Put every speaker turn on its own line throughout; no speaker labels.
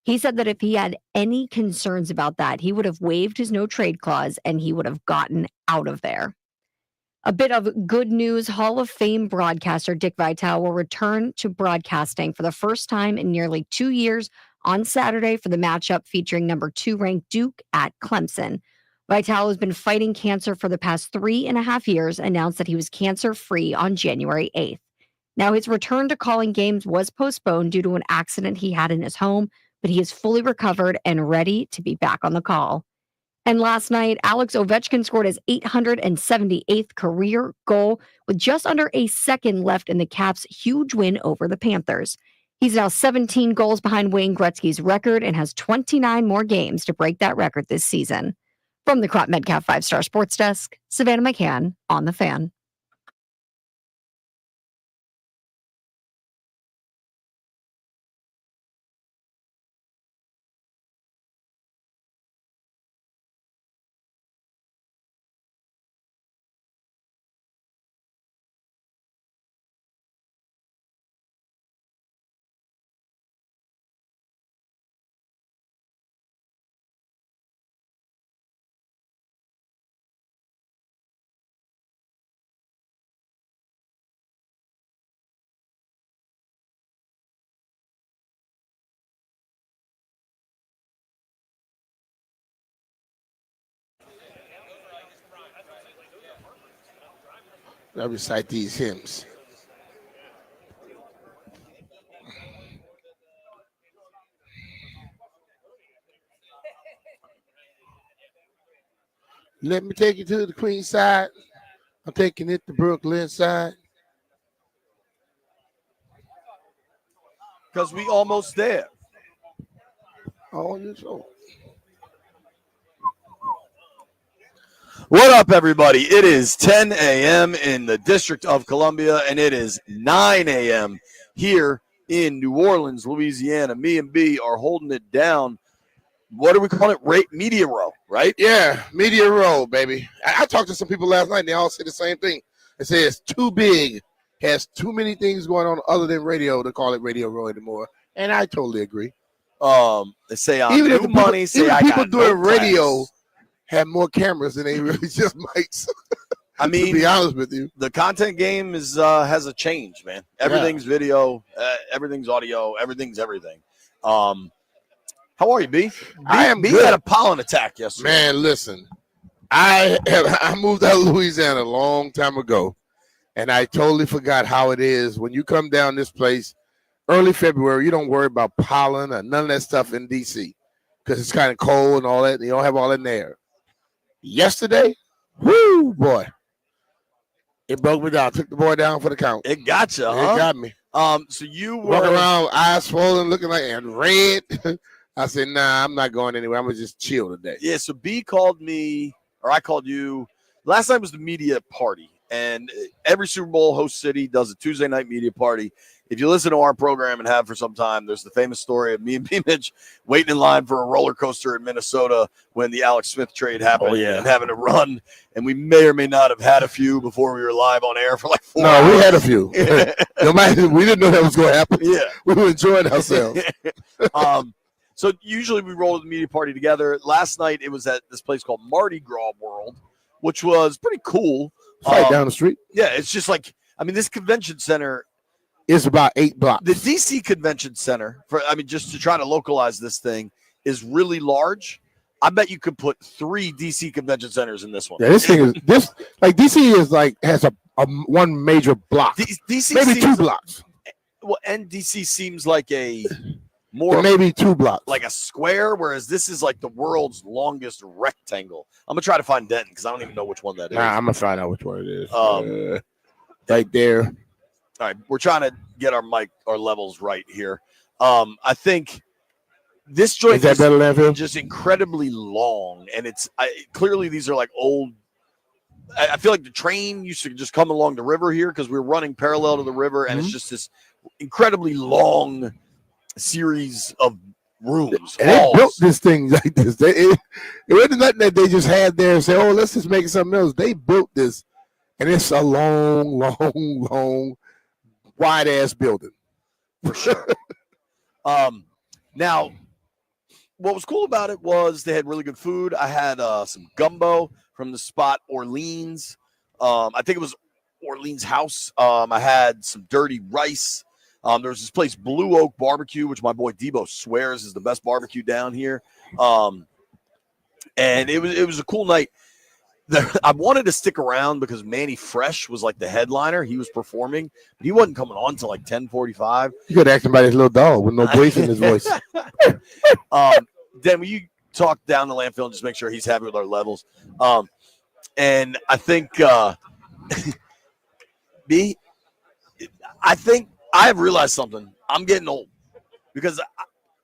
He said that if he had any concerns about that, he would have waived his no trade clause and he would have gotten out of there. A bit of good news, Hall of Fame broadcaster Dick Vitale will return to broadcasting for the first time in nearly 2 years on Saturday for the matchup featuring number 2 ranked Duke at Clemson. Vitale has been fighting cancer for the past 3.5 years, announced that he was cancer-free on January 8th. Now, his return to calling games was postponed due to an accident he had in his home, but he is fully recovered and ready to be back on the call. And last night, Alex Ovechkin scored his 878th career goal with just under a second left in the Caps' huge win over the Panthers. He's now 17 goals behind Wayne Gretzky's record and has 29 more games to break that record this season. From the Crop Metcalf 5-Star Sports Desk, Savannah McCann on The Fan.
I recite these hymns. Let me take you to the Queen side. I'm taking it to Brooklyn side.
Because we almost there.
Oh, you so.
What up, everybody? It is 10 a.m. in the District of Columbia, and it is 9 a.m. here in New Orleans, Louisiana. Me and B are holding it down. What do we call it? Media Row, right?
Yeah, Media Row, baby. I talked to some people last night, and they all say the same thing. They say it's too big, has too many things going on other than radio to call it Radio Row anymore. And I totally agree.
They say I'm even new money. Say I
people
got
doing
no
radio
class.
have more cameras than they really just mics.
I mean,
to be honest with you,
the content game is has a change, man. Everything's video, everything's audio, everything's everything. How are you, B?
I am
B
good.
had a pollen attack yesterday.
Man, listen, I moved out of Louisiana a long time ago, and I totally forgot how it is when you come down this place early February. You don't worry about pollen or none of that stuff in D.C. because it's kind of cold and all that. And you don't have all that in there. Yesterday, whoo, boy, it broke me down. Took the boy down for the count.
It got you,
It got me.
So you were
Walking around, eyes swollen, looking like and red. I said, nah, I'm not going anywhere. I'm going to just chill today.
Yeah, so B called me, or I called you. Last night was the media party, and every Super Bowl host city does a Tuesday night media party. If you listen to our program and have for some time, there's the famous story of me and B. Mitch waiting in line for a roller coaster in Minnesota when the Alex Smith trade happened and having to run. And we may or may not have had a few before we were live on air for like 4 hours.
No, we had a few. We didn't know that was going to happen.
Yeah.
We were enjoying ourselves.
So usually we roll the media party together. Last night it was at this place called Mardi Gras World, which was pretty cool.
Right down the street.
Yeah, it's just like, I mean, this convention center
is about 8 blocks.
The DC Convention Center, just to try to localize this thing, is really large. I bet you could put 3 DC convention centers in this one.
Yeah, this thing is DC is like has a one major block.
DC
maybe 2 blocks.
Well, and DC seems like a more
maybe 2 blocks,
like a square, whereas this is like the world's longest rectangle. I'm gonna try to find Denton because I don't even know which one that is.
I'm gonna find out which one it is. Right there.
All right, we're trying to get our levels right here. I think this joint is just incredibly long, and it's clearly these are like old. I feel like the train used to just come along the river here because we're running parallel to the river, and it's just this incredibly long series of rooms.
And they built this thing like this. It wasn't nothing that they just had there and say, "Oh, let's just make it something else." They built this, and it's a long, wide ass building
for sure. Now, what was cool about it was they had really good food. I had some gumbo from the spot Orleans. I think it was Orleans House. I had some dirty rice. There was this place, Blue Oak Barbecue, which my boy Debo swears is the best barbecue down here. And it was a cool night. I wanted to stick around because Manny Fresh was like the headliner. He was performing, but he wasn't coming on till like 10:45.
You could ask him about his little dog with no voice in his voice.
Then will you talk down the landfill and just make sure he's happy with our levels? And I think I think I have realized something. I'm getting old because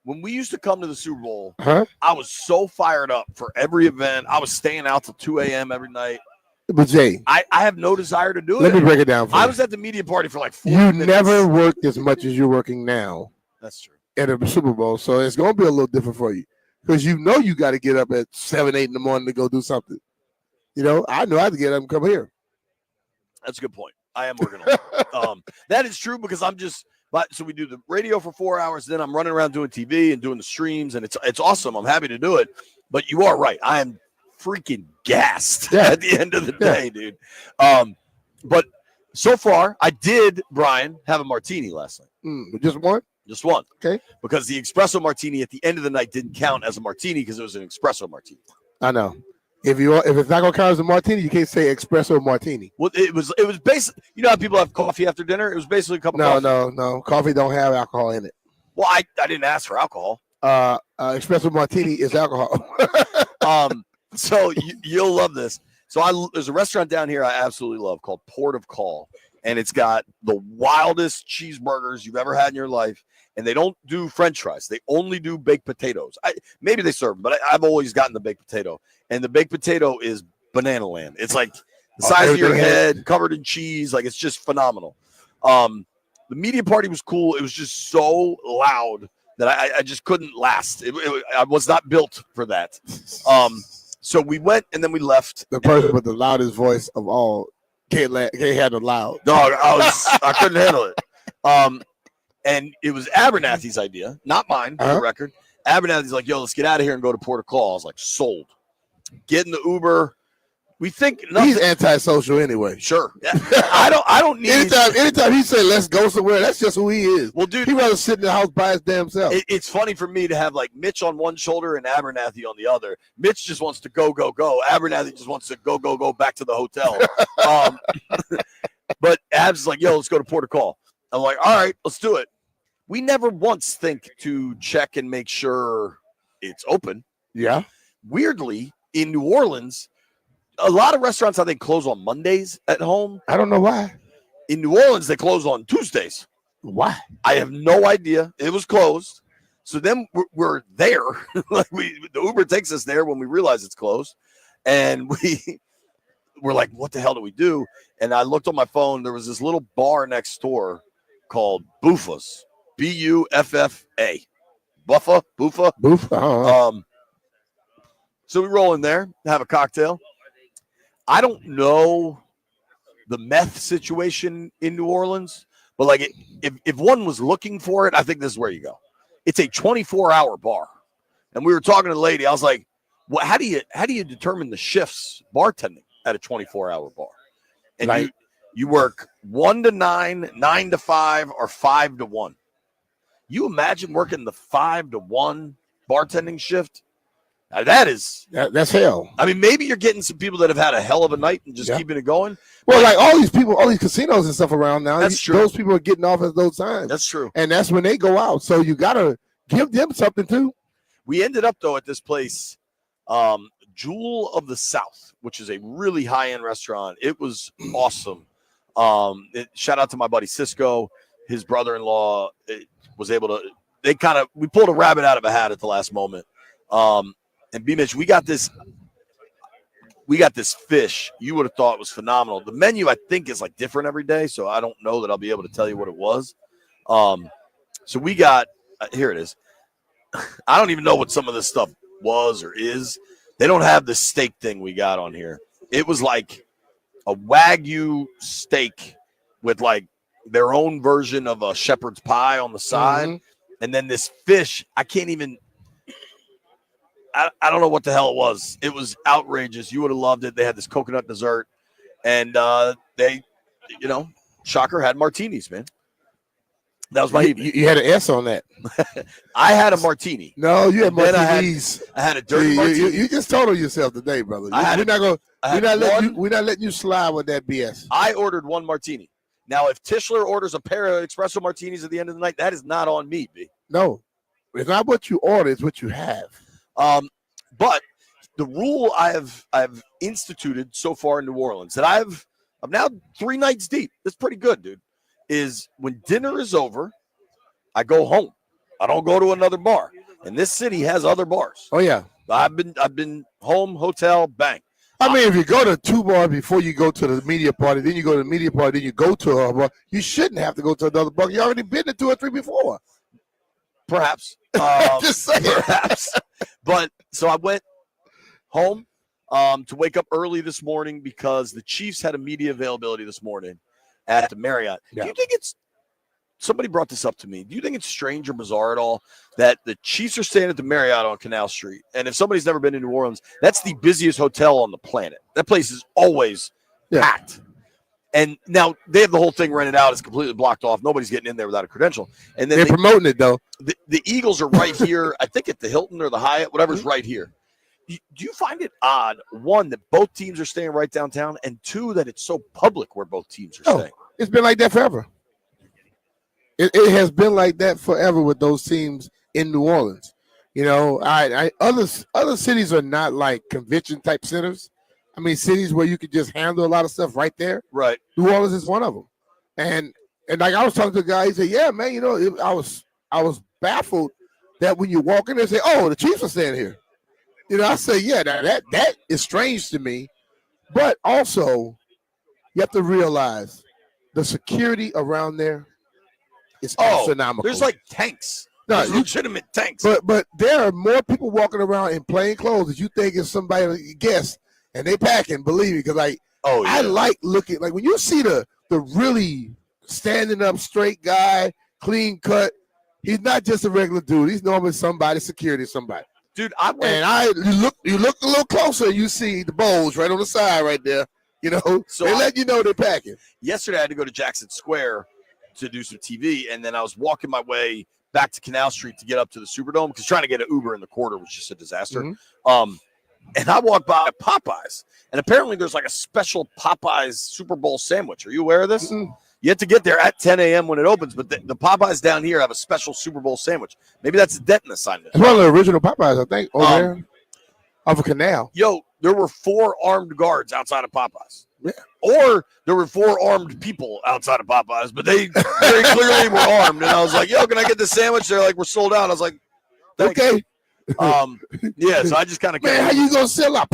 when we used to come to the Super Bowl, I was so fired up for every event. I was staying out till 2 a.m. every night.
But Jay,
I have no desire to do it.
Let me break it down for you.
I was at the media party for like 4 minutes.
You never worked as much as you're working now.
That's true.
At a Super Bowl, so it's going to be a little different for you because you know you got to get up at 7, 8 in the morning to go do something. You know I have to get up and come here.
That's a good point. I am working on it. That is true because I'm just – so we do the radio for 4 hours, then I'm running around doing TV and doing the streams, and it's awesome. I'm happy to do it. But you are right. I am freaking gassed at the end of the day, dude. But so far, I did, Brian, have a martini last night.
Just one?
Just one.
Okay.
Because the espresso martini at the end of the night didn't count as a martini because it was an espresso martini.
I know. If it's not gonna count as a martini, you can't say espresso martini.
Well, it was basically, you know how people have coffee after dinner? It was basically a cup of coffee. No. Coffee
don't have alcohol in it.
Well, I didn't ask for alcohol.
Espresso martini is alcohol.
So you'll love this. So there's a restaurant down here I absolutely love called Port of Call, and it's got the wildest cheeseburgers you've ever had in your life. And they don't do French fries. They only do baked potatoes. Maybe they serve them, but I've always gotten the baked potato. And the baked potato is banana land. It's like the size of your head, covered in cheese. Like, it's just phenomenal. The media party was cool. It was just so loud that I just couldn't last. I was not built for that. So we went, and then we left.
The person with the loudest voice of all can't handle loud.
Dog, I couldn't handle it. And it was Abernathy's idea, not mine, for the record. Abernathy's like, yo, let's get out of here and go to Port of Call. I was like, sold. Get in the Uber. We think nothing.
He's antisocial anyway.
Sure. I don't need
anytime he say let's go somewhere, that's just who he is.
Well, dude,
he'd rather sit in the house by his damn self.
It's funny for me to have like Mitch on one shoulder and Abernathy on the other. Mitch just wants to go. Abernathy just wants to go back to the hotel. But Ab's like, yo, let's go to Port of Call. I'm like, all right, let's do it. We never once think to check and make sure it's open.
Yeah.
Weirdly, in New Orleans, a lot of restaurants, I think, close on Mondays at home.
I don't know why.
In New Orleans, they close on Tuesdays.
Why?
I have no idea. It was closed. So then we're there. Like the Uber takes us there when we realize it's closed. And we're like, what the hell do we do? And I looked on my phone. There was this little bar next door called Buffa's. B-U-F-F-A. Buffa. So we roll in there, have a cocktail. I don't know the meth situation in New Orleans, but like if one was looking for it, I think this is where you go. It's a 24-hour bar. And we were talking to the lady. I was like, well, how do you determine the shifts bartending at a 24-hour bar? And
right.
you work 1 to 9, 9 to 5, or 5 to 1. You imagine working the 5 to 1 bartending shift? Now that's
hell.
I mean, maybe you're getting some people that have had a hell of a night and just keeping it going.
Well, like all these people, all these casinos and stuff around now,
that's true.
Those people are getting off at those times.
That's true.
And that's when they go out. So you got to give them something too.
We ended up, though, at this place, Jewel of the South, which is a really high-end restaurant. It was awesome. Shout out to my buddy Cisco. His brother-in-law was able to – we pulled a rabbit out of a hat at the last moment. And B-Mitch, we got this fish you would have thought was phenomenal. The menu, I think, is like different every day, so I don't know that I'll be able to tell you what it was. So we got here it is. I don't even know what some of this stuff was or is. They don't have the steak thing we got on here. It was like a Wagyu steak with like their own version of a shepherd's pie on the side. Mm-hmm. And then this fish, I can't even. I don't know what the hell it was. It was outrageous. You would have loved it. They had this coconut dessert, and they, shocker, had martinis, man. That was my evening.
You had an S on that.
I had a martini.
No, you had martinis.
I had a dirty martini.
You just told yourself today, brother. We're not letting you slide with that BS.
I ordered one martini. Now, if Tischler orders a pair of espresso martinis at the end of the night, that is not on me, B.
No, it's not what you order; it's what you have.
But the rule I've instituted so far in New Orleans that I'm now 3 nights deep. That's pretty good, dude. Is when dinner is over, I go home. I don't go to another bar. And this city has other bars.
Oh yeah,
I've been home, hotel, bang.
I mean, if you go to 2 bars before you go to the media party, then you go to the media party, then you go to a bar, you shouldn't have to go to another bar. You already been to 2 or 3 before.
Perhaps.
Just saying.
Perhaps. But so I went home to wake up early this morning because the Chiefs had a media availability this morning at the Marriott.
Yeah.
Do you think somebody brought this up to me. Do you think it's strange or bizarre at all that the Chiefs are staying at the Marriott on Canal Street? And if somebody's never been to New Orleans, that's the busiest hotel on the planet. That place is always packed. And now they have the whole thing rented out. It's completely blocked off. Nobody's getting in there without a credential. And then
they're promoting it, though.
The Eagles are right here, I think at the Hilton or the Hyatt, whatever's right here. Do you find it odd, one, that both teams are staying right downtown, and two, that it's so public where both teams are staying?
It's been like that forever. It has been like that forever with those teams in New Orleans. You know, other cities are not like convention type centers. I mean, cities where you could just handle a lot of stuff right there.
Right.
New Orleans is one of them. And like I was talking to a guy, he said, "Yeah, man, you know, I was baffled that when you walk in there and say, oh, the Chiefs are staying here." You know, I say, yeah, that is strange to me. But also, you have to realize the security around there is astronomical.
There's like tanks.
No,
there's legitimate tanks.
But there are more people walking around in plain clothes that you think is somebody guess, and they packing, believe me, because I like looking, like when you see the really standing up straight guy, clean cut, he's not just a regular dude. He's normally somebody, security somebody.
Dude,
you look a little closer, you see the bowls right on the side right there. You know, so they let you know they're packing.
Yesterday, I had to go to Jackson Square to do some TV, and then I was walking my way back to Canal Street to get up to the Superdome because trying to get an Uber in the quarter was just a disaster. Mm-hmm. And I walked by Popeyes, and apparently there's like a special Popeyes Super Bowl sandwich. Are you aware of this? Mm-hmm. You have to get there at 10 a.m. when it opens, but the Popeyes down here have a special Super Bowl sandwich. Maybe that's a Denton assignment.
It's one of the original Popeyes, I think, over there off a canal.
Yo, there were 4 armed guards outside of Popeyes.
Yeah.
Or there were 4 armed people outside of Popeyes, but they very clearly were armed. And I was like, yo, can I get the sandwich? They're like, we're sold out. I was like, thanks.
Okay.
Yeah, so I just kind of
man, how you gonna sell out?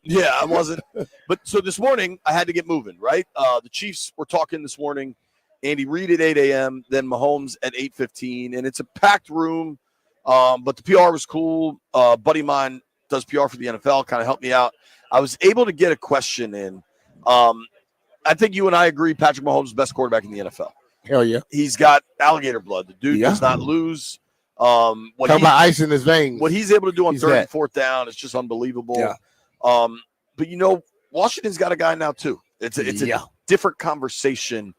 Yeah, I wasn't. But so this morning I had to get moving, right? The Chiefs were talking this morning. Andy Reid at 8 a.m., then Mahomes at 8:15, and it's a packed room. But the PR was cool. Buddy of mine does PR for the NFL, kind of helped me out. I was able to get a question in. I think you and I agree Patrick Mahomes is the best quarterback in the NFL.
Hell yeah.
He's got alligator blood. The dude does not lose.
Talking about ice in his veins.
What he's able to do on third and fourth down is just unbelievable.
Yeah.
But, you know, Washington's got a guy now, too. It's a different conversation.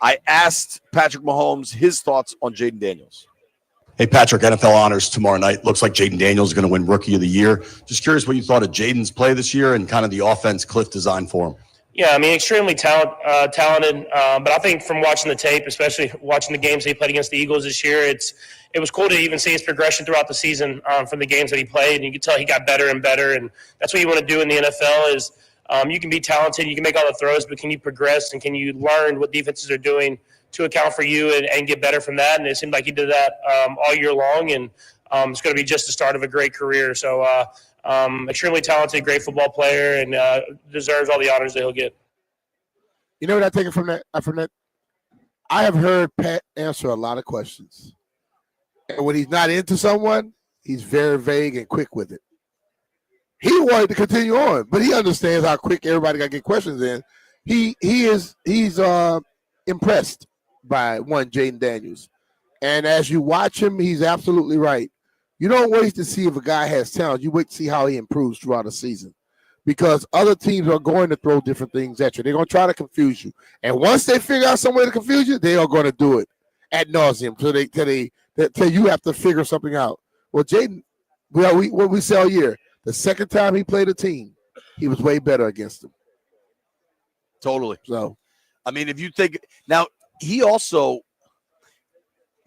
I asked Patrick Mahomes his thoughts on Jaden Daniels.
Hey, Patrick, NFL honors tomorrow night. Looks like Jaden Daniels is going to win Rookie of the Year. Just curious what you thought of Jaden's play this year and kind of the offense Cliff designed for him.
Yeah, I mean, extremely talented. But I think from watching the tape, especially watching the games they played against the Eagles this year, it was cool to even see his progression throughout the season from the games that he played. And you could tell he got better and better. And that's what you want to do in the NFL is you can be talented, you can make all the throws, but can you progress and can you learn what defenses are doing to account for you and get better from that? And it seemed like he did that all year long. And it's going to be just the start of a great career. So extremely talented, great football player, and deserves all the honors that he'll get.
You know what I take from that? I have heard Pat answer a lot of questions. And when he's not into someone, he's very vague and quick with it. He wanted to continue on, but he understands how quick everybody got to get questions in. He's impressed by Jaden Daniels. And as you watch him, he's absolutely right. You don't wait to see if a guy has talent. You wait to see how he improves throughout the season. Because other teams are going to throw different things at you. They're going to try to confuse you. And once they figure out some way to confuse you, they are going to do it ad nauseum till you have to figure something out. Well, Jaden, what we say all year, the second time he played a team, he was way better against them.
Totally.
So,
I mean, if you think now,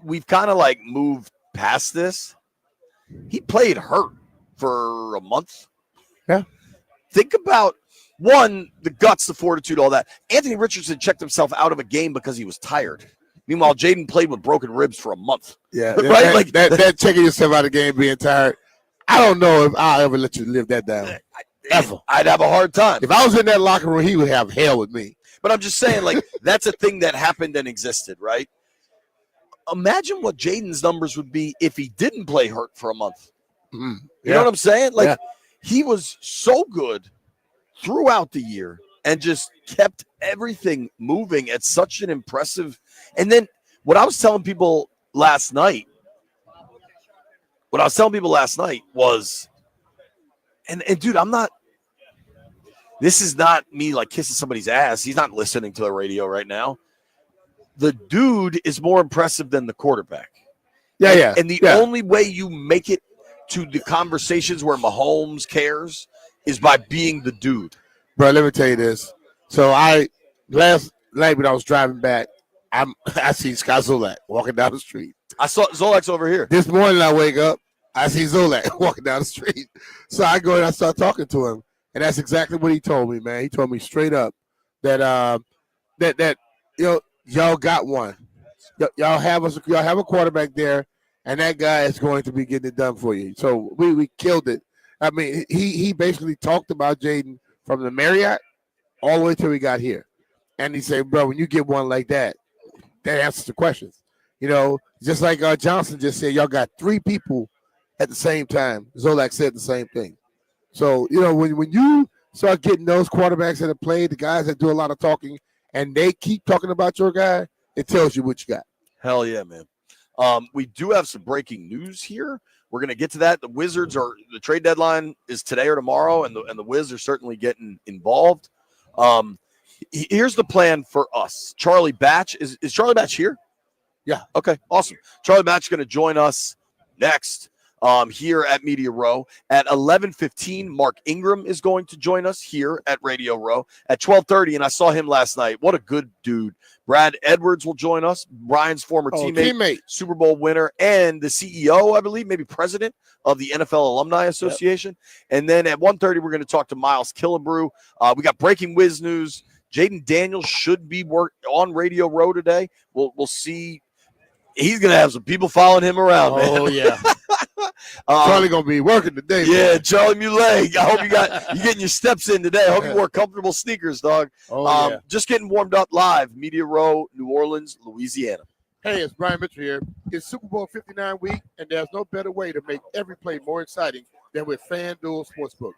we've kind of like moved past this. He played hurt for a month.
Yeah.
Think about the guts, the fortitude, all that. Anthony Richardson checked himself out of a game because he was tired. Meanwhile, Jaden played with broken ribs for a month.
Yeah,
right.
That checking yourself out of the game, being tired. I don't know if I'll ever let you live that down. Ever.
I'd have a hard time.
If I was in that locker room, he would have hell with me.
But I'm just saying, like, that's a thing that happened and existed, right? Imagine what Jaden's numbers would be if he didn't play hurt for a month.
Mm-hmm.
You know what I'm saying? Like, he was so good throughout the year and just kept everything moving at such an impressive. And then what I was telling people last night was, and dude, this is not me like kissing somebody's ass. He's not listening to the radio right now. The dude is more impressive than the quarterback.
Yeah.
And the only way you make it to the conversations where Mahomes cares is by being the dude.
Bro, let me tell you this. So last night when I was driving back, I see Scott Zolak walking down the street.
I saw Zolak's over here.
This morning I wake up, I see Zolak walking down the street. So I go and I start talking to him. And that's exactly what he told me, man. He told me straight up that y'all got one. Y'all have a quarterback there, and that guy is going to be getting it done for you. So we killed it. I mean, he basically talked about Jaden from the Marriott all the way till we got here. And he said, bro, when you get one like that, that answers the questions. You know, just like Johnson just said, y'all got three people at the same time. Zolak said the same thing. So, you know, when you start getting those quarterbacks that have played, the guys that do a lot of talking, and they keep talking about your guy, it tells you what you got.
Hell yeah, man. We do have some breaking news here. We're going to get to that. The trade deadline is today or tomorrow, and the Wiz are certainly getting involved. Here's the plan for us. Charlie Batch, is Charlie Batch here?
Yeah.
Okay, awesome. Charlie Batch is going to join us next. Here at Media Row at 11:15. Mark Ingram is going to join us here at Radio Row at 12:30, and I saw him last night. What a good dude. Brad Edwards will join us, Brian's former teammate, Super Bowl winner, and the CEO, I believe, maybe president of the NFL Alumni Association. Yep. And then at 1:30, we're going to talk to Miles Killebrew. We got breaking Wiz news. Jaden Daniels should be on Radio Row today. We'll see. He's going to have some people following him around, man.
Oh, yeah. Charlie going to be working today.
Yeah, man. Charlie Muley. I hope you're getting your steps in today. I hope you wore comfortable sneakers, dog.
Oh, yeah.
Just getting warmed up live. Media Row, New Orleans, Louisiana.
Hey, it's Brian Mitchell here. It's Super Bowl 59 week, and there's no better way to make every play more exciting than with FanDuel Sportsbook.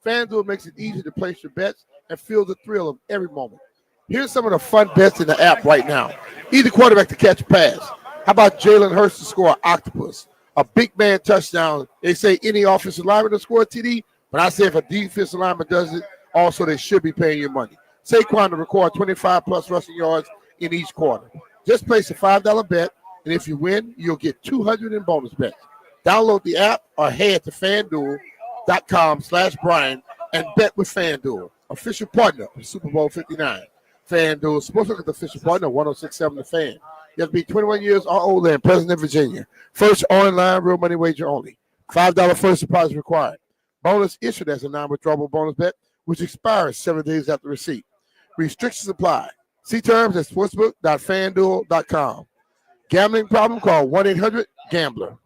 FanDuel makes it easy to place your bets and feel the thrill of every moment. Here's some of the fun bets in the app right now. Either quarterback to catch a pass. How about Jalen Hurts to score an octopus? A big man touchdown. They say any offensive lineman to score a TD, but I say if a defensive lineman does it, also they should be paying your money. Saquon to record 25-plus rushing yards in each quarter. Just place a $5 bet, and if you win, you'll get $200 in bonus bets. Download the app or head to FanDuel.com/Brian and bet with FanDuel, official partner of Super Bowl 59. FanDuel Sportsbook is the official partner of 106.7 The Fan. You have to be 21 years or older and present in Virginia. First online real money wager only. $5 first deposit required. Bonus issued as a non-withdrawable bonus bet, which expires 7 days after receipt. Restrictions apply. See terms at sportsbook.fanduel.com. Gambling problem? Call 1-800-GAMBLER.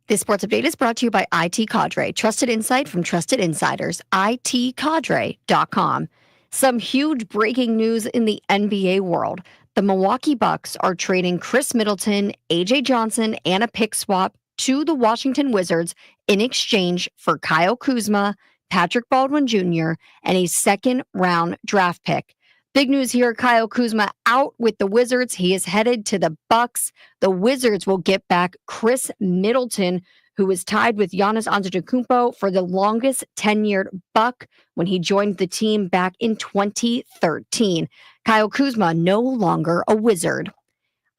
This sports update is brought to you by IT Cadre, trusted insight from trusted insiders, itcadre.com. Some huge breaking news in the NBA world. The Milwaukee Bucks are trading Chris Middleton, AJ Johnson, and a pick swap to the Washington Wizards in exchange for Kyle Kuzma, Patrick Baldwin Jr., and a second-round draft pick. Big news here, Kyle Kuzma out with the Wizards. He is headed to the Bucks. The Wizards will get back Chris Middleton, who was tied with Giannis Antetokounmpo for the longest tenured Buck when he joined the team back in 2013. Kyle Kuzma no longer a Wizard.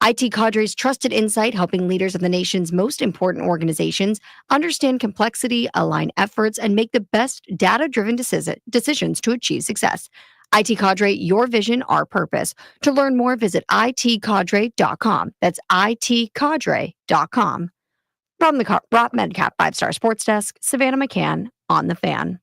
IT Cadre's trusted insight, helping leaders of the nation's most important organizations understand complexity, align efforts, and make the best data-driven decisions to achieve success. IT Cadre, your vision, our purpose. To learn more, visit itcadre.com. That's itcadre.com. From the Rob Medcap 5-Star Sports Desk, Savannah McCann on the Fan.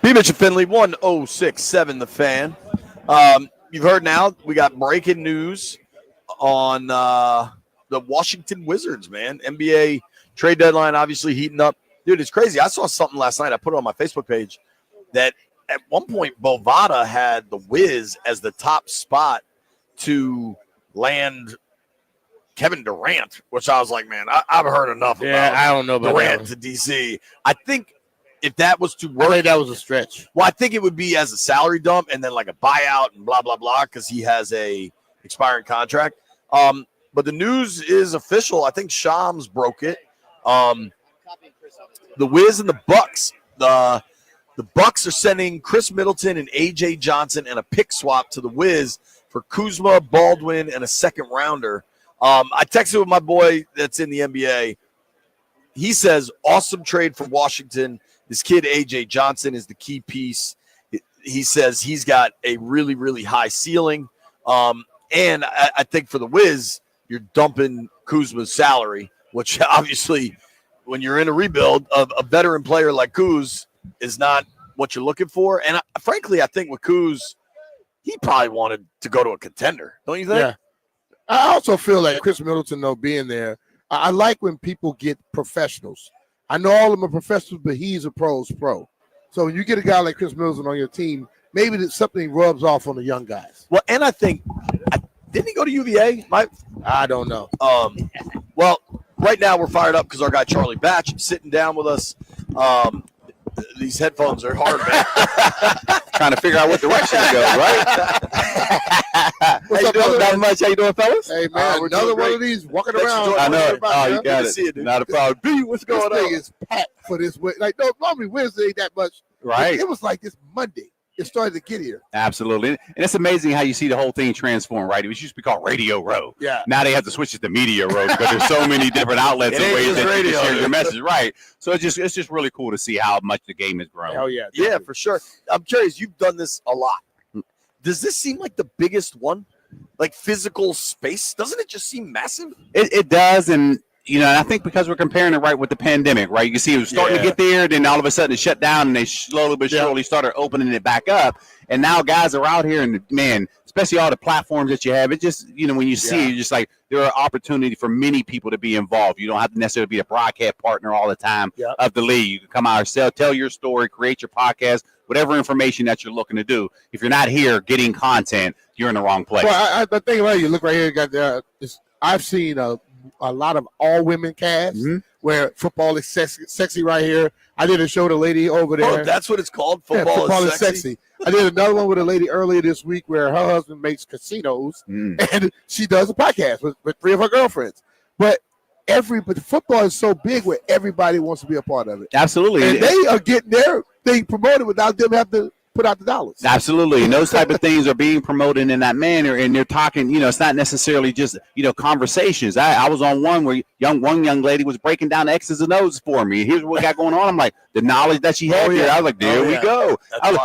B-Mitch and Finley, 1067 The Fan. You've heard now, we got breaking news on the Washington Wizards, man. NBA trade deadline obviously heating up. Dude, it's crazy. I saw something last night. I put it on my Facebook page that at one point Bovada had the Wiz as the top spot to land Kevin Durant, which I was like, man, I've heard enough about
I don't know about
Durant to DC. I think if that was to work,
that was a stretch.
well, I think it would be as a salary dump and then like a buyout and blah, blah, blah, because he has a expiring contract. But the news is official. I think Shams broke it. The Wiz and the Bucks. The Bucks are sending Chris Middleton and AJ Johnson and a pick swap to the Wiz for Kuzma, Baldwin, and a second rounder. I texted with my boy that's in the NBA. He says, awesome trade for Washington. This kid, AJ Johnson, is the key piece. He says he's got a really, really high ceiling. And I think for the Wiz, you're dumping Kuzma's salary, which obviously when you're in a rebuild, a veteran player like Kuz is not what you're looking for. And frankly, I think with Kuz, he probably wanted to go to a contender. Don't you think?
Yeah. I also feel like Chris Middleton, though, being there, I like when people get professionals. I know all of them are professionals, but he's a pro's pro. So when you get a guy like Chris Middleton on your team, maybe that something rubs off on the young guys.
Well, and I think, didn't he go to UVA?
I don't know.
Well, right now we're fired up because our guy Charlie Batch is sitting down with us. These headphones are hard, man.
Trying to figure out what direction to go, right?
What's up,
doing,
brother?
not much. How you doing, fellas?
Hey, man,
we're
another
doing
one
great.
of these walking
Thanks for
around.
joining
I know.
Everybody,
Oh,
man.
you
Good
got
to
it.
see you, dude.
Not a problem. B, what's going
This thing
on?
is packed for this way. Like, no, normally Wednesday ain't that much.
Right.
It was like this Monday. It started to get here.
Absolutely. And it's amazing how you see the whole thing transform, right? It used to be called Radio Row.
Yeah.
Now they have to switch it to Media Row because there's so many different outlets
It
and
ain't
ways
just
that you
radio.
can share your message, right? So it's just really cool to see how much the game has grown.
Oh, yeah.
Yeah, for sure. I'm curious. You've done this a lot. Does this seem like the biggest one? Like physical space? Doesn't it just seem massive?
It does, and I think because we're comparing it right with the pandemic, right? You can see it was starting to get there, then all of a sudden it shut down, and they slowly but surely started opening it back up. And now guys are out here, and man, especially all the platforms that you have, it just when you see, you're just like there are opportunity for many people to be involved. You don't have to necessarily be a broadcast partner all the time of the league. You can come out and tell your story, create your podcast, whatever information that you're looking to do. If you're not here getting content, you're in the wrong place.
Well, the thing about it, you look right here, got I've seen a lot of all women casts where football is sexy right here. I did a show with a lady over there.
Oh, that's what it's called? Football is sexy?
I did another one with a lady earlier this week where her husband makes casinos and she does a podcast with 3 of her girlfriends. But but football is so big where everybody wants to be a part of it.
Absolutely.
And they are getting their thing promoted without them having to put out the dollars.
Absolutely. And those type of things are being promoted in that manner. And they're talking, it's not necessarily just, conversations. I was on one where one young lady was breaking down X's and O's for me. Here's what we got going on. I'm like, the knowledge that she had here. I was like, there we go.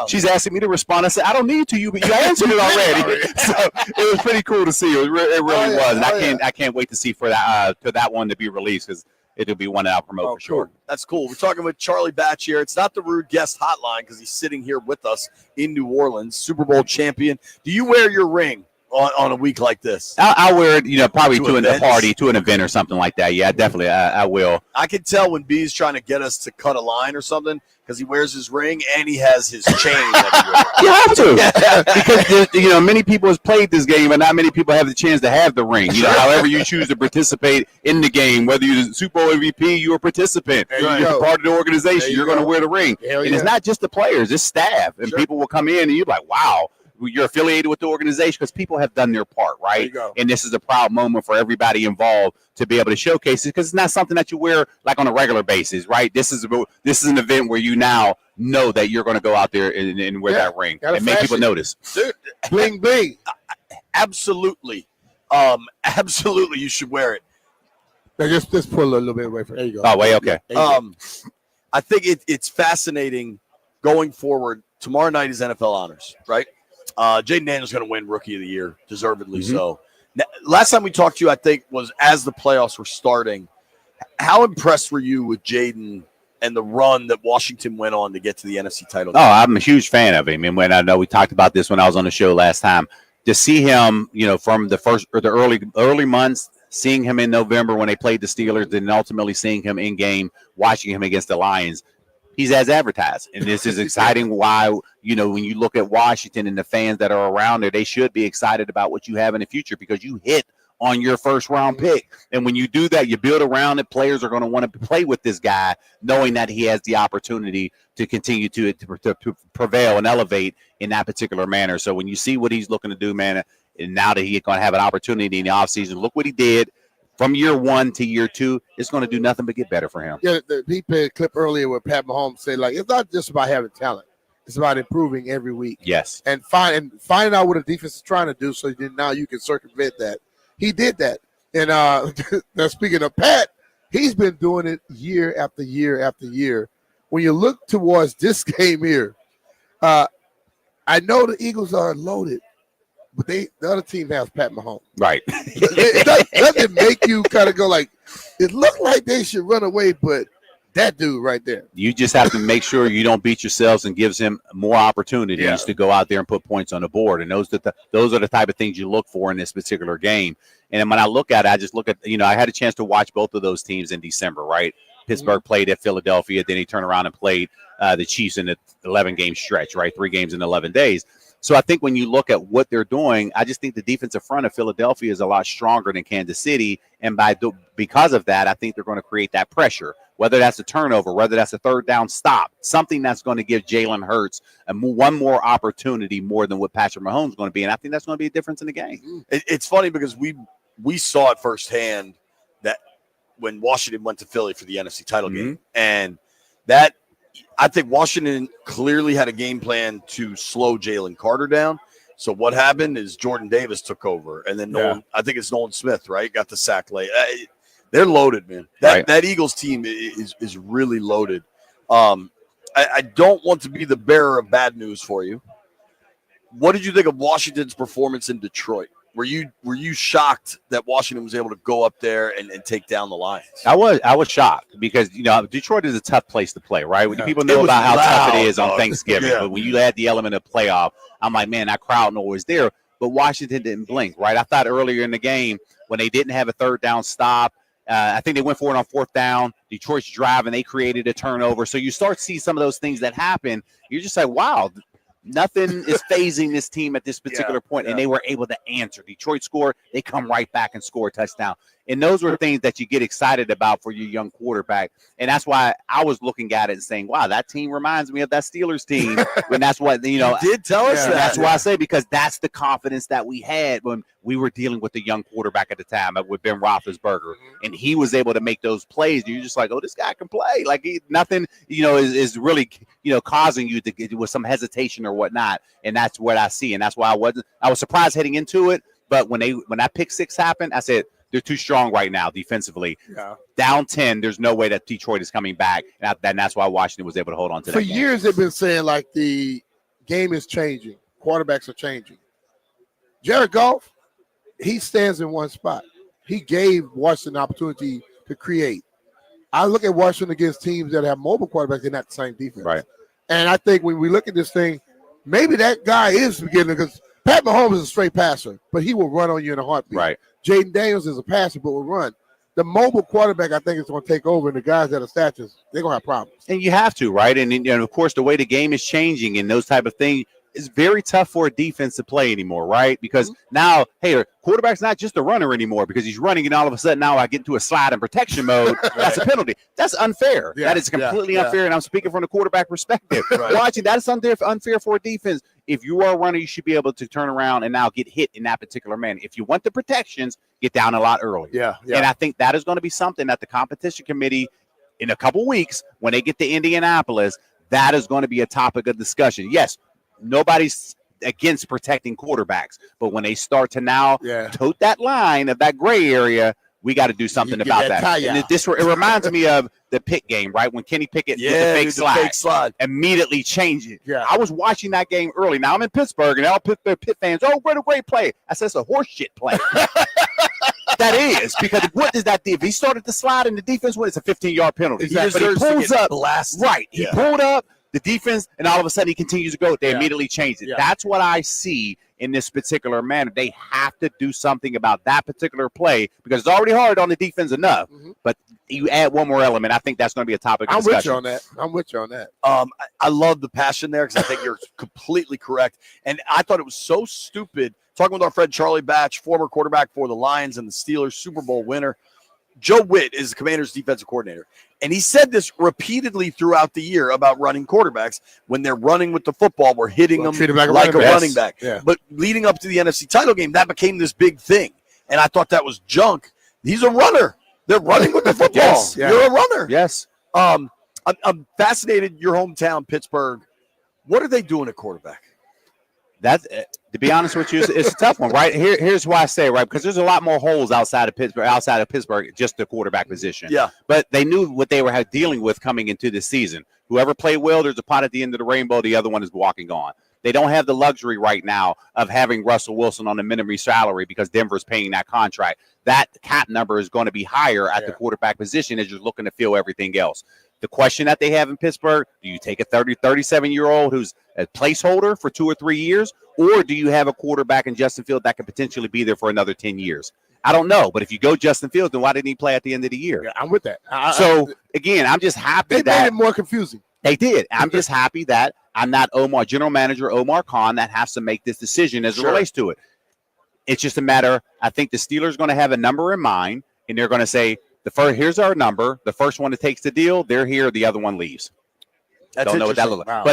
She's asking me to respond. I said, I don't need to, but you answered it already. So it was pretty cool to see. It really was. And I can't wait to see for that one to be released, because it'll be one that I'll promote for sure.
Cool. That's cool. We're talking with Charlie Batch here. It's not the Rude Guest Hotline because he's sitting here with us in New Orleans, Super Bowl champion. Do you wear your ring on a week like this?
I'll wear it, probably to a party, to an event or something like that. Yeah, definitely. I will.
I can tell when B's trying to get us to cut a line or something because he wears his ring and he has his chain everywhere.
You have to. Because, many people have played this game, and not many people have the chance to have the ring. However you choose to participate in the game, whether you're the Super Bowl MVP, you're a participant. You're part of the organization. You're going to wear the ring. And it's not just the players, it's staff. And people will come in and you're like, wow, you're affiliated with the organization, because people have done their part, right? And this is a proud moment for everybody involved to be able to showcase it, because it's not something that you wear like on a regular basis, right? This is an event where you now know that you're going to go out there and wear that ring and make people notice.
Dude,
bling bling.
Absolutely. Absolutely, you should wear it.
Now just pull a little bit away from. There you go.
Oh, wait, okay.
I think it's fascinating going forward. Tomorrow night is NFL honors, right? Jaden Daniels going to win Rookie of the Year, deservedly so. Now, last time we talked to you, I think, was as the playoffs were starting. How impressed were you with Jaden and the run that Washington went on to get to the NFC title game?
Oh, I'm a huge fan of him. And when I know we talked about this when I was on the show last time, to see him, from the first or the early months, seeing him in November when they played the Steelers, and ultimately seeing him in game, watching him against the Lions. He's as advertised, and this is exciting. Why, when you look at Washington and the fans that are around there, they should be excited about what you have in the future, because you hit on your first round pick. And when you do that, you build around it. Players are going to want to play with this guy, knowing that he has the opportunity to continue to prevail and elevate in that particular manner. So when you see what he's looking to do, man, and now that he's going to have an opportunity in the offseason, look what he did. From year 1 to year 2, it's going to do nothing but get better for him.
Yeah, he played a clip earlier where Pat Mahomes said, it's not just about having talent. It's about improving every week.
Yes.
And finding out what a defense is trying to do, so now you can circumvent that. He did that. And now speaking of Pat, he's been doing it year after year after year. When you look towards this game here, I know the Eagles are loaded, but the other team has Pat Mahomes.
Right.
Doesn't make you kind of go like, it looked like they should run away, but that dude right there.
You just have to make sure you don't beat yourselves, and gives him more opportunities to go out there and put points on the board. And those are the type of things you look for in this particular game. And when I look at it, I just look at, I had a chance to watch both of those teams in December, right? Pittsburgh played at Philadelphia. Then he turned around and played the Chiefs in the 11-game stretch, right? 3 games in 11 days. So I think when you look at what they're doing, I just think the defensive front of Philadelphia is a lot stronger than Kansas City. And because of that, I think they're going to create that pressure, whether that's a turnover, whether that's a third down stop, something that's going to give Jalen Hurts one more opportunity more than what Patrick Mahomes is going to be. And I think that's going to be a difference in the game.
It's funny because we saw it firsthand that when Washington went to Philly for the NFC title game, and that I think Washington clearly had a game plan to slow Jalen Carter down. So what happened is Jordan Davis took over, and then I think it's Nolan Smith, right? Got the sack late. They're loaded, man. That Eagles team is really loaded. I don't want to be the bearer of bad news for you. What did you think of Washington's performance in Detroit? Were you shocked that Washington was able to go up there and take down the Lions?
I was shocked because Detroit is a tough place to play, right?
Yeah.
People know about how tough it is on Thanksgiving, but when you add the element of playoff, I'm like, man, that crowd was there. But Washington didn't blink, right? I thought earlier in the game when they didn't have a third down stop, I think they went for it on 4th down. Detroit's driving, they created a turnover. So you start to see some of those things that happen. You're just like, wow. Nothing is phasing this team at this particular point, and they were able to answer. Detroit scored, they come right back and score a touchdown. And those were things that you get excited about for your young quarterback. And that's why I was looking at it and saying, wow, that team reminds me of that Steelers team. And that's what, you
did tell us that.
That's why I say, because that's the confidence that we had when we were dealing with the young quarterback at the time with Ben Roethlisberger. And he was able to make those plays. You're just like, oh, this guy can play. Like nothing, is really, causing you to get with some hesitation or whatnot. And that's what I see. And that's why I was surprised heading into it. But when that pick six happened, I said, they're too strong right now defensively. Yeah. Down 10, there's no way that Detroit is coming back. And that's why Washington was able to hold on to that.
For years, they've been saying, like, the game is changing. Quarterbacks are changing. Jared Goff, he stands in one spot. He gave Washington an opportunity to create. I look at Washington against teams that have mobile quarterbacks, they're not the same defense.
Right.
And I think when we look at this thing, maybe that guy is beginning, because Pat Mahomes is a straight passer, but he will run on you in a heartbeat.
Right.
Jaden Daniels is a passer, but will run. The mobile quarterback, I think, is going to take over, and the guys that are statures, they're going to have problems.
And you have to, right? And of course, the way the game is changing and those type of things, it's very tough for a defense to play anymore, right? Because now, hey, quarterback's not just a runner anymore because he's running, and all of a sudden now I get into a slide and protection mode. That's a penalty. That's unfair. That is completely unfair, and I'm speaking from the quarterback perspective. Watching that is unfair for a defense. If you are a runner, you should be able to turn around and now get hit in that particular manner. If you want the protections, get down a lot earlier. And I think that is going to be something that the competition committee in a couple weeks, when they get to Indianapolis, that is going to be a topic of discussion. Yes, nobody's against protecting quarterbacks, but when they start to now tote that line of that gray area, we got to do something about that. And it reminds me of the Pitt game, right? When Kenny Pickett did the fake slide, immediately change it. I was watching that game early. Now I'm in Pittsburgh, and all Pitt fans, what a great play. I said, it's a horse shit play. That is, because what does that do? If he started to slide and the defense went, it's a 15-yard penalty.
Exactly.
But he pulls up.
Blasted.
He pulled up the defense, and all of a sudden he continues to go. They immediately change it. That's what I see in this particular manner. They have to do something about that particular play because it's already hard on the defense enough. But you add one more element, I think that's going to be a topic of discussion.
I'm with you on that.
I love the passion there because I think you're completely correct. And I thought it was so stupid. Talking with our friend Charlie Batch, former quarterback for the Lions and the Steelers, Super Bowl winner. Joe Witt is the Commanders' defensive coordinator. And he said this repeatedly throughout the year about running quarterbacks. When they're running with the football, we're hitting them like a running back. But leading up to the NFC title game, that became this big thing. And I thought that was junk. He's a runner. They're running with the football. You're a runner.
Yes.
I'm fascinated. Your hometown, Pittsburgh. What are they doing at quarterback?
That's to be honest with you, it's a tough one, right? Here's why I say, right, because there's a lot more holes outside of Pittsburgh, just the quarterback position. But they knew what they were dealing with coming into the season. Whoever played well, there's a pot at the end of the rainbow. The other one is walking on. They don't have the luxury right now of having Russell Wilson on a minimum salary because Denver's paying that contract. That cap number is going to be higher at the quarterback position as you're looking to fill everything else. The question that they have in Pittsburgh, do you take a 37-year-old who's a placeholder for 2 or 3 years, or do you have a quarterback in Justin Fields that could potentially be there for another 10 years? I don't know, but if you go Justin Fields, then why didn't he play at the end of the year?
I'm with that.
Again, I'm just happy
they made it more confusing.
They did. I'm just happy that I'm not general manager Omar Khan that has to make this decision as it relates to it. It's just a matter, I think the Steelers are going to have a number in mind, and they're going to say, here's our number. The first one that takes the deal, they're here. The other one leaves. Don't know what that looks like. Wow.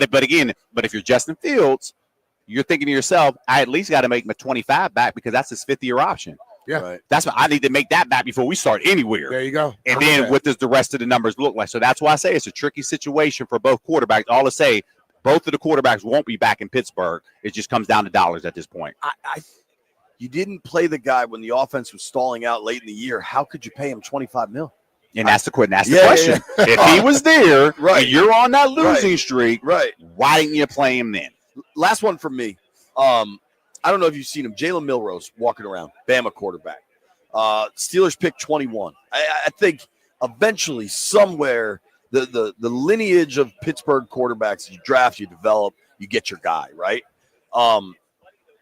But if you're Justin Fields, you're thinking to yourself, I at least got to make my 25 back because that's his 5th-year option. That's what I need to make that back before we start anywhere.
There you go.
And then what does the rest of the numbers look like? So that's why I say it's a tricky situation for both quarterbacks. All to say, both of the quarterbacks won't be back in Pittsburgh. It just comes down to dollars at this point.
You didn't play the guy when the offense was stalling out late in the year. How could you pay him $25 million?
And that's the question. If he was there, and you're on that losing streak, why didn't you play him then?
Last one from me. I don't know if you've seen him. Jalen Milrose walking around, Bama quarterback. Steelers pick 21. I think eventually, somewhere, the lineage of Pittsburgh quarterbacks, you draft, you develop, you get your guy, right?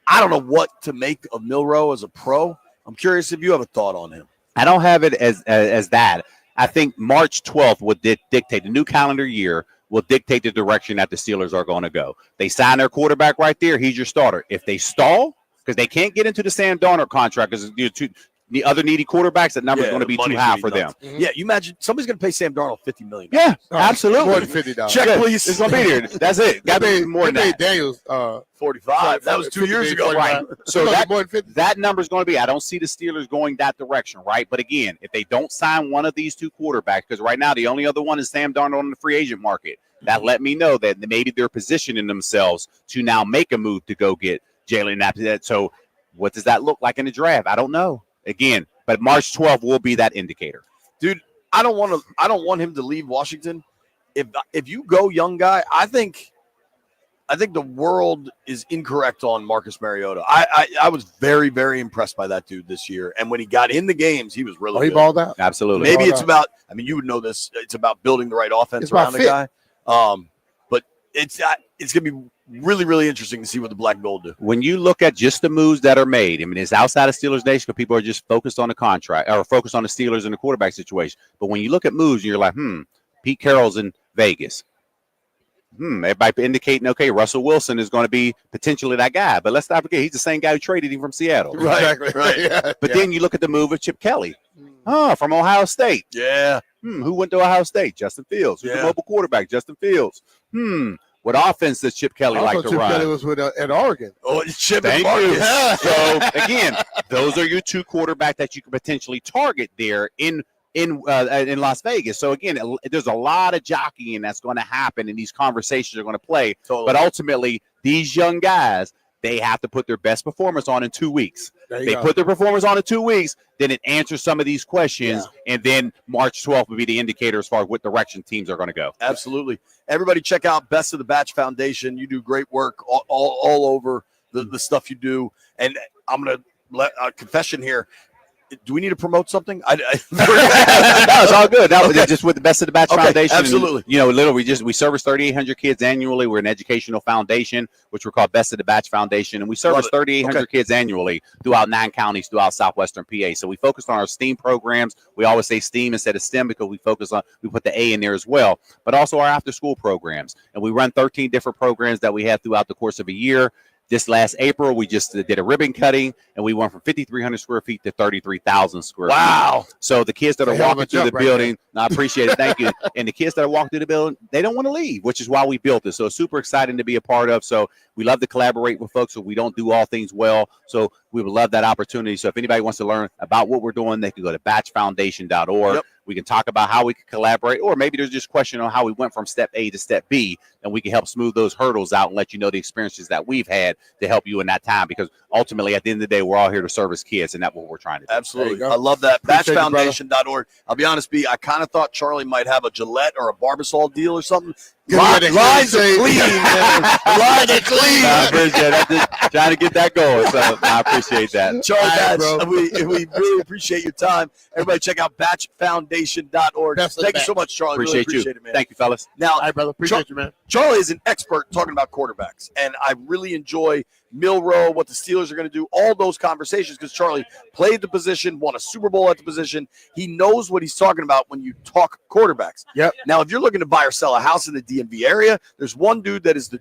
I don't know what to make of Milroe as a pro. I'm curious if you have a thought on him.
I don't have it as that. I think March 12th will dictate the new calendar year will dictate the direction that the Steelers are going to go. They sign their quarterback right there. He's your starter. If they stall, because they can't get into the Sam Darnold contract because the other needy quarterbacks, that number is going to be too high for them.
Yeah, you imagine somebody's going to pay Sam Darnold $50 million.
Yeah, absolutely.
More than $50.
Check, please.
It's going to be there. That's it. Got to be more than that.
Daniels
45. That was 2 years ago.
Right. So
that
number is going to be, I don't see the Steelers going that direction, right? But again, if they don't sign one of these two quarterbacks, because right now the only other one is Sam Darnold on the free agent market, that let me know that maybe they're positioning themselves to now make a move to go get Jalen. So what does that look like in the draft? I don't know. Again, but March 12th will be that indicator.
Dude, I don't want him to leave Washington. If you go young guy, I think the world is incorrect on Marcus Mariota. I was very, very impressed by that dude this year. And when he got in the games, he was really
he
good.
balled out.
Absolutely.
Maybe it's about, I mean, you would know this. It's about building the right offense around the guy. But it's going to be really, really interesting to see what the Black and Gold do.
When you look at just the moves that are made, I mean, it's outside of Steelers Nation because people are just focused on the contract or focused on the Steelers and the quarterback situation. But when you look at moves, you're like, Pete Carroll's in Vegas. Everybody indicating, okay, Russell Wilson is going to be potentially that guy. But let's not forget, he's the same guy who traded him from Seattle.
Right, exactly. Right.
Yeah.
But then you look at the move of Chip Kelly. From Ohio State.
Yeah.
Who went to Ohio State? Justin Fields. Who's the mobile quarterback? Justin Fields. What offense does Chip Kelly like to
Chip
run?
Kelly was with at Oregon.
Oh, Chip
Thank
and
you.
Marcus.
So again, those are your two quarterbacks that you could potentially target there in Las Vegas. So again, there's a lot of jockeying that's going to happen, and these conversations are going to play.
Totally.
But ultimately, these young guys, they have to put their best performance on in 2 weeks. They put their performance on in 2 weeks, then it answers some of these questions, and then March 12th will be the indicator as far as what direction teams are going to go.
Absolutely. Everybody check out Best of the Batch Foundation. You do great work all over the stuff you do. And I'm going to let a confession here. Do we need to promote something? No,
it's all good. That was just with the Best of the Batch Foundation.
Absolutely.
And, literally, we service 3,800 kids annually. We're an educational foundation, which we're called Best of the Batch Foundation, and we service 3,800 kids annually throughout 9 counties throughout southwestern PA. So we focus on our STEAM programs. We always say STEAM instead of STEM because we put the A in there as well, but also our after-school programs. And we run 13 different programs that we have throughout the course of a year. This last April, we just did a ribbon cutting, and we went from 5,300 square feet to 33,000 square feet.
Wow.
So the kids that are walking through the building, I appreciate it. Thank you. And the kids that are walking through the building, they don't want to leave, which is why we built it. So it's super exciting to be a part of. So we love to collaborate with folks, so we don't do all things well. So we would love that opportunity. So if anybody wants to learn about what we're doing, they can go to batchfoundation.org.
Yep.
We can talk about how we can collaborate, or maybe there's just a question on how we went from step A to step B, and we can help smooth those hurdles out and let you know the experiences that we've had to help you in that time. Because ultimately, at the end of the day, we're all here to service kids, and that's what we're trying to do.
Absolutely. I love that. Batchfoundation.org. I'll be honest, B, I kind of thought Charlie might have a Gillette or a Barbasol deal or something. Lines are clean, man. Lines are clean.
I appreciate that. Just trying to get that going, so I appreciate that.
Charlie, we really appreciate your time. Everybody check out batchfoundation.org. Thank you so much, Charlie.
Appreciate
really
you.
It, man.
Thank you, fellas.
Now,
All right, brother. Appreciate you, man.
Charlie is an expert talking about quarterbacks, and I really enjoy Milroe, what the Steelers are going to do, all those conversations, because Charlie played the position, won a Super Bowl at the position. He knows what he's talking about when you talk quarterbacks.
Yep.
Now, if you're looking to buy or sell a house in the DMV area, there's one dude that is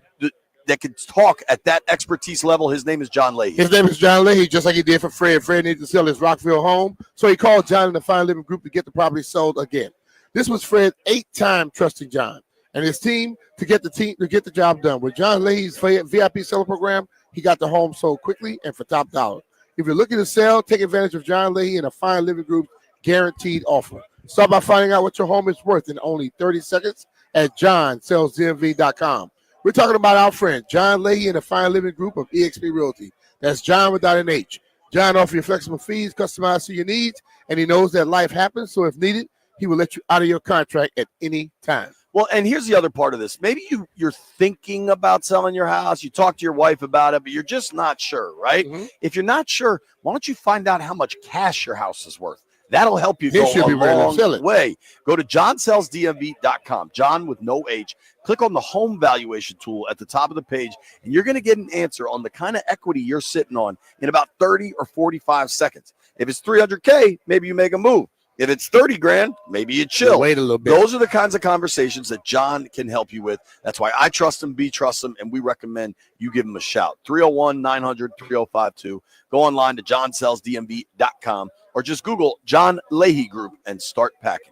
that can talk at that expertise level. His name is John Leahy.
His name is John Leahy, just like he did for Fred. Fred needed to sell his Rockville home, so he called John and the Fine Living Group to get the property sold again. This was Fred's 8th time trusting John and his team to get the job done. With John Leahy's VIP seller program, he got the home sold quickly and for top dollar. If you're looking to sell, take advantage of John Leahy and the Fine Living Group's guaranteed offer. Start by finding out what your home is worth in only 30 seconds at johnsellsdmv.com. We're talking about our friend, John Leahy and the Fine Living Group of eXp Realty. That's John without an H. John offers you flexible fees, customized to your needs, and he knows that life happens, so if needed, he will let you out of your contract at any time.
Well, and here's the other part of this. Maybe you're thinking about selling your house. You talk to your wife about it, but you're just not sure, right?
Mm-hmm.
If you're not sure, why don't you find out how much cash your house is worth? That'll help you go
should be
a
ready to
long
sell it.
way. Go to johnsellsdmv.com, John with no H. Click on the home valuation tool at the top of the page, and you're going to get an answer on the kind of equity you're sitting on in about 30 or 45 seconds. If it's $300K, maybe you make a move. If it's 30 grand, maybe you
You'll
chill.
wait a little bit.
Those are the kinds of conversations that John can help you with. That's why I trust him, trust him, and we recommend you give him a shout. 301-900-3052. Go online to johnsellsdmv.com or just Google John Leahy Group and start packing.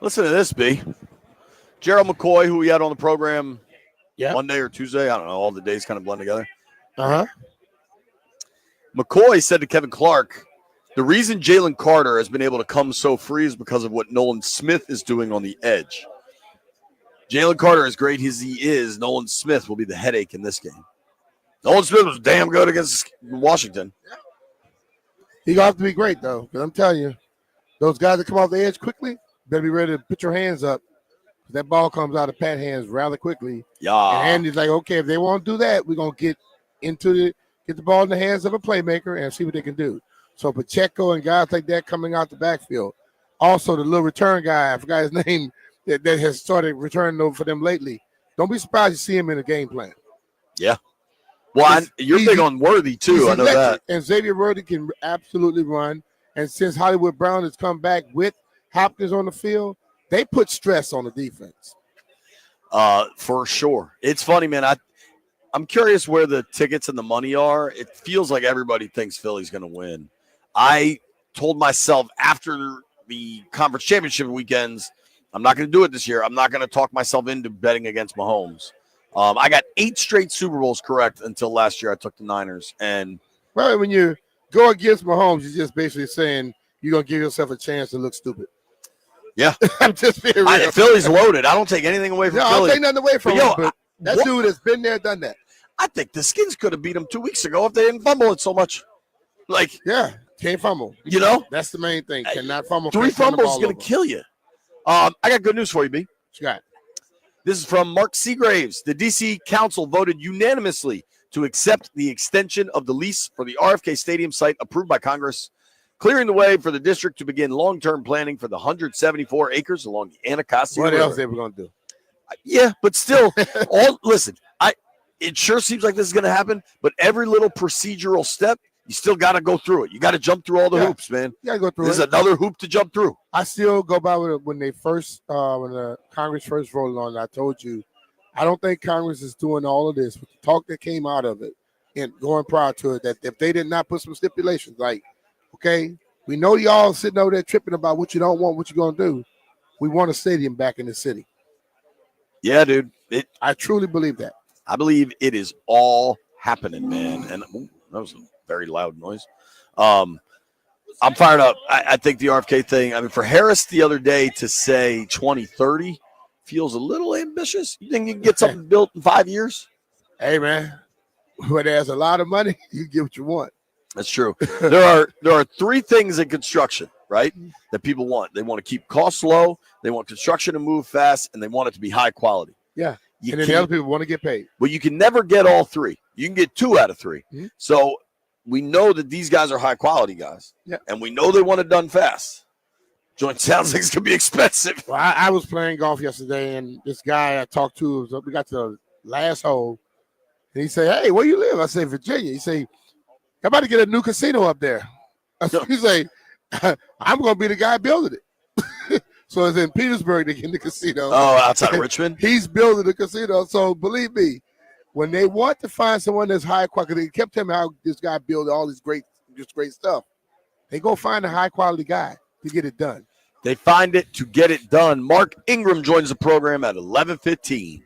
Listen to this, B. Gerald McCoy, who we had on the program
Yeah.
Monday or Tuesday, I don't know, all the days kind of blend together.
Uh-huh.
McCoy said to Kevin Clark, the reason Jalen Carter has been able to come so free is because of what Nolan Smith is doing on the edge. Jalen Carter, as great as he is, Nolan Smith will be the headache in this game. Nolan Smith was damn good against Washington.
He gonna have to be great though, because I'm telling you, those guys that come off the edge quickly better be ready to put your hands up. That ball comes out of Pat hands rather quickly.
Yeah.
And Andy's like, okay, if they won't do that, we're gonna get the ball in the hands of a playmaker and see what they can do. So Pacheco and guys like that coming out the backfield. Also, the little return guy, I forgot his name, that has started returning over for them lately. Don't be surprised to see him in the game plan.
Yeah. Well, you're big on Worthy, too. I know that.
And Xavier Worthy can absolutely run. And since Hollywood Brown has come back with Hopkins on the field, they put stress on the defense.
For sure. It's funny, man. I'm curious where the tickets and the money are. It feels like everybody thinks Philly's going to win. I told myself after the conference championship weekends, I'm not going to do it this year. I'm not going to talk myself into betting against Mahomes. I got 8 straight Super Bowls correct until last year I took the Niners. And
well, when you go against Mahomes, you're just basically saying you're going to give yourself a chance to look stupid.
Yeah.
I'm just being real.
Philly's loaded. I don't take anything away from Philly.
I'll take nothing away from him, but that
what?
dude has been there, done that.
I think the Skins could have beat him 2 weeks ago if they didn't fumble it so much. Like,
yeah, can't fumble.
You know?
That's the main thing. Cannot fumble.
3 fumbles is going to kill you. I got good news for you, B.
What you got?
This is from Mark Seagraves. The D.C. Council voted unanimously to accept the extension of the lease for the RFK Stadium site approved by Congress, clearing the way for the district to begin long-term planning for the 174 acres along the Anacostia
What
River.
else they were going to do?
Yeah, but still, listen, it sure seems like this is going to happen, but every little procedural step, you still got to go through it. You got to jump through all the hoops, man.
You got to go through
There's another hoop to jump through.
I still go by with it when they first, when the Congress first voted on it. I told you, I don't think Congress is doing all of this with the talk that came out of it and going prior to it, that if they did not put some stipulations, like, okay, we know y'all sitting over there tripping about what you don't want, what you're going to do. We want a stadium back in the city.
Yeah, dude.
I truly believe that.
I believe it is all happening, man. And that was a very loud noise. I'm fired up. I think the RFK thing, I mean, for Harris the other day to say 2030 feels a little ambitious. You think you can get something built in 5 years?
Hey, man, when there's a lot of money, you get what you want.
That's true. There are 3 things in construction, right, that people want. They want to keep costs low, they want construction to move fast, and they want it to be high quality.
Yeah. And then the other people want to get paid.
But you can never get all 3. You can get 2 out of 3.
Mm-hmm.
So we know that these guys are high quality guys.
Yeah.
And we know they want it done fast. Joint sounds like it's going to be expensive.
Well, I was playing golf yesterday, and this guy I talked to, we got to the last hole, and he said, hey, where you live? I said, Virginia. He said, I'm about to get a new casino up there. He said, I'm going to be the guy building it. So it's in Petersburg, they get the casino.
Oh, outside of Richmond?
He's building the casino. So believe me, when they want to find someone that's high quality, they kept telling me how this guy built all this great stuff. They go find a high quality guy to get it done.
They find it to get it done. Mark Ingram joins the program at 11:15.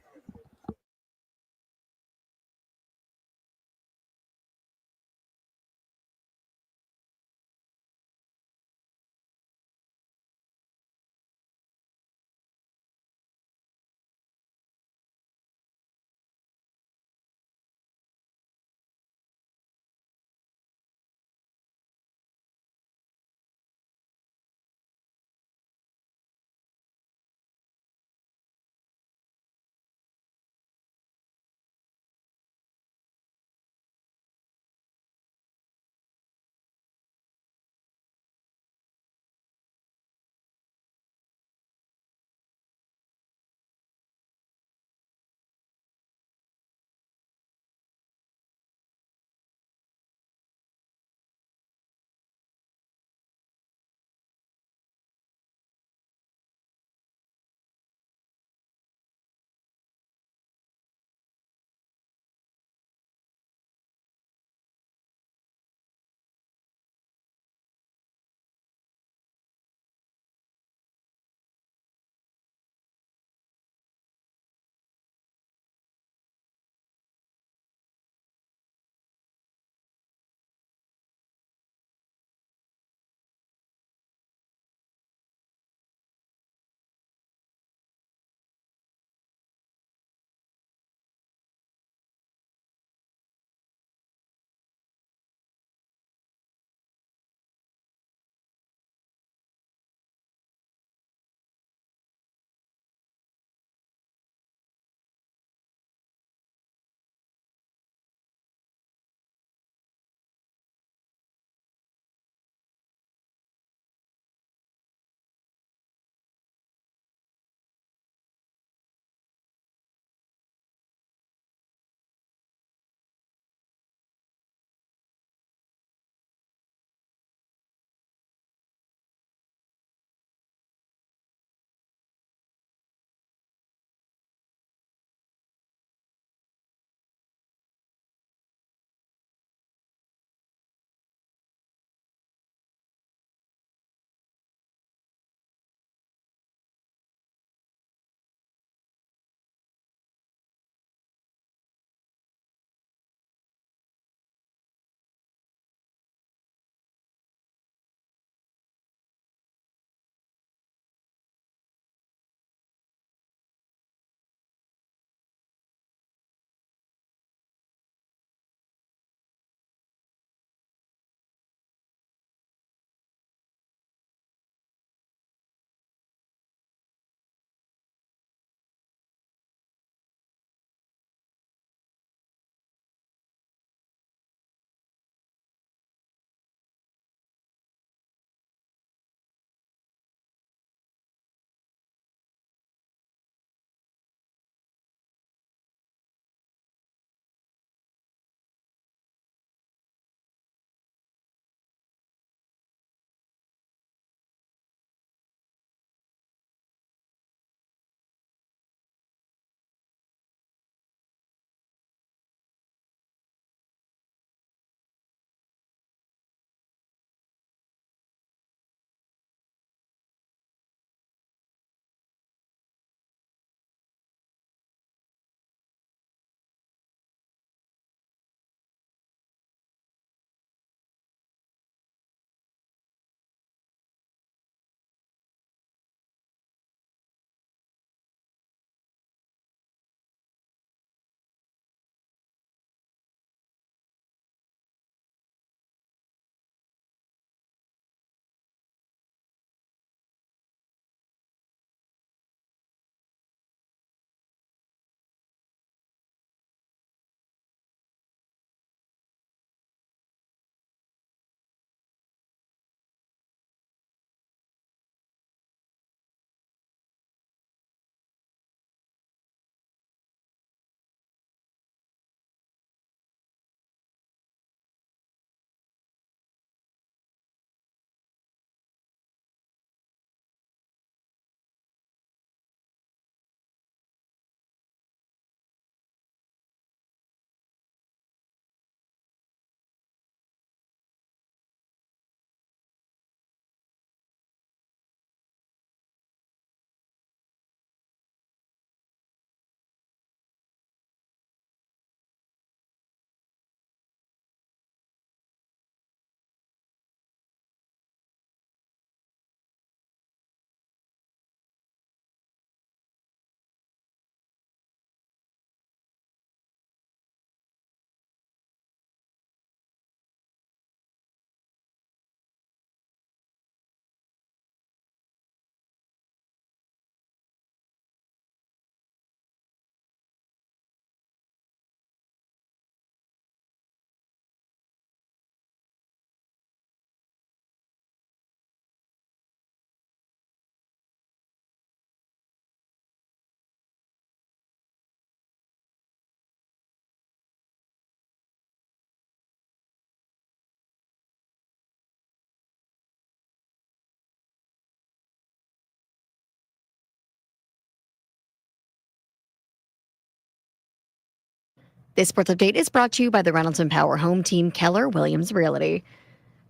This sports update is brought to you by the Reynolds and Power Home Team, Keller Williams Realty.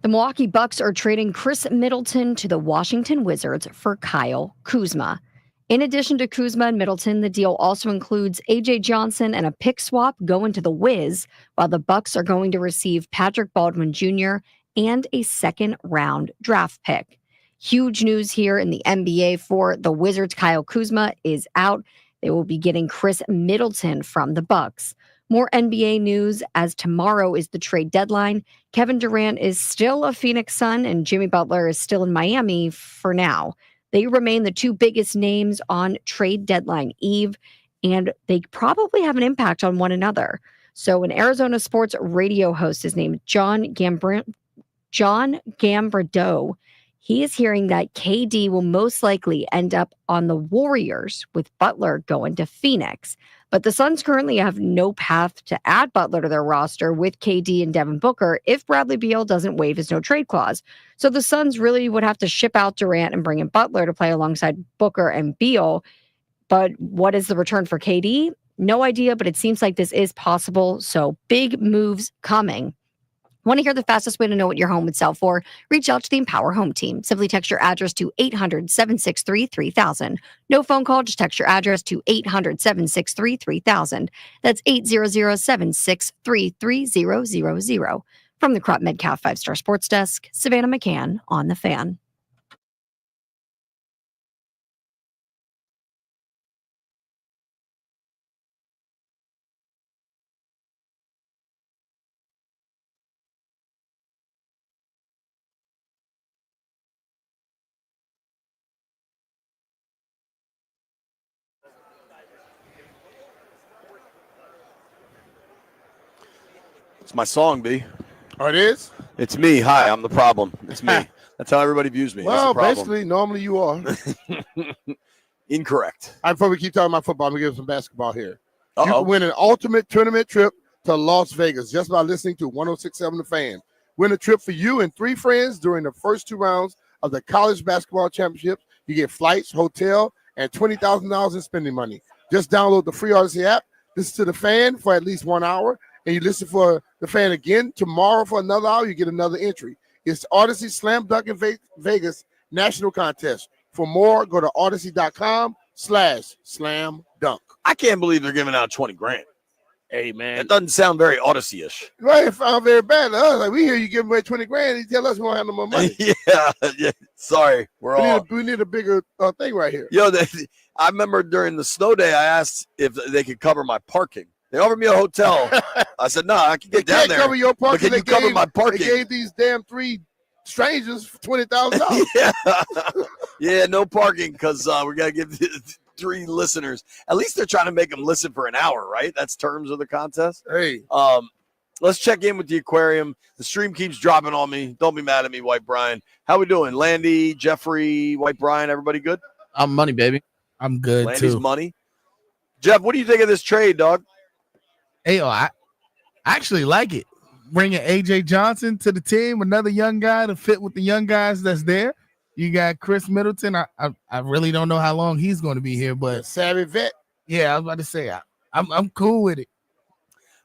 The Milwaukee Bucks are trading Chris Middleton to the Washington Wizards for Kyle Kuzma. In addition to Kuzma and Middleton, the deal also includes A.J. Johnson and a pick swap going to the Wiz, while the Bucks are going to receive Patrick Baldwin Jr. and a second-round draft pick. Huge news here in the NBA for the Wizards. Kyle Kuzma is out. They will be getting Chris Middleton from the Bucks. More NBA news as tomorrow is the trade deadline. Kevin Durant is still a Phoenix Sun and Jimmy Butler is still in Miami for now. They remain the two biggest names on trade deadline eve, and they probably have an impact on one another. So an Arizona sports radio host is named John Gambardot. He is hearing that KD will most likely end up on the Warriors with Butler going to Phoenix. But the Suns currently have no path to add Butler to their roster with KD and Devin Booker if Bradley Beal doesn't waive his no-trade clause. So the Suns really would have to ship out Durant and bring in Butler to play alongside Booker and Beal. But what is the return for KD? No idea, but it seems like this is possible. So big moves coming. Want to hear the fastest way to know what your home would sell for? Reach out to the Empower Home Team. Simply text your address to 800-763-3000. No phone call, just text your address to 800-763-3000. That's 800-763-3000. From the Crop Metcalf 5-Star Sports Desk, Savannah McCann on The Fan.
It's my song, B.
Oh, it is?
It's me. Hi, I'm the problem. It's me. That's how everybody views me.
Well, basically, normally you are.
Incorrect.
All right, before we keep talking about football, I'm going to give some basketball here. You
Uh-oh.
can win an ultimate tournament trip to Las Vegas just by listening to 106.7 The Fan. Win a trip for you and 3 friends during the first 2 rounds of the college basketball championship. You get flights, hotel, and $20,000 in spending money. Just download the free Odyssey app, listen to The Fan for at least 1 hour, and you listen for The Fan again tomorrow for another hour, you get another entry. It's Odyssey Slam Dunk in Vegas National Contest. For more, go to odyssey.com/slam dunk.
I can't believe they're giving out 20 grand.
Hey, man.
That doesn't sound very Odyssey-ish.
Right, it sounds very bad to us. Like, we hear you giving away 20 grand, you tell us we won't have no more money.
yeah. Sorry.
We need a bigger thing right here.
Yo, I remember during the snow day, I asked if they could cover my parking. They offered me a hotel. I said, no, I can get down there.
Cover your parking.
But can you cover my parking?
They gave these damn 3 strangers $20,000.
Yeah, no parking because we got to give 3 listeners. At least they're trying to make them listen for an hour, right? That's terms of the contest.
Hey.
Let's check in with the aquarium. The stream keeps dropping on me. Don't be mad at me, White Brian. How we doing? Landy, Jeffrey, White Brian, everybody good?
I'm money, baby. I'm good,
Landy's
too.
money. Jeff, what do you think of this trade, dog?
Hey, I actually like it. Bringing A.J. Johnson to the team, another young guy to fit with the young guys that's there. You got Chris Middleton. I really don't know how long he's going to be here, but
savvy vet.
Yeah, I was about to say I'm cool with it.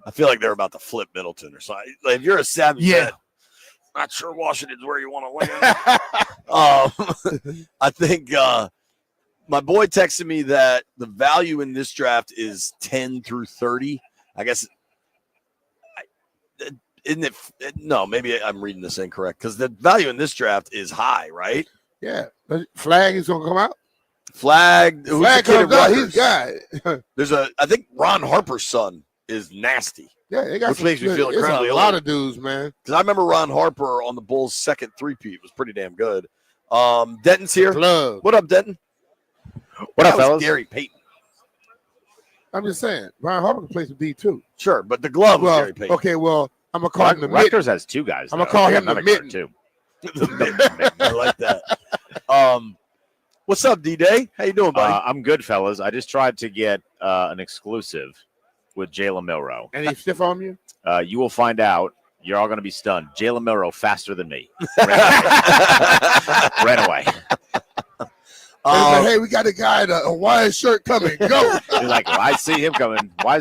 I feel like they're about to flip Middleton or something. Like, if you're a savvy vet, not sure Washington's where you want to land. I think my boy texted me that the value in this draft is 10 through 30. I guess, isn't it? No, maybe I'm reading this incorrect because the value in this draft is high, right?
Yeah. Flag is going to come out.
Flag
comes out. He's got
There's I think Ron Harper's son is nasty.
Yeah, they got
which makes me feel incredibly
a lot of dudes, man.
Because I remember Ron Harper on the Bulls' second three-peat was pretty damn good. Denton's here.
Plug.
What up, Denton?
What up, fellas?
Gary Payton.
I'm just saying, Ron Harper can play some D too.
Sure, but the glove was Gary Payton.
Okay, well, I'm gonna call him the
Rutgers has 2 guys.
I'm gonna call him the mitten
too.
I like that. What's up, D-Day? How you doing, buddy?
I'm good, fellas. I just tried to get an exclusive with Jalen Milroe.
And he stiff arm you?
You will find out. You're all going to be stunned. Jalen Milroe faster than me. Ran away.
They say, hey, we got a guy in a Hawaiian shirt coming. Go.
You're like, well, I see him coming. Why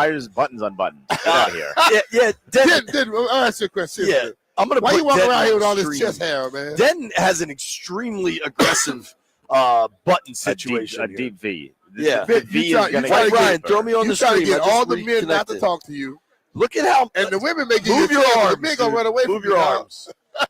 are his buttons unbuttoned? Get out of here.
Yeah.
Denton, I'll ask you a question.
Yeah. I'm gonna.
Why you walking
Denton
around here
on
with all
the
this
stream.
chest hair, man?
Denton has an extremely aggressive button situation.
A deep V.
Yeah.
The V is going to
Right,
get
Brian,
deeper.
throw me on
You
the
try to
stream.
get
I just
all the men not to
reconnected.
talk to you,
Look at how
and the women may give
move
you
your
attention,
arms.
The men gonna run away
Move
from
your
you, dog.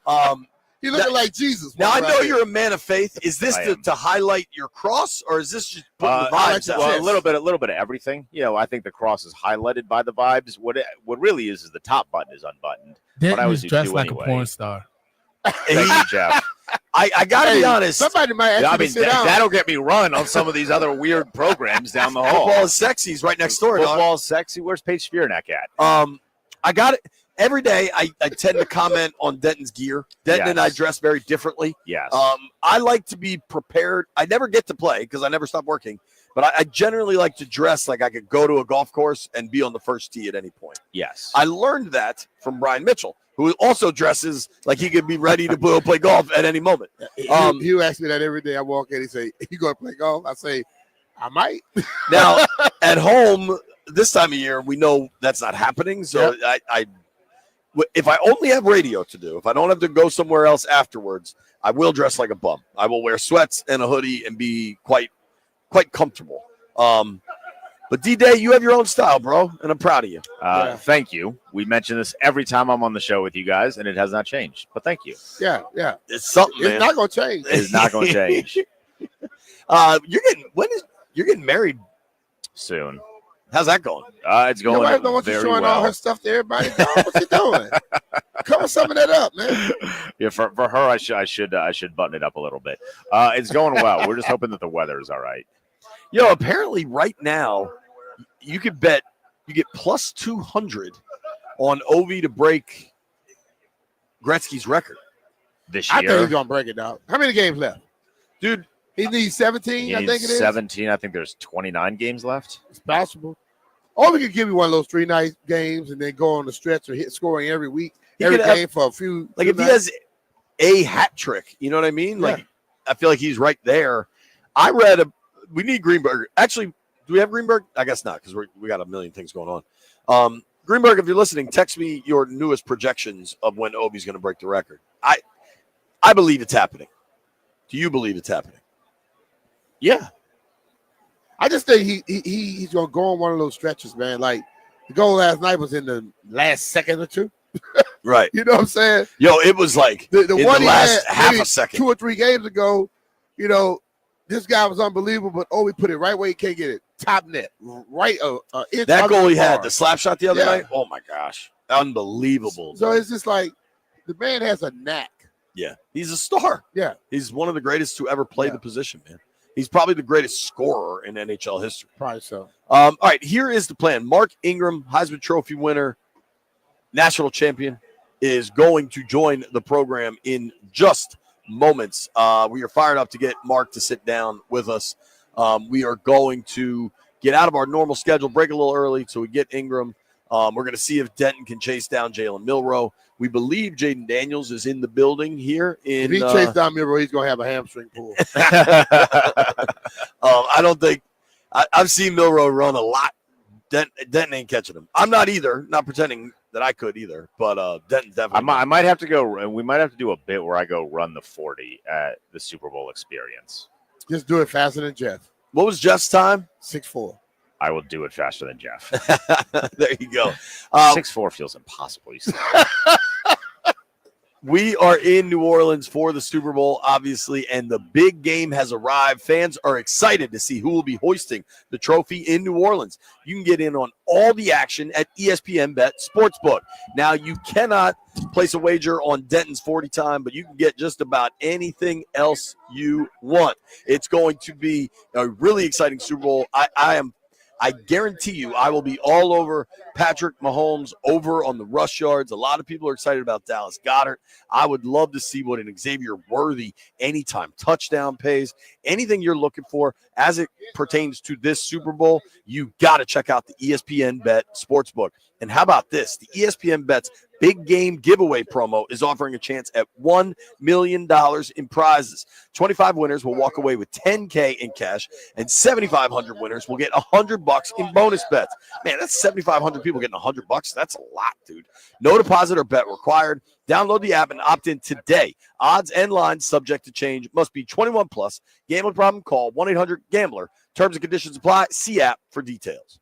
arms.
He looking like Jesus.
Now I
right
know
there.
you're a man of faith. Is this
I
to
am.
highlight your cross, or is this just putting the vibes out?
Well, a little bit of everything. I think the cross is highlighted by the vibes. What really is the top button is unbuttoned.
Denton
I always
is
do
dressed
too
like
anyway.
a porn star.
Thank you, Jeff.
I gotta be honest.
Somebody might ask
I
you to
mean,
sit down.
that'll get me run on some of these other weird programs down the hall.
Football is sexy. He's right next door. dog.
Football is sexy. Where's Paige Spiernack at?
I got it. Every day I tend to comment on Denton's gear. Denton and I
Yes.
dress very differently.
Yes.
I like to be prepared. I never get to play because I never stop working, but I generally like to dress like I could go to a golf course and be on the first tee at any point.
Yes.
I learned that from Brian Mitchell, who also dresses like he could be ready to play golf at any moment.
He asks me that every day. I walk in, he say, "You going to play golf?" I say, "I might."
Now, at home, this time of year, we know that's not happening. So if I only have radio to do, if I don't have to go somewhere else afterwards, I will dress like a bum. I will wear sweats and a hoodie and be quite comfortable. But D-Day, you have your own style, bro, and I'm proud of you.
Thank you. We mention this every time I'm on the show with you guys, and it has not changed. But thank you.
Yeah.
It's something,
It's
man.
not gonna change.
It is not going to change
You're getting married
soon.
How's that going?
It's
Your
going
wife don't want you
very
showing
well.
all her stuff to everybody. Dog, what you doing? Cover some of that up, man.
Yeah, for her, I should button it up a little bit. It's going well. We're just hoping that the weather is all right.
Apparently right now you could bet you get plus 200 on Ovi to break Gretzky's record
This
I think
year,
he's gonna break it, dog. How many games left?
dude.
He needs 17.
he
I
needs
think it is.
17. I think there's 29 games left.
It's possible. Or we could give you one of those 3 night games and then go on the stretch or hit scoring every week,
He
every
could have-
game for a few.
Like
few
if he
nights.
has a hat trick, you know what I mean?
Yeah.
Like I feel like he's right there. I read we need Greenberg. Actually, do we have Greenberg? I guess not because we got a million things going on. Greenberg, if you're listening, text me your newest projections of when Obi's going to break the record. I believe it's happening. Do you believe it's happening?
Yeah. I just think he's gonna go on one of those stretches, man. Like the goal last night was in the last second or two.
Right.
You know what I'm saying?
It was like
The
in
one
the
he
last
had
half
maybe
a second.
2 or 3 games ago, this guy was unbelievable, but we put it right where he can't get it. Top net, right? Inch
That
under
goal
the
he had,
bar.
the slap shot the other
Yeah.
night. Oh my gosh, unbelievable!
So it's just like the man has a knack.
Yeah, he's a star.
Yeah.
He's one of the greatest to ever play
Yeah.
the position, man. He's probably the greatest scorer in NHL history.
Probably so.
All right, here is the plan. Mark Ingram, Heisman Trophy winner, national champion, is going to join the program in just moments. We are fired up to get Mark to sit down with us. We are going to get out of our normal schedule, break a little early so we get Ingram. We're going to see if Denton can chase down Jalen Milroe. We believe Jaden Daniels is in the building here.
If he chases down Miro, he's gonna have a hamstring pull.
I don't think I've seen Milroe run a lot. Denton ain't catching him. I'm not either. Not pretending that I could either. But Denton definitely.
I might have to go. We might have to do a bit where I go run the 40 at the Super Bowl experience.
Just do it faster than Jeff.
What was Jeff's time?
6'4".
I will do it faster than Jeff.
There you go.
6'4" feels impossible. You said.
We are in New Orleans for the Super Bowl, obviously, and the big game has arrived. Fans are excited to see who will be hoisting the trophy in New Orleans. You can get in on all the action at ESPN Bet Sportsbook. Now, you cannot place a wager on Denton's 40 time, but you can get just about anything else you want. It's going to be a really exciting Super Bowl. I guarantee you I will be all over Patrick Mahomes over on the rush yards. A lot of people are excited about Dallas Goedert. I would love to see what an Xavier Worthy anytime touchdown pays. Anything you're looking for as it pertains to this Super Bowl, you got to check out the ESPN Bet Sportsbook. And how about this? The ESPN Bet's big game giveaway promo is offering a chance at $1 million in prizes. 25 winners will walk away with $10K in cash, and 7,500 winners will get $100 in bonus bets. Man, that's 7,500 people getting $100. That's a lot, dude. No deposit or bet required. Download the app and opt in today. Odds and lines subject to change. Must be 21 plus. Gambling problem? Call 1-800-GAMBLER. Terms and conditions apply. See app for details.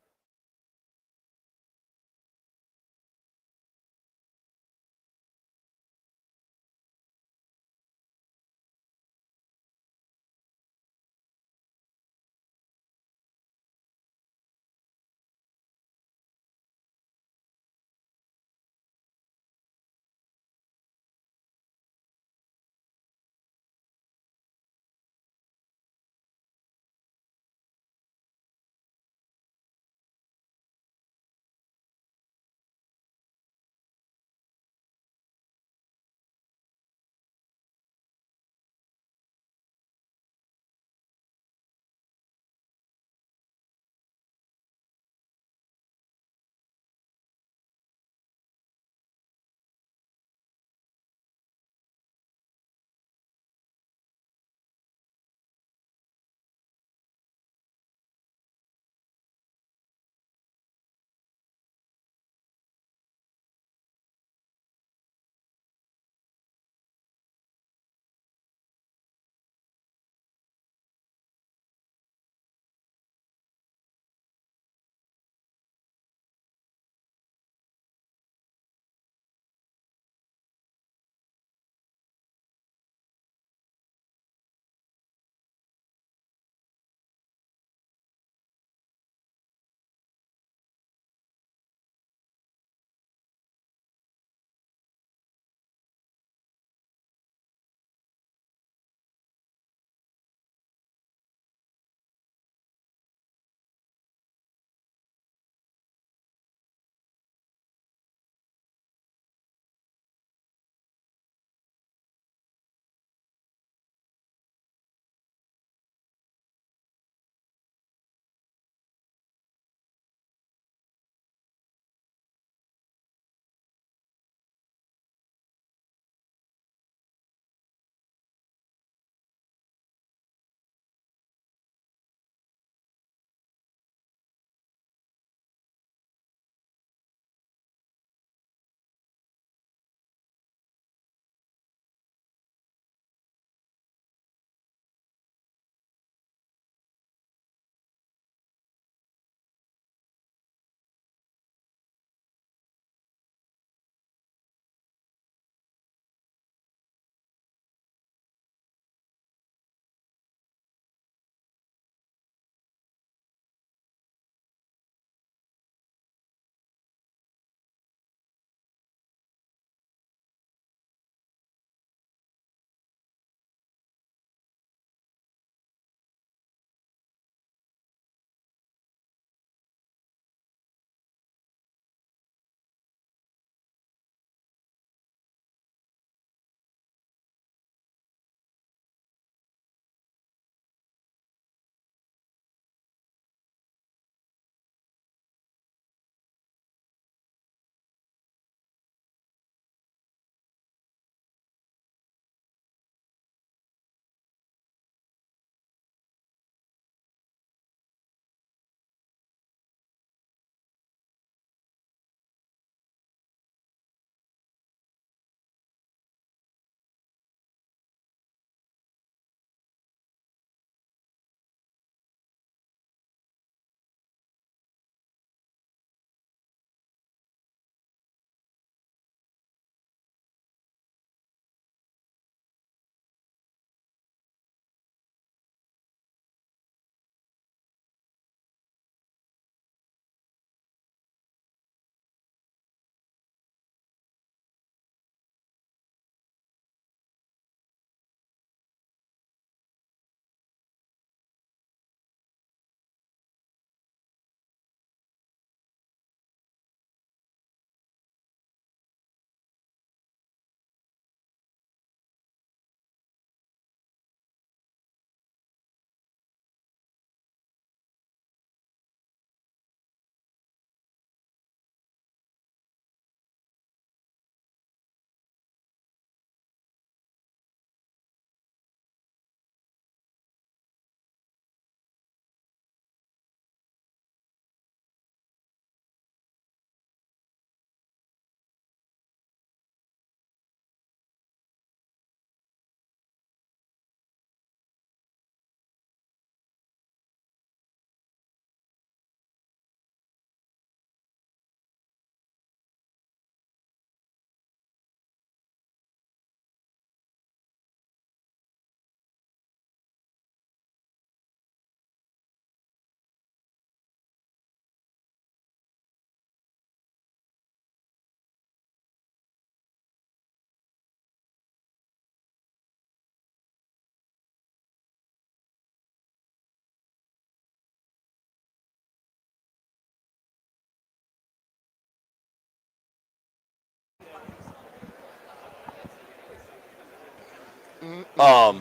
Bobby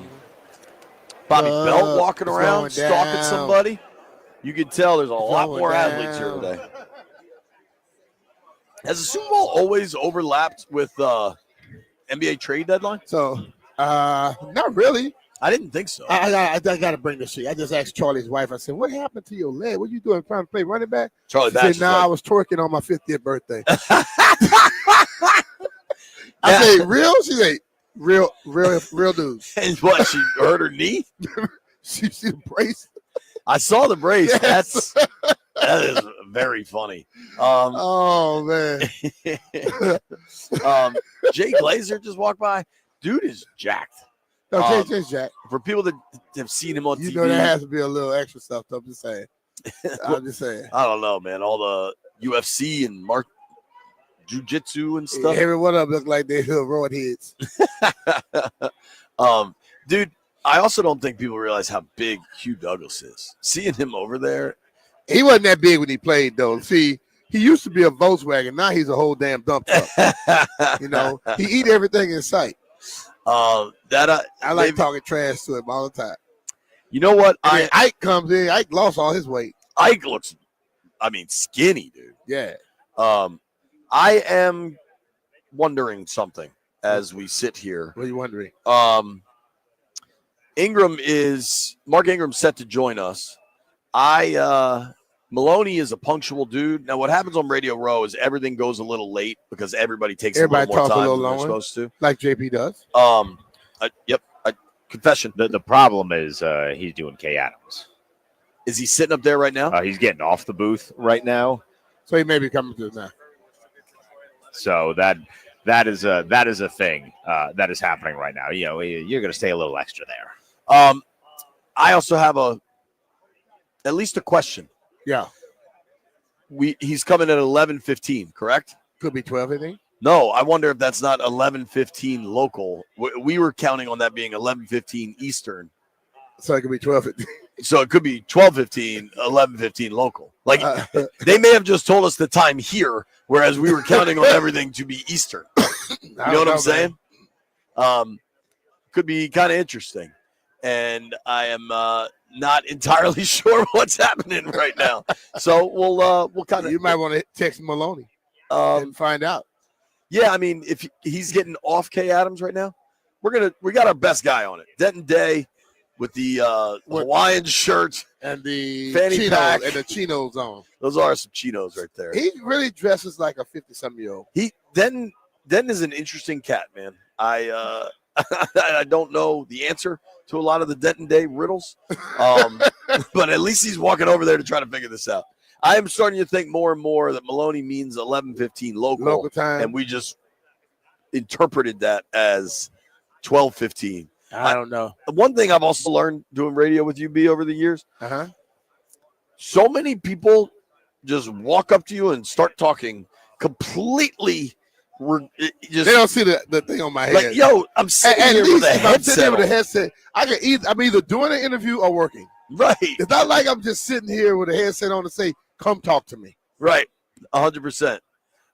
Club
Belt walking around,
slowing
stalking
down.
somebody. You can tell there's a lot
Slowing
more athletes here
down.
today. Has the Super Bowl always overlapped with NBA trade deadline?
So, not really.
I didn't think so.
I got to bring this shit. I just asked Charlie's wife. I said, "What happened to your leg? What you doing? Trying to play running back?"
Charlie
She
Batch
said, "Nah, I was twerking on my 50th birthday." I
Yeah.
said, "Real?" She said, "Real dude."
And what? She hurt her knee?
She see the brace.
I saw the brace.
Yes.
That is very funny.
Oh man.
Jay Glazer just walked by. Dude is jacked.
No, Jay's Jack.
For people that have seen him on
You
TV,
know there has to be a little extra stuff. I'm just saying. I'm just saying.
I don't know, man. All the UFC and jiu-jitsu and stuff.
Every one of them look like they're roid heads.
Dude, I also don't think people realize how big Hugh Douglas is. Seeing him over there,
He wasn't that big when he played, though. See, he used to be a Volkswagen. Now he's a whole damn dump truck. You know, he eat everything in sight. I like talking trash to him all the time.
You know what?
And then Ike comes in. Ike lost all his weight.
Ike looks, skinny, dude.
Yeah.
I am wondering something as we sit here.
What are you wondering?
Mark Ingram's set to join us. Maloney is a punctual dude. Now, what happens on Radio Row is everything goes a little late because everybody takes
Everybody
a little more
talks a
time
little
than they're
longer.
supposed to.
Like JP does.
Confession.
The problem is he's doing K Adams.
Is he sitting up there right now?
He's getting off the booth right now.
So he may be coming to us now.
So that is a thing that is happening right now. You know, you're going to stay a little extra there.
I also have at least a question.
Yeah.
He's coming at 11:15, correct?
Could be 12, I think.
No, I wonder if that's not 11:15 local. We were counting on that being 11:15 Eastern.
So it could be 12.
So it could be 12:15, 11:15 local. Like they may have just told us the time here, whereas we were counting on everything to be Eastern. You know what I'm saying? Could be kind of interesting. And I am not entirely sure what's happening right now. So we'll kind of.
You might want to text Maloney and find out.
Yeah, I mean, if he's getting off K Adams right now, we got our best guy on it. Denton Day with the Hawaiian shirt
and the
fanny
chinos
pack
and the chinos on.
Those are some chinos right there.
He really dresses like a 50-something-year-old.
Denton is an interesting cat, man. I don't know the answer to a lot of the Denton Day riddles, but at least he's walking over there to try to figure this out. I am starting to think more and more that Maloney means 11:15 local
time,
and we just interpreted that as 12:15.
I don't know.
One thing I've also learned doing radio with you, B, over the years, so many people just walk up to you and start talking completely.
They don't see the thing on my head.
Like, yo, I'm sitting here with a headset.
I'm sitting here with a headset. I'm either doing an interview or working.
Right.
It's not like I'm just sitting here with a headset on to say, "Come talk to me."
Right. 100%.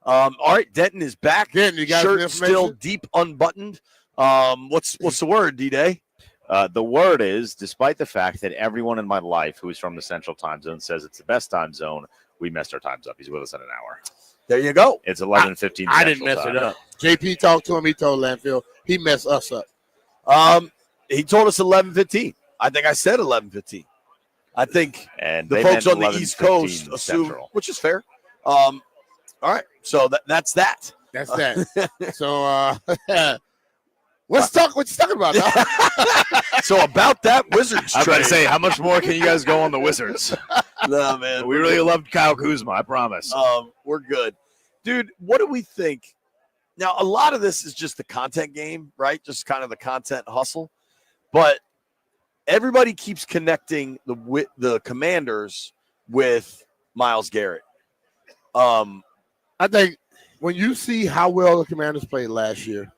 All right, Denton is back.
Denton, you got
shirt
some
still
information?
deep unbuttoned. What's the word, D-Day?
The word is, despite the fact that everyone in my life who is from the Central Time Zone says it's the best time zone, we messed our times up. He's with us in an hour.
There you go.
It's 11:15.
I didn't mess it up. JP talked to him. He told Landfill he messed us up.
He told us 11:15. I think I said 11:15. I think
and
the folks on the East Coast assume, which is fair. All right, so that's that.
That's that. So let's talk. What you talking about?
So about that Wizards
I was about to
trade.
say, how much more can you guys go on the Wizards?
No, man.
We really loved Kyle Kuzma, I promise.
We're good. Dude, what do we think? Now, a lot of this is just the content game, right? Just kind of the content hustle. But everybody keeps connecting the Commanders with Myles Garrett.
I think when you see how well the Commanders played last year,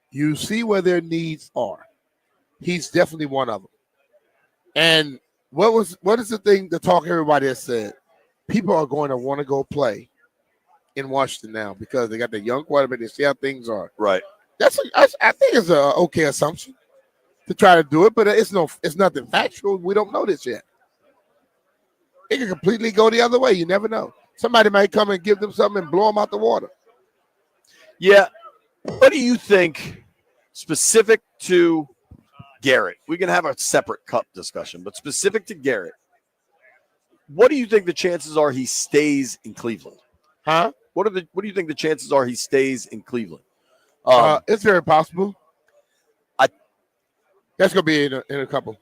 you see where their needs are. He's definitely one of them. And what is the thing, the talk everybody has said? People are going to want to go play in Washington now because they got the young quarterback. They see how things are.
Right.
I think it's an okay assumption. to try to do it, but it's nothing factual. We don't know this yet. It can completely go the other way. You never know. Somebody might come and give them something and blow them out the water.
Yeah. What do you think specific to Garrett? We can have a separate cup discussion, but specific to Garrett, what do you think the chances are he stays in Cleveland?
Huh?
What do you think the chances are he stays in Cleveland?
It's very possible. That's gonna be in a couple.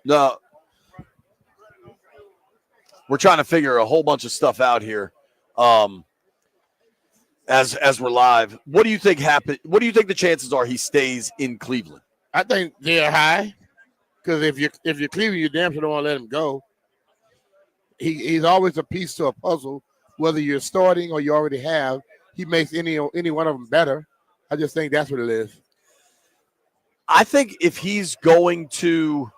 No, we're trying to figure a whole bunch of stuff out here. As we're live, what do you think happened? What do you think the chances are he stays in Cleveland?
I think they're high because if you're Cleveland, you damn sure don't want to let him go. He's always a piece to a puzzle, whether you're starting or you already have. He makes any one of them better. I just think that's what it is.
I think if he's going to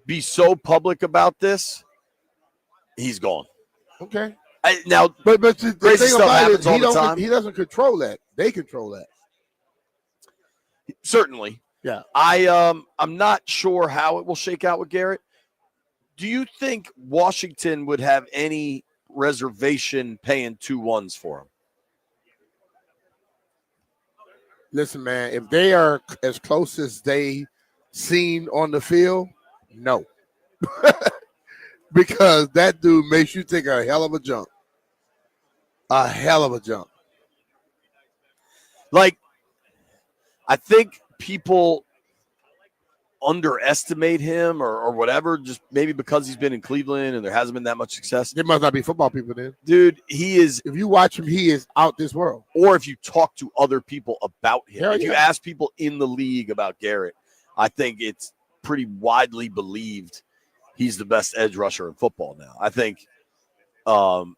be so public about this, he's gone.
Okay.
But
the
crazy
thing
stuff
about
happens all the
it,
time.
he doesn't control that. They control that.
Certainly.
Yeah.
I'm not sure how it will shake out with Garrett. Do you think Washington would have any reservation paying 2-1s for him?
Listen, man, if they are as close as they seen on the field, no. Because that dude makes you take a hell of a jump. A hell of a jump.
Like, I think people underestimate him or whatever, just maybe because he's been in Cleveland and there hasn't been that much success.
There must not be football people then.
Dude, he is.
If you watch him, he is out this world.
Or if you talk to other people about him.
Hell
If you
yeah.
ask people in the league about Garrett, I think it's pretty widely believed he's the best edge rusher in football now. I think, Vaughn,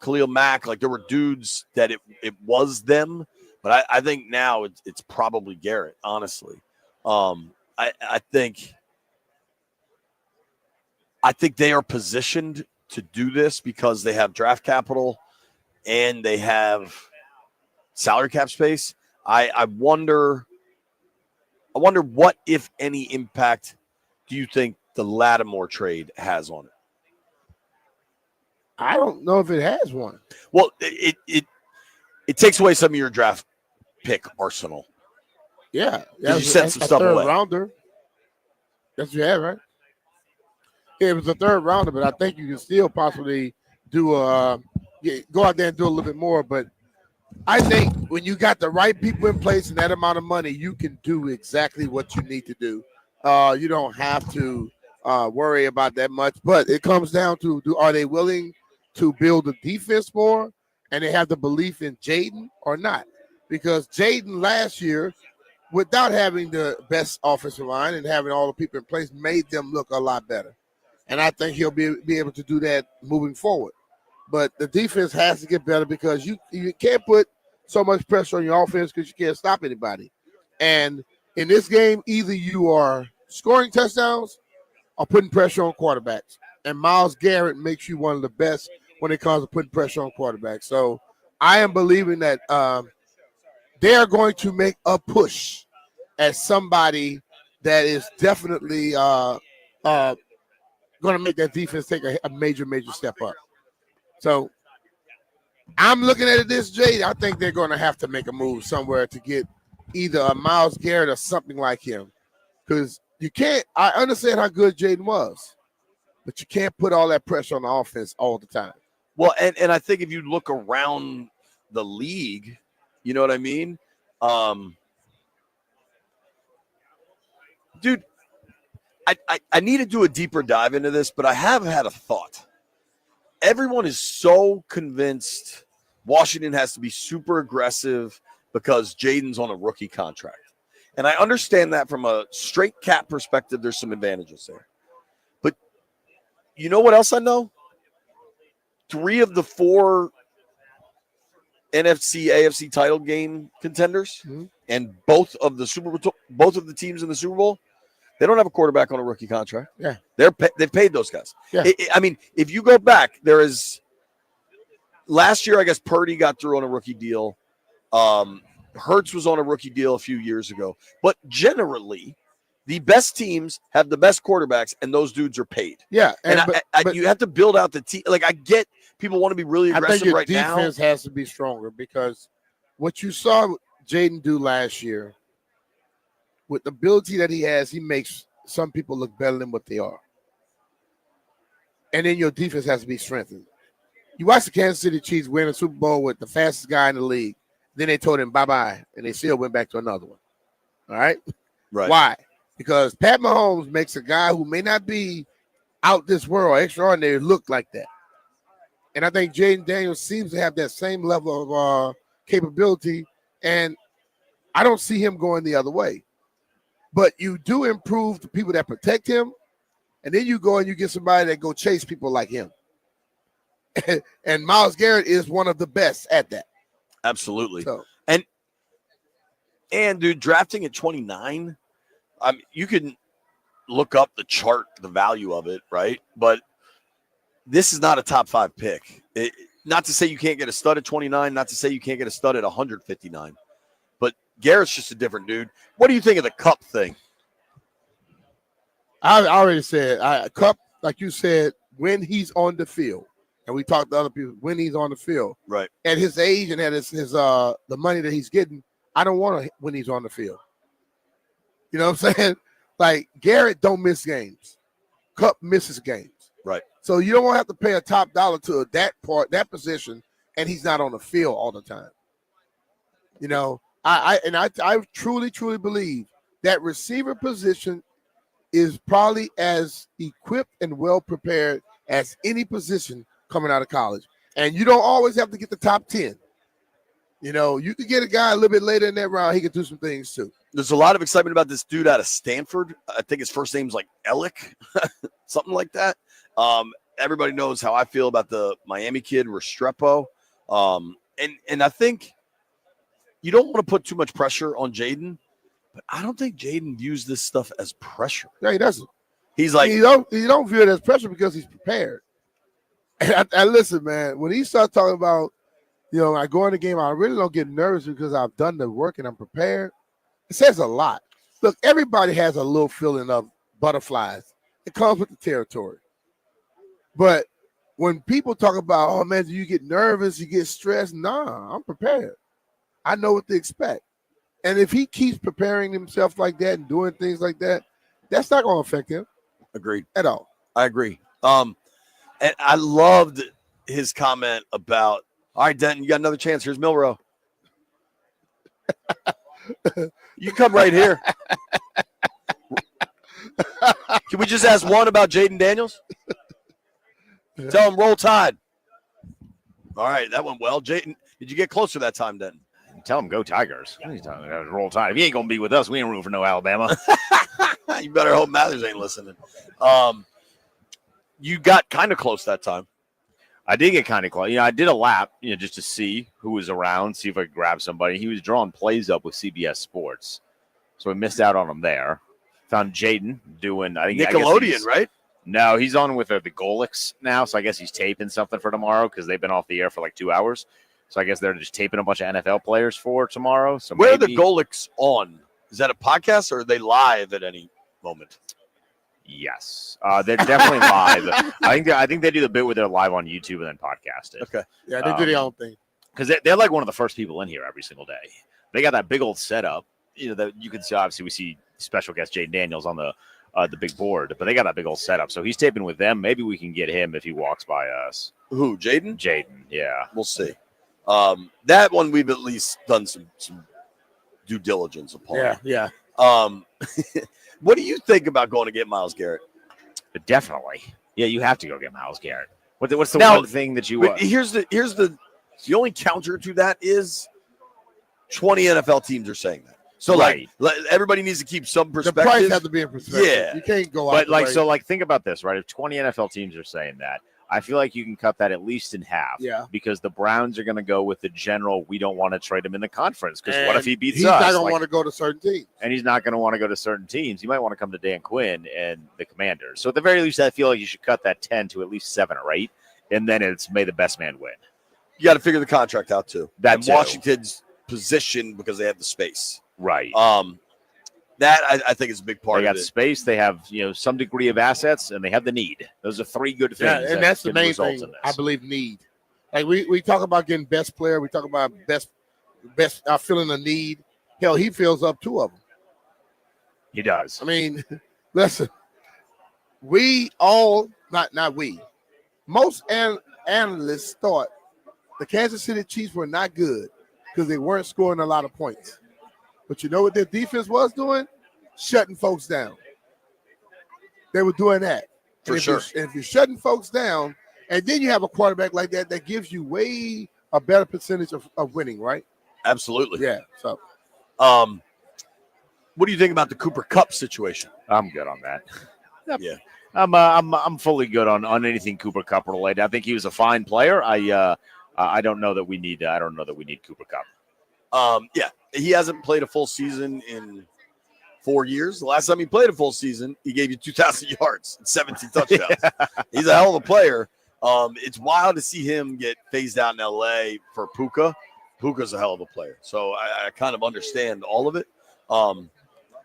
Khalil Mack, like there were dudes that it was them, but I think now it's probably Garrett, honestly. I think they are positioned to do this because they have draft capital and they have salary cap space. I wonder what, if any, impact do you think the Lattimore trade has on it?
I don't know if it has one.
Well, it takes away some of your draft pick arsenal.
Yeah.
You sent some stuff
third
away.
rounder. That's what you had, right? Yeah, it was a third rounder, but I think you can still possibly do go out there and do a little bit more. But I think when you got the right people in place and that amount of money, you can do exactly what you need to do. You don't have to worry about that much. But it comes down to are they willing to build a defense more and they have the belief in Jaden or not? Because Jaden last year, without having the best offensive line and having all the people in place, made them look a lot better. And I think he'll be able to do that moving forward. But the defense has to get better because you can't put so much pressure on your offense because you can't stop anybody. And in this game, either you are scoring touchdowns or putting pressure on quarterbacks. And Myles Garrett makes you one of the best when it comes to putting pressure on quarterbacks. So I am believing that they are going to make a push at somebody that is definitely going to make that defense take a major, major step up. So I'm looking at it this way. I think they're going to have to make a move somewhere to get either a Myles Garrett or something like him. Because you can't – I understand how good Jaden was, but you can't put all that pressure on the offense all the time.
Well, and I think if you look around the league, you know what I mean? Dude, I need to do a deeper dive into this, but I have had a thought. Everyone is so convinced Washington has to be super aggressive because Jaden's on a rookie contract. And I understand that from a straight cap perspective, there's some advantages there. But you know what else I know? 3 of the 4 NFC, AFC title game contenders and both of the teams in the Super Bowl, they don't have a quarterback on a rookie contract.
Yeah.
They've paid those guys.
Yeah.
I mean, if you go back, there is last year, I guess Purdy got through on a rookie deal. Hurts was on a rookie deal a few years ago. But generally, the best teams have the best quarterbacks, and those dudes are paid.
Yeah,
but you have to build out the team. Like, I get people want to be really aggressive
I think your
right now.
defense has to be stronger because what you saw Jaden do last year, with the ability that he has, he makes some people look better than what they are. And then your defense has to be strengthened. You watch the Kansas City Chiefs win a Super Bowl with the fastest guy in the league. Then they told him bye-bye, and they still went back to another one. All right?
Right.
Why? Because Pat Mahomes makes a guy who may not be out this world extraordinary look like that. And I think Jaden Daniels seems to have that same level of capability, and I don't see him going the other way. But you do improve the people that protect him, and then you go and you get somebody that go chase people like him. And Myles Garrett is one of the best at that.
Absolutely.
So,
and dude, drafting at 29, you can look up the chart, the value of it, right? But this is not a top 5 pick. Not to say you can't get a stud at 29, not to say you can't get a stud at 159. But Garrett's just a different dude. What do you think of the Cup thing?
I already said, Cup, like you said, when he's on the field, and we talked to other people, when he's on the field,
right? At
his age and at his the money that he's getting, I don't want to when he's on the field. You know what I'm saying? Like, Garrett don't miss games. Cup misses games.
Right. So
you don't want to have to pay a top dollar to that position, and he's not on the field all the time. You know, I truly believe that receiver position is probably as equipped and well prepared as any position coming out of college. And you don't always have to get the top 10. You know, you could get a guy a little bit later in that round. He could do some things too.
There's a lot of excitement about this dude out of Stanford. I think his first name's like Ellick, something like that. Everybody knows how I feel about the Miami kid, Restrepo. And I think you don't want to put too much pressure on Jaden, but I don't think Jaden views this stuff as pressure.
Yeah, he doesn't.
He's like,
he don't view it as pressure because he's prepared. And I listen, man, when he starts talking about, you know, I go in the game, I really don't get nervous because I've done the work and I'm prepared. It says a lot. Look, everybody has a little feeling of butterflies. It comes with the territory. But when people talk about, oh, man, do you get nervous, you get stressed? Nah, I'm prepared. I know what to expect. And if he keeps preparing himself like that and doing things like that, that's not going to affect him.
Agreed.
At all.
I agree. And I loved his comment about, all right, Denton, you got another chance. Here's Milrow. You come right here. Can we just ask one about Jaden Daniels? Tell him roll Tide. All right, that went well. Jaden, did you get closer that time, Denton?
Tell him go Tigers. Roll Tide. If he ain't gonna be with us, we ain't room for no Alabama.
You better hope Mathers ain't listening. You got kind of close that time.
I did get kind of close. You know, I did a lap, just to see who was around, see if I could grab somebody. He was drawing plays up with CBS Sports, so I missed out on him there. Found Jaden doing, I
Nickelodeon, right?
No, he's on with the Golics now, so I guess he's taping something for tomorrow because they've been off the air for like 2 hours. So I guess they're just taping a bunch of NFL players for tomorrow. So
where are the Golics on? Is that a podcast or are they live at any moment?
Yes, they're definitely live. I think they do the bit where they're live on YouTube and then podcast it.
Okay,
yeah, they do their own thing
because they're like one of the first people in here every single day. They got that big old setup. That you can see. Obviously, we see special guest Jaden Daniels on the big board, but they got that big old setup. So he's taping with them. Maybe we can get him if he walks by us.
Who, Jaden?
Jaden, yeah.
We'll see. That one we've at least done some due diligence upon.
Yeah.
What do you think about going to get Myles Garrett?
Definitely. Yeah, you have to go get Myles Garrett. What's the
Now,
one thing that you
here's the only counter to that is 20 NFL teams are saying that. So
right.
like everybody needs to keep some perspective.
The price has to be in perspective.
Yeah.
You can't go out.
But think about this, right? If 20 NFL teams are saying that, I feel like you can cut that at least in half.
Yeah.
Because the Browns are going to go with the general, we don't want to trade him in the conference. Because what if he beats
he's
us?
He's not going to want to go to certain teams.
And he's not going to want to go to certain teams. He might want to come to Dan Quinn and the Commanders. So at the very least, I feel like you should cut that 10 to at least 7 or 8. And then it's may the best man win.
You got to figure the contract out, too.
Washington's
position because they have the space.
Right.
That I think is a big part
They
of
got
it.
space. They have some degree of assets, and they have the need. Those are three good things.
Yeah, and that's the
can
main
result
thing.
in this.
I believe need. Like we talk about getting best player. We talk about best filling a need. Hell, he fills up two of them.
He does.
I mean, listen. We all not we. Most analysts thought the Kansas City Chiefs were not good because they weren't scoring a lot of points. But you know what their defense was doing? Shutting folks down. They were doing that.
For sure.
If you're shutting folks down, and then you have a quarterback like that gives you way a better percentage of winning, right?
Absolutely.
Yeah. So,
what do you think about the Cooper Kupp situation?
I'm good on that.
Yeah.
I'm fully good on anything Cooper Kupp related. I think he was a fine player. I don't know that we need Cooper Kupp.
Yeah, he hasn't played a full season in 4 years. The last time he played a full season, he gave you 2,000 yards and 17 touchdowns. He's a hell of a player. It's wild to see him get phased out in LA for Puka. Puka's a hell of a player. So I kind of understand all of it.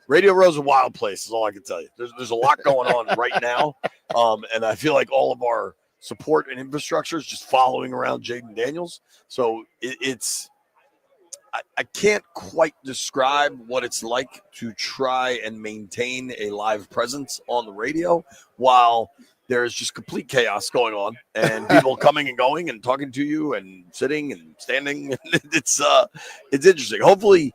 Radio Row's a wild place is all I can tell you. There's a lot going on right now. And I feel like all of our support and infrastructure is just following around Jaden Daniels. So I can't quite describe what it's like to try and maintain a live presence on the radio while there's just complete chaos going on and people coming and going and talking to you and sitting and standing. It's interesting. Hopefully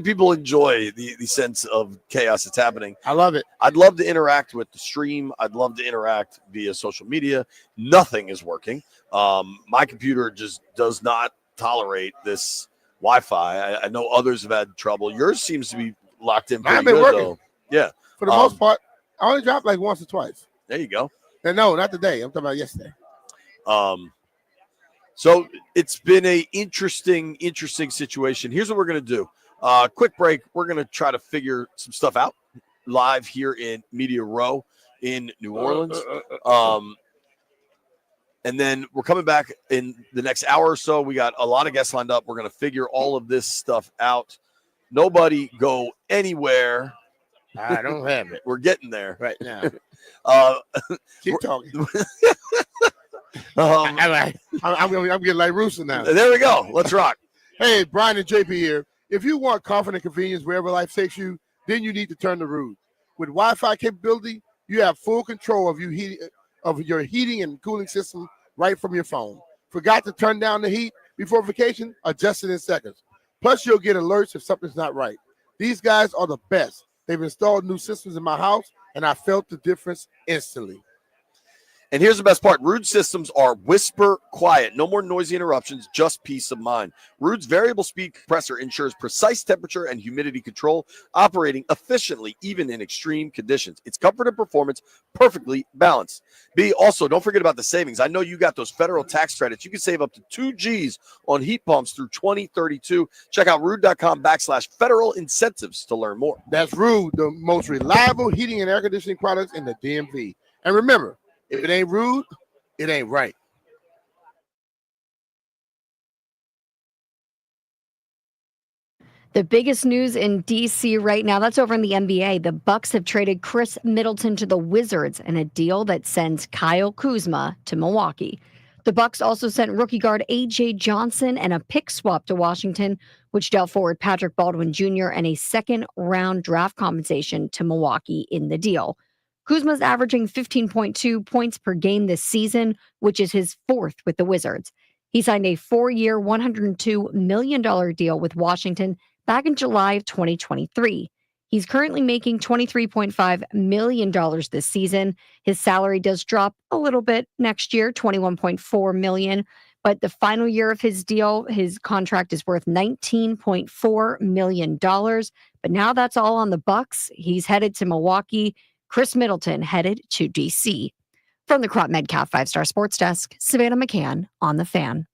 people enjoy the sense of chaos that's happening.
I love it.
I'd love to interact with the stream. I'd love to interact via social media. Nothing is working. My computer just does not tolerate this Wi-Fi. I know others have had trouble. Yours seems to be locked in pretty
Mine been
good,
working.
though. Yeah.
For the most part, I only dropped like once or twice.
There you go.
And no, not today. I'm talking about yesterday.
So it's been a interesting situation. Here's what we're going to do. Quick break. We're going to try to figure some stuff out live here in Media Row in New Orleans. And then we're coming back in the next hour or so. We got a lot of guests lined up. We're going to figure all of this stuff out. Nobody go anywhere.
I don't have it
We're getting there.
right now. Keep talking. I'm getting like Rooster now.
There we go. Let's rock.
Hey, Brian and JP here. If you want comfort and convenience wherever life takes you, then you need to turn to Rude. With Wi-Fi capability, you have full control of your heating and cooling system right from your phone. Forgot to turn down the heat before vacation? Adjust it in seconds. Plus, you'll get alerts if something's not right. These guys are the best. They've installed new systems in my house, and I felt the difference instantly.
And here's the best part. Rude's systems are whisper quiet. No more noisy interruptions, just peace of mind. Rude's variable speed compressor ensures precise temperature and humidity control, operating efficiently even in extreme conditions. It's comfort and performance perfectly balanced. B, also, don't forget about the savings. I know you got those federal tax credits. You can save up to 2 G's on heat pumps through 2032. Check out rude.com/federal incentives to learn more.
That's Rude, the most reliable heating and air conditioning products in the DMV. And remember, if it ain't Rude, it ain't right.
The biggest news in DC right now, that's over in the NBA. The Bucks have traded Chris Middleton to the Wizards in a deal that sends Kyle Kuzma to Milwaukee. The Bucks also sent rookie guard AJ Johnson and a pick swap to Washington, which dealt forward Patrick Baldwin Jr. and a second-round draft compensation to Milwaukee in the deal. Kuzma's averaging 15.2 points per game this season, which is his fourth with the Wizards. He signed a 4-year, $102 million deal with Washington back in July of 2023. He's currently making $23.5 million this season. His salary does drop a little bit next year, $21.4 million. But the final year of his deal, his contract is worth $19.4 million. But now that's all on the Bucks. He's headed to Milwaukee. Chris Middleton headed to D.C. From the Crop Medcalf 5-Star Sports Desk, Savannah McCann on The Fan.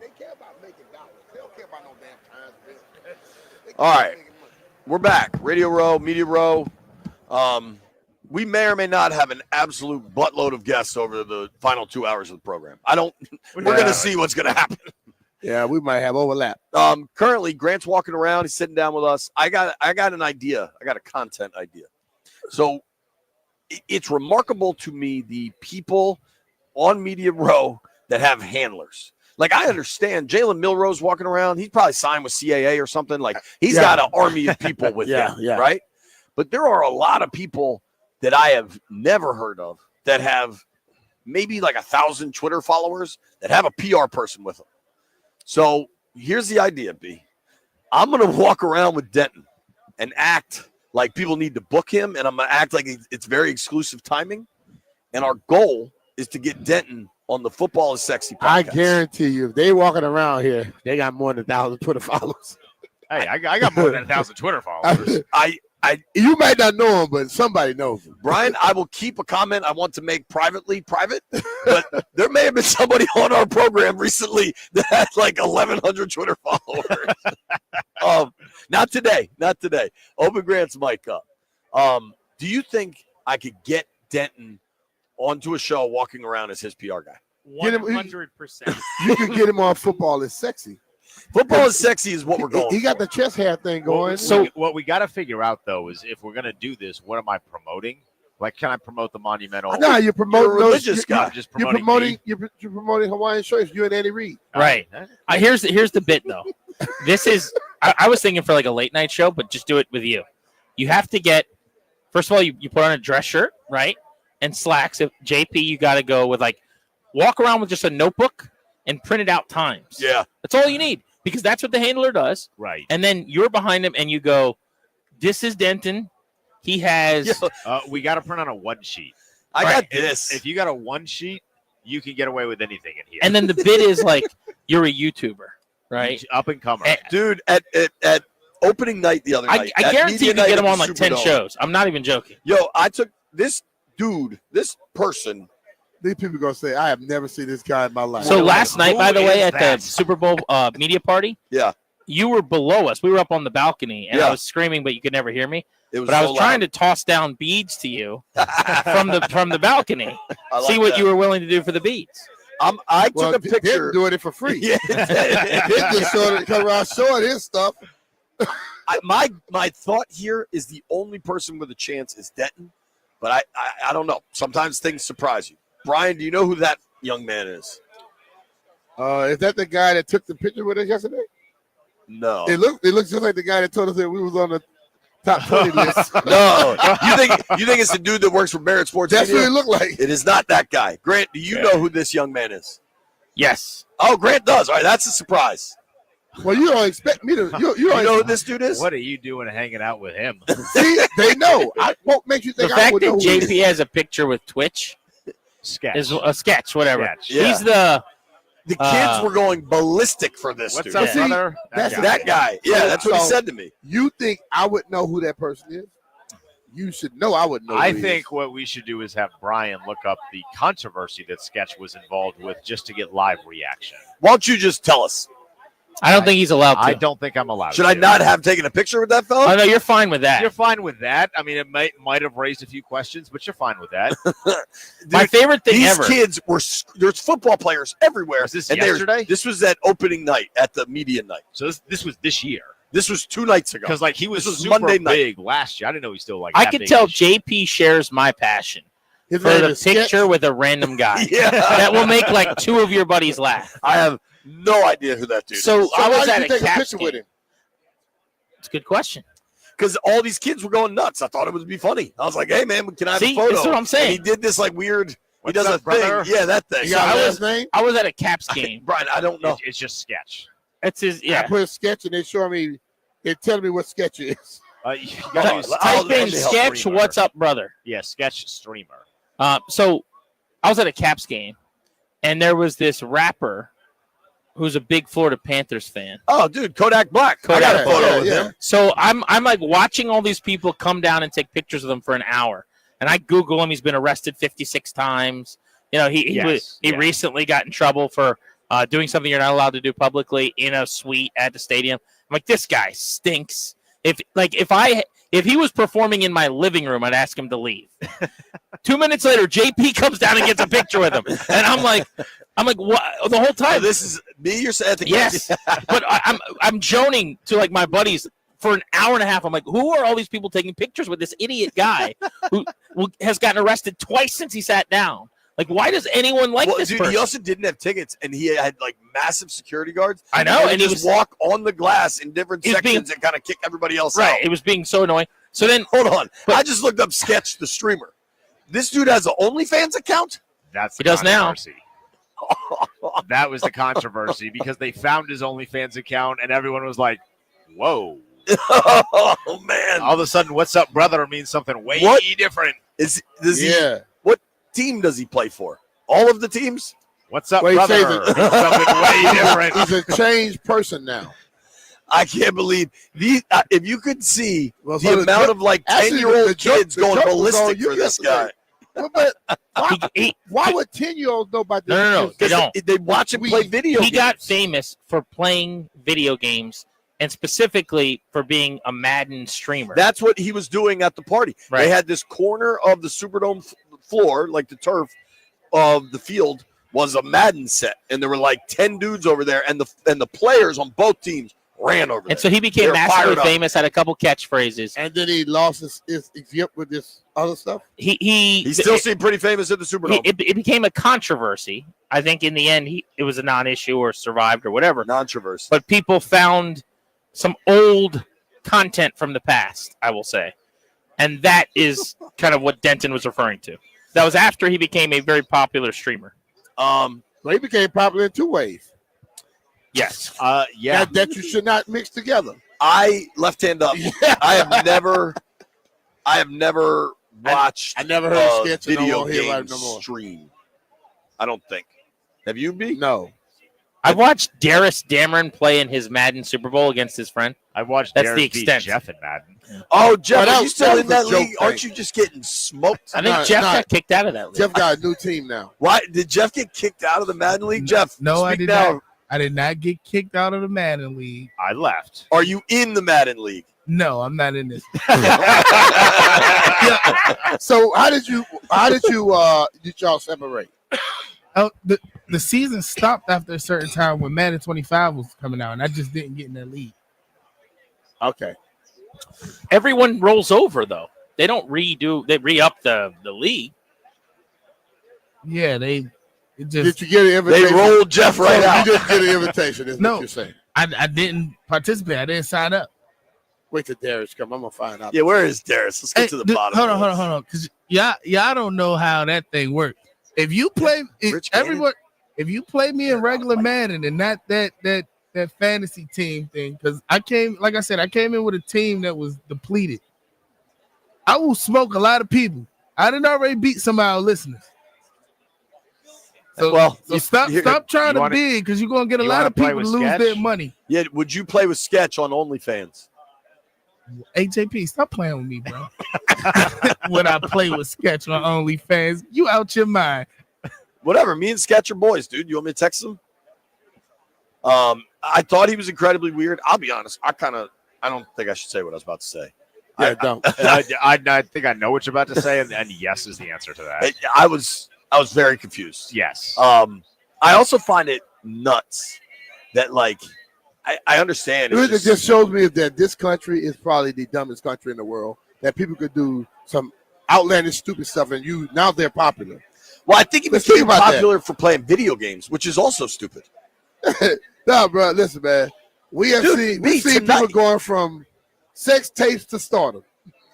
They care about making dollars. They don't care about no damn time spent.
All right. We're back. Radio Row, Media Row. We may or may not have an absolute buttload of guests over the final 2 hours of the program. We're going to see what's going to happen.
Yeah, we might have overlap.
Currently, Grant's walking around. He's sitting down with us. I got an idea. I got a content idea. So it's remarkable to me, the people on Media Row that have handlers. Like, I understand Jalen Milrose walking around. He's probably signed with CAA or something. Like, he's got an army of people with him, right? But there are a lot of people that I have never heard of that have maybe like 1,000 Twitter followers that have a PR person with them. So here's the idea, B. I'm going to walk around with Denton and act like people need to book him, and I'm going to act like it's very exclusive timing. And our goal is to get Denton on the Football is Sexy podcast.
I guarantee you, if they walking around here, they got more than 1,000 Twitter followers.
Hey, I got more than 1,000 Twitter followers.
You might not know him, but somebody knows him.
Brian, I will keep a comment I want to make privately private, but there may have been somebody on our program recently that had like 1,100 Twitter followers. Not today. Open Grant's mic up. Do you think I could get Denton onto a show walking around as his PR guy?
100%.
You can get him on Football is Sexy.
Football is Sexy is what we're going.
He got the chest hair thing going.
So what we got to figure out, though, is if we're going to do this, what am I promoting? Like, can I promote the Monumental?
No, you're promoting
You're a religious guy.
Just
You're
promoting
promoting Hawaiian shirts. You and Andy Reid.
Right. Here's the bit, though. This is I was thinking for like a late night show, but just do it with you. You have to get, first of all, you put on a dress shirt, right? And slacks. If JP, you got to go with like, walk around with just a notebook and print it out times.
Yeah.
That's all you need. Because that's what the handler does.
Right.
And then you're behind him and you go, this is Denton. He has.
We got to print on a one sheet.
I got this.
If you got a one sheet, you can get away with anything in here.
And then the bit is like, you're a YouTuber, right?
Up and comer.
Dude, at opening night the other night.
I guarantee you can get him on like 10 shows. I'm not even joking.
Yo, I took this person.
These people gonna say, I have never seen this guy in my life.
So last night, by the way, at
that?
the Super Bowl media party,
Yeah.
you were below us. We were up on the balcony, and
Yeah.
I was screaming, but you could never hear me.
It was
But I
so
was trying
loud.
to toss down beads to you from the balcony.
I like
See what
that.
you were willing to do for the beads.
I took a picture.
doing it for free.
Yeah.
He just showed it, come around showing his stuff.
My thought here is the only person with a chance is Denton, but I don't know. Sometimes things surprise you. Brian, do you know who that young man is?
Is that the guy that took the picture with us yesterday?
No.
It looks just like the guy that told us that we was on the top 20 list.
No. You think it's the dude that works for Barrett Sports
That's
Media?
what it looked like.
It is not that guy. Grant, do you know who this young man is?
Yes.
Oh, Grant does. All right, that's a surprise.
Well, you don't expect me to. You don't
know who this dude is?
What are you doing hanging out with him?
See, they know. What makes you think
The
I
fact
would
that
know who it is?
JP has a picture with Twitch
Sketch.
is a sketch, whatever.
Sketch.
Yeah.
He's the
kids were going ballistic for this
What's
dude.
up,
See,
brother?
that's
That guy. Yeah, that's what he
So-
said to me.
You think I would know who that person is? You should know I would know.
I
who he
think
is.
what we should do is have Brian look up the controversy that Sketch was involved with just to get live reaction.
Why don't you just tell us?
I don't think he's allowed to.
I don't think I'm allowed.
Should
to.
I not have taken a picture with that fella?
Oh no, you're fine with that.
You're fine with that. I mean, it might have raised a few questions, but you're fine with that.
My favorite thing
These
ever.
kids there's football players everywhere.
Was this
and there's-
yesterday?
This was at opening night at the media night.
So this was this year
This was 2 nights ago.
because like he was,
This was
super
Monday night.
big last year. I didn't know he still like.
I
that
could
big
tell
this year.
JP shares my passion
His
for
name
the
is Sketch.
picture with a random guy.
Yeah.
That will make like 2 of your buddies laugh.
I have no idea who that dude
So
is.
I
why
was
did
at
you
a
take a
Caps
picture with
game.
him?
It's a good question.
Because all these kids were going nuts. I thought it would be funny. I was like, hey, man, can I have
See,
a photo?
that's what I'm saying.
And he did this like weird.
What's
he does
up,
a thing.
brother?
Yeah, that thing.
You got
I
his name?
I was at a Caps game.
Brian, I don't know.
It's just Sketch.
It's his
I
yeah.
put a sketch and they show me. They tell me what sketch is.
You gotta use-
I'll
Type in
actually help
sketch.
streamer.
What's up, brother?
Yeah, Sketch streamer.
So I was at a Caps game, and there was this rapper who's a big Florida Panthers fan.
Oh, dude, Kodak Black. I
Kodak
got a
Black.
photo with
Yeah.
him.
So I'm like watching all these people come down and take pictures of them for an hour, and I Google him. He's been arrested 56 times. You know, he
Yes,
recently got in trouble for doing something you're not allowed to do publicly in a suite at the stadium. I'm like, this guy stinks. If he was performing in my living room, I'd ask him to leave. 2 minutes later, JP comes down and gets a picture with him, and I'm like, what? The whole time.
This is me. You're saying
yes, but I'm joning to like my buddies for an hour and a half. I'm like, who are all these people taking pictures with this idiot guy who has gotten arrested twice since he sat down? Like, why does anyone like this
dude,
person?
he also didn't have tickets, and he had like massive security guards.
I know,
and he just walk on the glass in different sections and kind of kick everybody else out.
Right, it was being so annoying. So then,
hold on, I just looked up Sketch the streamer. This dude has an OnlyFans account.
That's
he does now.
That was the controversy because they found his OnlyFans account, and everyone was like, "Whoa."
Oh man!
All of a sudden, "What's up, brother?" means something way different.
What team does he play for? All of the teams?
What's up,
Wait,
brother? Means something way different.
He's a changed person now.
I can't believe these. If you could see
Well,
the amount of like 10-year-old kids going ballistic for this guy.
But why would 10-year-olds know about this?
No, they don't.
They watch him play video games.
He got famous for playing video games and specifically for being a Madden streamer.
That's what he was doing at the party.
Right.
They had this corner of the Superdome floor, like the turf of the field, was a Madden set, and there were like 10 dudes over there, and the players on both teams ran over there.
And so he became massively famous, had a couple catchphrases.
And then he lost his yip with this other stuff.
He still seemed pretty famous at the Superdome.
It became a controversy. I think in the end, it was a non-issue or survived or whatever.
Controversy.
But people found some old content from the past, I will say. And that is kind of what Denton was referring to. That was after he became a very popular streamer.
So he became popular in two ways.
Yes.
Yeah.
That you should not mix together.
I left hand up.
Yeah.
I have never watched
I never heard of Sketch and I
video
won't hear about
game
it no more.
stream. I don't think. Have you, B?
No.
I watched Darius Dameron play in his Madden Super Bowl against his friend.
I watched
That's
Derek
the
beat
extent.
Jeff in Madden.
Oh, Jeff, are you
that
still
was
in that
a joke
league? Aren't
thing.
you just getting smoked?
I think Jeff got kicked out of that league.
Jeff got a new team now.
Why did Jeff get kicked out of the Madden league? Jeff,
No, I
speak
did
now.
not. I did not get kicked out of the Madden League.
I left.
Are you in the Madden league?
No, I'm not in this.
So how did y'all separate?
Oh, the season stopped after a certain time when Madden 25 was coming out, and I just didn't get in that league.
Okay.
Everyone rolls over, though. They don't they re-up the league.
Yeah, it just.
Did you get an invitation?
They rolled Jeff right out.
You didn't get an invitation, is
No.
what you're saying.
I didn't participate. I didn't sign up.
Wait till Darius come. I'm gonna find out.
Yeah, where is Darius? Let's get to the bottom.
Hold on, because y'all don't know how that thing works. If you play,
Rich Gannon?
if you play me in regular Madden and not that fantasy team thing, because I came in with a team that was depleted. I will smoke a lot of people. I didn't already beat some of our listeners. So stop trying to big because you're gonna get a lot of people to lose their money.
Yeah, would you play with Sketch on OnlyFans?
AJP, stop playing with me, bro. When I play with Sketch on OnlyFans, you out your mind.
Whatever. Me and Sketch are boys, dude. You want me to text him? I thought he was incredibly weird. I'll be honest. I don't think I should say what I was about to say.
Yeah, don't.
I think I know what you're about to say, and yes is the answer to that.
I was very confused.
Yes.
I also find it nuts that I understand.
It just shows me that this country is probably the dumbest country in the world. That people could do some outlandish, stupid stuff, and now they're popular.
Well, I think he
Let's
became
think about
popular for playing video games, which is also stupid.
No, bro, listen, man. We've seen people going from sex tapes to stardom.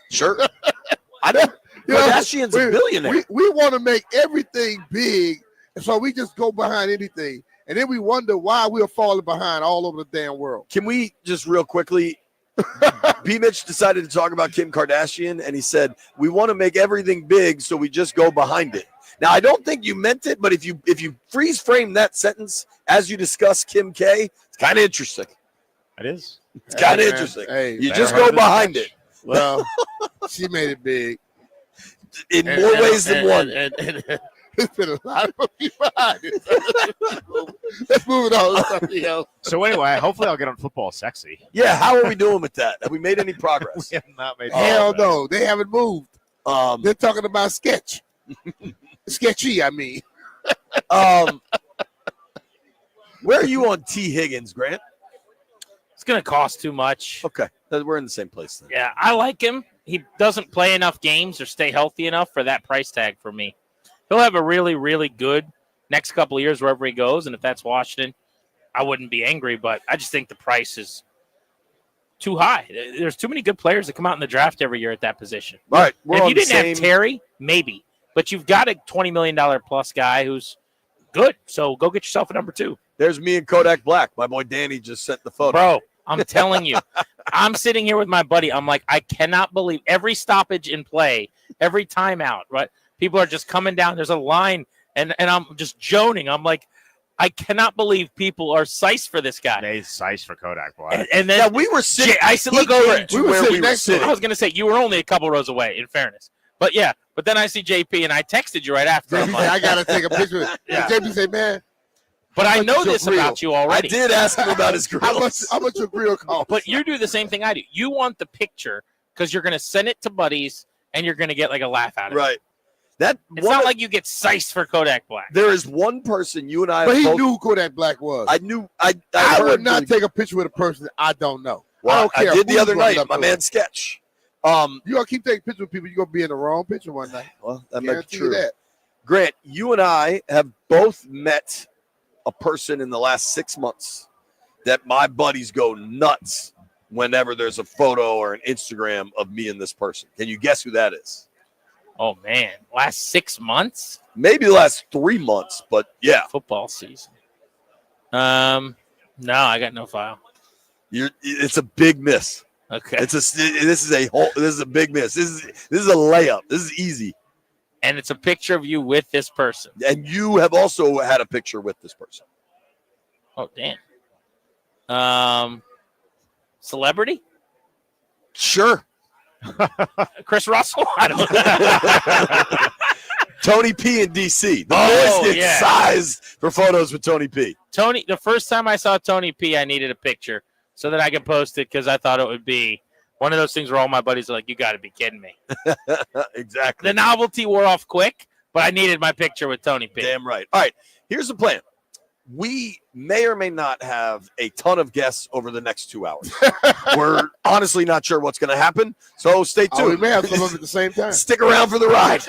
Sure. I don't. Kardashian's a billionaire.
We want to make everything big, and so we just go behind anything. And then we wonder why we're falling behind all over the damn world.
Can we just real quickly, B. Mitch decided to talk about Kim Kardashian, and he said, we want to make everything big, so we just go behind it. Now, I don't think you meant it, but if you freeze frame that sentence as you discuss Kim K, it's kind of interesting.
It is.
It's kind of interesting.
Hey,
you just go behind it.
Well, she made it big.
In more ways than one.
There's been a lot of monkey behind it. Let's move it on. Something else.
So anyway, hopefully I'll get on football sexy.
Yeah, how are we doing with that? Have we made any progress?
We have not made.
Hell no, they haven't moved.
Um,
They're talking about sketch. Sketchy, I mean.
Where are you on T. Higgins, Grant?
It's going to cost too much.
Okay, we're in the same place then.
Yeah, I like him. He doesn't play enough games or stay healthy enough for that price tag for me. He'll have a really, really good next couple of years wherever he goes, and if that's Washington, I wouldn't be angry, but I just think the price is too high. There's too many good players that come out in the draft every year at that position.
All right,
If you didn't have Terry, maybe, but you've got a $20 million plus guy who's good, so go get yourself a number 2.
There's me and Kodak Black. My boy Danny just sent the photo.
Bro, I'm telling you, I'm sitting here with my buddy. I'm like, I cannot believe every stoppage in play, every timeout, right? People are just coming down. There's a line, and I'm just joning. I'm like, I cannot believe people are sized for this guy.
They sized for Kodak Black.
And then
Yeah, we were sitting.
I said, look over it.
We were sitting next to
I was going to say, you were only a couple rows away, in fairness. But yeah, but then I see JP, and I texted you right after.
JP
I'm
said,
like,
I got to take a picture.
Yeah.
JP said, man,
but I
much
know
is your
this
grill?
about you
I
already.
did ask him about his
how
grills.
much your grill cost?
But you do the same thing I do. You want the picture because you're going to send it to buddies, and you're going to get like a laugh out of it.
Right. That
It's not like you get sized for Kodak Black.
there is one person you and I.
But he
both,
knew who Kodak Black was.
I knew. I
I would
heard
not
the-
take a picture with a person that I don't know.
Well,
I don't care.
I did the
who's
other
running
night.
up
My
to
man
it.
Sketch.
You gonna keep taking pictures with people. You are gonna be in the wrong picture one night.
Well, that might be
Guarantee you
true.
that.
Grant, you and I have both met a person in the last 6 months that my buddies go nuts whenever there's a photo or an Instagram of me and this person. Can you guess who that is?
Oh, man. Last 6 months?
Maybe the last 3 months, but yeah.
Football season. No, I got no file.
It's a big miss.
Okay.
This is a big miss. This is a layup. This is easy.
And it's a picture of you with this person.
And you have also had a picture with this person.
Oh, damn. Celebrity?
Sure.
Chris Russell? I don't know.
Tony P in DC. The
Oh,
boys get
yeah.
sized for photos with Tony P.
Tony, the first time I saw Tony P, I needed a picture so that I could post it because I thought it would be one of those things where all my buddies are like, you got to be kidding me.
Exactly.
The novelty wore off quick, but I needed my picture with Tony P.
Damn right. All right. Here's the plan. We may or may not have a ton of guests over the next 2 hours. We're honestly not sure what's going to happen. So stay tuned.
Oh, we may have some of them at the same time.
Stick around for the ride.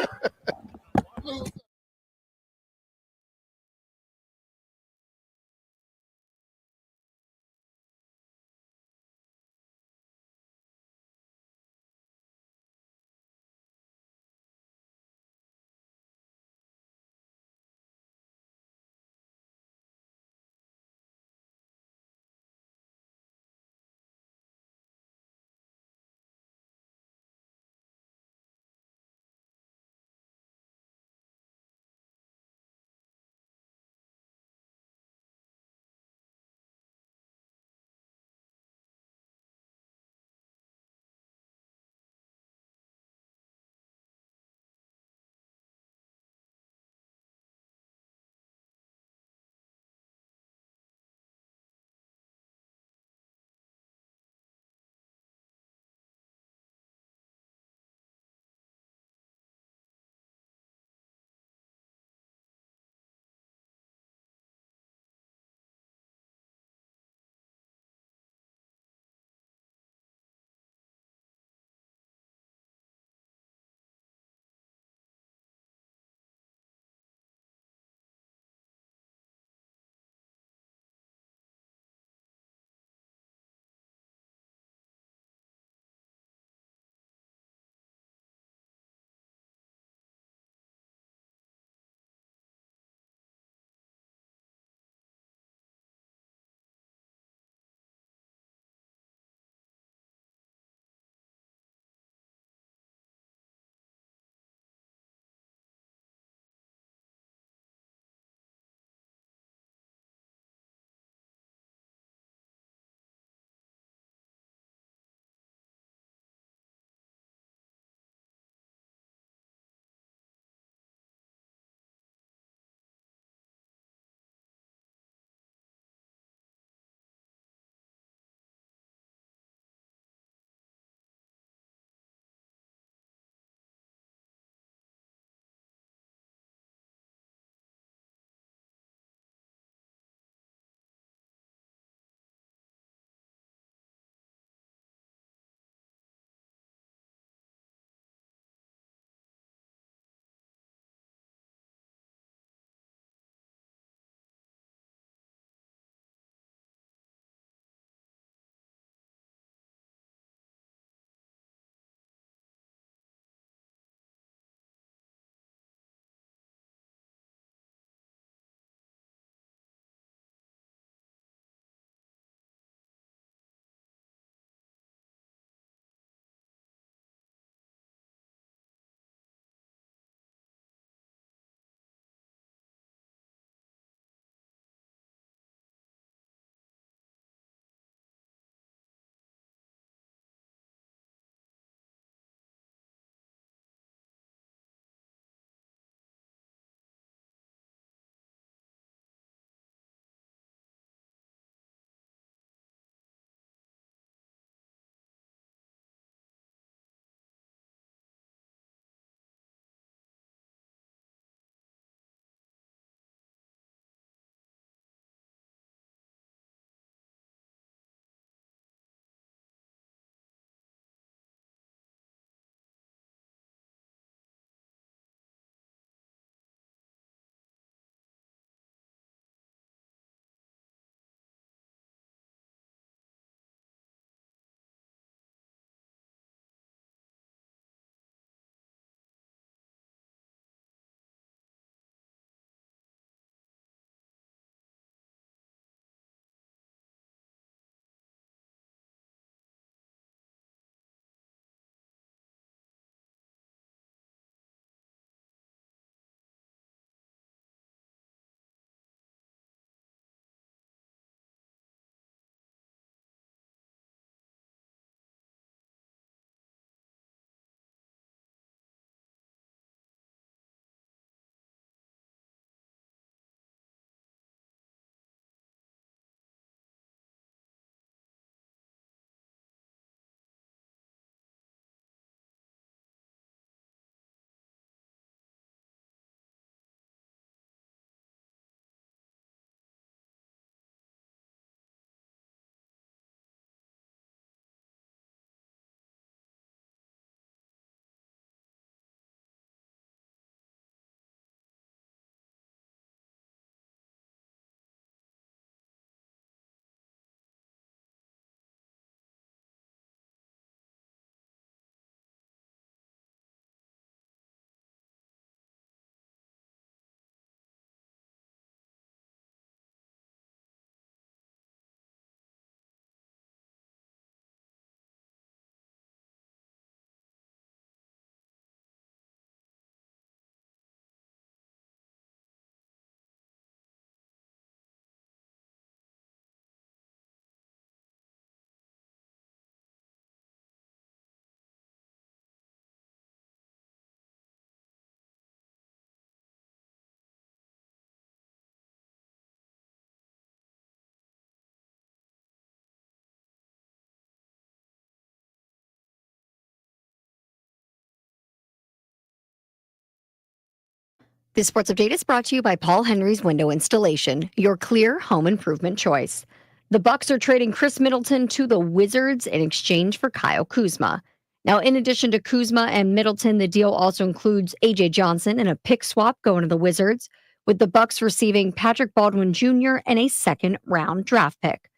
This sports update is brought to you by Paul Henry's Window Installation, your clear home improvement choice. The Bucks are trading Chris Middleton to the Wizards in exchange for Kyle Kuzma. Now, in addition to Kuzma and Middleton, the deal also includes A.J. Johnson and a pick swap going to the Wizards, with the Bucks receiving Patrick Baldwin Jr. and a second-round draft pick.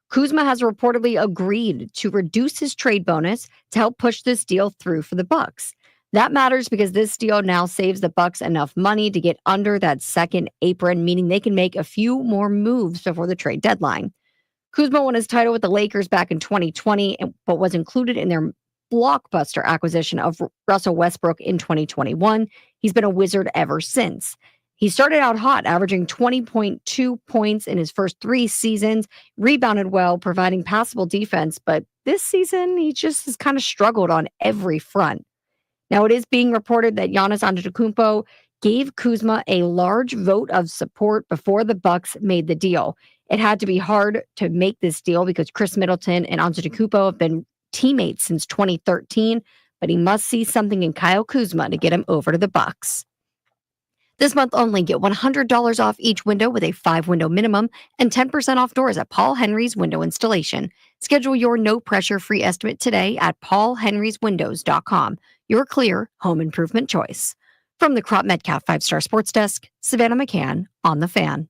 Kuzma has reportedly agreed to reduce his trade bonus to help push this deal through for the Bucks. That matters because this deal now saves the Bucks enough money to get under that second apron, meaning they can make a few more moves before the trade deadline. Kuzma won his title with the Lakers back in 2020, but was included in their blockbuster acquisition of Russell Westbrook in 2021. He's been a Wizard ever since. He started out hot, averaging 20.2 points in his first 3 seasons, rebounded well, providing passable defense, but this season he just has kind of struggled on every front. Now, it is being reported that Giannis Antetokounmpo gave Kuzma a large vote of support before the Bucks made the deal. It had to be hard to make this deal because Chris Middleton and Antetokounmpo have been teammates since 2013, but he must see something in Kyle Kuzma to get him over to the Bucks. This month only, get $100 off each window with a 5-window minimum and 10% off doors at Paul Henry's Window Installation. Schedule your no-pressure free estimate today at paulhenryswindows.com. Your clear home improvement choice. From the Crop Metcalf 5-Star Sports Desk, Savannah McCann on The Fan.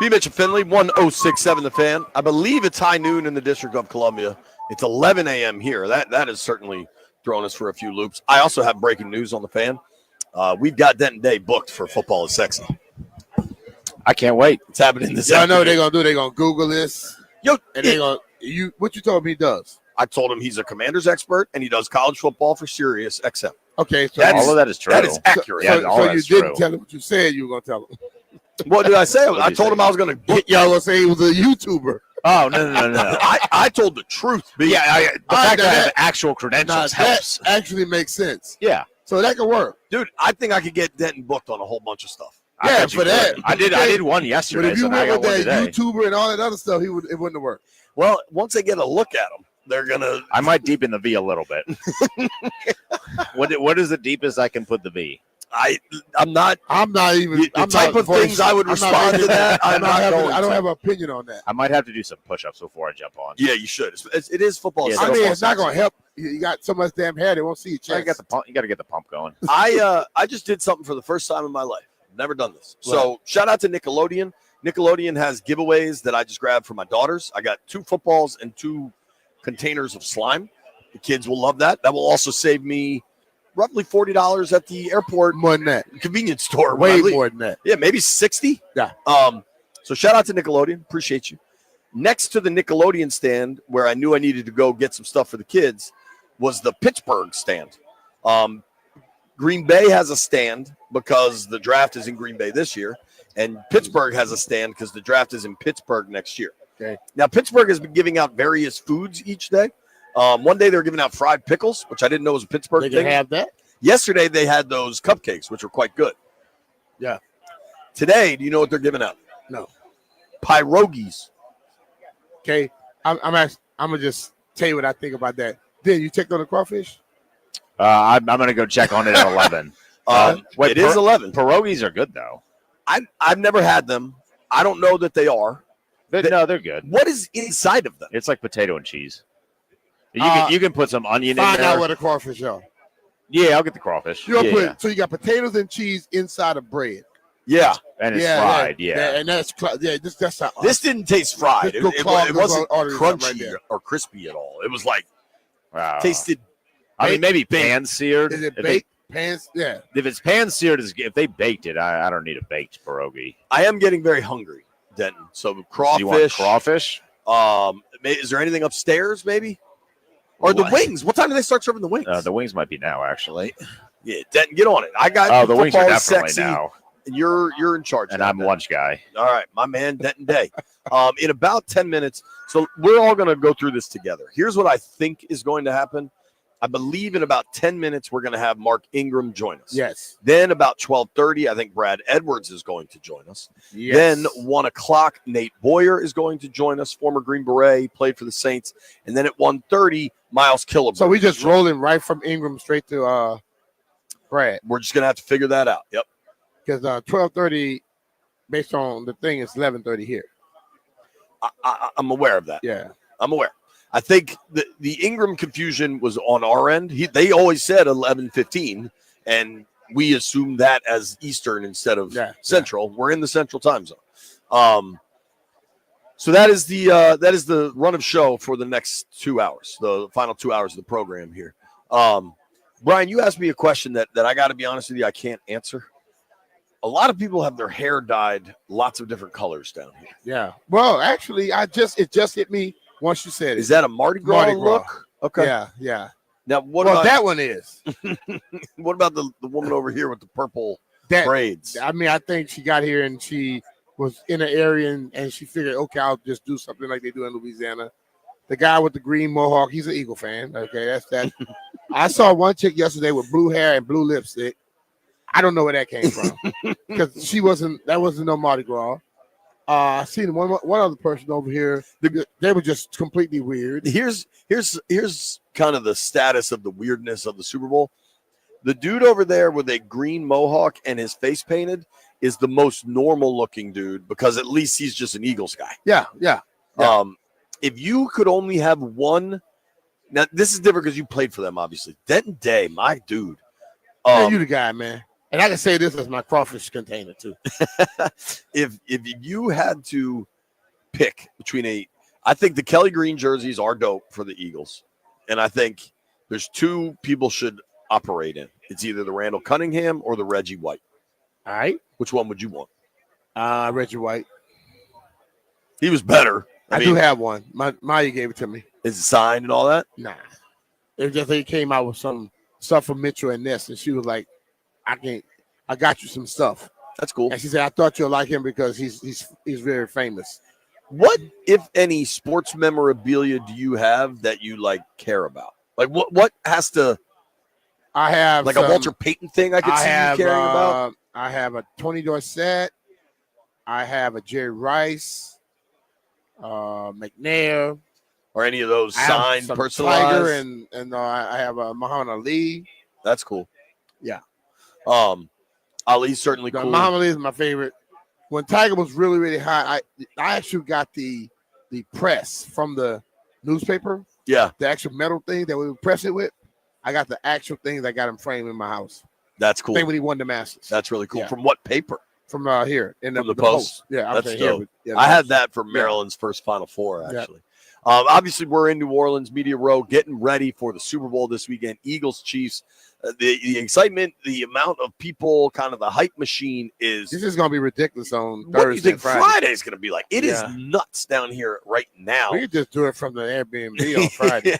B. Mitchell Finley, 1067 The Fan. I believe it's high noon in the District of Columbia. It's 11 a.m. here. That is certainly throwing us for a few loops. I also have breaking news on The Fan. We've got Denton Day booked for Football is Sexy.
I can't wait.
It's happening this
I
afternoon.
know what they're going to do. They're going to Google this.
Yo,
And they're going to, what you told me he does.
I told him he's a Commander's expert, and he does college football for Sirius XM.
Okay. So
That's-
All of that is true.
That is accurate.
Yeah, all
so you
that's
didn't
true.
tell him what you said you were going to tell him.
What did I say?
What did
I
you
told
say?
him I was going to book.
Y'all going to say he was a YouTuber.
Oh, no.
I told the truth. B.
Yeah, the fact that I have actual
Nah,
credentials
that
helps.
actually makes sense.
Yeah.
So that could work.
Dude, I think I could get Denton booked on a whole bunch of stuff.
I
Yeah,
bet you
for that.
could. I did one
But
yesterday,
if you
so now I
went
got
with
one
that
today.
YouTuber and all that other stuff, it wouldn't have worked.
Well, once they get a look at him, they're going to.
I might deepen the V a little bit. What is the deepest I can put the V?
I'm not.
even.
The
I'm
type
not
of things I would
I'm not
respond to
ready.
that, I'm not going
I don't
to.
have an opinion on that.
I might have to do some push-ups before I jump on.
Yeah, you should. It is football.
Yeah,
Sexy.
I mean, it's not going to help. You got so much damn hair, they won't see your
So you
chest.
got to get the pump going.
I just did something for the first time in my life. Never done this. So shout out to Nickelodeon. Nickelodeon has giveaways that I just grabbed for my daughters. I got 2 footballs and 2 containers of slime. The kids will love that. That will also save me roughly $40 at the airport
More than that.
convenience store.
Way
when I leave.
more than that.
Yeah, maybe 60.
Yeah.
So shout out to Nickelodeon. Appreciate you. Next to the Nickelodeon stand, where I knew I needed to go get some stuff for the kids, was the Pittsburgh stand. Green Bay has a stand because the draft is in Green Bay this year, and Pittsburgh has a stand because the draft is in Pittsburgh next year.
Okay.
Now, Pittsburgh has been giving out various foods each day. One day they were giving out fried pickles, which I didn't know was a Pittsburgh
They
thing.
can have that.
Yesterday they had those cupcakes, which were quite good.
Yeah.
Today, do you know what they're giving out?
No.
Pierogies.
Okay. I'm gonna just tell you what I think about that. Then you checked on the crawfish?
I'm going to go check on it at 11. Wait,
It is 11.
Pierogies are good, though.
I've never had them. I don't know that they are.
No, they're good.
What is inside of them?
It's like potato and cheese. You can put some onion in
Find
there.
out what the crawfish are.
Yeah, I'll get the crawfish.
You're gonna
Yeah,
so you got potatoes and cheese inside of bread.
Yeah.
and it's fried. Yeah.
and that's that's how
This didn't taste fried.
Just go
It
clog this
wasn't
on- order something
crunchy
right there.
or crispy at all. It was like
Wow.
tasted.
I mean, maybe
baked.
pan seared.
Is it
If
baked? Pans? Yeah.
If it's pan seared, if they baked it, I don't need a baked pierogi.
I am getting very hungry, Denton. So crawfish.
You want crawfish?
Is there anything upstairs? Maybe. Or the
What?
wings. What time do they start serving the wings?
The wings might be now, actually.
Yeah, Denton, get on it. I got
Oh, the wings are
football is
definitely
sexy,
now.
and you're in charge.
And
of
I'm
that.
lunch guy.
All right, my man, Denton Day. In about 10 minutes, so we're all going to go through this together. Here's what I think is going to happen. I believe in about 10 minutes, we're going to have Mark Ingram join us.
Yes.
Then about 12:30, I think Brad Edwards is going to join us.
Yes.
Then 1 o'clock, Nate Boyer is going to join us, former Green Beret, played for the Saints. And then at 1:30, Miles Killebrew.
So we just rolling right from Ingram straight to Brad.
We're just going to have to figure that out. Yep.
Because 12:30, based on the thing, is 11:30 here.
I'm aware of that.
Yeah.
I'm aware. I think the Ingram confusion was on our end. They always said 11:15, and we assumed that as Eastern instead of Central. We're in the Central time zone. So that is the run of show for the next 2 hours, the final 2 hours of the program here. Brian, you asked me a question that I got to be honest with you, I can't answer. A lot of people have their hair dyed lots of different colors down here.
Yeah. Well, actually, it just hit me once you said it.
Is that a Mardi Gras look? Okay.
Yeah, yeah.
Now, what
well,
about
that one is.
What about the woman over here with the purple braids?
I mean, I think she got here and she was in an area and she figured, okay, I'll just do something like they do in Louisiana. The guy with the green mohawk, he's an Eagle fan. Okay, that's that. I saw one chick yesterday with blue hair and blue lipstick. I don't know where that came from because that wasn't no Mardi Gras. I seen one other person over here. They were just completely weird.
Here's kind of the status of the weirdness of the Super Bowl. The dude over there with a green mohawk and his face painted is the most normal looking dude because at least he's just an Eagles guy.
Yeah.
If you could only have one, now this is different because you played for them, obviously. Denton Day, my dude.
Man, you the guy, man. And I can say this as my crawfish container too.
If you had to pick between I think the Kelly Green jerseys are dope for the Eagles. And I think there's two people should operate in. It's either the Randall Cunningham or the Reggie White.
All right.
Which one would you want?
Reggie White.
He was better.
I do have one. Maya gave it to me.
Is it signed and all that?
Nah. It just he came out with some stuff from Mitchell and Ness, and she was like, I got you some stuff.
That's cool.
And she said, I thought you'll like him because he's very famous.
What, if any, sports memorabilia do you have that you care about? Like what has to?
I have
a Walter Payton thing I could see you caring about.
I have a Tony Dorsett. I have a Jerry Rice, McNair,
or any of those signed, personalized.
Tiger and I have a Muhammad Ali.
That's cool.
Yeah.
Ali's certainly cool.
Muhammad Ali is my favorite. When Tiger was really, really high, I actually got the press from the newspaper.
Yeah.
The actual metal thing that we would press it with. I got the actual thing that got him framed in my house.
That's cool.
Thing when he won the Masters.
That's really cool.
Yeah.
From what paper?
From here in the
Post.
Yeah,
that's dope. I had that for Maryland's first Final Four, actually. Obviously, we're in New Orleans, Media Row, getting ready for the Super Bowl this weekend. Eagles, Chiefs. The excitement, the amount of people, kind of the hype machine is.
This is going to be ridiculous on Thursday.
What do you think
Friday.
Friday's going to be like? It is nuts down here right now.
We could just do it from the Airbnb on Friday.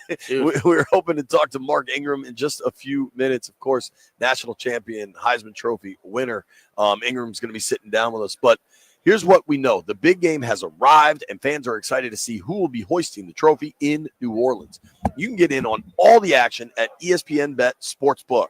We're hoping to talk to Mark Ingram in just a few minutes. Of course, national champion, Heisman Trophy winner. Ingram's going to be sitting down with us. But here's what we know. The big game has arrived, and fans are excited to see who will be hoisting the trophy in New Orleans. You can get in on all the action at ESPN Bet Sportsbook.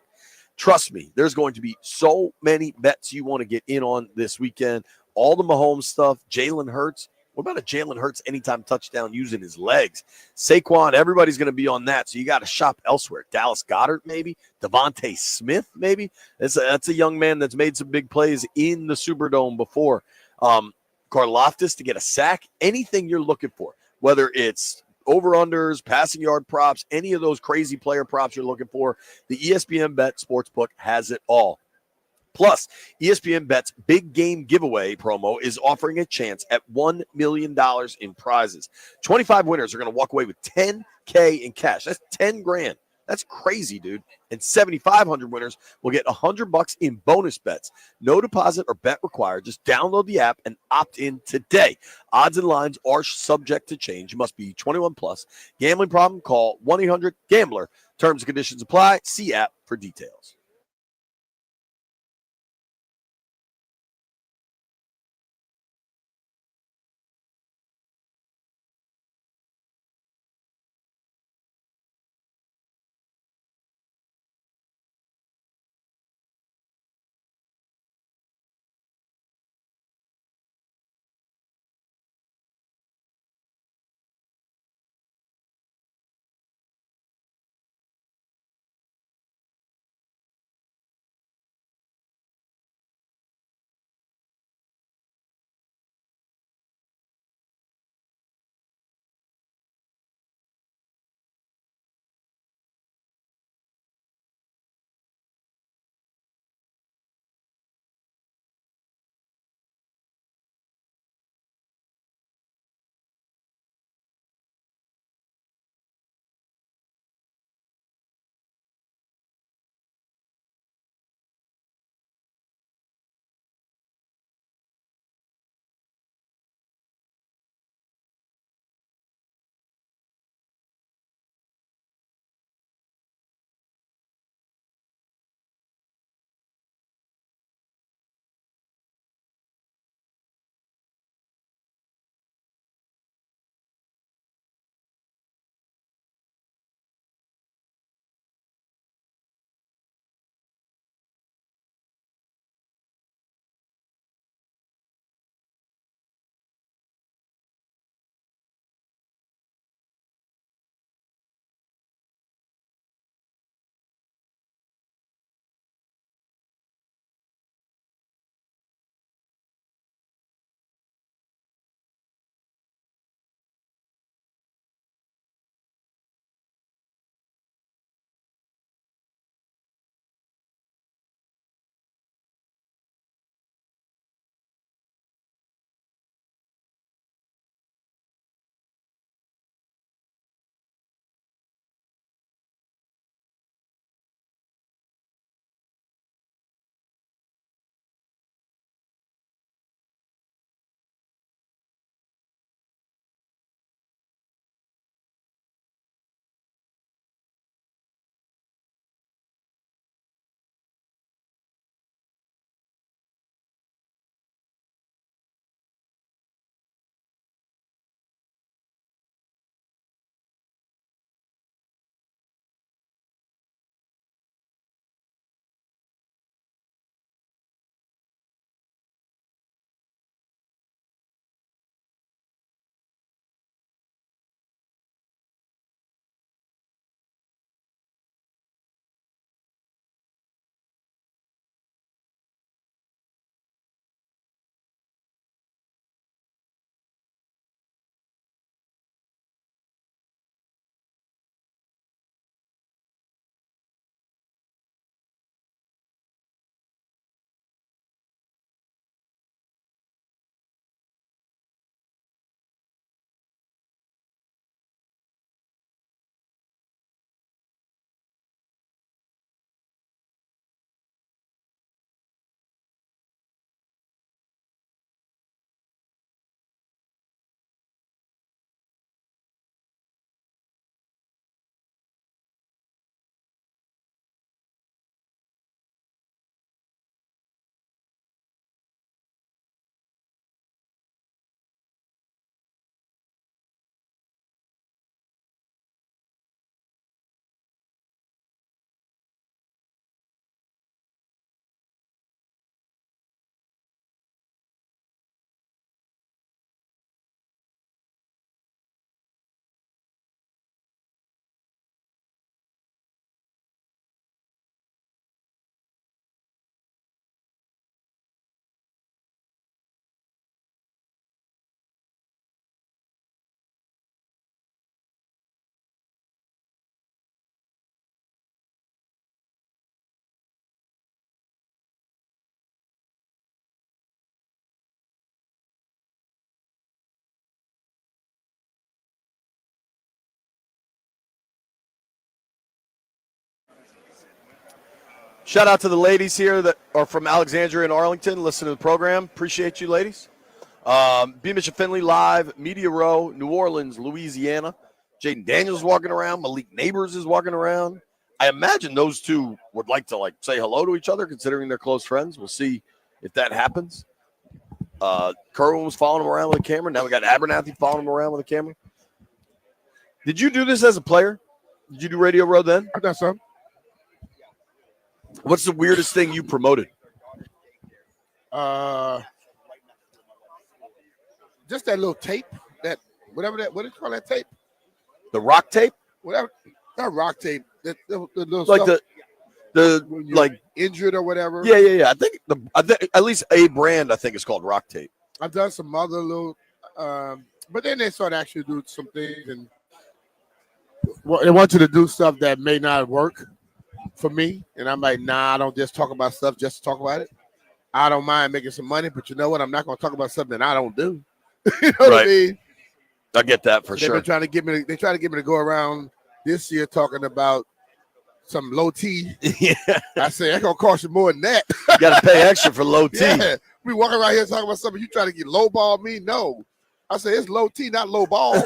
Trust me, there's going to be so many bets you want to get in on this weekend. All the Mahomes stuff, Jalen Hurts. What about a Jalen Hurts anytime touchdown using his legs? Saquon, everybody's going to be on that, so you got to shop elsewhere. Dallas Goedert, maybe. Devontae Smith, maybe. That's a young man that's made some big plays in the Superdome before. Karlaftis to get a sack, anything you're looking for, whether it's over-unders, passing yard props, any of those crazy player props you're looking for, the ESPN Bet Sportsbook has it all. Plus, ESPN Bet's big game giveaway promo is offering a chance at $1 million in prizes. 25 winners are going to walk away with $10K in cash. That's 10 grand. That's crazy, dude. And 7,500 winners will get $100 in bonus bets. No deposit or bet required. Just download the app and opt in today. Odds and lines are subject to change. You must be 21 plus. Gambling problem? Call 1-800-GAMBLER. Terms and conditions apply. See app for details. Shout out to the ladies here that are from Alexandria and Arlington. Listen to the program. Appreciate you, ladies. B. Mitch and Finley live, Media Row, New Orleans, Louisiana. Jaden Daniels walking around. Malik Neighbors is walking around. I imagine those two would like to say hello to each other, considering they're close friends. We'll see if that happens. Kerwin was following him around with a camera. Now we got Abernathy following him around with a camera. Did you do this as a player? Did you do Radio Row then?
I've done some.
What's the weirdest thing you promoted?
Just that little tape, what do you call that tape?
The rock tape?
Whatever, not rock tape. The little
Like
stuff
the like
injured or whatever.
Yeah. I think at least a brand I think is called rock tape.
I've done some other little, but then they started actually doing some things, and they want you to do stuff that may not work for me, and I'm like, nah, I don't just talk about stuff just to talk about it. I don't mind making some money, but you know what? I'm not going to talk about something that I don't do. You know what I mean?
I get that for
They've
sure.
been trying to get me. They try to get me to go around this year talking about some low T.
Yeah,
I say that's gonna cost you more than that.
you got to pay extra for low T.
Yeah, we walking around here talking about something. You trying to get low ball me? No, I say it's low T, not low ball.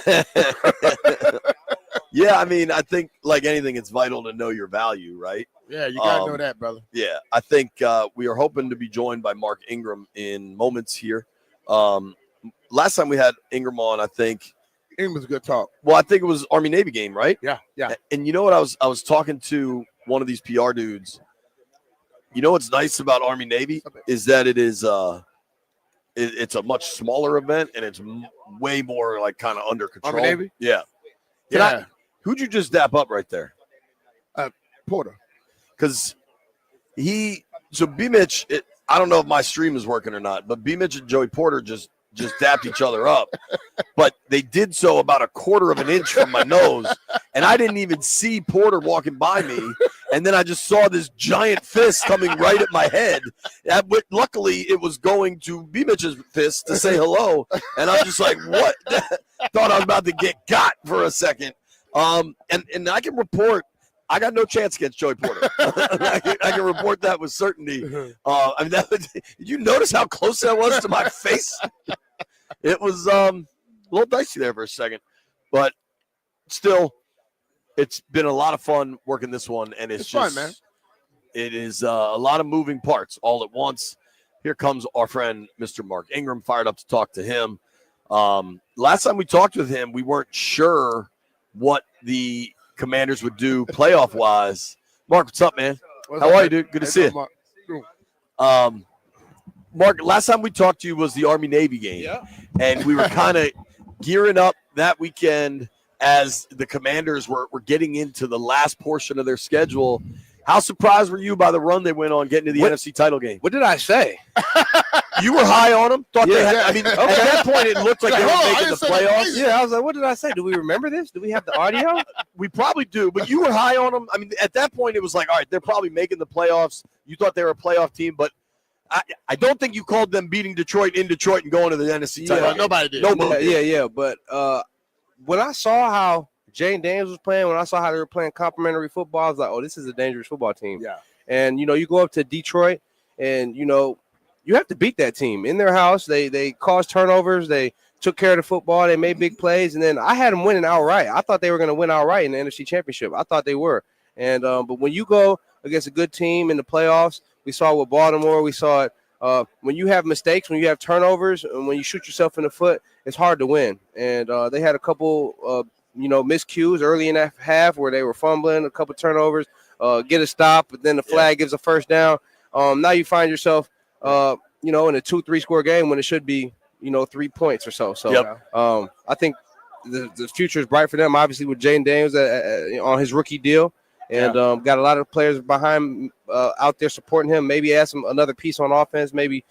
Yeah, I mean, I think like anything, it's vital to know your value, right?
Yeah, you gotta know that, brother.
Yeah, I think we are hoping to be joined by Mark Ingram in moments here. Last time we had Ingram on, I think
Ingram's a good talk.
Well, I think it was Army-Navy game, right?
Yeah.
And you know what? I was talking to one of these PR dudes. You know what's nice about Army-Navy is that it is it's a much smaller event and it's way more like kind of under control.
Army-Navy?
Yeah. Who'd you just dap up right there?
Porter.
Because B. Mitch, I don't know if my stream is working or not, but B. Mitch and Joey Porter just dapped each other up, but they did so about a quarter of an inch from my nose, and I didn't even see Porter walking by me, and then I just saw this giant fist coming right at my head. Luckily, it was going to B. Mitch's fist to say hello, and I'm just like, what? Thought I was about to get got for a second. And I can report, I got no chance against Joey Porter. I can report that with certainty. Did you notice how close that was to my face? It was a little dicey there for a second, but still, it's been a lot of fun working this one, and it's just
fun, man.
It is a lot of moving parts all at once. Here comes our friend Mr. Mark Ingram, fired up to talk to him. Last time we talked with him, we weren't sure what the Commanders would do playoff wise. Mark, what's up, man? How are you, dude? Good to see you. Mark, last time we talked to you was the Army-Navy game, and we were kind of gearing up that weekend as the Commanders were getting into the last portion of their schedule. How surprised were you by the run they went on getting to the NFC title game?
What did I say?
You were high on them. At that point, it looked like they were making the playoffs.
Yeah, I was like, what did I say? Do we remember this? Do we have the audio?
We probably do, but you were high on them. I mean, at that point, it was like, all right, they're probably making the playoffs. You thought they were a playoff team, but I don't think you called them beating Detroit in Detroit and going to the NFC title.
Nobody did.
Yeah. But when I saw how Jaden Daniels was playing, when I saw how they were playing complimentary football, I was like, oh, this is a dangerous football team.
Yeah.
And, you go up to Detroit and, you have to beat that team in their house. They caused turnovers. They took care of the football. They made big plays. And then I had them winning outright. I thought they were going to win outright in the NFC Championship. I thought they were. And but when you go against a good team in the playoffs, we saw it with Baltimore. We saw it when you have mistakes, when you have turnovers, and when you shoot yourself in the foot, it's hard to win. And they had a couple miscues early in that half where they were fumbling, a couple turnovers, get a stop, but then the flag gives a first down. Now you find yourself in a 2-3 score game when it should be 3 points or so. So I think the future is bright for them. Obviously with Jaden Daniels on his rookie deal, and got a lot of players behind out there supporting him. Maybe add another piece on offense. Maybe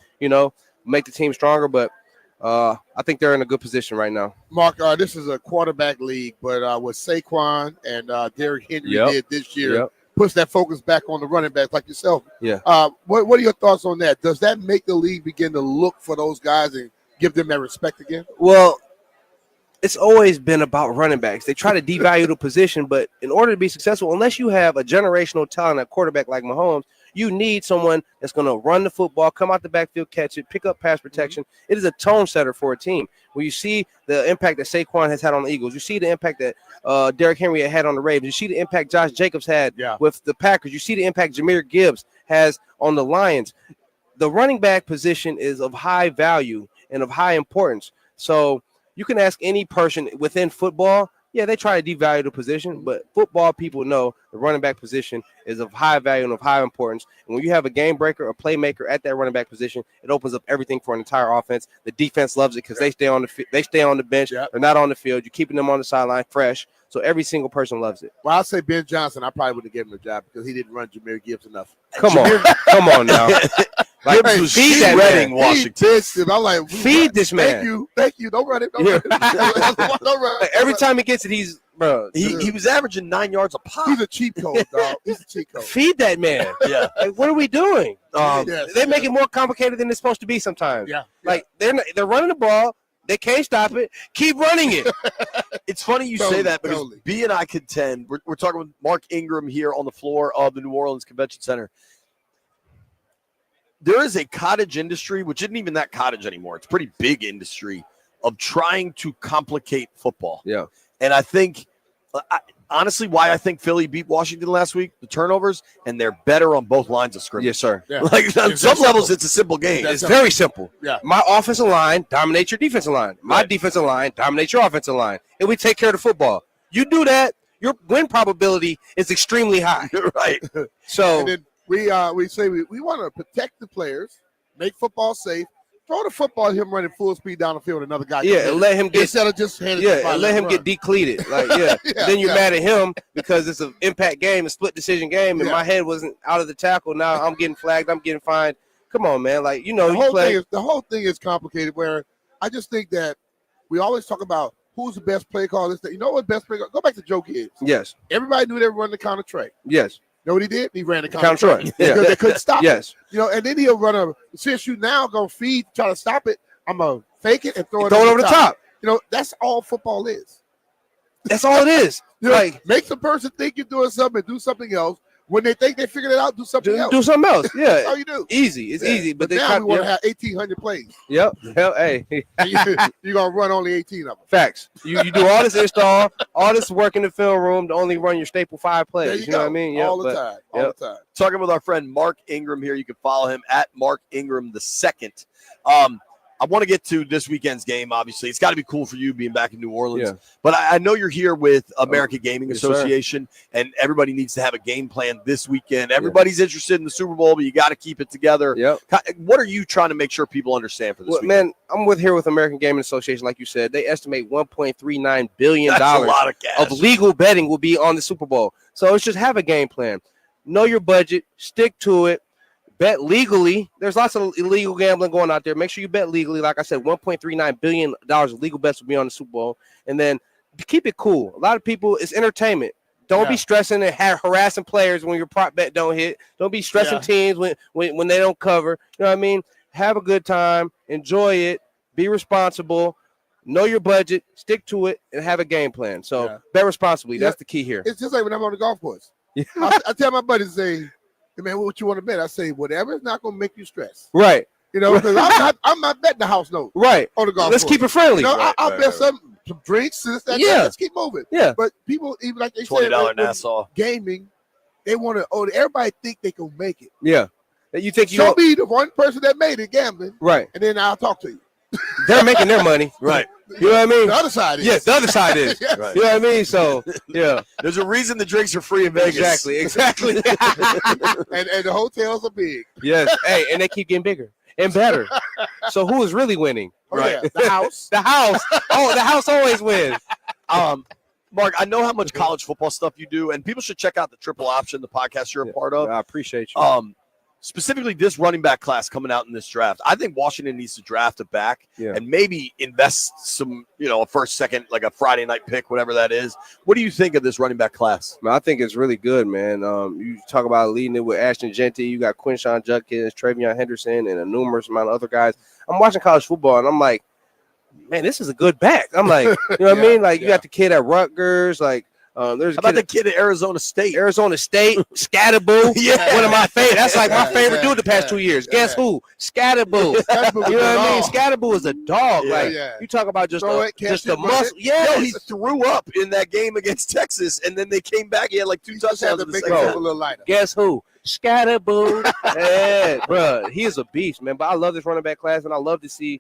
make the team stronger. But I think they're in a good position right now.
Mark, this is a quarterback league, but what Saquon and Derrick Henry did this year puts that focus back on the running backs like yourself.
Yeah.
What are your thoughts on that? Does that make the league begin to look for those guys and give them that respect again?
Well, it's always been about running backs. They try to devalue the position, but in order to be successful, unless you have a generational talent at quarterback like Mahomes, You need someone that's going to run the football, come out the backfield, catch it, pick up pass protection. It is a tone setter for a team. When you see the impact that Saquon has had on the Eagles, you see the impact that Derrick Henry had on the Ravens, you see the impact Josh Jacobs had with the Packers, you see the impact Jahmyr Gibbs has on the Lions. The running back position is of high value and of high importance. So you can ask any person within football, they try to devalue the position, but football people know the running back position is of high value and of high importance. And when you have a game breaker, a playmaker at that running back position, it opens up everything for an entire offense. The defense loves it because they stay on the bench. They're not on the field. You're keeping them on the sideline fresh. So every single person loves it.
Well, I'll say Ben Johnson. I probably would have given him a job because he didn't run Jahmyr Gibbs enough.
Come on now.
Like, feed that Reading, Washington.
I'm like,
feed this man.
Thank you. Don't run it. Don't run it. Don't run it.
Every time he gets it,
he was averaging 9 yards a pop.
He's a cheat code, dog. He's a cheat code.
Feed that man.
Yeah.
Like, what are we doing? They make it more complicated than it's supposed to be sometimes.
Yeah.
Like they're running the ball. They can't stop it. Keep running it.
It's funny you say that because B and I contend. We're talking with Mark Ingram here on the floor of the New Orleans Convention Center. There is a cottage industry, which isn't even that cottage anymore. It's a pretty big industry of trying to complicate football.
Yeah.
And I think, honestly, why I think Philly beat Washington last week, the turnovers, and they're better on both lines of scrimmage.
Yes, sir.
Yeah.
Like on some levels, it's a simple game.
It's very simple.
Yeah.
My offensive line dominates your defensive line. My defensive line dominates your offensive line. And we take care of the football. You do that, your win probability is extremely high.
Right.
So
and then we say we want to protect the players, make football safe. Throw the football at him running full speed down the field. Another guy.
And let him get
instead of just handing
and let him get depleted. Like then you're mad at him because it's an impact game, a split decision game, and my head wasn't out of the tackle. Now I'm getting flagged. I'm getting fined. Come on, man. Like
the whole thing is complicated. Where I just think that we always talk about who's the best play caller. You know what best play caller? Go back to Joe Gibbs.
Yes.
Everybody knew they were running the counter tray.
Yes.
You know what he did? He ran the
Counter
tray.
Yeah.
Because they couldn't stop
Yes.
it. And then he'll run since you now go feed, try to stop it, I'm going to fake it and throw it
over the top.
That's all football is.
That's all it is.
Make the person think you're doing something and do something else. When they think they figured it out, do something else.
Do something else. Yeah.
That's all you do.
Easy. It's easy. But
now we want to have 1,800 plays.
Yep. Hell, hey.
You're going to run only 18 of them.
Facts. You do all this install, all this work in the film room to only run your staple 5 plays. You know what I mean?
All the time. All the time.
Talking with our friend Mark Ingram here. You can follow him at Mark Ingram II. I want to get to this weekend's game, obviously. It's got to be cool for you being back in New Orleans. Yeah. But I know you're here with American Gaming Association, and everybody needs to have a game plan this weekend. Everybody's interested in the Super Bowl, but you got to keep it together.
Yep.
What are you trying to make sure people understand for this weekend?
Man, I'm here with American Gaming Association, like you said. They estimate $1.39 billion
That's a lot of cash.
Of legal betting will be on the Super Bowl. So it's just have a game plan. Know your budget. Stick to it. Bet legally. There's lots of illegal gambling going out there. Make sure you bet legally. Like I said, $1.39 billion of legal bets will be on the Super Bowl. And then keep it cool. A lot of people, it's entertainment. Don't be stressing and harassing players when your prop bet don't hit. Don't be stressing teams when they don't cover. You know what I mean? Have a good time. Enjoy it. Be responsible. Know your budget. Stick to it. And have a game plan. So bet responsibly. That's the key here.
It's just like when I'm on the golf course. I tell my buddies, say, hey, man, what you want to bet? I say, whatever is not going to make you stress.
Right.
Because I'm not betting the house note.
Right.
On the golf
Let's
course.
keep it friendly.
I'll bet some drinks. Let's keep moving.
Yeah.
But people, even like they
$20
say,
Nassau
gaming, they want to. everybody think they can make it.
Yeah. You think
show me the one person that made it gambling.
Right.
And then I'll talk to you.
They're making their money.
Right.
You know what I mean?
The other side is.
Yes, the other side is.
Right.
You know what I mean? So, yeah.
There's a reason the drinks are free in Vegas.
Exactly.
and the hotels are big.
Yes. Hey, and they keep getting bigger and better. So who is really winning?
Right. Yeah. The house.
The house. Oh, the house always wins.
Mark, I know how much college football stuff you do, and people should check out the Triple Option, the podcast you're a part of.
I appreciate you.
Specifically this running back class coming out in this draft. I think Washington needs to draft a back and maybe invest some, a first, second, like a Friday night pick, whatever that is. What do you think of this running back class?
I think it's really good, man. You talk about leading it with Ashton Genty. You got Quinshawn Judkins, Travion Henderson, and a numerous amount of other guys. I'm watching college football, and I'm like, man, this is a good back. I'm like, you know what I mean? Like, you got the kid at Rutgers, like, There's
How about the kid at Arizona State?
Scatterboo.
Yeah.
One of my favorite. That's like my favorite dude the past 2 years. Guess who? Scatterboo. You know what I mean? Scatterboo is a dog. Like you talk about just the muscle.
Yeah, he threw up in that game against Texas, and then they came back. He had like 2 touchdowns in the second half.
Guess who? Scatterboo. Yeah, bro, he is a beast, man. But I love this running back class, and I love to see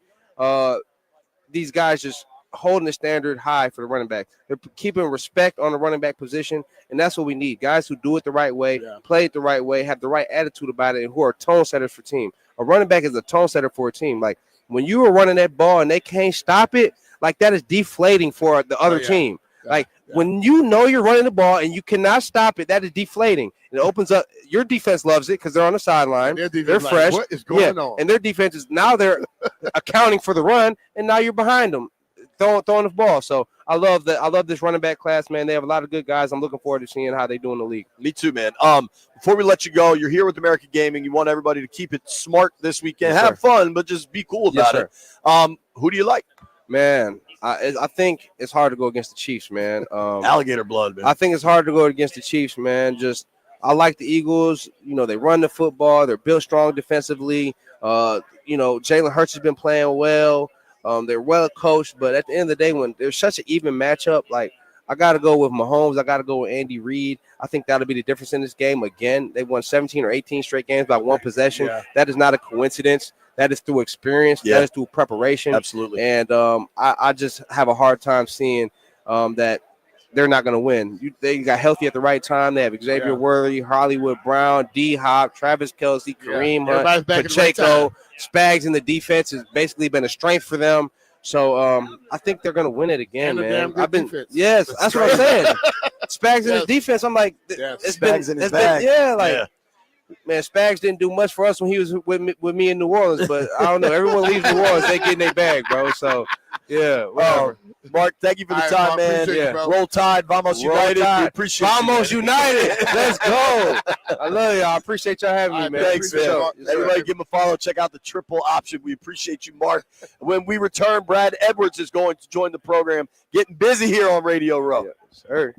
these guys just holding the standard high for the running back. They're keeping respect on the running back position, and that's what we need. Guys who do it the right way, play it the right way, have the right attitude about it, and who are tone setters for team. A running back is a tone setter for a team. Like when you are running that ball and they can't stop it, like that is deflating for the other team. When you know you're running the ball and you cannot stop it, that is deflating. It opens up. Your defense loves it because they're on the sideline. They're fresh.
What is going on?
And their defense is now they're accounting for the run, and now you're behind them, throwing the ball. So I love that. I love this running back class, man. They have a lot of good guys. I'm looking forward to seeing how they do in the league.
Me too, man. Before we let you go, you're here with American Gaming. You want everybody to keep it smart this weekend.
Yes,
have fun, but just be cool about it. Who do you like?
Man, I think it's hard to go against the Chiefs, man.
Alligator blood, man.
I think it's hard to go against the Chiefs, man. I like the Eagles. You know, they run the football. They're built strong defensively. Jalen Hurts has been playing well. They're well coached, but at the end of the day, when there's such an even matchup, like I got to go with Mahomes. I got to go with Andy Reid. I think that'll be the difference in this game. Again, they won 17 or 18 straight games by one possession. That is not a coincidence. That is through experience. That is through preparation.
Absolutely.
And I just have a hard time seeing that they're not going to win. They got healthy at the right time. They have Xavier Worthy, Hollywood Brown, D-Hop, Travis Kelce, Kareem Hunt, Pacheco, Spags in the defense has basically been a strength for them. So I think they're going to win it again, man. Yes, that's what I'm saying. Spags in his defense. I'm like,
Spags in his bag.
Man, Spags didn't do much for us when he was with me in New Orleans, but I don't know. Everyone leaves New Orleans, they get in their bag, bro. So, whatever.
Mark, thank you for the time, man. Roll Tide, Vamos United. We appreciate
Vamos United. Let's go. I love y'all. I appreciate y'all having me, man.
Thanks, man. Everybody give him a follow. Check out the triple option. We appreciate you, Mark. When we return, Brad Edwards is going to join the program. Getting busy here on Radio Row.
Yes, sir.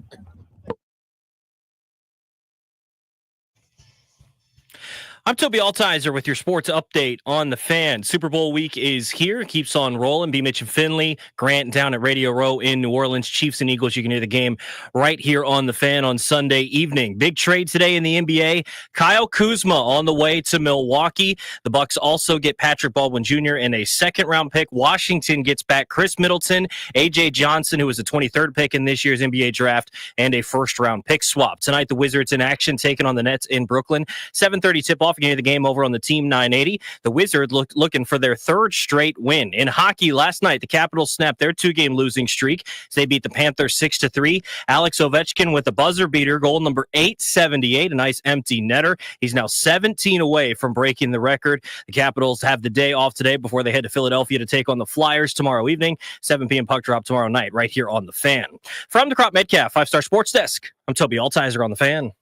I'm Toby Altizer with your sports update on the Fan. Super Bowl week is here. It keeps on rolling. B. Mitch and Finley, Grant down at Radio Row in New Orleans. Chiefs and Eagles. You can hear the game right here on the Fan on Sunday evening. Big trade today in the NBA. Kyle Kuzma on the way to Milwaukee. The Bucks also get Patrick Baldwin Jr. and a second-round pick. Washington gets back Chris Middleton, A.J. Johnson, who was the 23rd pick in this year's NBA draft, and a first-round pick swap. Tonight, the Wizards in action taking on the Nets in Brooklyn. 7:30 tip-off. You can hear the game over on the Team 980. The Wizards looking for their third straight win. In hockey, last night, the Capitals snapped their 2-game losing streak as they beat the Panthers 6-3. Alex Ovechkin with a buzzer beater, goal number 878, a nice empty netter. He's now 17 away from breaking the record. The Capitals have the day off today before they head to Philadelphia to take on the Flyers tomorrow evening. 7 p.m. puck drop tomorrow night right here on the Fan. From the Crop Metcalf 5-Star Sports Desk, I'm Toby Altizer on the Fan.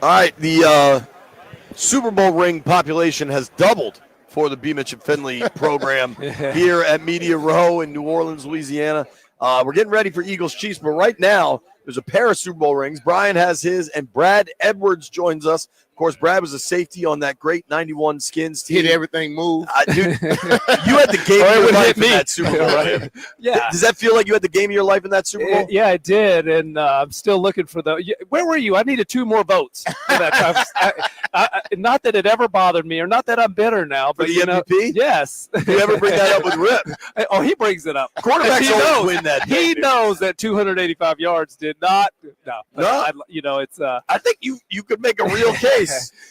All right, the Super Bowl ring population has doubled for the B. Mitch and Finley program here at Media Row in New Orleans, Louisiana. We're getting ready for Eagles Chiefs, but right now there's a pair of Super Bowl rings. Brian has his, and Brad Edwards joins us. Of course, Brad was a safety on that great 91 Skins team.
Hit everything move.
Dude, you had the game of your life in that Super Bowl, right?
Yeah.
Does that feel like you had the game of your life in that Super Bowl?
Yeah, I did, and I'm still looking for the. Where were you? I needed 2 more votes for that time. Not that it ever bothered me, or not that I'm bitter now. But
For the MVP?
Yes.
You ever bring that up with Rip?
Oh, he brings it up.
Quarterbacks
He
always
knows.
win that.
He knows that 285 yards did not. No. It's.
I think you could make a real case.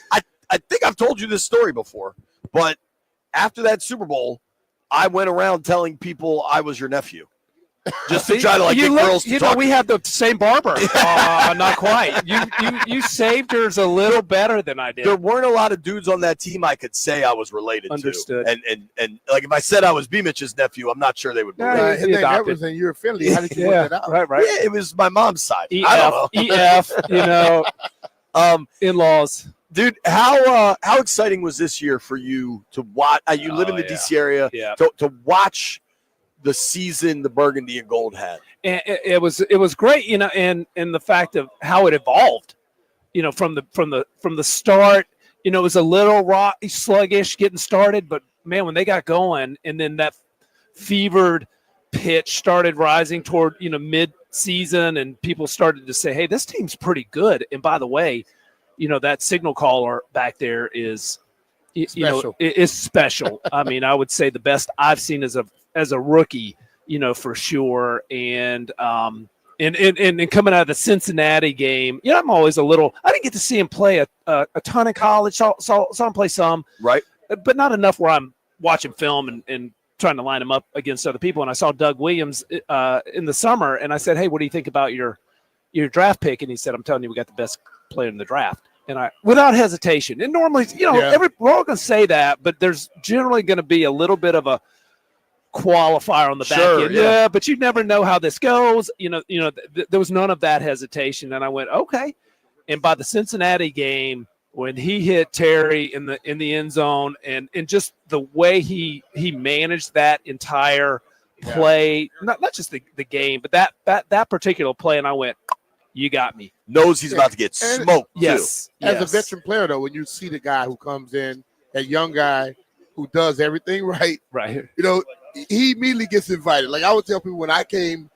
I think I've told you this story before, but after that Super Bowl, I went around telling people I was your nephew. Just to try to get girls to talk.
We have the same barber. Not quite. You saved yours a little better than I did.
There weren't a lot of dudes on that team I could say I was related
Understood.
to. And like if I said I was B. Mitch's nephew, I'm not sure they would believe it.
His name Edwards and you're Finley. How did you work that out?
Right.
Yeah, it was my mom's side. I don't know.
EF, in-laws.
Dude, how exciting was this year for you to watch? You live in the DC area.
Yeah.
To watch the season the Burgundy and Gold had.
And it was great, and the fact of how it evolved, from the start. It was a little sluggish getting started, but man, when they got going, and then that fevered pitch started rising toward mid-season, and people started to say, "Hey, this team's pretty good." And by the way, that signal caller back there is,
Special.
is special. I mean, I would say the best I've seen as a rookie, for sure. And coming out of the Cincinnati game, I'm always I didn't get to see him play a ton in college. Saw him play some,
right,
but not enough where I'm watching film and trying to line him up against other people. And I saw Doug Williams in the summer, and I said, "Hey, what do you think about your draft pick?" And he said, "I'm telling you, we got the best player in the draft." And I, without hesitation, and normally, we're all going to say that, but there's generally going to be a little bit of a qualifier on the back end. Yeah, but you never know how this goes. There was none of that hesitation, and I went, okay. And by the Cincinnati game, when he hit Terry in the end zone, and just the way he managed that entire play, not just the game, but that particular play, and I went, you got me.
Knows he's about to get smoked.
Yes.
Too.
As a veteran player, though, when you see the guy who comes in, that young guy who does everything right, he immediately gets invited. Like I would tell people when I came,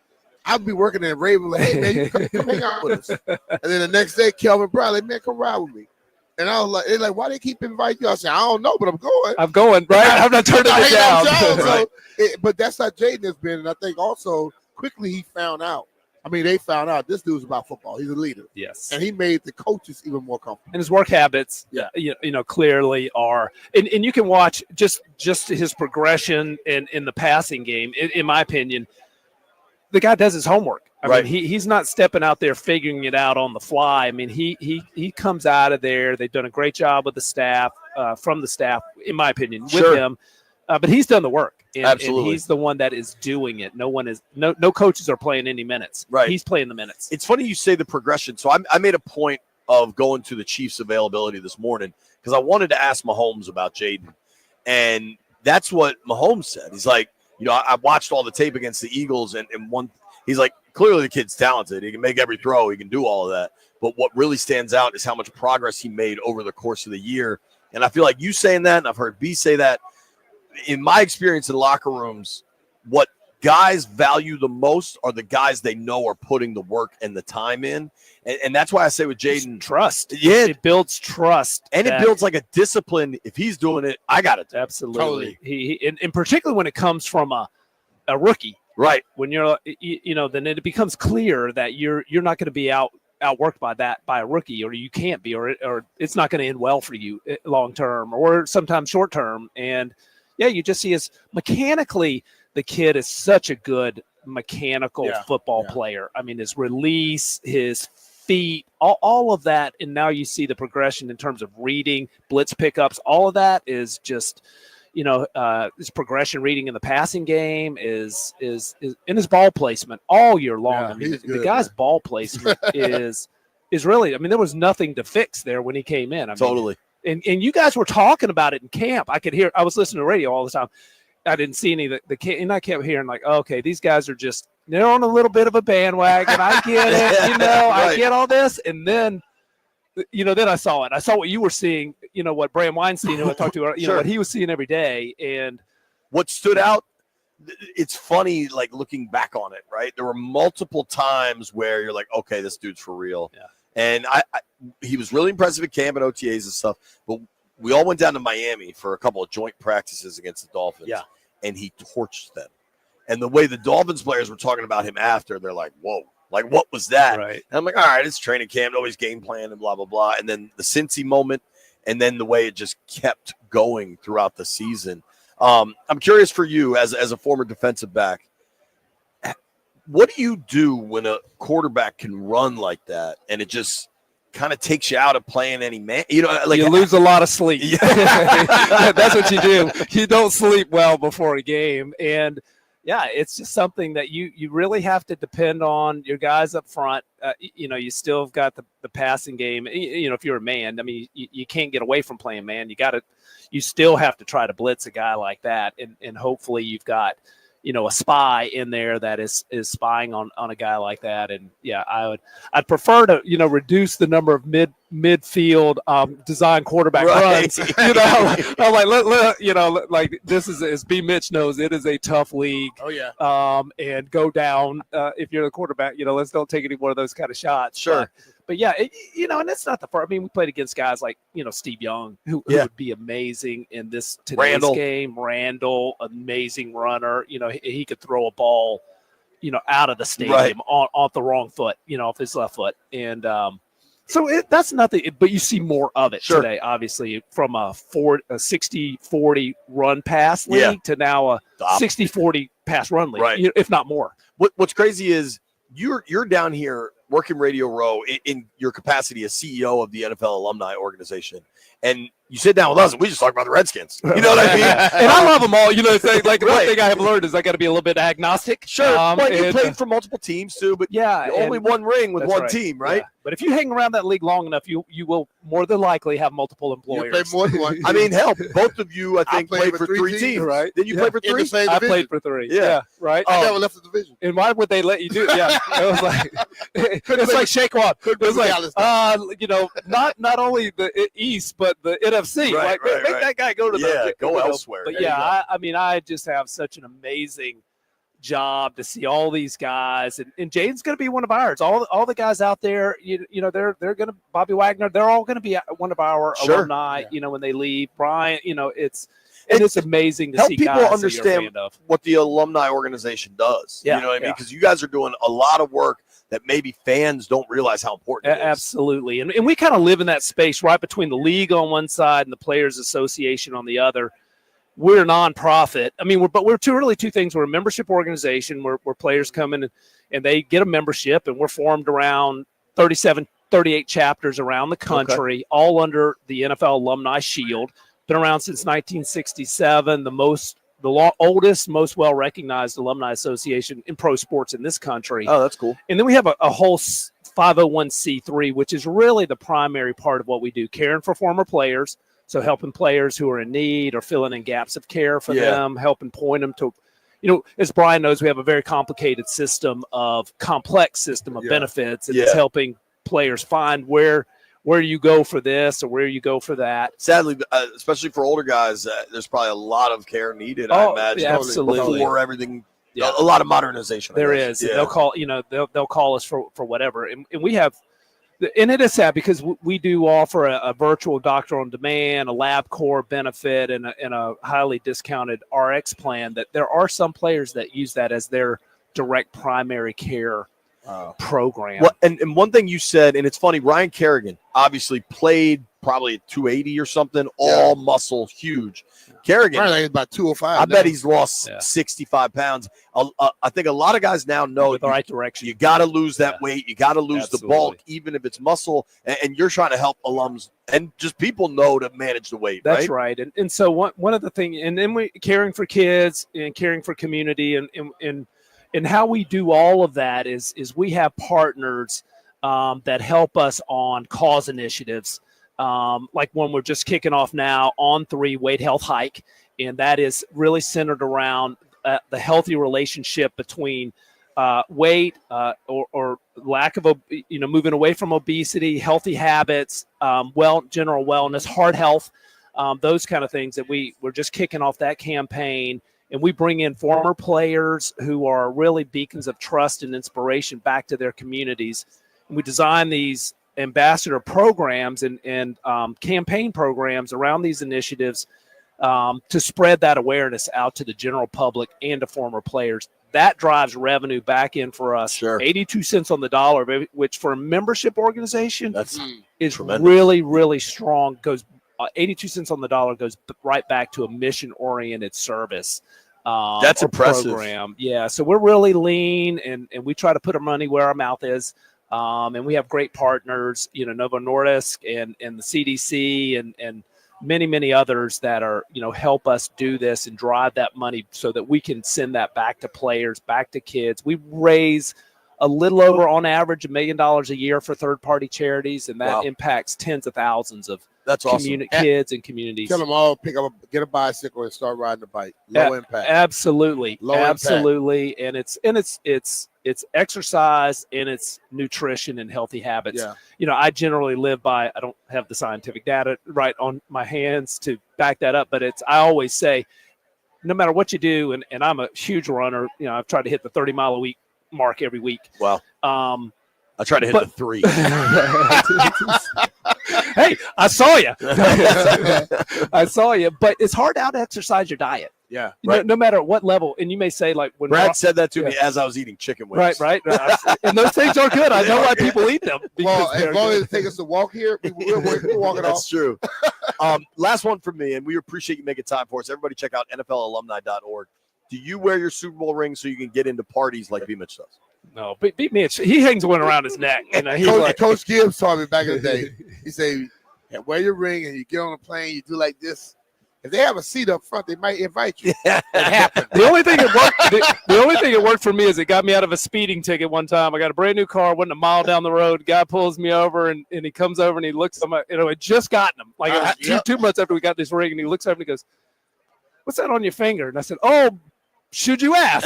I'd be working in Raven, like, "Hey man, you come hang out with us." And then the next day, Kelvin Brown, like, "Man, come ride with me." And I was like, "They're like, why they keep inviting you?" I said, "I don't know, but I'm going."
I'm going, right? I'm not turning it down.
Right. But that's how Jaden has been, and I think also quickly he found out. I mean, they found out this dude's about football. He's a leader.
Yes.
And he made the coaches even more comfortable.
And his work habits, clearly are. And you can watch just his progression in the passing game, in my opinion. The guy does his homework. I mean, he's not stepping out there figuring it out on the fly. I mean, he comes out of there. They've done a great job with the staff, from the staff, in my opinion, with him. But he's done the work.
Absolutely.
And he's the one that is doing it. No coaches are playing any minutes.
Right.
He's playing the minutes.
It's funny you say the progression. So I made a point of going to the Chiefs availability this morning because I wanted to ask Mahomes about Jaden. And that's what Mahomes said. He's like, I watched all the tape against the Eagles, and he's like, clearly the kid's talented. He can make every throw. He can do all of that. But what really stands out is how much progress he made over the course of the year. And I feel like you saying that, and I've heard B say that, in my experience in locker rooms, what guys value the most are the guys they know are putting the work and the time in. And that's why I say with Jaden,
trust.
Yeah.
It builds trust.
And it builds like a discipline. If he's doing it, I got it.
Absolutely. Totally. And particularly when it comes from a rookie.
Right.
When you're, then it becomes clear that you're not going to be outworked by a rookie, or you can't be, or it's not going to end well for you long term, or sometimes short term. And you just see his mechanically, the kid is such a good mechanical football player. I mean, his release, his feet, all of that. And now you see the progression in terms of reading, blitz pickups, all of that is just, his progression reading in the passing game is in his ball placement all year long. I mean, the guy's ball placement is is really, I mean, there was nothing to fix there when he came in. I mean,
Totally.
And you guys were talking about it in camp. I could hear. I was listening to radio all the time. I didn't see any of and I kept hearing like, okay, these guys are just they're on a little bit of a bandwagon. I get it, you know,
Right.
I get all this, and then, you know, then I saw it. I saw what you were seeing. You know, what Bram Weinstein, who I talked to, you know, what he was seeing every day, and
what stood out. It's funny, like looking back on it, right? There were multiple times where you're like, okay, this dude's for real.
Yeah.
And he was really impressive at camp and OTAs and stuff. But we all went down to Miami for a couple of joint practices against the Dolphins.
Yeah.
And he torched them. And the way the Dolphins players were talking about him after, they're like, whoa, like what was that?
Right.
And I'm like, all right, it's training camp, nobody's game plan and blah, blah, blah. And then the Cincy moment, and then the way it just kept going throughout the season. I'm curious for you as a former defensive back, what do you do when a quarterback can run like that and it just kind of takes you out of playing any man? You know, like
you lose a lot of sleep. That's what you do. You don't sleep well before a game, and yeah, it's just something that you really have to depend on your guys up front. You know, you still have got the passing game. You know, if you're a man, I mean, you can't get away from playing man. You still have to try to blitz a guy like that, and hopefully you've got, you know, a spy in there that is spying on a guy like that. And yeah, I'd prefer to, you know, reduce the number of midfield design quarterback runs. You know, I'm like, you know, like this is, as B Mitch knows, it is a tough league.
Oh yeah.
And go down if you're the quarterback. You know, let's don't take any more of those kind of shots.
Sure.
But yeah, you know, and that's not the first. I mean, we played against guys like, you know, Steve Young, who would be amazing in today's game. Randall, amazing runner. You know, he could throw a ball, you know, out of the stadium off the wrong foot, you know, off his left foot. And so that's nothing, but you see more of it today, obviously, from a 60-40 run pass league to now a 60-40 pass run league, if not more.
What's crazy is you're down here working Radio Row in your capacity as CEO of the NFL Alumni Organization, and you sit down with us and we just talk about the Redskins. You know what I mean?
And I love them all. You know, like the one thing I have learned is I got to be a little bit agnostic.
Sure, but you played for multiple teams too. But only one ring with one team, right?
Yeah. But if you hang around that league long enough, you will more than likely have multiple employers.
You play more than one.
I mean, hell, both of you, I think, played for three teams,
right?
Then you play for
In the
three.
same
I
division.
played for three.
Yeah.
Right.
I never left the division.
And why would they let you do it? Yeah, it was like it's like Shaquan. It was like you know, not only the East but the NFC.
Right,
like make that guy go to
go elsewhere.
But yeah, I mean, I just have such an amazing job to see all these guys, and Jaden's going to be one of ours. All the guys out there, you know, they're going to Bobby Wagner. They're all going to be one of our alumni. Yeah. You know, when they leave, Brian. You know, it's amazing to see
people
guys
understand what the alumni organization does.
Yeah,
you know what I mean? Because you guys are doing a lot of work that maybe fans don't realize how important it is.
Absolutely. And we kind of live in that space right between the league on one side and the Players Association on the other. We're a nonprofit. I mean, we're two things. We're a membership organization where players come in and they get a membership, and we're formed around 38 chapters around the country, all under the NFL Alumni Shield. Been around since 1967, the oldest, most well-recognized alumni association in pro sports in this country.
Oh, that's cool.
And then we have a whole 501c3, which is really the primary part of what we do, caring for former players. So helping players who are in need or filling in gaps of care for them, helping point them to, you know, as Brian knows, we have a very complicated complex system of benefits, and it's helping players find where you go for this or where you go for that.
Sadly, especially for older guys, there's probably a lot of care needed, I imagine,
absolutely.
before everything. Yeah. A lot of modernization.
There is. Yeah. They'll call, you know, they'll call us for whatever. And we have, and it is sad because we do offer a virtual doctor on demand, a LabCorp benefit, and a highly discounted RX plan. That there are some players that use that as their direct primary care program.
Well, and one thing you said, and it's funny, Ryan Kerrigan obviously played probably at 280 or something, all muscle, huge. Kerrigan,
Right, about 205.
I bet he's lost 65 pounds. I think a lot of guys now know
the right direction.
You got to lose that weight. You got to lose the bulk, even if it's muscle. And you're trying to help alums and just people know to manage the weight.
That's right. And so one of the things, and then we caring for kids and caring for community, and how we do all of that is we have partners that help us on cause initiatives, like one we're just kicking off now, On 3 Weight Health Hike, and that is really centered around the healthy relationship between weight or lack of, moving away from obesity, healthy habits, general wellness, heart health, those kind of things that we're just kicking off that campaign. And we bring in former players who are really beacons of trust and inspiration back to their communities. And we design these ambassador programs and campaign programs around these initiatives to spread that awareness out to the general public and to former players. That drives revenue back in for us.
Sure.
82 cents on the dollar, which for a membership organization is
tremendous.
really, really strong. Goes 82 cents on the dollar goes right back to a mission-oriented service.
That's impressive.
Program. Yeah, so we're really lean, and we try to put our money where our mouth is. And we have great partners, Novo Nordisk and the CDC and many, many others that are, help us do this and drive that money so that we can send that back to players, back to kids. We raise a little over, on average, $1 million a year for third-party charities, and that impacts tens of thousands of kids and communities.
Tell them all get a bicycle and start riding the bike. Low impact.
Absolutely,
Low
absolutely, impact. And it's exercise and it's nutrition and healthy habits.
Yeah.
I generally live by. I don't have the scientific data right on my hands to back that up, but I always say, no matter what you do, and I'm a huge runner. I've tried to hit the 30-mile a week mark every week.
Wow. I try to hit the 3.
Hey, I saw you. I saw you. But it's hard to out-exercise your diet.
Yeah. Right.
No matter what level. And you may say, like, when
Brad said that to me as I was eating chicken wings.
Right. And those things are good. I know why people eat them.
Well, as long as it takes us to walk here, we'll walk it off.
That's true. Last one from me, and we appreciate you making time for us. Everybody check out NFLalumni.org. Do you wear your Super Bowl ring so you can get into parties like B-Mitch does?
No, beat Mitch. He hangs one around his neck.
Coach Gibbs taught me back in the day. He said, wear your ring and you get on a plane, you do like this. If they have a seat up front, they might invite you. It happened.
The only thing that worked for me is it got me out of a speeding ticket one time. I got a brand new car, went a mile down the road. Guy pulls me over and he comes over and he looks at my, I'd just gotten him. Like 2 months after we got this ring, and he looks over and he goes, "What's that on your finger?" And I said, "Oh, should you ask?"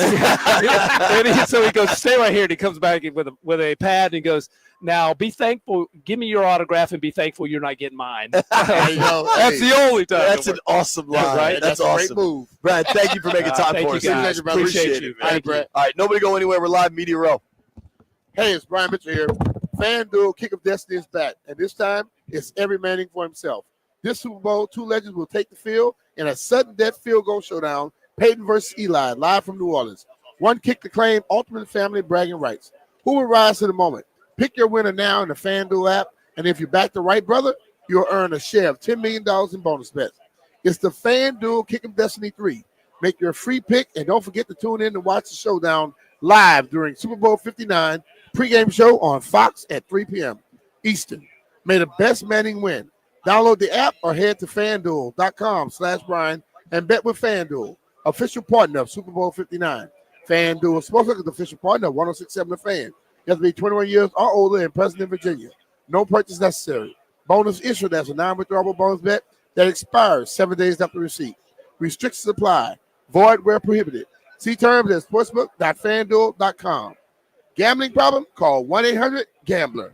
So he goes, "Stay right here." And he comes back with a pad and he goes, "Now be thankful. Give me your autograph and be thankful you're not getting mine." That's the only time.
That's an awesome line.
Right?
That's awesome.
Great move.
Brad, thank you for making time
thank
for
you
us.
guys. Appreciate you.
Thank you. All right, nobody go anywhere. We're live, Media Row.
Hey, it's Brian Mitchell here. FanDuel Kick of Destiny is back, and this time it's every manning for himself. This Super Bowl, 2 legends will take the field in a sudden death field goal showdown. Peyton versus Eli, live from New Orleans. One kick to claim ultimate family bragging rights. Who will rise to the moment? Pick your winner now in the FanDuel app, and if you back the right brother, you'll earn a share of $10 million in bonus bets. It's the FanDuel Kick of Destiny 3. Make your free pick, and don't forget to tune in to watch the showdown live during Super Bowl 59 pregame show on Fox at 3 p.m. Eastern. May the best Manning win. Download the app or head to FanDuel.com/Brian and bet with FanDuel, official partner of Super Bowl 59. FanDuel, Sportsbook is the official partner of 106.7 The Fan. You have to be 21 years or older and present in Virginia. No purchase necessary. Bonus issued as a non-withdrawable bonus bet that expires 7 days after receipt. Restrictions apply. Void where prohibited. See terms at sportsbook.fanduel.com. Gambling problem? Call 1-800-GAMBLER.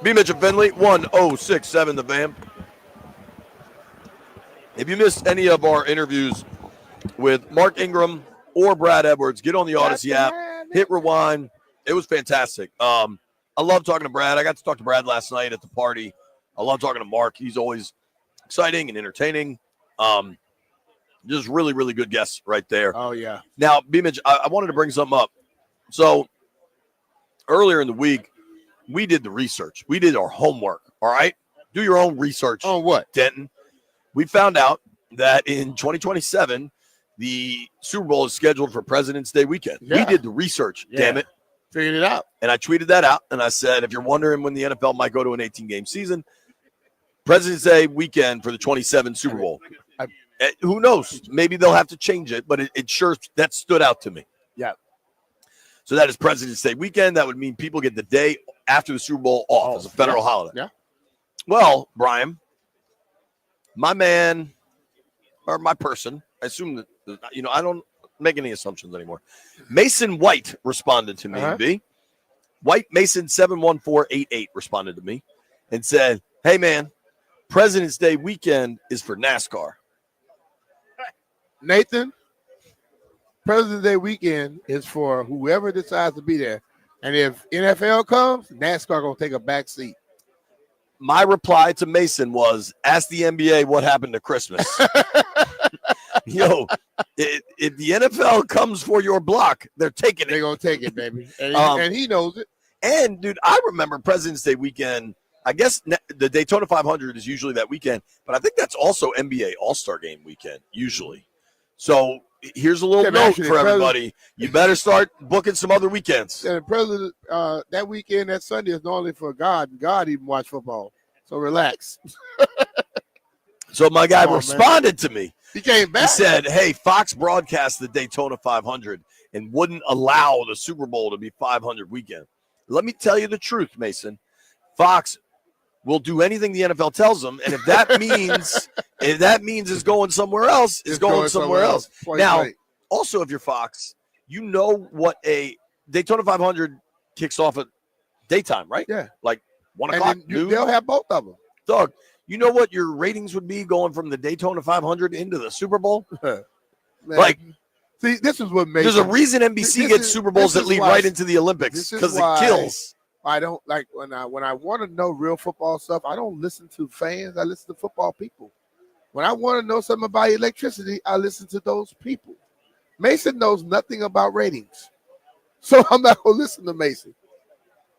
B. Mitch and Finley, 1067 The Van. If you missed any of our interviews with Mark Ingram or Brad Edwards, get on the Odyssey app, hit rewind. It was fantastic. I love talking to Brad. I got to talk to Brad last night at the party. I love talking to Mark. He's always exciting and entertaining. Just really, really good guests right there.
Oh, yeah.
Now, B-Mitch, I wanted to bring something up. So earlier in the week, we did the research. We did our homework, all right? Do your own research.
On what?
Denton. We found out that in 2027, the Super Bowl is scheduled for President's Day weekend.
Yeah.
We did the research, damn it.
Figured it out.
And I tweeted that out, and I said, if you're wondering when the NFL might go to an 18-game season, President's Day weekend for the 27 Super Bowl. Who knows? Maybe they'll have to change it, but it sure that stood out to me.
Yeah.
So that is President's Day weekend. That would mean people get the day after the Super Bowl off as a federal holiday.
Yeah.
Well, Brian, my man, or my person, I assume that, I don't make any assumptions anymore. Mason White responded to me, B. White Mason 71488 responded to me and said, hey, man, President's Day weekend is for NASCAR.
Nathan, President's Day weekend is for whoever decides to be there. And if NFL comes, NASCAR going to take a back seat.
My reply to Mason was, ask the NBA what happened to Christmas. Yo, if the NFL comes for your block, they're taking it.
They're going to take it, baby. And he knows it.
And, dude, I remember President's Day weekend. I guess the Daytona 500 is usually that weekend, but I think that's also NBA All-Star Game weekend, usually. So here's a little note for everybody. You better start booking some other weekends.
And President, that weekend, that Sunday is normally for God, and God even watch football. So relax.
So my guy responded to me.
He came back.
He said, hey, Fox broadcast the Daytona 500 and wouldn't allow the Super Bowl to be 500 weekend. Let me tell you the truth, Mason. Fox will do anything the NFL tells them, and if that means it's going somewhere else, it's going somewhere else. Now, also if you're Fox, you know what a Daytona 500 kicks off at daytime, right?
Yeah,
like 1 o'clock.
They'll have both of them.
Doug, you know what your ratings would be going from the Daytona 500 into the Super Bowl? Like,
see, this is what makes.
There's a reason NBC gets Super Bowls that lead right into the Olympics because it kills.
I don't like when I want to know real football stuff. I don't listen to fans. I listen to football people. When I want to know something about electricity, I listen to those people. Mason knows nothing about ratings, so I'm not going to listen to Mason.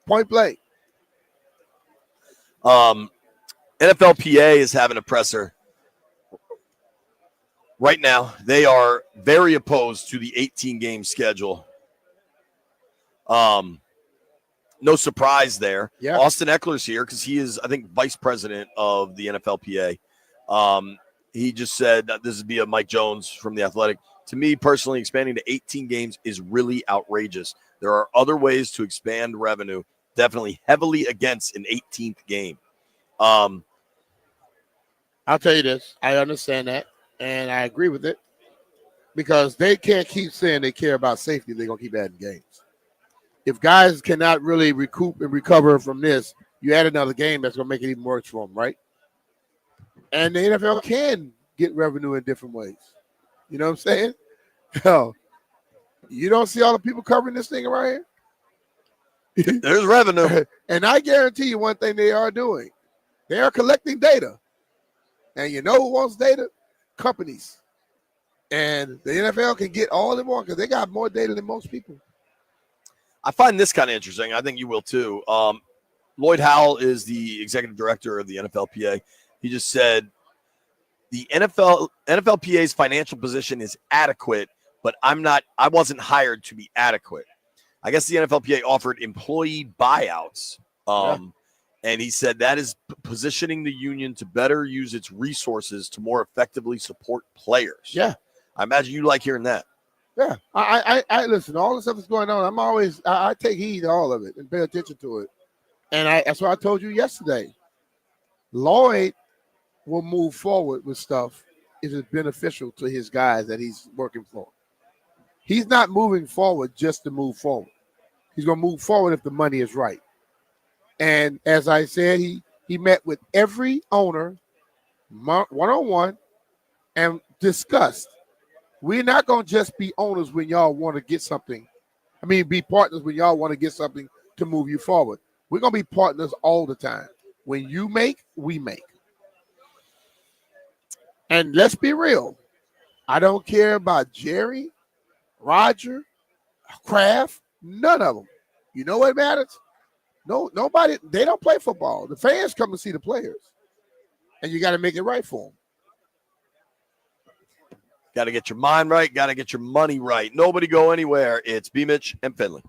Point blank.
NFLPA is having a presser right now. They are very opposed to the 18-game schedule. No surprise there.
Yeah.
Austin Eckler's here because he is, I think, vice president of the NFLPA. He just said that this is via Mike Jones from The Athletic. To me, personally, expanding to 18 games is really outrageous. There are other ways to expand revenue, definitely heavily against an 18th game.
I'll tell you this. I understand that, and I agree with it because they can't keep saying they care about safety. They're going to keep adding games. If guys cannot really recoup and recover from this, you add another game that's going to make it even worse for them, right? And the NFL can get revenue in different ways. You know what I'm saying? No, you don't see all the people covering this thing around
here? There's revenue.
And I guarantee you one thing they are doing. They are collecting data. And you know who wants data? Companies. And the NFL can get all they want because they got more data than most people.
I find this kind of interesting. I think you will too. Lloyd Howell is the executive director of the NFLPA. He just said the NFLPA's financial position is adequate, but I wasn't hired to be adequate. I guess the NFLPA offered employee buyouts. And he said that is positioning the union to better use its resources to more effectively support players.
Yeah.
I imagine you like hearing that.
Yeah, I listen. All the stuff that's going on, I take heed to all of it and pay attention to it. And that's what I told you yesterday. Lloyd will move forward with stuff if it's beneficial to his guys that he's working for. He's not moving forward just to move forward. He's going to move forward if the money is right. And as I said, he met with every owner one-on-one and discussed. We're not going to just be owners when y'all want to get something. I mean, be partners when y'all want to get something to move you forward. We're going to be partners all the time. When you make, we make. And let's be real. I don't care about Jerry, Roger, Kraft, none of them. You know what matters? No, nobody. They don't play football. The fans come to see the players, and you got to make it right for them.
Got to get your mind right. Got to get your money right. Nobody go anywhere. It's B. Mitch and Finley.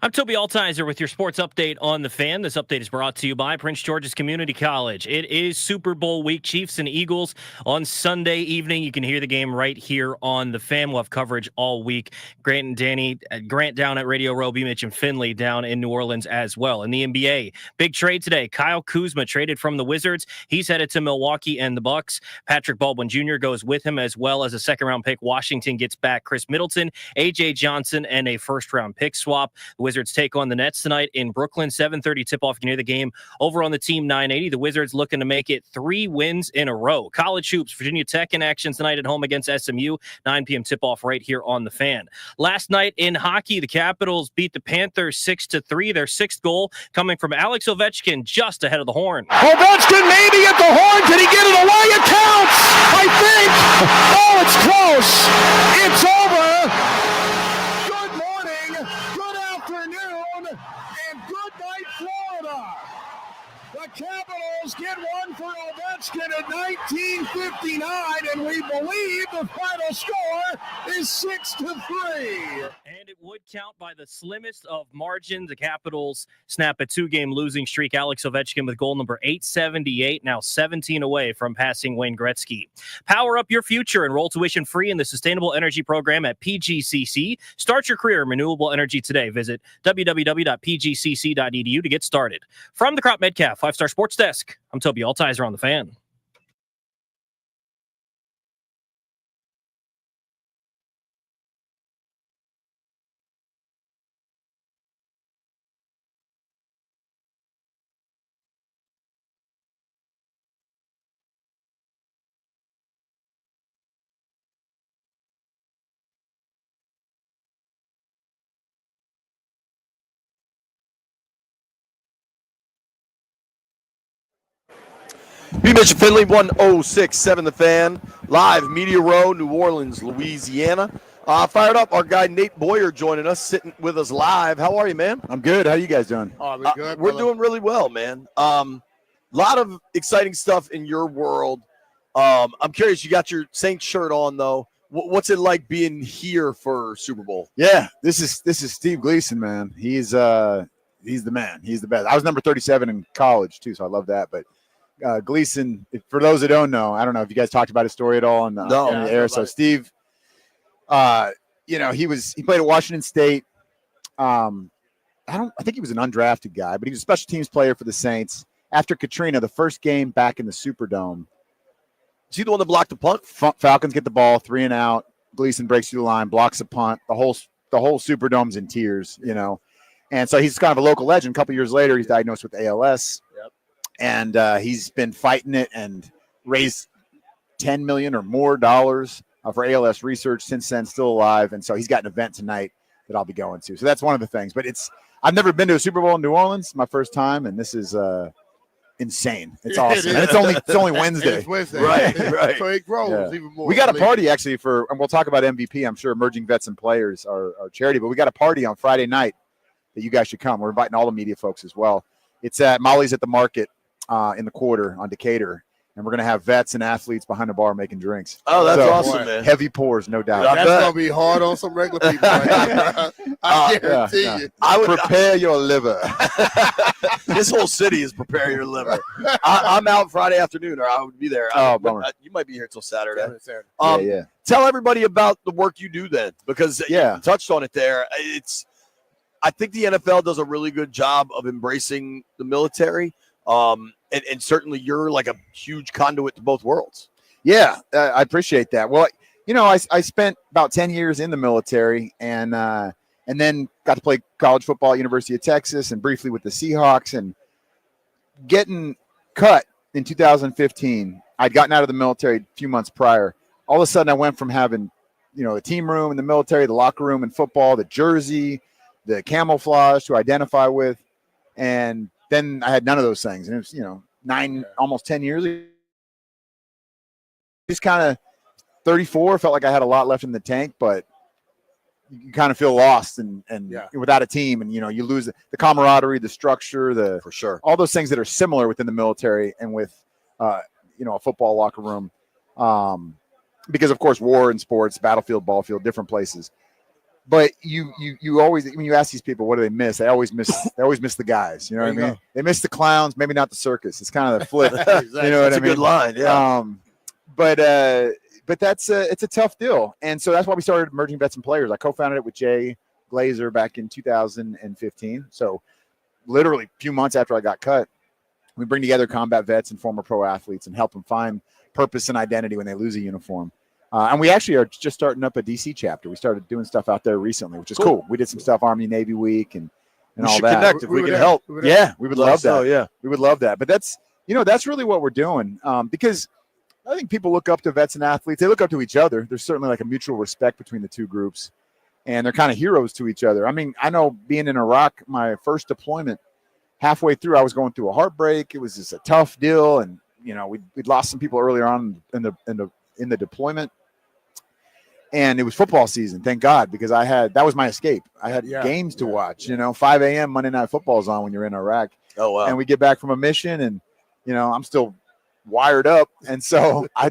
I'm Toby Altizer with your sports update on the Fan. This update is brought to you by Prince George's Community College. It is Super Bowl week. Chiefs and Eagles on Sunday evening. You can hear the game right here on the Fan. We'll have coverage all week. Grant and Danny, Grant down at Radio Row, B. Mitch and Finley down in New Orleans as well. In the NBA, big trade today. Kyle Kuzma traded from the Wizards. He's headed to Milwaukee and the Bucks. Patrick Baldwin Jr. goes with him, as well as a second-round pick. Washington gets back Chris Middleton, A.J. Johnson, and a first-round pick swap. The Wizards take on the Nets tonight in Brooklyn. 7:30 tip-off. You can hear the game over on the Team 980. The Wizards looking to make it 3 wins in a row. College hoops. Virginia Tech in action tonight at home against SMU. 9 p.m. tip-off right here on the Fan. Last night in hockey, the Capitals beat the Panthers 6-3. Their 6th goal coming from Alex Ovechkin just ahead of the horn.
Ovechkin maybe at the horn. Can he get it away? It counts, I think. Oh, it's close. It's over. Capitals get one for Ovechkin at 19:59, and we believe the final score is 6-3.
And it would count by the slimmest of margins. The Capitals snap a 2-game losing streak. Alex Ovechkin with goal number 878, now 17 away from passing Wayne Gretzky. Power up your future. Enroll tuition free in the Sustainable Energy Program at PGCC. Start your career in renewable energy today. Visit www.pgcc.edu to get started. From the Crop Metcalf 5-Star Sports Desk, I'm Toby Altizer on the Fan.
B. Mitch and Finley, 106.7 The Fan, live Media Row, New Orleans, Louisiana. Fired up, our guy Nate Boyer joining us, sitting with us live. How are you, man?
I'm good. How you guys doing?
Oh, we're good.
We're doing really well, man. Lot of exciting stuff in your world. I'm curious, you got your Saints shirt on, though. What's it like being here for Super Bowl?
Yeah, this is Steve Gleason, man. He's the man. He's the best. I was number 37 in college, too, so I love that, but Gleason, for those that don't know, I don't know if you guys talked about his story at all on the air. So Steve, he played at Washington State. I think he was an undrafted guy, but he was a special teams player for the Saints. After Katrina, the first game back in the Superdome.
Is he the one that blocked the punt?
Falcons get the ball, 3 and out. Gleason breaks through the line, blocks a punt. The whole Superdome's in tears, And so he's kind of a local legend. A couple years later, he's diagnosed with ALS.
Yep.
And he's been fighting it and raised $10 million or more for ALS research since then, still alive. And so he's got an event tonight that I'll be going to. So that's one of the things. But I've never been to a Super Bowl in New Orleans, my first time, and this is insane. It's awesome. And it's only Wednesday.
It's Wednesday.
Right.
So it grows even more.
We got a party actually and we'll talk about MVP. I'm sure Emerging Vets and Players are charity, but we got a party on Friday night that you guys should come. We're inviting all the media folks as well. It's at Molly's at the Market in the Quarter on Decatur. And we're going to have vets and athletes behind the bar making drinks.
Oh, that's awesome, man.
Heavy pours, no doubt.
That's going to be hard on some regular people. I guarantee you.
I would prepare your liver.
This whole city is prepare your liver. I'm out Friday afternoon, or I would be there.
Bummer.
You might be here till Saturday.
Yeah.
Tell everybody about the work you do then, because you touched on it there. I think the NFL does a really good job of embracing the military. And certainly you're like a huge conduit to both worlds.
Yeah, I appreciate that. Well, I spent about 10 years in the military and then got to play college football at University of Texas and briefly with the Seahawks, and getting cut in 2015. I'd gotten out of the military a few months prior. All of a sudden I went from having, a team room in the military, the locker room in football, the jersey, the camouflage to identify with, and then I had none of those things. And it was, almost 10 years ago. Just kind of 34, felt like I had a lot left in the tank, but you kind of feel lost and without a team, and, you lose the camaraderie, the structure,
for sure,
all those things that are similar within the military and with, a football locker room. Because of course, war and sports, battlefield, ball field, different places. But you always, when you ask these people what do they miss, they always miss the guys. You know what I mean? They miss the clowns, maybe not the circus. It's kind of the flip.
Exactly.
You know what
That's
I
a
mean?
good line. Yeah.
But that's it's a tough deal, and so that's why we started Emerging Vets and Players. I co-founded it with Jay Glazer back in 2015. So literally a few months after I got cut, we bring together combat vets and former pro athletes and help them find purpose and identity when they lose a uniform. And we actually are just starting up a DC chapter. We started doing stuff out there recently, which is cool. We did some stuff Army Navy Week and all that.
Connect if we can help.
Yeah, we would love that.
Yeah,
we would love that. But that's really what we're doing, because I think people look up to vets and athletes. They look up to each other. There's certainly like a mutual respect between the two groups, and they're kind of heroes to each other. I mean, I know being in Iraq, my first deployment, halfway through, I was going through a heartbreak. It was just a tough deal, and we'd lost some people earlier on in the deployment. And it was football season, thank God, because that was my escape. I had games to watch. 5 a.m. Monday Night Football is on when you're in Iraq.
Oh, wow.
And we get back from a mission, and I'm still wired up, and so I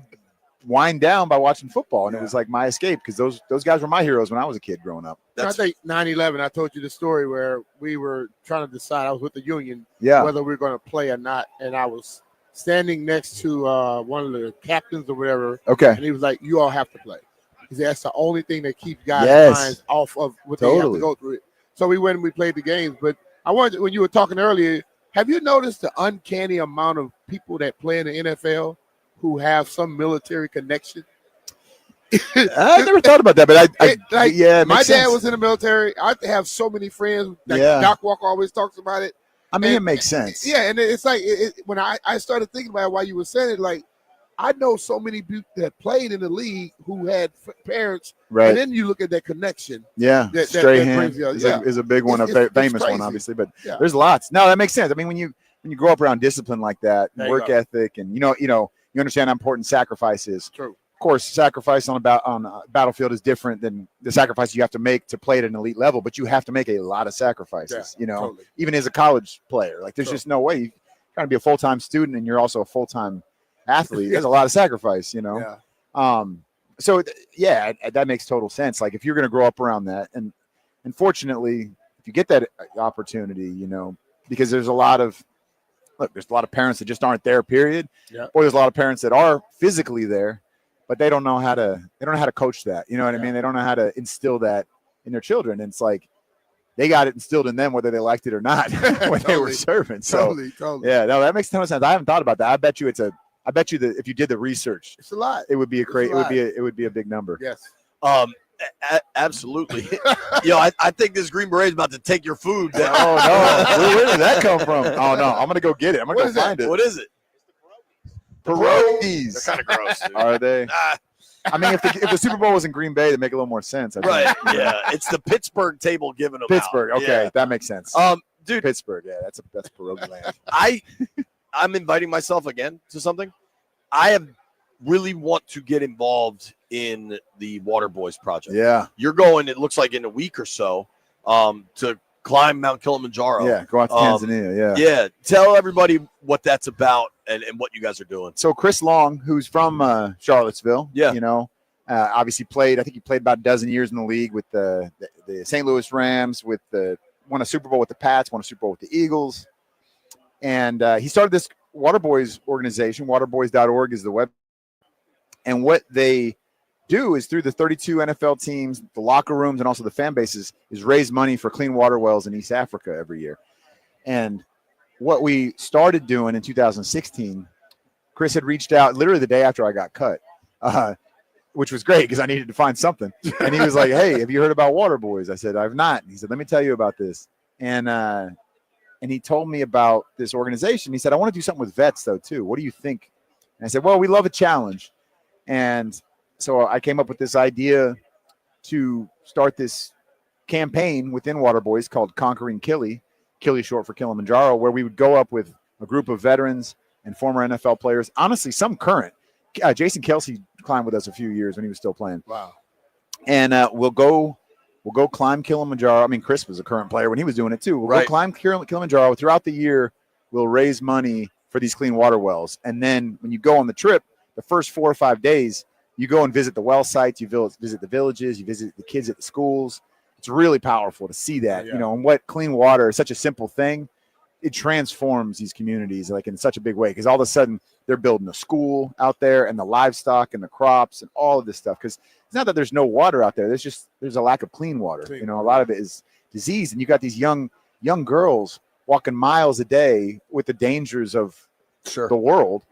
wind down by watching football, and it was like my escape, because those guys were my heroes when I was a kid growing up.
I think 9/11. I told you the story where we were trying to decide. I was with the union, whether we were going to play or not, and I was standing next to one of the captains or whatever.
Okay.
And he was like, "You all have to play." He said, "That's the only thing that keeps guys' minds off of what they have to go through." It. So we went and we played the games. But I wanted, when you were talking earlier, have you noticed the uncanny amount of people that play in the NFL who have some military connection?
I never thought about that, but
my dad was in the military. I have so many friends. Doc Walker always talks about it.
I mean, it makes sense.
Yeah, and it's like when I started thinking about it while you were saying it, like I know so many people that played in the league who had parents,
right?
And then you look at that connection.
Yeah, Strahan is a big one, a famous one, obviously, but there's lots. No, that makes sense. I mean, when you grow up around discipline like that, work ethic, and you understand how important sacrifice is.
True.
Of course, sacrifice on a battlefield is different than the sacrifice you have to make to play at an elite level, but you have to make a lot of sacrifices.
Totally.
Even as a college player, like there's just no way you got to be a full-time student and you're also a full-time athlete. There's a lot of sacrifice, that makes total sense. Like if you're going to grow up around that, and unfortunately, if you get that opportunity, because there's a lot of parents that just aren't there, period. Yeah. Or there's a lot of parents that are physically there, but they don't know how to coach that. You know what I mean? They don't know how to instill that in their children. And it's like they got it instilled in them whether they liked it or not when they were serving. So
totally.
Yeah, no, that makes a ton of sense. I haven't thought about that. I bet you that if you did the research,
it's a lot.
It would be it would be a big number.
Yes.
Absolutely. I think this Green Beret is about to take your food.
Oh no, where did that come from? Oh no, I'm gonna go get it. I'm gonna go find it.
What is it?
Pierogies.
They're kind of gross. Dude.
Are they? I mean, if the Super Bowl was in Green Bay, it'd make a little more sense.
Right. Yeah. It's the Pittsburgh table giving them
Pittsburgh.
out.
Okay, that makes sense.
Dude,
Pittsburgh. Yeah, that's pierogi land.
I'm inviting myself again to something. I really want to get involved in the Water Boys project.
Yeah.
You're going, it looks like in a week or so, to climb Mount Kilimanjaro.
Yeah, go out to Tanzania. Yeah.
Yeah. Tell everybody what that's about and what you guys are doing.
So Chris Long, who's from Charlottesville, obviously played. I think he played about a dozen years in the league with the St. Louis Rams, won a Super Bowl with the Pats, won a Super Bowl with the Eagles. And he started this Water Boys organization. Waterboys.org is the web. And what they do is through the 32 NFL teams, the locker rooms, and also the fan bases, is raise money for clean water wells in East Africa every year. And what we started doing in 2016, Chris had reached out literally the day after I got cut, which was great because I needed to find something. And he was like, "Hey, have you heard about Water Boys?" I said, "I've not." He said, "Let me tell you about this." And he told me about this organization. He said, "I want to do something with vets though too. What do you think?" And I said, "Well, we love a challenge." And so I came up with this idea to start this campaign within Water Boys called Conquering Kili short for Kilimanjaro, where we would go up with a group of veterans and former NFL players, honestly, some current. Jason Kelsey climbed with us a few years when he was still playing.
Wow.
And we'll go climb Kilimanjaro. I mean, Chris was a current player when he was doing it too. We'll go climb Kilimanjaro. Throughout the year, we'll raise money for these clean water wells. And then when you go on the trip, the first 4 or 5 days, you go and visit the well sites, you visit the villages, you visit the kids at the schools, it's really powerful to see that,
Yeah.
you know, and what clean water is such a simple thing. It transforms these communities like in such a big way because all of a sudden they're building a school out there and the livestock and the crops and all of this stuff. Because it's not that there's no water out there. There's a lack of clean water. You know, a lot of it is disease, and you got these young girls walking miles a day with the dangers of the world,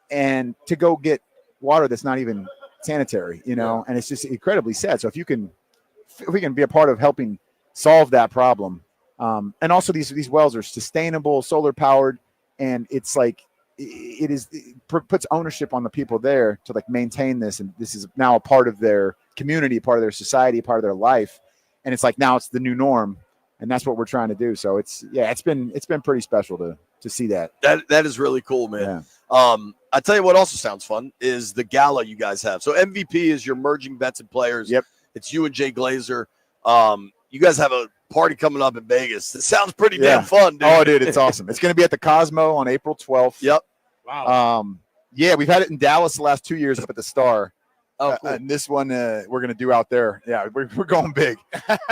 and to go get water that's not even sanitary, you know, and it's just incredibly sad. So if we can be a part of helping solve that problem, and also these wells are sustainable, solar powered, and it's like it puts ownership on the people there to like maintain this, and this is now a part of their community, part of their society, part of their life, and it's like now it's the new norm, and that's what we're trying to do. So it's been pretty special to see that.
That is really cool, man. I tell you what also sounds fun is the gala you guys have. So MVP is your merging vets and players.
Yep.
It's you and Jay Glazer. You guys have a party coming up in Vegas. It sounds pretty damn fun, dude.
Oh, dude, it's awesome. It's going to be at the Cosmo on April 12th.
Yep.
Wow. Yeah, we've had it in Dallas the last 2 years up at the Star.
Oh, cool.
And this one we're going to do out there. Yeah, we're going big.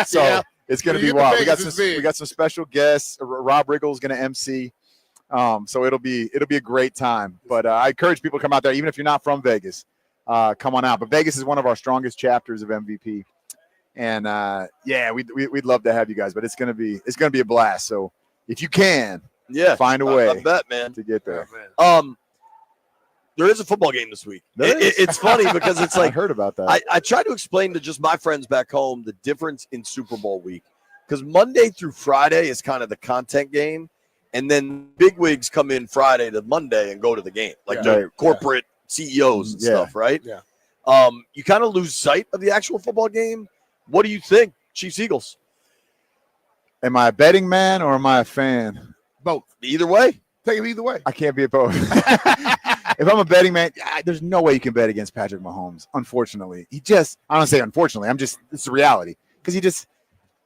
So it's going to be wild. We got some special guests. Rob Riggle is going to MC. So it'll be a great time. But I encourage people to come out there, even if you're not from Vegas. Come on out. But Vegas is one of our strongest chapters of MVP. And we'd love to have you guys, but it's gonna be a blast. So if you can, find a way.
I bet, man,
to get there.
There is a football game this week. It's funny because it's like
I heard about that.
I try to explain to just my friends back home the difference in Super Bowl week because Monday through Friday is kind of the content game, and then bigwigs come in Friday to Monday and go to the game, like the corporate CEOs and stuff, right?
Yeah.
You kind of lose sight of the actual football game. What do you think, Chiefs Eagles?
Am I a betting man or am I a fan?
Both.
Either way.
Take it either way.
I can't be a both. If I'm a betting man, there's no way you can bet against Patrick Mahomes. Unfortunately, I don't say unfortunately. It's the reality because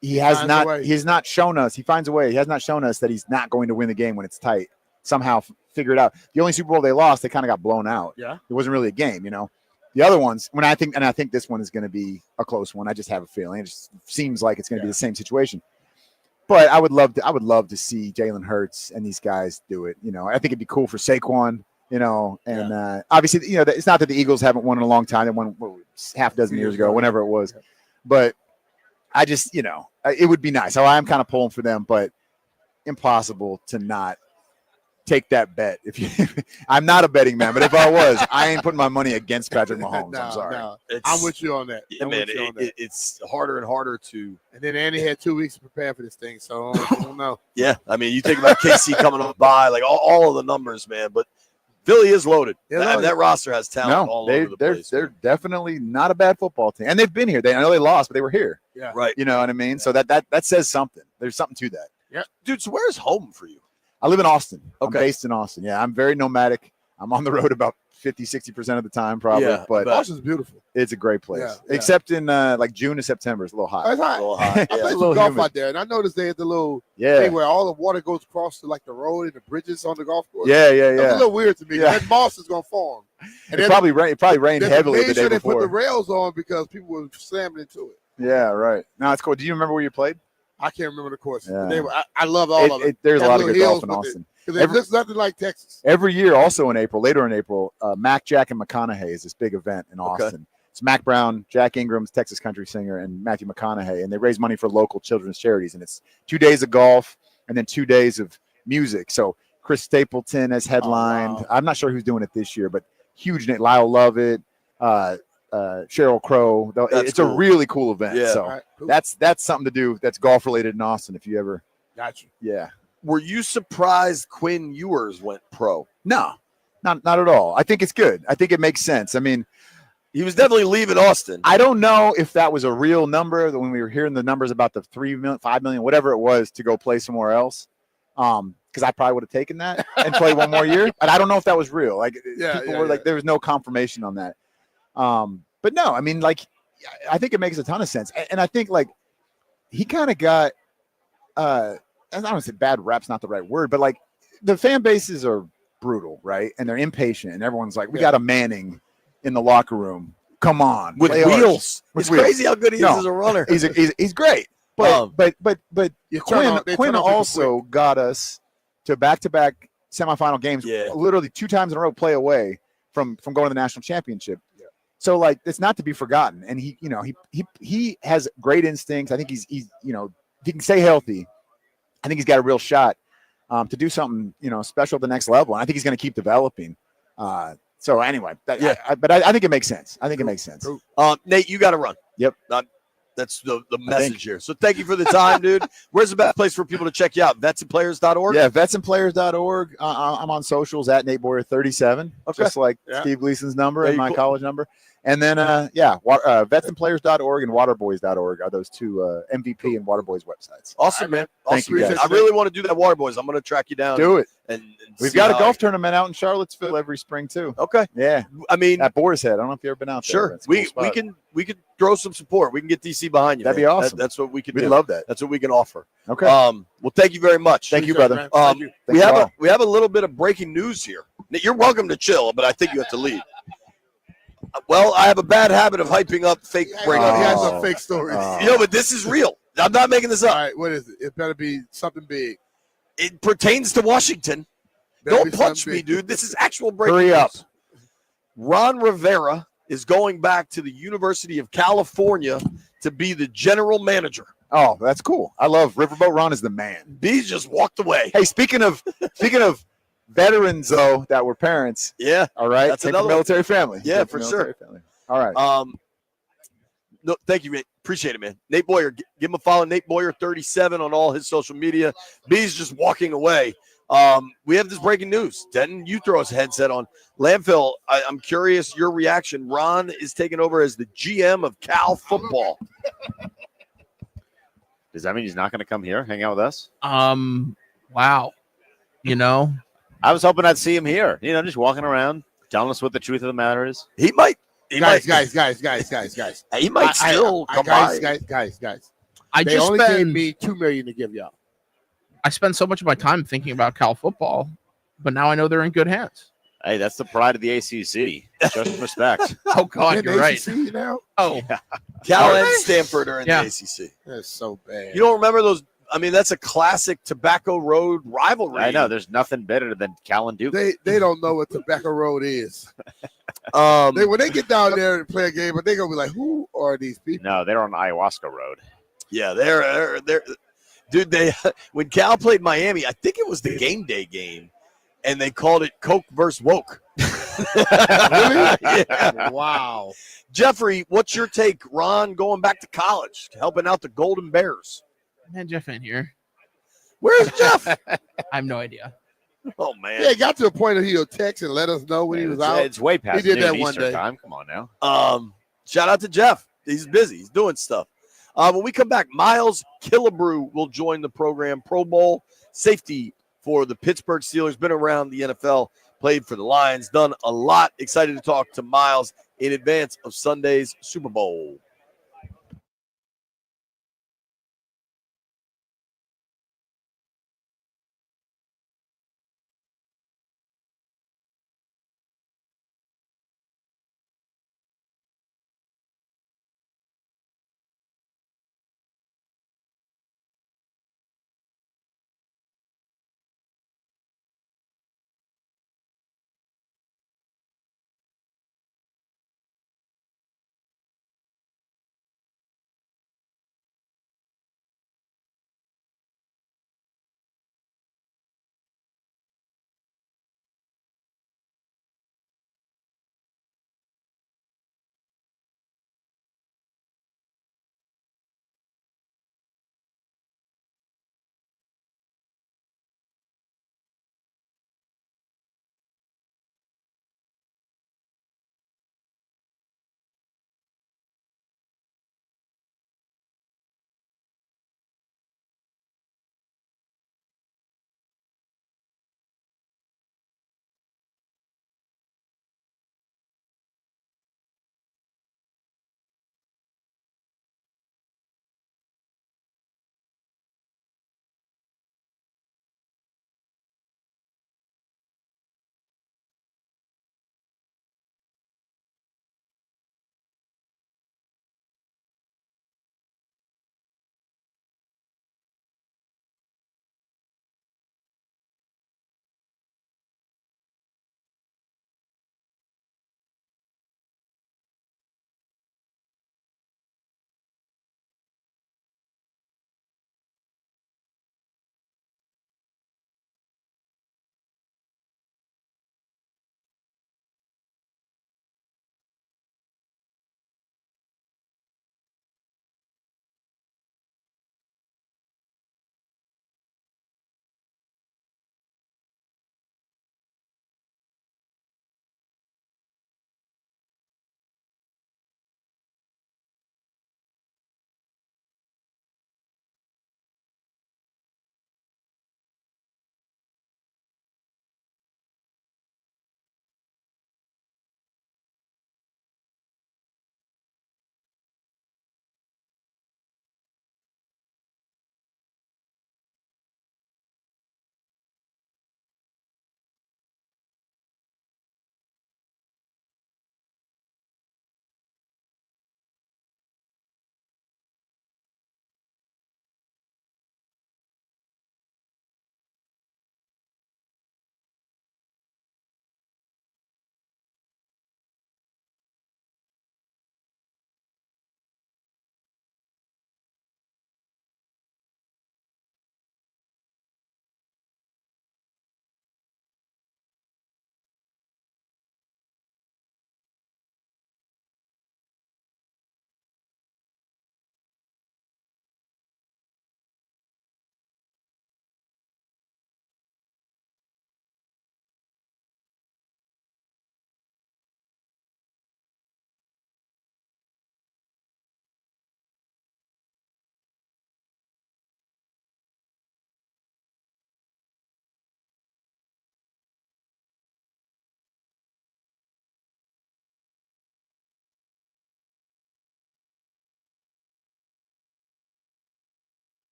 he has not shown us. He finds a way. He has not shown us that he's not going to win the game when it's tight. Somehow figure it out. The only Super Bowl they lost, they kind of got blown out.
Yeah,
it wasn't really a game, you know. The other ones, I think this one is going to be a close one. I just have a feeling. It just seems like it's going to be the same situation. But I would love to see Jalen Hurts and these guys do it. You know, I think it'd be cool for Saquon. You know, and obviously, you know, it's not that the Eagles haven't won in a long time. They won half a dozen years ago, whenever it was. But I just, you know, it would be nice. So I'm kind of pulling for them, but impossible to not take that bet. I'm not a betting man, but if I was, I ain't putting my money against Patrick Mahomes. I'm sorry.
I'm with you on that.
It's harder and harder to.
And then Andy had 2 weeks to prepare for this thing, so I don't know.
Yeah, I mean, you think about KC coming up by, like all of the numbers, man. But Philly is loaded. That roster has talent all over the place.
They're definitely not a bad football team, and they've been here. I know they lost, but they were here.
Yeah,
right.
You know what I mean? So that says something. There's something to that.
Yeah,
dude. So where's home for you?
I live in Austin.
Okay.
I'm based in Austin. Yeah, I'm very nomadic. I'm on the road about 50-60% of the time, probably.
Yeah,
but
Austin's beautiful.
It's a great place,
Yeah.
except in like June to September. It's a little hot.
It's hot.
A little hot.
I played some golf out there, and I noticed they had the little thing where all the water goes across to like the road and the bridges on the golf course.
Yeah.
It's a little weird to me.
Yeah.
That moss is gonna form. And
It probably rained heavily the day
They
before.
put the rails on because people were slamming into it.
Yeah, right. No, it's cool. Do you remember where you played?
I can't remember the course.
Yeah.
I love all of it.
There's a
Got
lot of
little
good golf
hills
in
with
Austin.
Because it looks nothing like Texas.
Every year, also in April, later in April, Mac, Jack, and McConaughey is this big event in Austin. It's Mac Brown, Jack Ingram's Texas country singer, and Matthew McConaughey, and they raise money for local children's charities. And it's 2 days of golf and then 2 days of music. So Chris Stapleton has headlined.
Oh, wow.
I'm not sure who's doing it this year, but huge name. Lyle Lovett, Sheryl Crow. It's
cool.
a really cool event.
Yeah.
So
Right, cool.
that's something to do. That's golf related in Austin. If you ever,
Got you.
yeah.
Were you surprised Quinn Ewers went pro?
No, not at all. I think it's good. I think it makes sense. I mean,
He was definitely leaving Austin.
I don't know if that was a real number when we were hearing the numbers about the 3 million, 5 million, whatever it was to go play somewhere else. Because I probably would have taken that and play one more year. But I don't know if that was real. Like people were like, there was no confirmation on that. But no, I mean, like, I think it makes a ton of sense. And I think like he kind of got, I don't say bad rep's not the right word, but like the fan bases are brutal, right? And they're impatient, and everyone's like, we got a Manning in the locker room. Come on,
with
play hard.
wheels.
With
It's
wheels.
crazy how good he is
No,
as a runner.
He's great. But
You turn
Quinn
on- they turn on people
also got us to back-to-back semifinal games.
Yeah.
Literally 2 times in a row, play away from going to the national championship. So like it's not to be forgotten. And he has great instincts. I think he's if he can stay healthy, I think he's got a real shot to do something special at the next level. And I think he's going to keep developing. So anyway, but I think it makes sense. I think it makes sense.
Nate, you got to run.
Yep.
That's the message here. So thank you for the time, dude. Where's the best place for people to check you out? Vetsandplayers.org?
Yeah, vetsandplayers.org. I'm on socials at Nate Boyer 37, just like Steve Gleason's number and my college number. And then, vetsandplayers.org and waterboys.org are those two MVP and Waterboys websites.
Awesome, man.
Thank you, guys.
I really want to do that Waterboys. I'm going to track you down.
Do it.
And
we've
see
got a
how-
golf tournament out in Charlottesville every spring too.
Okay.
Yeah.
I mean,
at Boar's Head. I don't know if you've ever been out there.
Sure.
It's a cool
We can throw some support. We can get DC behind you.
That'd
man.
be awesome.
That's what we can
We'd
do.
love that.
That's what we can offer.
Okay.
Well, thank you very much.
Thank you, brother.
We
Thank
have
you all.
we have a little bit of breaking news here. You're welcome to chill, but I think you have to leave. Well, I have a bad habit of hyping up fake breaking
He
news.
has some fake stories.
But this is real. I'm not making this up.
All right, what is it? It better be something big.
It pertains to Washington.
Better
Don't
be
punch
something
me,
big.
dude. This is actual breaking
Hurry up.
news. Ron Rivera is going back to the University of California to be the general manager.
Oh, that's cool. I love Riverboat Ron is the man.
Bees just walked away.
Hey, speaking of veterans though that were parents.
Yeah.
All right.
That's
Came
another
from military family.
Yeah,
Came
for
from
sure.
military family. All right.
No, thank you, man. Appreciate it, man. Nate Boyer, give him a follow. Nate Boyer 37 on all his social media. B's just walking away. We have this breaking news. Denton, you throw us a headset on. Landfill, I'm curious your reaction. Ron is taking over as the GM of Cal football.
Does that mean he's not going to come here, hang out with us?
Wow.
I was hoping I'd see him here. Just walking around, telling us what the truth of the matter is.
He might.
Guys.
He might still come by.
Guys.
I
They
just
only
spent
gave me $2 million to give y'all.
I spend so much of my time thinking about Cal football, but now I know they're in good hands.
Hey, that's the pride of the ACC. Show some respect.
Oh God,
In
you're right.
ACC now?
Oh,
Cal and Stanford are in
Yeah.
the ACC.
That's so bad.
You don't remember those? I mean, that's a classic Tobacco Road rivalry.
I know. There's nothing better than Cal and Duke.
They don't know what Tobacco Road is. When they get down there and play a game, but they're gonna be like, "Who are these people?"
No, they're on Ayahuasca Road.
Yeah, they're dude. They when Cal played Miami, I think it was the game day game, and they called it Coke versus Woke.
Really?
Yeah.
Wow.
Jeffrey, what's your take? Ron going back to college, helping out the Golden Bears.
man, Jeff ain't here.
Where's Jeff?
I have no idea.
Oh man.
Yeah, it got to the point that he'll text and let us know when he was out.
It's way past
He did that
noon
one
Eastern
day.
time. Come on now.
Shout out to Jeff. He's busy. He's doing stuff. When we come back, Miles Killebrew will join the program. Pro Bowl safety for the Pittsburgh Steelers. Been around the NFL, played for the Lions, done a lot. Excited to talk to Miles in advance of Sunday's Super Bowl.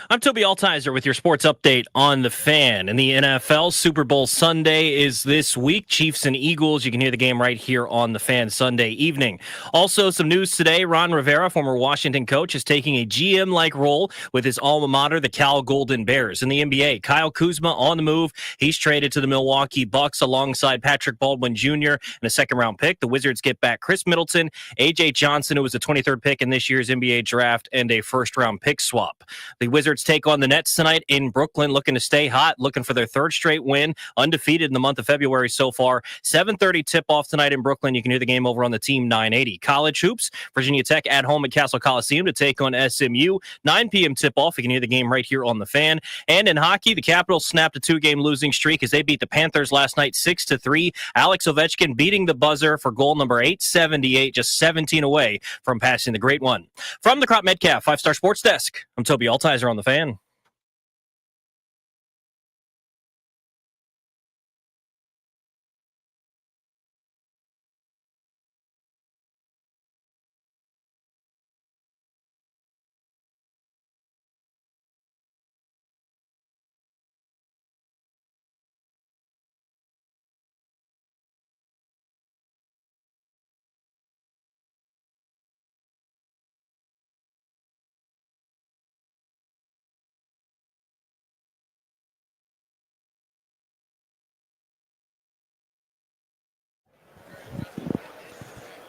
I'm Toby Altizer with your sports update on the Fan. In the NFL, Super Bowl Sunday is this week. Chiefs and Eagles. You can hear the game right here on the Fan Sunday evening. Also, some news today. Ron Rivera, former Washington coach, is taking a GM-like role with his alma mater, the Cal Golden Bears. In the NBA, Kyle Kuzma on the move. He's traded to the Milwaukee Bucks alongside Patrick Baldwin Jr. and a second-round pick. The Wizards get back Chris Middleton, A.J. Johnson, who was the 23rd pick in this year's NBA draft, and a first-round pick swap. The Wizards take on the Nets tonight in Brooklyn, looking to stay hot, looking for their third straight win, undefeated in the month of February so far. 7:30 tip-off tonight in Brooklyn. You can hear the game over on the Team 980. College hoops, Virginia Tech at home at Castle Coliseum to take on SMU. 9 p.m. tip-off. You can hear the game right here on the Fan. And in hockey, the Capitals snapped a 2-game losing streak as they beat the Panthers last night 6-3. Alex Ovechkin beating the buzzer for goal number 878, just 17 away from passing the great one. From the Crop Metcalf 5-Star Sports Desk, I'm Toby Altizer on the Fan.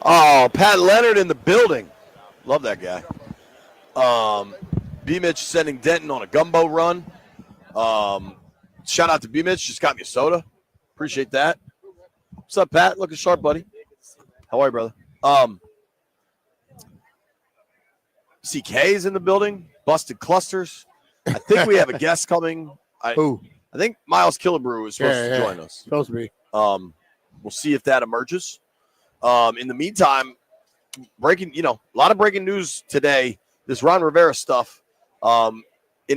Oh, Pat Leonard in the building. Love that guy. B-Mitch sending Denton on a gumbo run. Shout out to B-Mitch. Just got me a soda. Appreciate that. What's up, Pat? Looking sharp, buddy. How are you, brother? CK is in the building. Busted Clusters. I think we have a guest coming.
Who?
I think Miles Killebrew is supposed to join us.
Supposed to be.
We'll see if that emerges. In the meantime, a lot of breaking news today. This Ron Rivera stuff. In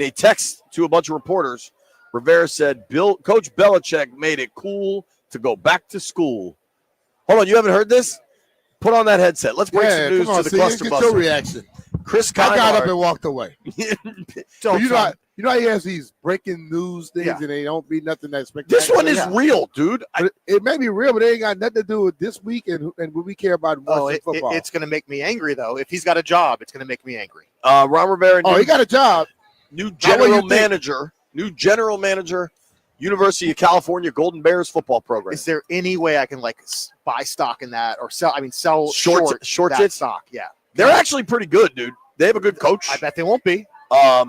a text to a bunch of reporters, Rivera said, Coach Belichick made it cool to go back to school. Hold on, you haven't heard this? Put on that headset. Let's break some news to the cluster
Get
buster.
your reaction.
Chris
I got up
Keinhardt.
and walked away. You know how he has these breaking news things and they don't be nothing that's spectacular.
This one is real, dude.
It may be real, but it ain't got nothing to do with this week and what we care about football.
It's going to make me angry, though. If he's got a job, it's going to make me angry.
Ron Rivera.
He got a job.
New general manager, University of California Golden Bears football program.
Is there any way I can buy stock in that or sell? I mean, sell
short
that
it
stock. Yeah,
they're actually pretty good, dude. They have a good coach.
I bet they won't be.
That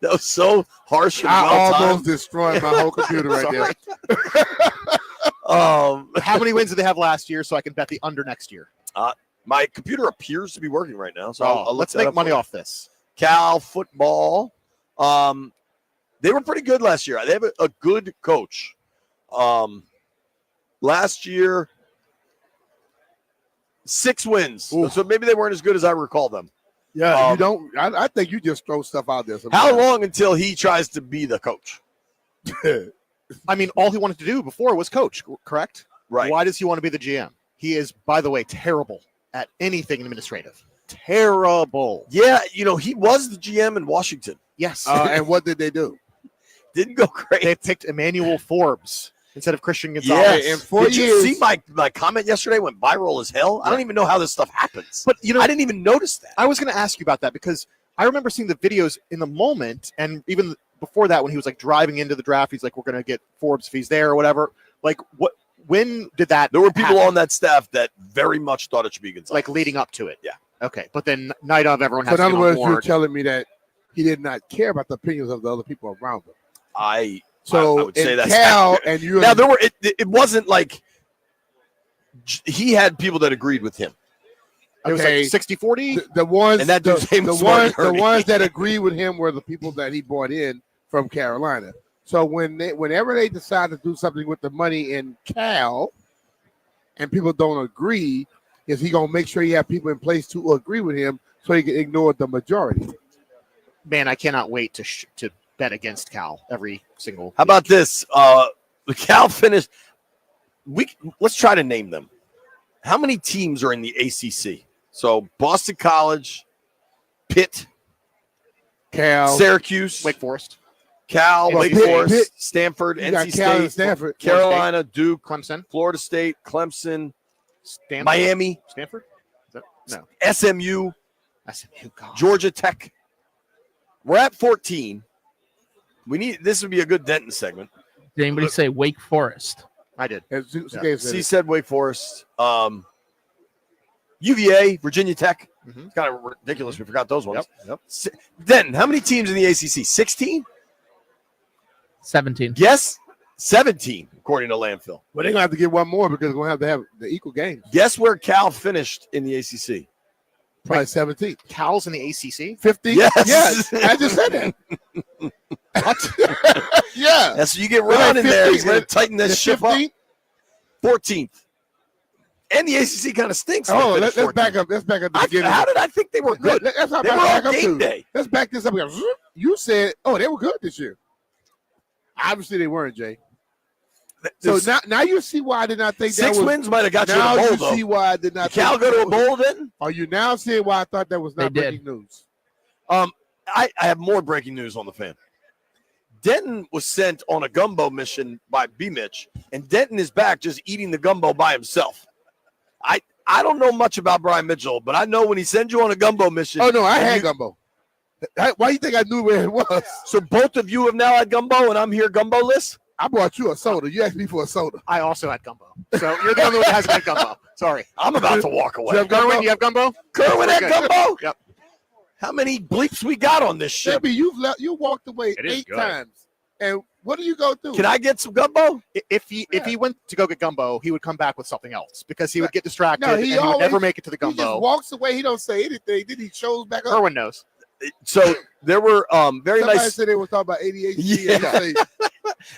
was so harsh. And
I almost destroyed my whole computer right there.
How many wins did they have last year? So I can bet the under next year.
My computer appears to be working right now, so I'll
let's make money off this.
Cal football. They were pretty good last year. They have a good coach. Last year, 6 wins.
Ooh.
So maybe they weren't as good as I recall them.
Yeah, you don't. I think you just throw stuff out there. Sometimes.
How long until he tries to be the coach?
I mean, all he wanted to do before was coach, correct?
Right.
Why does he want to be the GM? He is, by the way, terrible at anything administrative. Terrible.
Yeah, he was the GM in Washington.
Yes.
And what did they do?
Didn't go great.
They picked Emmanuel Forbes instead of Christian Gonzalez.
Yeah, in 4 years. Did you see my comment yesterday went viral as hell? I don't even know how this stuff happens.
But
I didn't even notice that.
I was going to ask you about that because I remember seeing the videos in the moment, and even before that, when he was driving into the draft, he's like, "We're going to get Forbes if he's there or whatever." When did that?
There were people
happen?
on that staff that very much thought it should be Gonzalez.
Leading up to it.
Yeah.
Okay, but then night of, everyone has
So in
to
other
get on
words, you're
board.
telling me that he did not care about the opinions of the other people around him.
I
would
say that's
Cal
accurate.
and you.
Now there were. It wasn't like he had people that agreed with him.
It was 60-40.
The ones
And that dude's name was
the
Marty.
ones that agreed with him were the people that he brought in from Carolina. So whenever they decide to do something with the money in Cal, and people don't agree, is he gonna make sure he have people in place to agree with him so he can ignore the majority?
Man, I cannot wait to bet against Cal every single.
How about this? The Cal finished. Let's try to name them. How many teams are in the ACC? So Boston College, Pitt,
Cal,
Syracuse,
Wake Forest,
Cal,
Well,
Wake
Pitt-
Forest,
Pitt-
Stanford,
you got
NC
Cal and
State,
Stanford.
Carolina, Duke,
Clemson,
Florida State, Clemson,
Stanford,
Miami,
Stanford. No,
SMU,
SMU. God.
Georgia Tech. We're at 14. This would be a good Denton segment.
Did anybody say Wake Forest?
I did.
C said Wake Forest. UVA, Virginia Tech.
Mhm.
It's kind of ridiculous. We forgot those ones.
Yep.
Denton, how many teams in the ACC? 16?
17.
Yes, 17, according to Landfill.
Well, they're gonna have to get one more because they're gonna have the equal games.
Guess where Cal finished in the ACC?
Probably 17.
Cal's in the ACC.
15?
Yes.
I just said that. Yeah.
That's you get Ron in there. He's going to tighten this ship up.
15th?
14th. And the ACC kind of stinks.
Oh, let's back up. Let's back up. The beginning.
How did I think they were good?
That's not
They were
back
on
up
game
to.
day.
Let's back this up. You said, oh, they were good this year. Obviously, they weren't, Jay. So now you see why I did not think that was.
6 wins might have got you
Now
to a bowl,
you
though.
see why I did not.
Did Cal
think
go to a
that was-
bowl then?
Are you now seeing why I thought that was not
They did.
breaking news?
I have more breaking news on the fan. Denton was sent on a gumbo mission by B. Mitch, and Denton is back just eating the gumbo by himself. I don't know much about Brian Mitchell, but I know when he sends you on a gumbo mission.
Oh no, I had gumbo. Why do you think I knew where it was?
So both of you have now had gumbo, and I'm here gumbo-less?
I brought you a soda. You asked me for a soda.
I also had gumbo. So you're the only one that hasn't had gumbo. Sorry.
I'm about to walk away.
You have gumbo?
Kerwin, you have gumbo?
Kerwin had
Good.
gumbo?
Yep.
How many bleeps we got on this ship?
Maybe you walked away
It is
8
good.
times. And what do you go through?
Can I get some gumbo?
If he went to go get gumbo, he would come back with something else because he would get distracted
No,
and
he
he would
always-
never make it to the
He just
gumbo.
walks away. He don't say anything. Then he shows back up.
Kerwin knows.
So there were very
Somebody
nice.
said they were talking about ADHD.
Yeah.
And he say,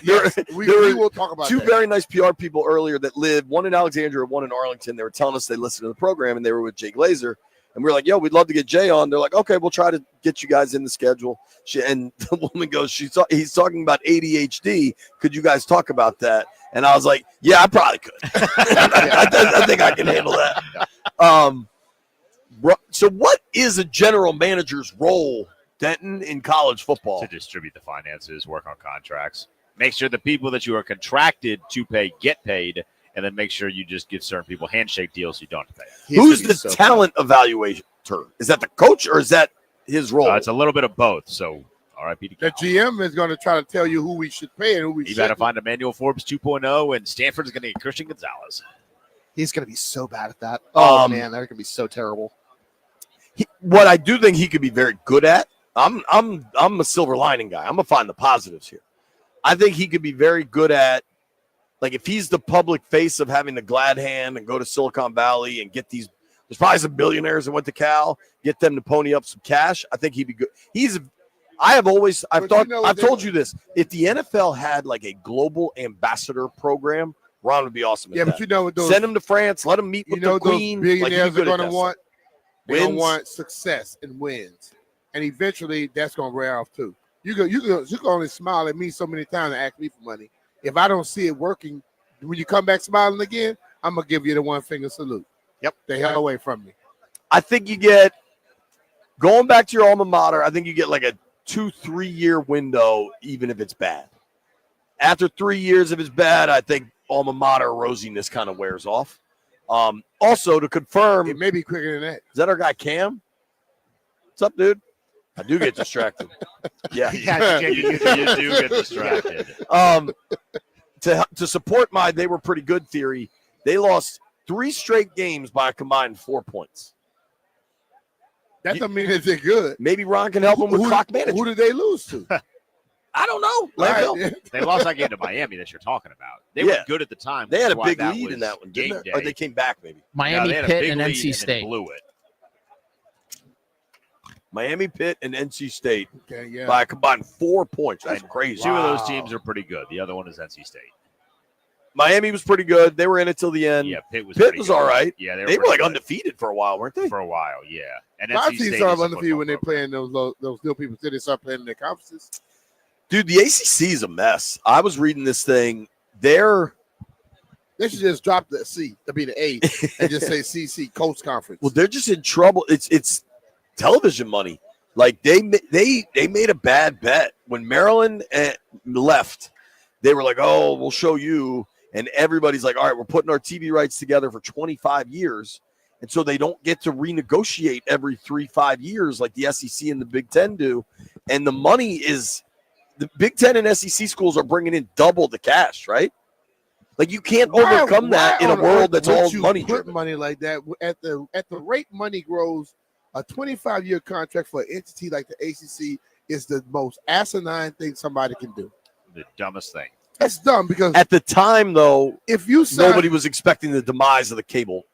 yes, we will talk about
two
that.
very nice PR people earlier that live, one in Alexandria, one in Arlington. They were telling us they listened to the program and they were with Jay Glazer. And we were like, yo, we'd love to get Jay on. They're like, okay, we'll try to get you guys in the schedule. And the woman goes, he's talking about ADHD. Could you guys talk about that? And I was like, yeah, I probably could. I think I can handle that. So what is a general manager's role, Denton, in college football?
To distribute the finances, work on contracts, make sure the people that you are contracted to pay get paid, and then make sure you just give certain people handshake deals so you don't have to pay.
Who's the talent evaluator? Is that the coach or is that his role?
It's a little bit of both. So, RIP to
The
Cal.
GM is going to try to tell you who we should pay and who we
You
should.
got to find Emmanuel Forbes 2.0, and Stanford's going to get Christian Gonzalez.
He's going to be so bad at that. Oh,
Um,
man, they're going to be so terrible.
What I do think he could be very good at. I'm a silver lining guy. I'm gonna find the positives here. I think he could be very good at, like, if he's the public face of having the glad hand and go to Silicon Valley and get these. There's probably some billionaires that went to Cal, get them to pony up some cash. I think he'd be good. I've told you this. If the NFL had like a global ambassador program, Ron would be awesome. At
Yeah,
that.
but you know what those
Send him to France. Let him meet with
you know
the
those
queen.
billionaires
Like,
are going to want. They're going to
Wins.
want success and wins, and eventually that's going to wear off too. You can only smile at me so many times and ask me for money. If I don't see it working, when you come back smiling again, I'm gonna give you the 1 finger salute.
Yep,
the hell away from me.
I think you get, going back to your alma mater, I think you get like a 2-3 year window, even if it's bad. After 3 years, if it's bad, I think alma mater rosiness kind of wears off. Also, to confirm,
it may be quicker than that.
Is that our guy Cam? What's up, dude? I do get distracted. Yeah,
you do get distracted.
To support my they were pretty good theory, they lost 3 straight games by a combined 4 points.
That doesn't mean that they're good.
Maybe Ron can help them with clock management.
Who did they lose to?
I don't know.
Right.
They lost that game to Miami that you're talking about. They
Yeah.
were good at the time.
They had a
That's why
big
that
lead in
was
that one,
game
didn't
day.
they? Or they came back, maybe.
Miami,
they had a
Pitt,
big
and
lead
NC
then
State.
blew it.
Miami, Pitt, and NC State
Okay, yeah.
by a combined 4 points. That's crazy.
Two of those teams are pretty good. The other one is NC State.
Miami was pretty good. They were in it till the end.
Yeah, Pitt was
Pitt
pretty
was
good.
all right.
Yeah,
they were
pretty
like
good
undefeated for a while, weren't they?
for a while. Yeah, and
A lot of
NC
teams
State
start
is a
undefeated when they're
football
playing those little people. Then they start playing in their conferences.
Dude, the ACC is a mess. I was reading this thing. They
should just drop the C to be the A and just say CC Coast Conference.
Well, they're just in trouble. It's television money. Like they made a bad bet when Maryland left. They were like, "Oh, we'll show you," and everybody's like, "All right, we're putting our TV rights together for 25 years," and so they don't get to renegotiate every 3-5 years like the SEC and the Big Ten do. And the money is the Big Ten and SEC schools are bringing in double the cash, right? Like you can't overcome that in a world that's all money driven.
Money like that at the rate money grows. A 25-year contract for an entity like the ACC is the most asinine thing somebody can do.
The dumbest thing.
That's dumb because
at the time, though,
if you
nobody was expecting the demise of the cable,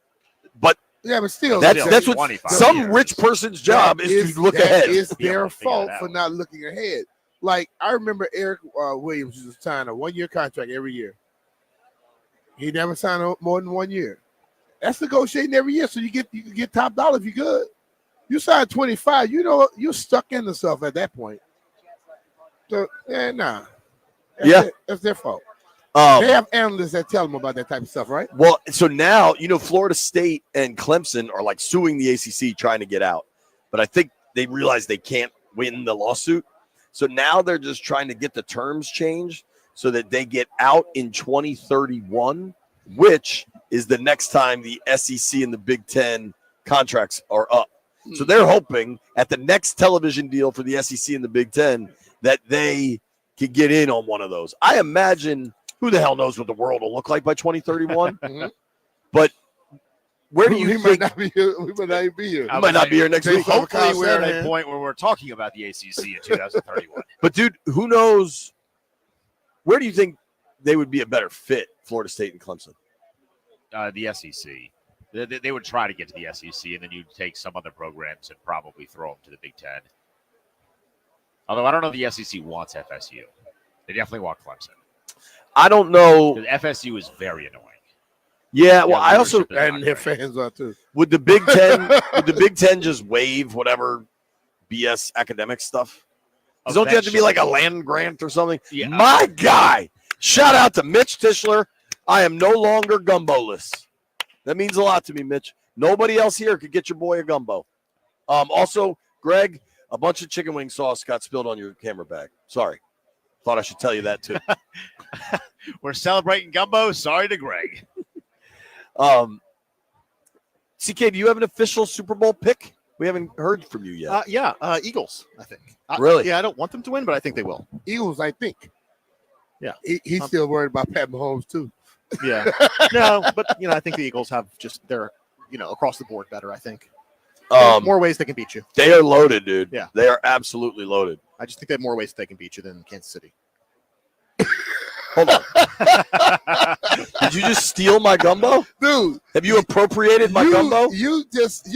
but
yeah, but still,
that's what some rich person's job is to look ahead.
It's their fault for not looking ahead. Like I remember Eric Williams was signing a 1-year contract every year. He never signed more than 1 year. That's negotiating every year, so you can get top dollar if you're good. You sign 25, you know you're stuck in the stuff at that point. So nah. That's their fault. They have analysts that tell them about that type of stuff, right?
Well, so now Florida State and Clemson are like suing the ACC trying to get out, but I think they realize they can't win the lawsuit. So now they're just trying to get the terms changed so that they get out in 2031, which is the next time the SEC and the Big Ten contracts are up. So they're hoping at the next television deal for the SEC and the Big Ten that they can get in on one of those. I imagine who the hell knows what the world will look like by 2031. But where do you think?
We might not be here. We
might not be here next week.
Hopefully we're at a point where we're talking about the ACC in 2031.
But, dude, who knows? Where do you think they would be a better fit, Florida State and Clemson?
The SEC. They would try to get to the SEC, and then you'd take some other programs and probably throw them to the Big Ten. Although I don't know if the SEC wants FSU. They definitely want Clemson.
I don't know.
FSU is very annoying.
Yeah, well, I also
and their fans are too.
Would the Big Ten just waive whatever BS academic stuff? Don't you have to be like a land grant or something?
Yeah.
My guy, shout out to Mitch Tischler. I am no longer Gumbo-less. That means a lot to me, Mitch. Nobody else here could get your boy a Gumbo. Also, Greg, a bunch of chicken wing sauce got spilled on your camera bag. Sorry. Thought I should tell you that, too.
We're celebrating Gumbo. Sorry to Greg.
CK, do you have an official Super Bowl pick? We haven't heard from you yet.
Eagles, I think.
Really?
Yeah, I don't want them to win, but I think they will.
Eagles, I think.
Yeah.
He's still worried about Pat Mahomes, too.
Yeah. No, but, I think the Eagles have they're, across the board better, I think. More ways they can beat you.
They are loaded, dude.
Yeah.
They are absolutely loaded.
I just think they have more ways they can beat you than Kansas City.
Hold on. Did you just steal my Gumbo?
Dude.
Have you appropriated my Gumbo?
You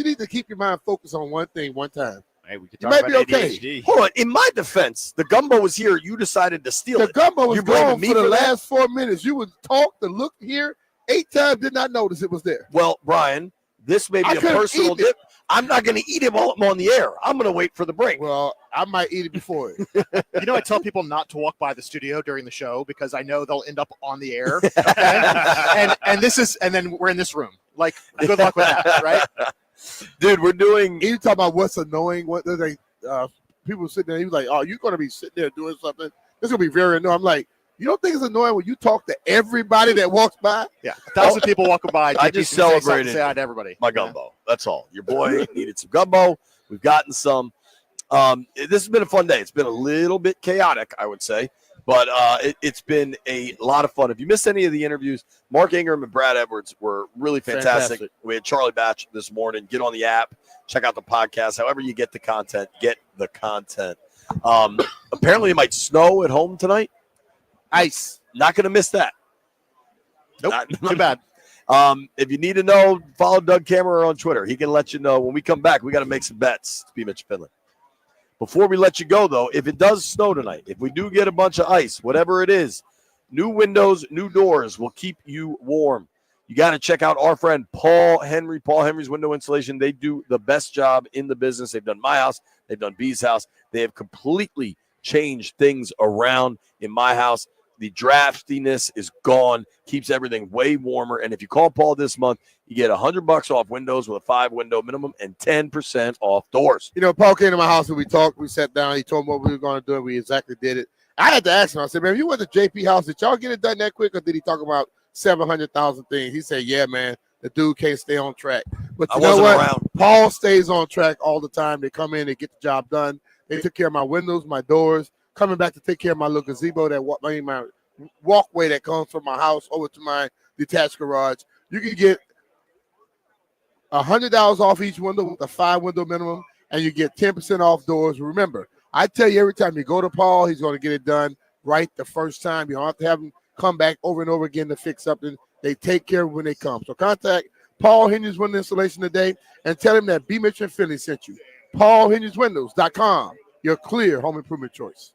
need to keep your mind focused on one thing one time.
Hey, we could
You
talk
might
about
be okay.
ADHD.
Hold on. In my defense, the Gumbo was here. You decided to steal
The
it.
Gumbo was
You're blaming
gone
me
for the
for that?
last 4 minutes. You would talk, to look here 8 times, did not notice it was there.
Well, Brian, this may be
I
a
couldn't
personal
eat it.
dip. I'm not going to eat it while I'm on the air. I'm going to wait for the break.
Well, I might eat it before it.
I tell people not to walk by the studio during the show because I know they'll end up on the air. Okay? and then we're in this room. Like, good luck with that, right?
Dude, we're doing.
You talk about what's annoying. What they people sitting there. He was like, "Oh, you're gonna be sitting there doing something. It's gonna be very annoying." I'm like, "You don't think it's annoying when you talk to everybody that walks by?"
Yeah, 1,000 people walking by.
I just celebrated
say hi to everybody.
My Gumbo. That's all. Your boy needed some Gumbo. We've gotten some. This has been a fun day. It's been a little bit chaotic, I would say, but it's been a lot of fun. If you missed any of the interviews, Mark Ingram and Brad Edwards were really fantastic. We had Charlie Batch this morning. Get on the app. Check out the podcast. However you get the content, get the content. Apparently, it might snow at home tonight.
Ice.
Not going to miss that.
Nope. Too bad.
If you need to know, follow Doug Kammerer on Twitter. He can let you know. When we come back, we got to make some bets to be Mitch Finley. Before we let you go, though, if it does snow tonight, if we do get a bunch of ice, whatever it is, new windows, new doors will keep you warm. You got to check out our friend Paul Henry, Paul Henry's Window Installation. They do the best job in the business. They've done my house. They've done B's house. They have completely changed things around in my house. The draftiness is gone, keeps everything way warmer. And if you call Paul this month, you get $100 off windows with a 5-window minimum and 10% off doors.
You know, Paul came to my house and we talked. We sat down. He told me what we were going to do, and we exactly did it. I had to ask him. I said, man, if you went to JP house, did y'all get it done that quick, or did he talk about 700,000 things? He said, yeah, man, the dude can't stay on track. But you know what?
Around.
Paul stays on track all the time. They come in, they get the job done. They took care of my windows, my doors, coming back to take care of my little gazebo, my walkway that comes from my house over to my detached garage. You can get $100 off each window with a 5-window minimum, and you get 10% off doors. Remember, I tell you, every time you go to Paul, he's going to get it done right the first time. You don't have to have him come back over and over again to fix something. They take care of it when they come. So contact Paul Hinges Window Installation today and tell him that B. Mitch and Finley sent you. PaulHingesWindows.com, your clear home improvement choice.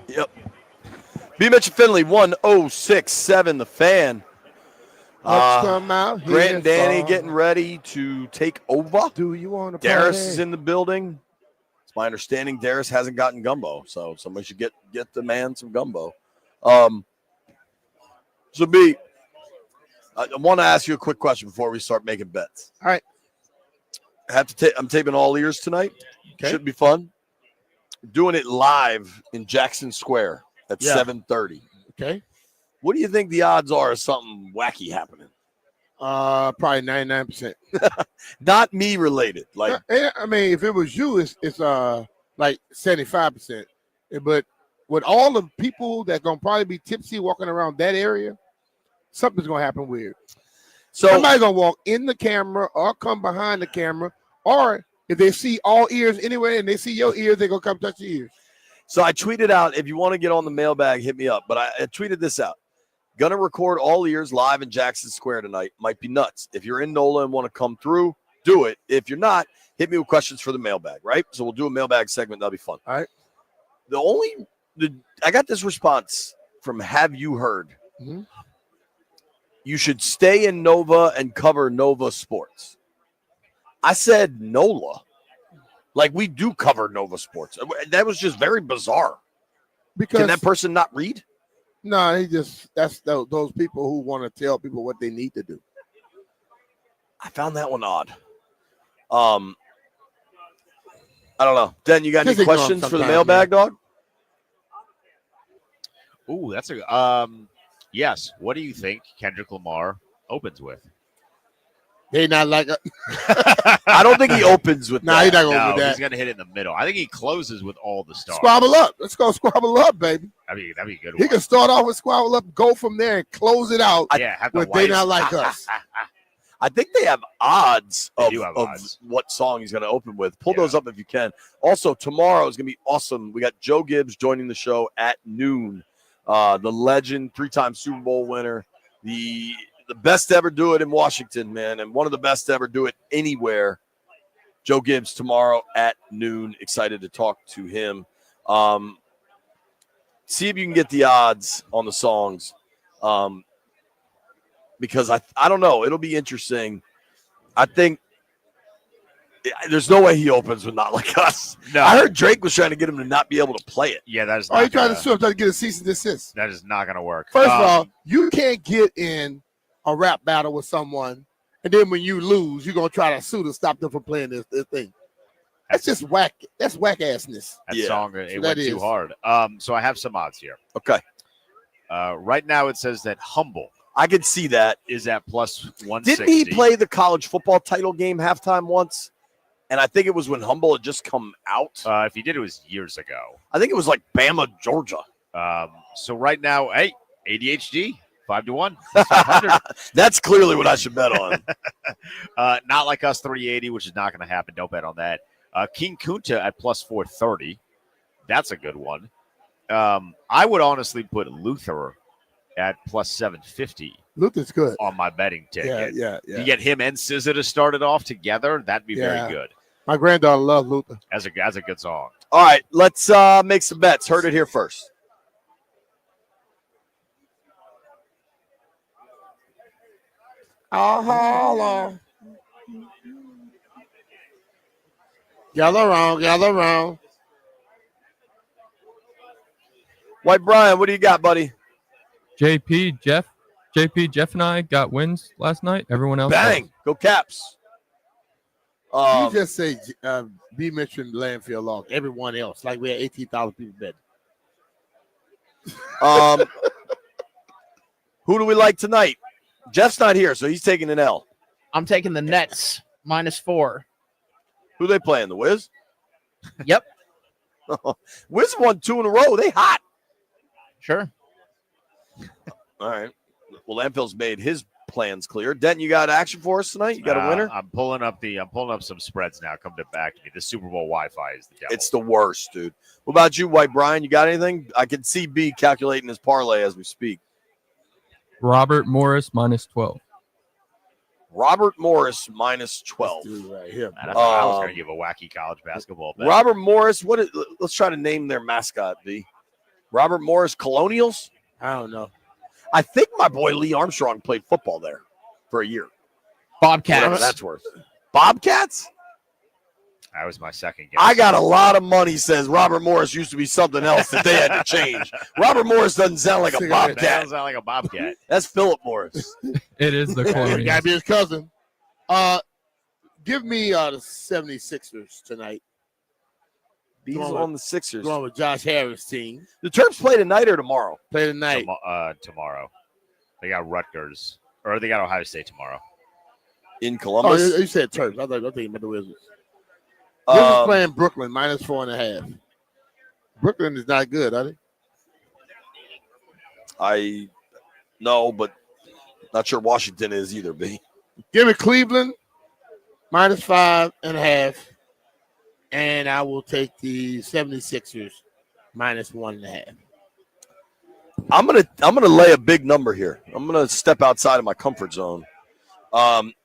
Yep. B. Mitch and Finley, 1067, the fan.
Come out here,
Grant and Danny
son.
getting ready to take over.
Do you want to
Darius
party?
is in the building. It's my understanding Darius hasn't gotten gumbo, so somebody should get the man some gumbo. So B, I want to ask you a quick question before we start making bets.
All right.
I'm taping all ears tonight.
Okay.
Should be fun. Doing it live in Jackson Square at 7:30.
Okay.
What do you think the odds are of something wacky happening?
Probably 99%.
Not me related. Like,
I mean, if it was you, it's like 75%. But with all the people that gonna probably be tipsy walking around that area, something's gonna happen weird.
So
somebody's gonna walk in the camera or come behind the camera, or if they see all ears anyway and they see your ears, they're gonna come touch your ears.
So I tweeted out, if you want to get on the mailbag, hit me up. But I tweeted this out. Gonna record all ears live in Jackson Square tonight. Might be nuts. If you're in NOLA and want to come through, do it. If you're not, hit me with questions for the mailbag, right? So we'll do a mailbag segment. That'll be fun.
All right.
I got this response from Have You Heard?
Mm-hmm.
You should stay in Nova and cover Nova Sports. I said NOLA. Like, we do cover Nova Sports. That was just very bizarre.
Because
Can that person not read?
No, that's those people who want to tell people what they need to do.
I found that one odd. I don't know. Den, you got any questions for the mailbag, dog?
Ooh, that's a yes. What do you think Kendrick Lamar opens with?
They not like
I don't think he opens with
Nah,
that.
he's not going with that.
He's gonna hit it in the middle. I think he closes with all the stars.
Squabble up. Let's go squabble up, baby.
That'd be a good
He
one.
can start off with squabble up, go from there, and close it out.
Have the
with they
white-
not like us.
I think they have odds
They
of,
do have
of
odds.
what song he's going to open with. Pull those up if you can. Also, tomorrow is going to be awesome. We got Joe Gibbs joining the show at noon. The legend, 3-time Super Bowl winner, the best to ever do it in Washington, man, and one of the best to ever do it anywhere. Joe Gibbs tomorrow at noon. Excited to talk to him. See if you can get the odds on the songs. Because I don't know. It'll be interesting. I think there's no way he opens with Not Like Us.
No.
I heard Drake was trying to get him to not be able to play it.
Yeah, that is.
Oh,
Not
you trying to
gonna-
sue him, trying to get a cease and desist.
That is not going to work.
First of all, you can't get in a rap battle with someone, and then when you lose, you're gonna try to sue to stop them from playing this thing. That's just whack. That's whack assness.
that song it
So
went
that
too
is.
hard. So I have some odds here.
Okay.
Right now it says that Humble
I could see that.
is at plus 160.
Didn't he play the college football title game halftime once? And I think it was when Humble had just come out.
If he did, it was years ago.
I think it was like Bama, Georgia.
So right now, hey, ADHD 5-1. Plus 500.
That's clearly what I should bet on.
Not Like Us 380, which is not going to happen. Don't bet on that. King Kunta at plus 430. That's a good one. I would honestly put Luther at plus 750
Luther's good.
on my betting ticket.
Yeah.
You get him and SZA to start it off together. That'd be very good.
My granddaughter loves Luther.
That's a good song.
All right, let's make some bets. Heard it here first.
I'll holler. Gather around.
White Brian, what do you got, buddy?
Jeff, and I got wins last night. Everyone else,
Bang! Go Caps.
You just say B mentioned landfill log. Everyone else, like we had 18,000 people betting.
Who do we like tonight? Jeff's not here, so he's taking an L.
I'm taking the Nets -4.
Who they playing? The Wiz?
Yep.
Wiz won 2 in a row. They hot.
Sure.
All right. Well, Landfill's made his plans clear. Denton, you got action for us tonight? You got a winner?
I'm pulling up some spreads now. Come back to me. The Super Bowl Wi-Fi is the devil.
It's the worst, dude. What about you, White Brian? You got anything? I can see B calculating his parlay as we speak.
Robert Morris -12.
Robert Morris -12.
Right here.
I was going to give a wacky college basketball bet.
Robert Morris. Let's try to name their mascot, B. Robert Morris Colonials?
I don't know.
I think my boy Lee Armstrong played football there for a year.
Bobcats.
Whatever that's worth. Bobcats?
That was my second guess.
I got a lot of money says Robert Morris used to be something else that they had to change. Robert Morris doesn't sound like a
That
Bobcat.
sounds like a Bobcat.
That's Philip Morris.
It is the Colonials.
Gotta be his cousin. Give me the 76ers tonight.
These on the Sixers.
Going with Josh Harris' team.
The Terps play tonight or tomorrow?
Play tonight.
Tomorrow. They got Rutgers. Or they got Ohio State tomorrow.
In Columbus?
Oh, you said Terps. I was thinking about the Wizards. Wizards playing Brooklyn, -4.5. Brooklyn is not good, are they?
I know, but not sure Washington is either, B.
Give me Cleveland, -5.5. And I will take the 76ers, -1.5.
I'm gonna lay a big number here. I'm gonna step outside of my comfort zone.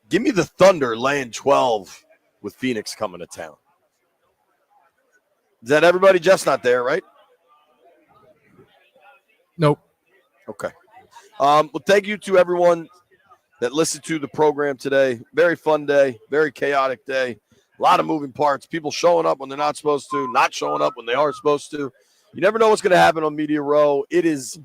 Give me the Thunder laying 12 with Phoenix coming to town. Is that everybody? Jeff's not there, right?
Nope.
Okay. Well, thank you to everyone that listened to the program today. Very fun day, very chaotic day. A lot of moving parts. People showing up when they're not supposed to, not showing up when they are supposed to. You never know what's going to happen on Media Row. It is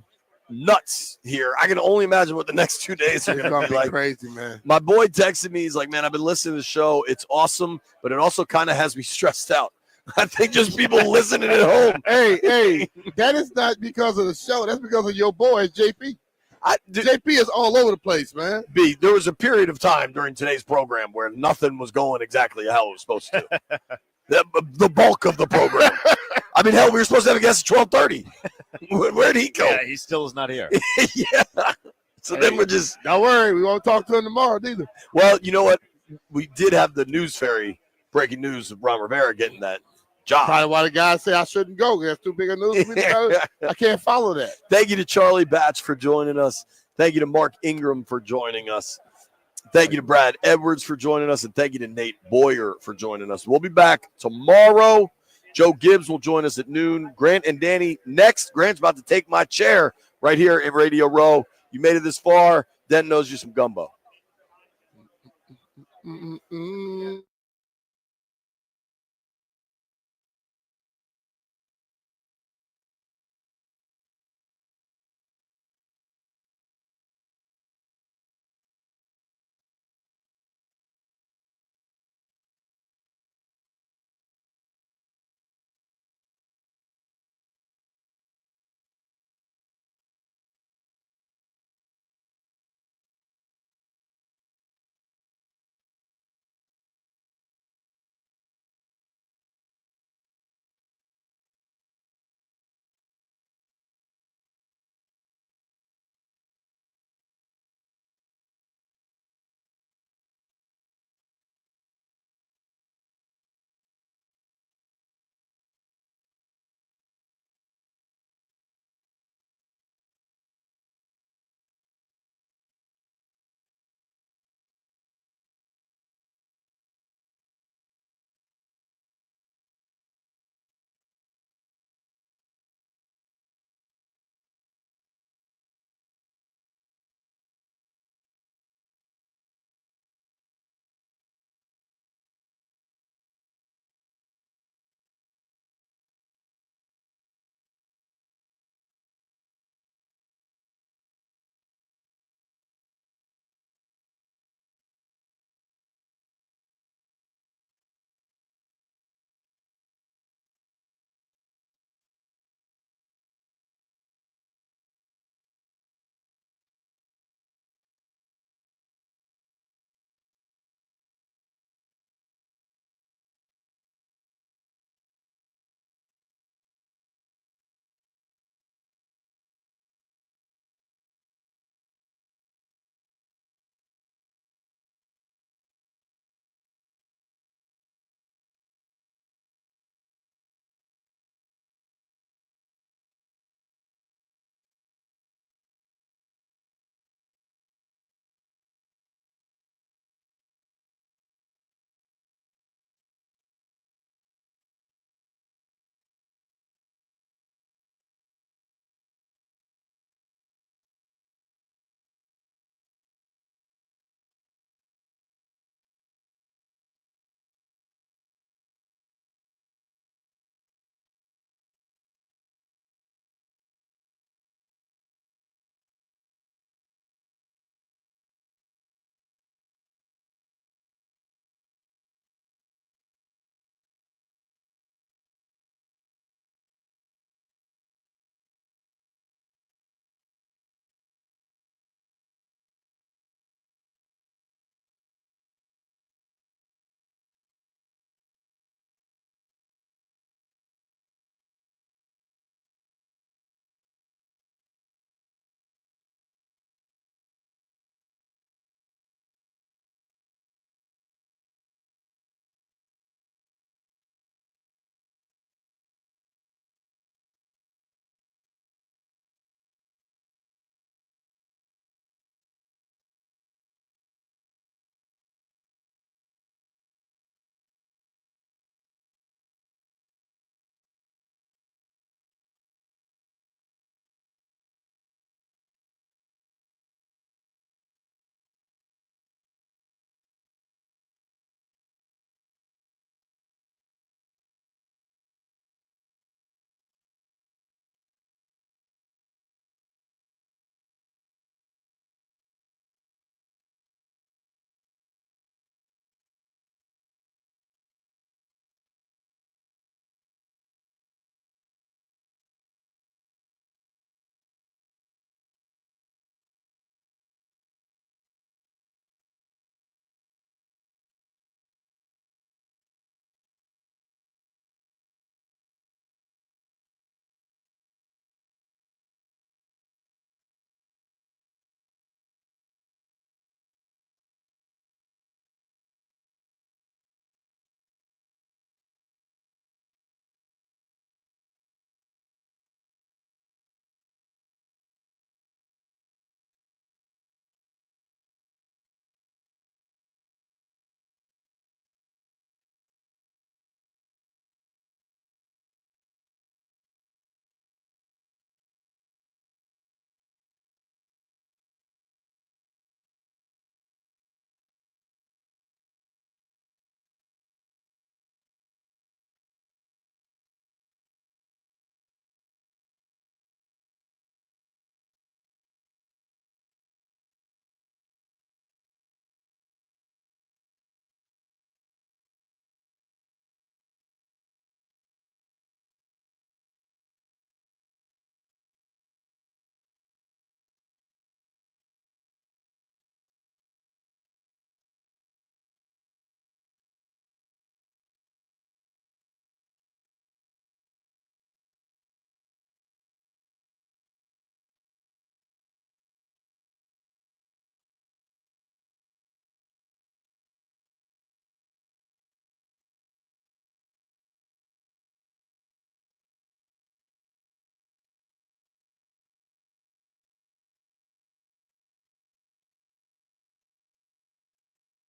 nuts here. I can only imagine what the next 2 days are going to be like.
Crazy, man.
My boy texted me. He's like, man, I've been listening to the show. It's awesome, but it also kind of has me stressed out. I think just people listening at home.
Hey, that is not because of the show. That's because of your boy, JP. JP is all over the place, man.
B, there was a period of time during today's program where nothing was going exactly how it was supposed to. The bulk of the program. I mean, hell, we were supposed to have a guest at 12:30. Where'd he go?
Yeah, he still is not here.
Yeah. So then we're just.
Don't worry. We won't talk to him tomorrow, neither.
Well, you know what? We did have the news fairy breaking news of Ron Rivera getting that job.
Probably why the guys say I shouldn't go. That's too big a news for me to go. I can't follow that.
Thank you to Charlie Batch for joining us. Thank you to Mark Ingram for joining us. Thank you to Brad Edwards for joining us. And thank you to Nate Boyer for joining us. We'll be back tomorrow. Joe Gibbs will join us at noon. Grant and Danny next. Grant's about to take my chair right here at Radio Row. You made it this far. Den knows you some gumbo.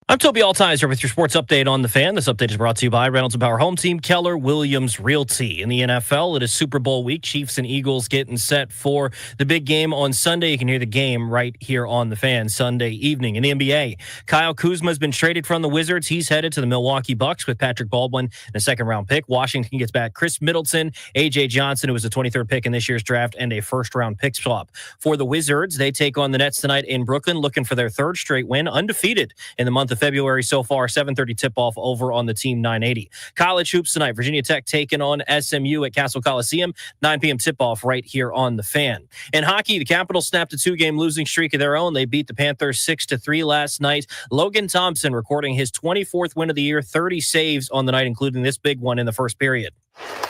I'm Toby Altizer with your sports update on The Fan. This update is brought to you by Reynolds & Power Home Team, Keller Williams Realty. In the NFL, it is Super Bowl week. Chiefs and Eagles getting set for the big game on Sunday. You can hear the game right here on The Fan Sunday evening. In the NBA, Kyle Kuzma has been traded from the Wizards. He's headed to the Milwaukee Bucks with Patrick Baldwin and a second-round pick. Washington gets back Chris Middleton, A.J. Johnson, who was the 23rd pick in this year's draft, and a first-round pick swap. For the Wizards, they take on the Nets tonight in Brooklyn, looking for their third straight win, undefeated in the month of February so far. 7:30 tip-off over on the Team 980. College hoops tonight. Virginia Tech taking on SMU at Castle Coliseum. 9 p.m. tip-off right here on The Fan. In hockey, the Capitals snapped a 2-game losing streak of their own. They beat the Panthers 6-3 last night. Logan Thompson recording his 24th win of the year, 30 saves on the night, including this big one in the first period.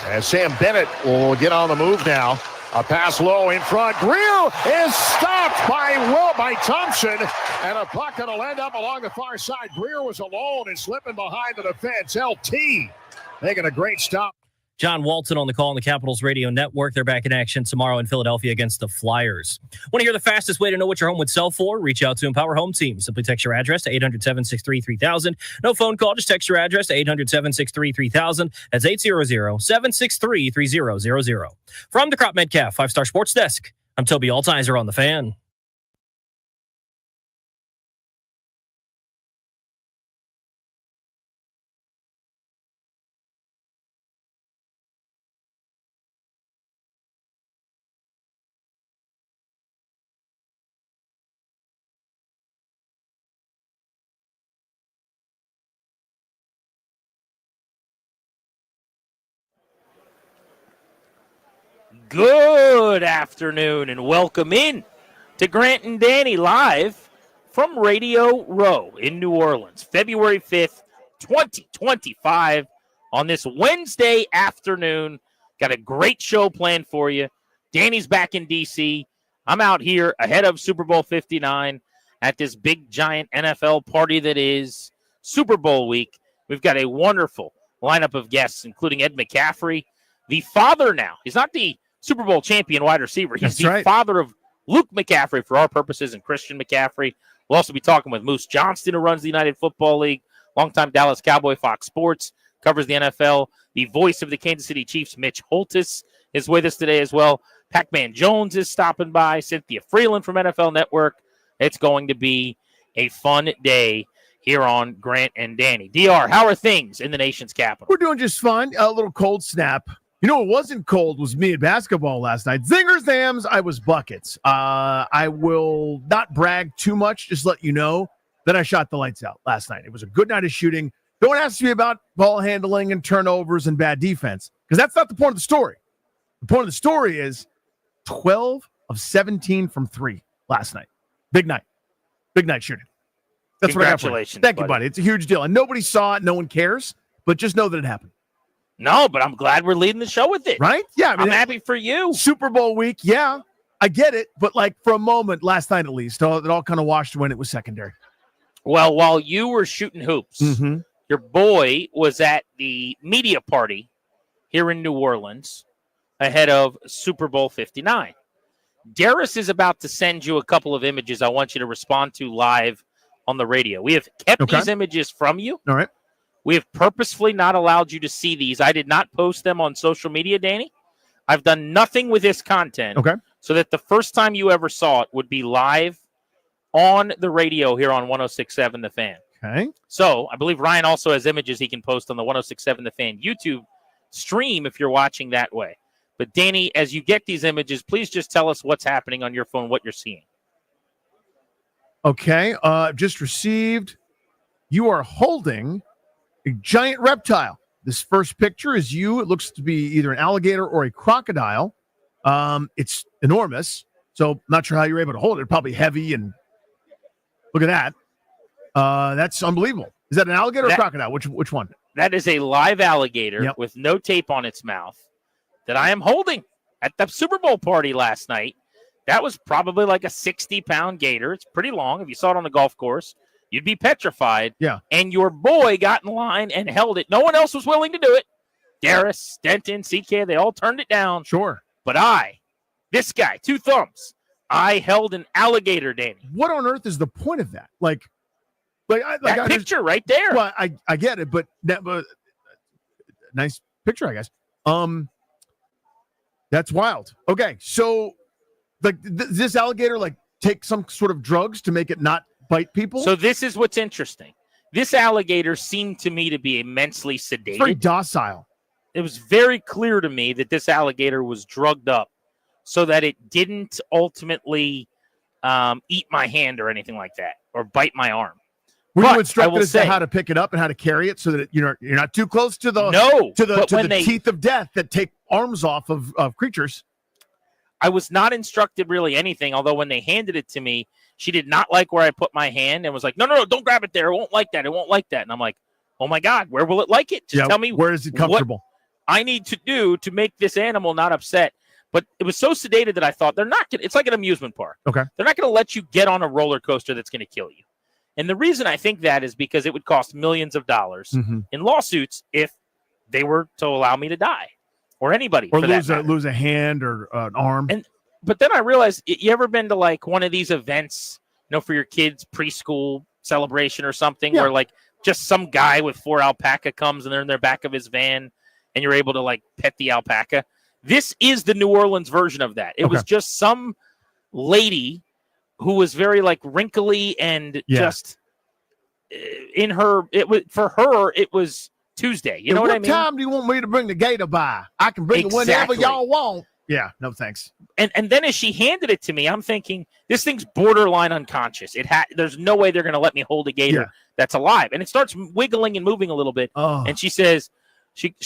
And Sam Bennett will get on the move now. A pass low in front. Greer is stopped by Thompson, and a puck will end up along the far side. Greer was alone and slipping behind the defense. LT making a great stop.
John Walton on the call on the Capitals Radio Network. They're back in action tomorrow in Philadelphia against the Flyers. Want to hear the fastest way to know what your home would sell for? Reach out to Empower Home Team. Simply text your address to 800-763-3000. No phone call. Just text your address to 800-763-3000. That's 800-763-3000. From the Crop Metcalf 5-Star Sports Desk, I'm Toby Altizer on The Fan.
Good afternoon and welcome in to Grant and Danny live from Radio Row in New Orleans, February 5th, 2025 on this Wednesday afternoon. Got a great show planned for you. Danny's back in D.C. I'm out here ahead of Super Bowl 59 at this big giant NFL party that is Super Bowl week. We've got a wonderful lineup of guests, including Ed McCaffrey, the father now. He's not the Super Bowl champion wide receiver. He's the father of Luke McCaffrey for our purposes and Christian McCaffrey. We'll also be talking with Moose Johnston, who runs the United Football League, longtime Dallas Cowboy, Fox Sports, covers the NFL. The voice of the Kansas City Chiefs, Mitch Holtis, is with us today as well. Pac-Man Jones is stopping by. Cynthia Freeland from NFL Network. It's going to be a fun day here on Grant and Danny. DR, how are things in the nation's capital?
We're doing just fine. A little cold snap. You know, it wasn't cold was me at basketball last night. Zingers, dams, I was buckets. I will not brag too much, just let you know that I shot the lights out last night. It was a good night of shooting. Don't ask me about ball handling and turnovers and bad defense, because that's not the point of the story. The point of the story is 12 of 17 from 3 last night. Big night. Big night shooting. That's what I got for you.
Congratulations.
Thank you, buddy. It's a huge deal. And nobody saw it. No one cares. But just know that it happened.
No, but I'm glad we're leading the show with it.
Right? Yeah.
I'm happy for you.
Super Bowl week. Yeah, I get it. But like for a moment, last night at least, it all kind of washed when it was secondary.
Well, while you were shooting hoops, your boy was at the media party here in New Orleans ahead of Super Bowl 59. Darius is about to send you a couple of images I want you to respond to live on the radio. We have kept these images from you.
All right.
We have purposefully not allowed you to see these. I did not post them on social media, Danny. I've done nothing with this content so that the first time you ever saw it would be live on the radio here on 106.7 The Fan.
Okay.
So I believe Ryan also has images he can post on the 106.7 The Fan YouTube stream if you're watching that way. But Danny, as you get these images, please just tell us what's happening on your phone, what you're seeing.
Okay. Just received. You are holding a giant reptile. This first picture is you. It looks to be either an alligator or a crocodile. It's enormous. So not sure how you're able to hold it. Probably heavy, and look at that. That's unbelievable. Is that an alligator or a crocodile? Which one?
That is a live alligator with no tape on its mouth that I am holding at the Super Bowl party last night. That was probably like a 60-pound gator. It's pretty long. If you saw it on the golf course, you'd be petrified.
Yeah.
And your boy got in line and held it. No one else was willing to do it. Darius, Stenton, CK, they all turned it down.
Sure.
But this guy, 2 thumbs, I held an alligator, Danny.
What on earth is the point of that? Like,
That picture right there.
Well, I get it, but nice picture, I guess. That's wild. Okay, so this alligator take some sort of drugs to make it not bite people?
So this is what's interesting. This alligator seemed to me to be immensely sedated.
It's very docile.
It was very clear to me that this alligator was drugged up so that it didn't ultimately eat my hand or anything like that or bite my arm.
Were you instructed as to how to pick it up and how to carry it so that you're not too close to the teeth of death that take arms off of creatures?
I was not instructed really anything, although when they handed it to me, she did not like where I put my hand and was like, no, don't grab it there. It won't like that. It won't like that. And I'm like, oh, my God, where will it like it? Just tell me
where is it comfortable?
What I need to do to make this animal not upset. But it was so sedated that I thought they're not going to – it's like an amusement park.
Okay.
They're not going to let you get on a roller coaster that's going to kill you. And the reason I think that is because it would cost millions of dollars in lawsuits if they were to allow me to die or anybody.
Or
for
lose a hand or an arm.
But then I realized, you ever been to one of these events, for your kids' preschool celebration or something where just some guy with 4 alpaca comes and they're in their back of his van and you're able to pet the alpaca? This is the New Orleans version of that. It was just some lady who was very wrinkly and just in her. For her, it was Tuesday. You know what I mean?
What time do you want me to bring the gator by? I can bring it whenever y'all want. Yeah, no thanks.
And then as she handed it to me, I'm thinking this thing's borderline unconscious. There's no way they're going to let me hold a gator that's alive. And it starts wiggling and moving a little bit.
Oh.
And she says,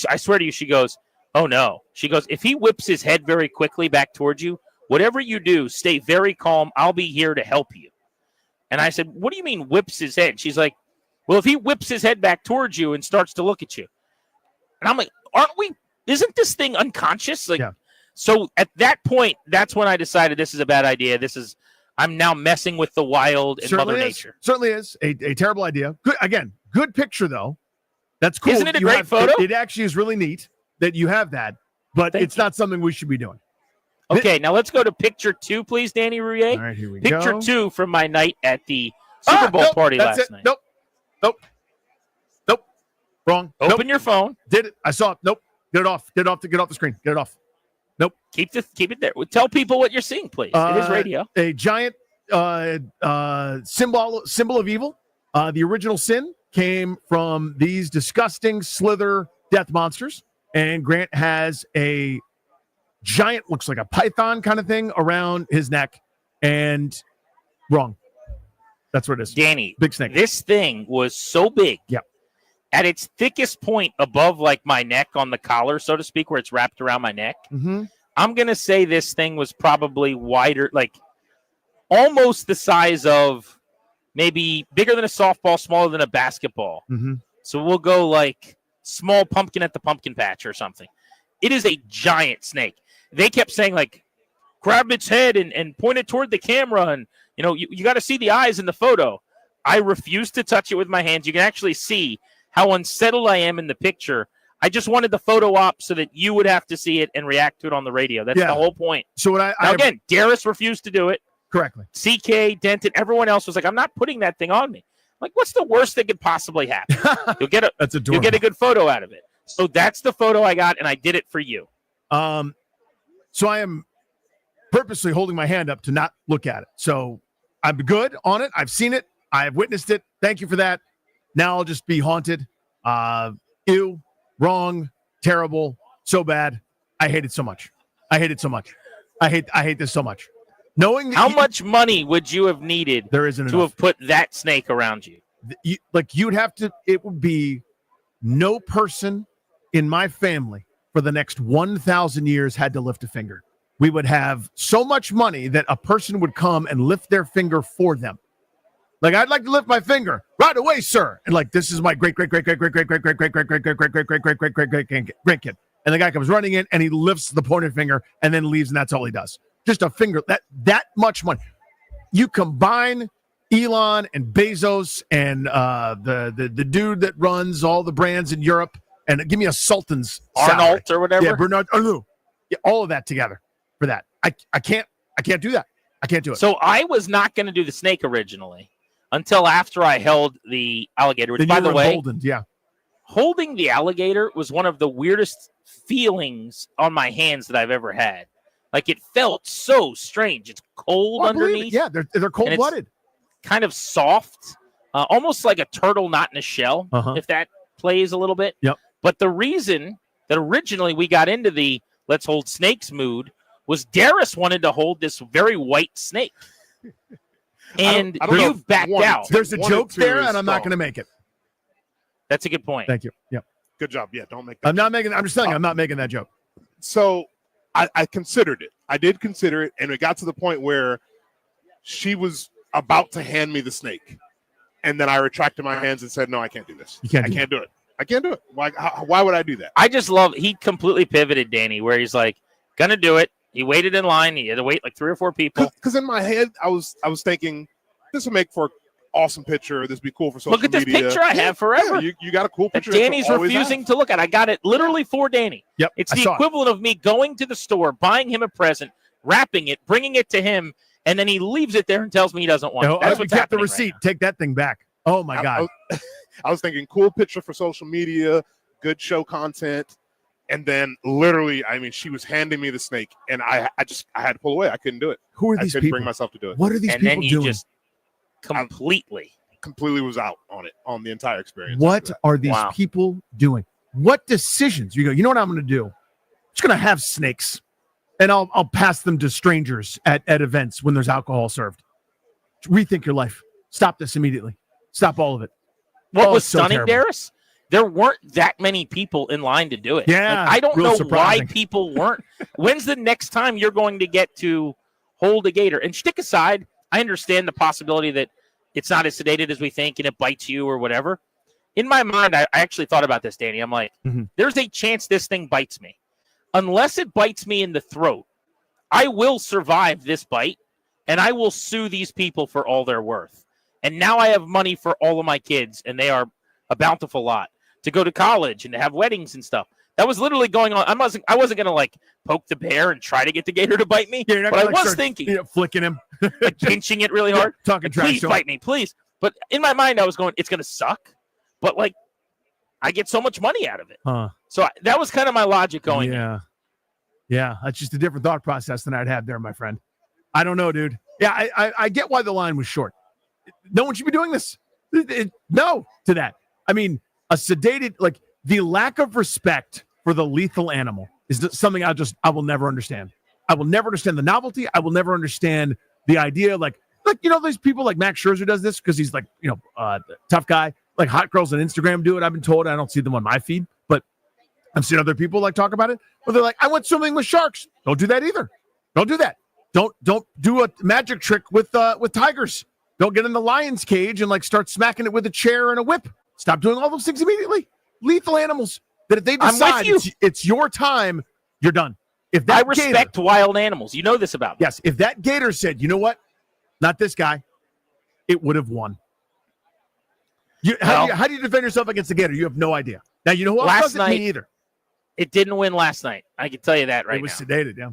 I swear to you, she goes, oh no. She goes, if he whips his head very quickly back towards you, whatever you do, stay very calm. I'll be here to help you. And I said, what do you mean whips his head? She's like, well, if he whips his head back towards you and starts to look at you. And I'm like, isn't this thing unconscious? So at that point, that's when I decided this is a bad idea. I'm now messing with the wild and Mother Nature.
Certainly is a terrible idea. Good picture though. That's cool.
Isn't it a great photo?
It actually is really neat that you have that, but it's not something we should be doing.
Okay, now let's go to picture 2, please, Danny Rouillet.
All right, here we
go. Picture 2 from my night at the Super Bowl party last night.
Nope. Wrong.
Open your phone.
Did it. I saw it. Nope. Get it off. Get off the screen. Get it off. Nope.
Keep it there. Tell people what you're seeing, please. It is radio.
A giant symbol of evil. The original sin came from these disgusting slither death monsters, and Grant has a giant, looks like a python kind of thing around his neck, and wrong. That's what it is.
Danny,
big snake.
This thing was so big.
Yeah.
At its thickest point above my neck on the collar, so to speak, where it's wrapped around my neck.
Mm-hmm.
I'm going to say this thing was probably wider, almost the size of maybe bigger than a softball, smaller than a basketball.
Mm-hmm.
So we'll go small pumpkin at the pumpkin patch or something. It is a giant snake. They kept saying grab its head and point it toward the camera. And, you got to see the eyes in the photo. I refused to touch it with my hands. You can actually see how unsettled I am in the picture. I just wanted the photo op so that you would have to see it and react to it on the radio. That's the whole point.
So what
again, Darius refused to do it.
Correctly.
CK, Denton, everyone else was like, I'm not putting that thing on me. What's the worst that could possibly happen? You'll get
adorable.
You'll get a good photo out of it. So that's the photo I got, and I did it for you.
So I am purposely holding my hand up to not look at it. So I'm good on it. I've seen it. I've witnessed it. Thank you for that. Now I'll just be haunted. Ew, wrong, terrible, so bad. I hate it so much. I hate this so much. Knowing that
how much money would you have needed
there isn't
to have put that snake around you?
You'd have to, it would be no person in my family for the next 1,000 years had to lift a finger. We would have so much money that a person would come and lift their finger for them. I'd like to lift my finger right away, sir. And this is my great grandkid. And the guy comes running in and he lifts the pointer finger and then leaves, and that's all he does. Just a finger. That much money. You combine Elon and Bezos and the dude that runs all the brands in Europe, and give me a Sultan's
Arnold
salary.
or whatever.
Yeah, Bernard Arnault. Yeah, all of that together for that. I can't do that. I can't do it.
So I was not going to do the snake originally. until after I held the alligator, which,
Then
by
you
the
were
way,
emboldened, yeah.
holding the alligator was one of the weirdest feelings on my hands that I've ever had. Like, it felt so strange. It's cold underneath.
Yeah, they're cold-blooded.
Kind of soft, almost like a turtle not in a shell, if that plays a little bit.
Yep.
But the reason that originally we got into the let's hold snakes mood was Darius wanted to hold this very white snake. And you've backed out.
There's a joke there, and I'm not going to make it.
That's a good point.
Thank you. Yep.
Good job. Yeah, don't make that.
I'm just telling you, I'm not making that joke.
So I considered it. I did consider it, and it got to the point where she was about to hand me the snake. And then I retracted my hands and said, no, I can't do this. I can't do it. I can't do it. Why would I do that?
I just love, he completely pivoted, Danny, where he's like, gonna do it. He waited in line. He had to wait like 3 or 4 people.
Because in my head, I was thinking, this will make for an awesome picture. This would be cool for social media.
Look at this picture I have forever.
Yeah, you got a cool picture.
Danny's refusing to look at. I got it literally for Danny.
Yep.
It's the equivalent of me going to the store, buying him a present, wrapping it, bringing it to him, and then he leaves it there and tells me he doesn't want it. That's what's
got the
happening
receipt.
right
Take that thing back. Oh my God.
I was thinking cool picture for social media, good show content. And then literally, I mean, she was handing me the snake and I had to pull away. I couldn't do it.
Who are these
I couldn't
people?
bring myself to do it.
What are these
and
people
then you
doing?
just completely
was out on it, on the entire experience.
What are these people doing? What decisions? You go, you know what I'm going to do? I'm just going to have snakes and I'll pass them to strangers at events when there's alcohol served. Rethink your life. Stop this immediately. Stop all of it.
What was
so
stunning,
terrible.
Darius? There weren't that many people in line to do it.
Yeah,
Like, I don't
real
know
surprising.
why people weren't. When's the next time you're going to get to hold a gator? And stick aside, I understand the possibility that it's not as sedated as we think and it bites you or whatever. In my mind, I actually thought about this, Danny. I'm like, there's a chance this thing bites me. Unless it bites me in the throat, I will survive this bite and I will sue these people for all they're worth. And now I have money for all of my kids, and they are a bountiful lot, to go to college and to have weddings and stuff. That was literally going on. I wasn't going to like poke the bear and try to get the gator to bite me.
Yeah,
but I was thinking,
flicking him,
like pinching it really hard.
Talking
Like,
trash
please
to him.
bite me, please. But in my mind, I was going, it's going to suck. But like, I get so much money out of it. So that was kind of my logic going.
Yeah, that's just a different thought process than I'd have there, my friend. I don't know, dude. Yeah, I get why the line was short. No one should be doing this. No to that. I mean, a sedated, like the lack of respect for the lethal animal is something I will never understand. I will never understand the novelty. I will never understand the idea. Like these people like Max Scherzer does this because he's like tough guy. Like hot girls on Instagram do it. I've been told. I don't see them on my feed, but I've seen other people like talk about it. But they're like, I went swimming with sharks. Don't do that either. Don't do that. Don't do a magic trick with tigers. Don't get in the lion's cage and like start smacking it with a chair and a whip. Stop doing all those things immediately. Lethal animals. That if they decide it's your time, you're done. If that
I respect wild animals. You know this about me.
Yes. If that gator said, you know what? Not this guy, it would have won. How do you defend yourself against the gator? You have no idea. Now, you know who else
Last
doesn't?
night,
Me either.
It didn't win last night. I can tell you that right now.
It was sedated, yeah.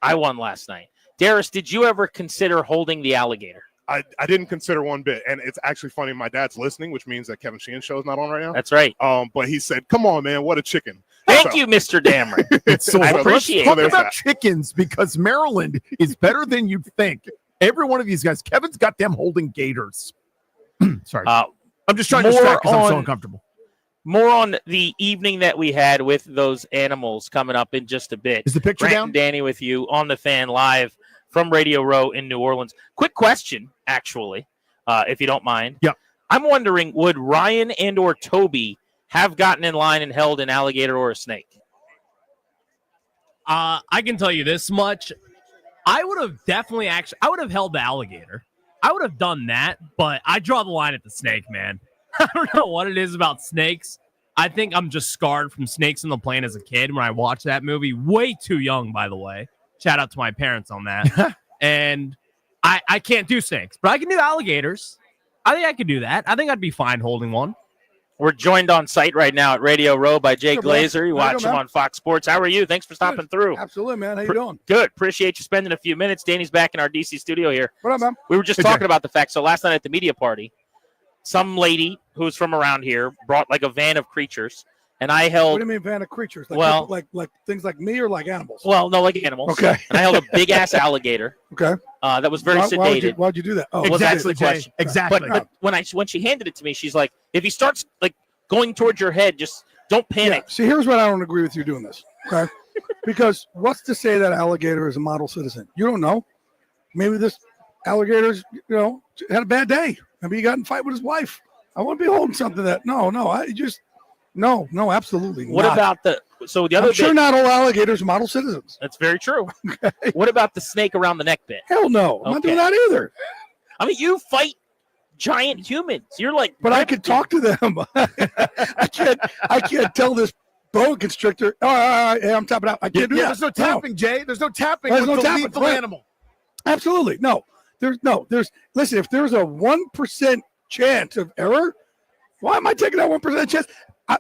I won last night. Darius, did you ever consider holding the alligator?
I didn't consider one bit, and it's actually funny. My dad's listening, which means that Kevin Sheehan's show is not on right now.
That's right.
But he said, "Come on, man, what a chicken!"
Thank you, Mr. Dameron. I appreciate
Let's
it.
talk about chickens because Maryland is better than you think. Every one of these guys, Kevin's got them holding gators. Sorry, I'm just trying to distract because I'm so uncomfortable.
More on the evening that we had with those animals coming up in just a bit.
Is the picture
Grant
down?
and Danny with you on the Fan live from Radio Row in New Orleans. Quick question, actually, if you don't mind.
Yep.
I'm wondering, would Ryan and or Toby have gotten in line and held an alligator or a snake?
I can tell you this much. I would have definitely I would have held the alligator. I would have done that, but I draw the line at the snake, man. I don't know what it is about snakes. I think I'm just scarred from Snakes on the Plane as a kid when I watched that movie. Way too young, by the way. Shout out to my parents on that. And I can't do snakes, but I can do alligators. I think I could do that. I think I'd be fine holding one.
We're joined on site right now at Radio Row by Jay
Sure, bro.
Glazer. You
How you
watch
doing,
him
man?
on Fox Sports. How are you? Thanks for stopping through.
Absolutely, man. How you doing?
Good. Appreciate you spending a few minutes. Danny's back in our DC studio here.
What up, man?
We were just
Hey,
talking
Jay.
about the fact. So last night at the media party, some lady who's from around here brought like a van of creatures, and I
What
held.
do you mean van of creatures? Like,
Well-
like things like me or like animals?
Well, no, like animals.
Okay.
And I held a big ass alligator.
Okay.
That was very sedated.
Why'd you do that? Oh,
Well, that's the
Jay.
question.
Exactly.
But when she handed it to me, she's like, if he starts like going towards your head, just don't panic.
See, here's what I don't agree with you doing this. Okay. Because what's to say that alligator is a model citizen? You don't know. Maybe this alligator's, had a bad day. Maybe he got in a fight with his wife. I wouldn't be holding something that no, absolutely
What
not.
about the the other
I'm sure
bit-
not all alligators are model citizens.
That's very true. What about the snake around the neck bit?
Hell no. I'm not doing that either.
I mean, you fight giant humans. You're like,
But I could talk to them. I can't tell this boa constrictor, hey, I'm tapping out. I can't do that.
There's no tapping, Jay. There's no tapping
There's
with
no
the
tapping,
lethal
right.
animal.
Absolutely. No. Listen, if there's a 1% chance of error, why am I taking that 1% chance?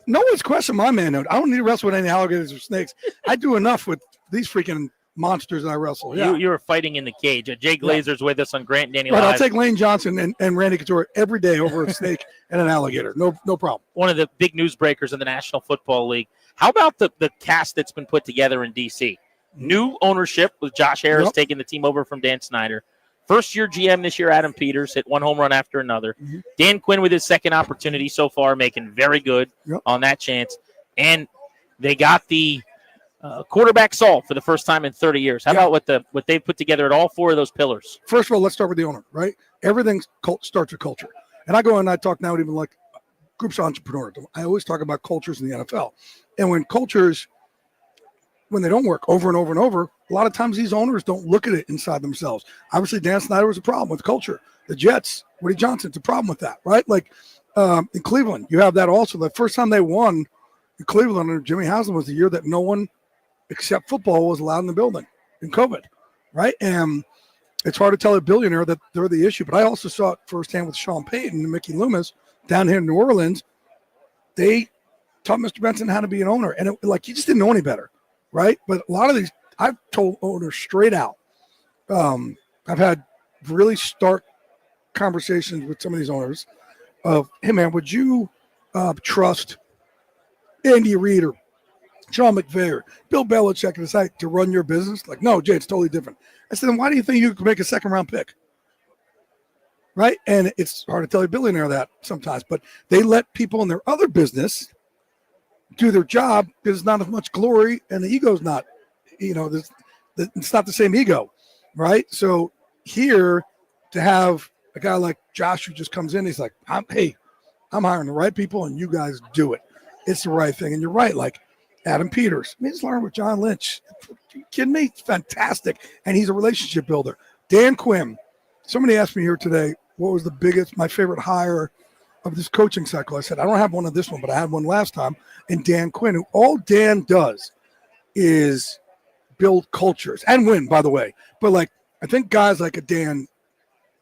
No one's questioning my manhood. I don't need to wrestle with any alligators or snakes. I do enough with these freaking monsters that I wrestle. Yeah.
You were fighting in the cage. Jay Glazer's with us on Grant and Danny
Right, I'll
Live.
take Lane Johnson and Randy Couture every day over a snake and an alligator. No problem.
One of the big news breakers in the National Football League. How about the cast that's been put together in DC? New ownership with Josh Harris
Yep.
taking the team over from Dan Snyder. First year GM this year, Adam Peters, hit one home run after another. Dan Quinn with his second opportunity so far, making very good on that chance. And they got the quarterback solved for the first time in 30 years. How about what they put together at all four of those pillars?
First of all, let's start with the owner, right? Everything starts with culture. And I go and I talk now even like groups of entrepreneurs. I always talk about cultures in the NFL. And when cultures, when they don't work over and over and over, a lot of times these owners don't look at it inside themselves. Obviously, Dan Snyder was a problem with culture. The Jets, Woody Johnson's a problem with that, right? Like in Cleveland, you have that also. The first time they won in Cleveland under Jimmy Haslam was the year that no one except football was allowed in the building in COVID, right? And it's hard to tell a billionaire that they're the issue. But I also saw it firsthand with Sean Payton and Mickey Loomis down here in New Orleans. They taught Mr. Benson how to be an owner. And he just didn't know any better, right? But a lot of these, I've told owners straight out. I've had really stark conversations with some of these owners of, hey, man, would you trust Andy Reid or Sean McVay or Bill Belichick to decide to run your business? Like, no, Jay, it's totally different. I said, then why do you think you could make a second-round pick? Right? And it's hard to tell a billionaire that sometimes, but they let people in their other business do their job because it's not as much glory and the ego's not, it's not the same ego, right? So here to have a guy like Josh who just comes in, he's like, I'm hiring the right people and you guys do it. It's the right thing. And you're right, like Adam Peters. I mean, just learn with John Lynch. Are you kidding me? It's fantastic. And he's a relationship builder. Dan Quinn. Somebody asked me here today, what was my favorite hire of this coaching cycle? I said, I don't have one of this one, but I had one last time. And Dan Quinn, who all Dan does is build cultures and win, by the way. But I think guys like a Dan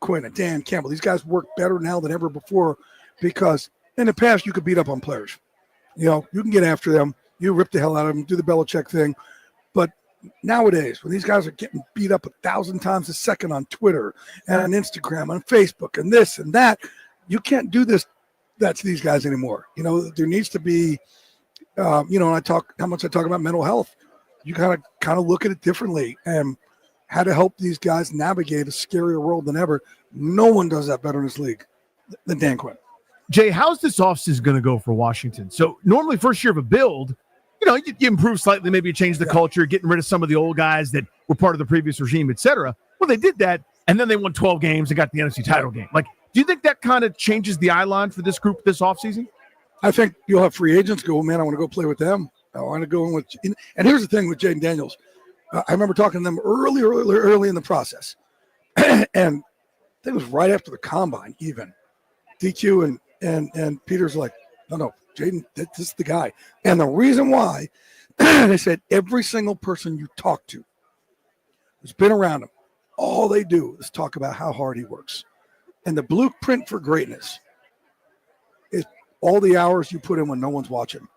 Quinn, a Dan Campbell, these guys work better now than ever before because in the past you could beat up on players. You can get after them. You rip the hell out of them, do the Belichick thing. But nowadays, when these guys are getting beat up 1,000 times a second on Twitter and on Instagram, on Facebook, and this and that, you can't do that to these guys anymore. There needs to be, and I talk about mental health. You kind of look at it differently and how to help these guys navigate a scarier world than ever. No one does that better in this league than Dan Quinn.
Jay, how's this offseason going to go for Washington? So normally first year of a build, you improve slightly, maybe you change the culture, getting rid of some of the old guys that were part of the previous regime, et cetera. Well, they did that, and then they won 12 games and got the NFC title game. Do you think that kind of changes the eye line for this group this offseason?
I think you'll have free agents go, man, I want to go play with them. I want to go in with – and here's the thing with Jaden Daniels. I remember talking to them early in the process. And I think it was right after the combine even. DQ and Peter's like, no, Jaden, this is the guy. And the reason why, they said every single person you talk to who's been around him, all they do is talk about how hard he works. And the blueprint for greatness is all the hours you put in when no one's watching.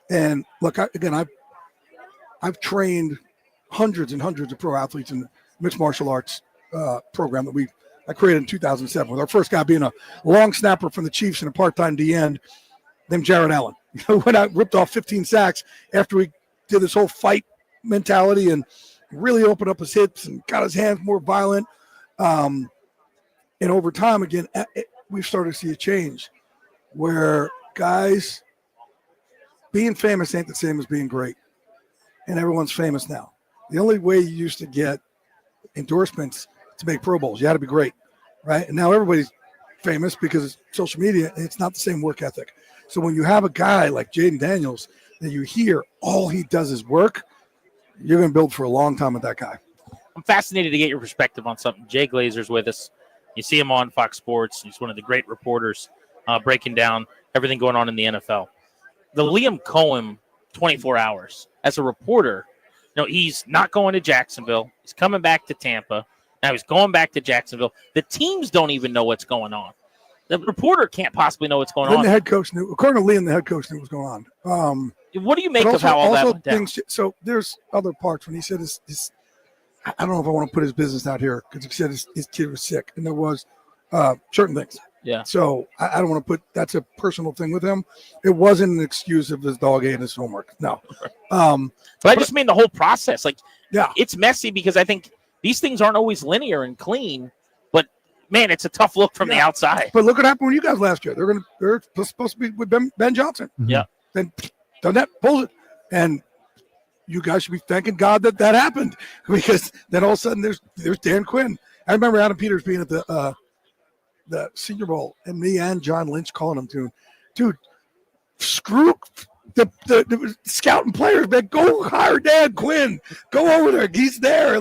And look, I've trained hundreds and hundreds of pro athletes in the mixed martial arts program that I created in 2007, with our first guy being a long snapper from the Chiefs and a part-time D end named Jared Allen. When I ripped off 15 sacks after we did this whole fight mentality and really opened up his hips and got his hands more violent. And over time, again, we've started to see a change where guys being famous ain't the same as being great. And everyone's famous now. The only way you used to get endorsements to make Pro Bowls, you had to be great, right? And now everybody's famous because it's social media, and it's not the same work ethic. So when you have a guy like Jaden Daniels that you hear all he does is work, you're going to build for a long time with that guy.
I'm fascinated to get your perspective on something. Jay Glazer's with us. You see him on Fox Sports. He's one of the great reporters breaking down everything going on in the NFL. The Liam Cohen 24 hours as a reporter, he's not going to Jacksonville. He's coming back to Tampa. Now he's going back to Jacksonville. The teams don't even know what's going on. The reporter can't possibly know what's going on.
The head coach knew. According to Liam, the head coach knew what was going on.
What do you make of how all that went down?
So there's other parts when he said his I don't know if I want to put his business out here because he said his kid was sick, and there was certain things.
Yeah.
So I don't want to put, that's a personal thing with him. It wasn't an excuse of his dog ate his homework. No.
But I just mean the whole process.
Yeah,
it's messy because I think these things aren't always linear and clean. But man, it's a tough look from the outside.
But look what happened with you guys last year. They're supposed to be with Ben Johnson.
Yeah.
Then done that, pulls it, and you guys should be thanking God that happened, because then all of a sudden there's Dan Quinn. I remember Adam Peters being at the Senior Bowl, and me and John Lynch calling him, dude, screw the scouting players, man. Go hire Dan Quinn. Go over there. He's there.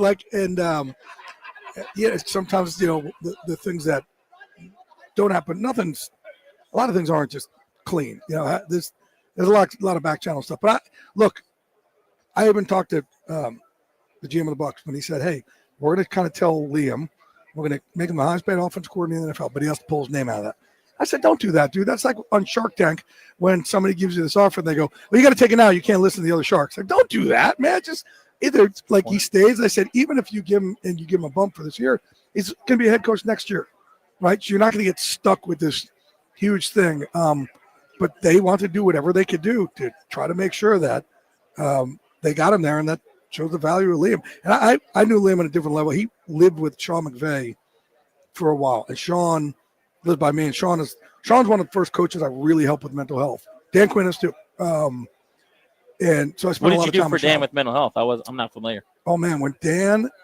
Sometimes the things that don't happen. A lot of things aren't just clean. There's a lot of back channel stuff. But I even talked to the GM of the Bucs when he said, "Hey, we're going to kind of tell Liam, we're going to make him the highest paid offensive coordinator in the NFL, but he has to pull his name out of that." I said, "Don't do that, dude. That's like on Shark Tank when somebody gives you this offer and they go, 'Well, you got to take it now. You can't listen to the other sharks.'" Like, don't do that, man. Just either he stays. I said, even if you give him a bump for this year, he's going to be a head coach next year, right? So you're not going to get stuck with this huge thing. But they want to do whatever they could do to try to make sure that they got him there, and that shows the value of Liam. And I knew Liam at a different level. He lived with Sean McVay for a while, and Sean lived by me. And Sean's one of the first coaches I really helped with mental health. Dan Quinn is too. And so I spent a lot of time.
What did you do for Dan with mental health? I'm not familiar.
Oh man,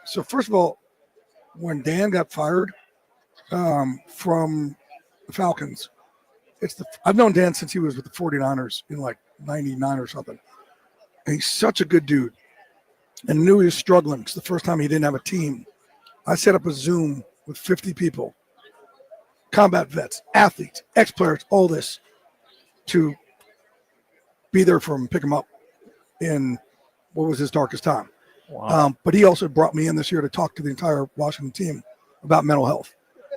so first of all, when Dan got fired from the Falcons, I've known Dan since he was with the 49ers in like 99 or something. And he's such a good dude, and knew he was struggling because the first time he didn't have a team. I set up a Zoom with 50 people, combat vets, athletes, ex-players, all this, to be there for him, pick him up in what was his darkest time.
Wow.
But he also brought me in this year to talk to the entire Washington team about mental health.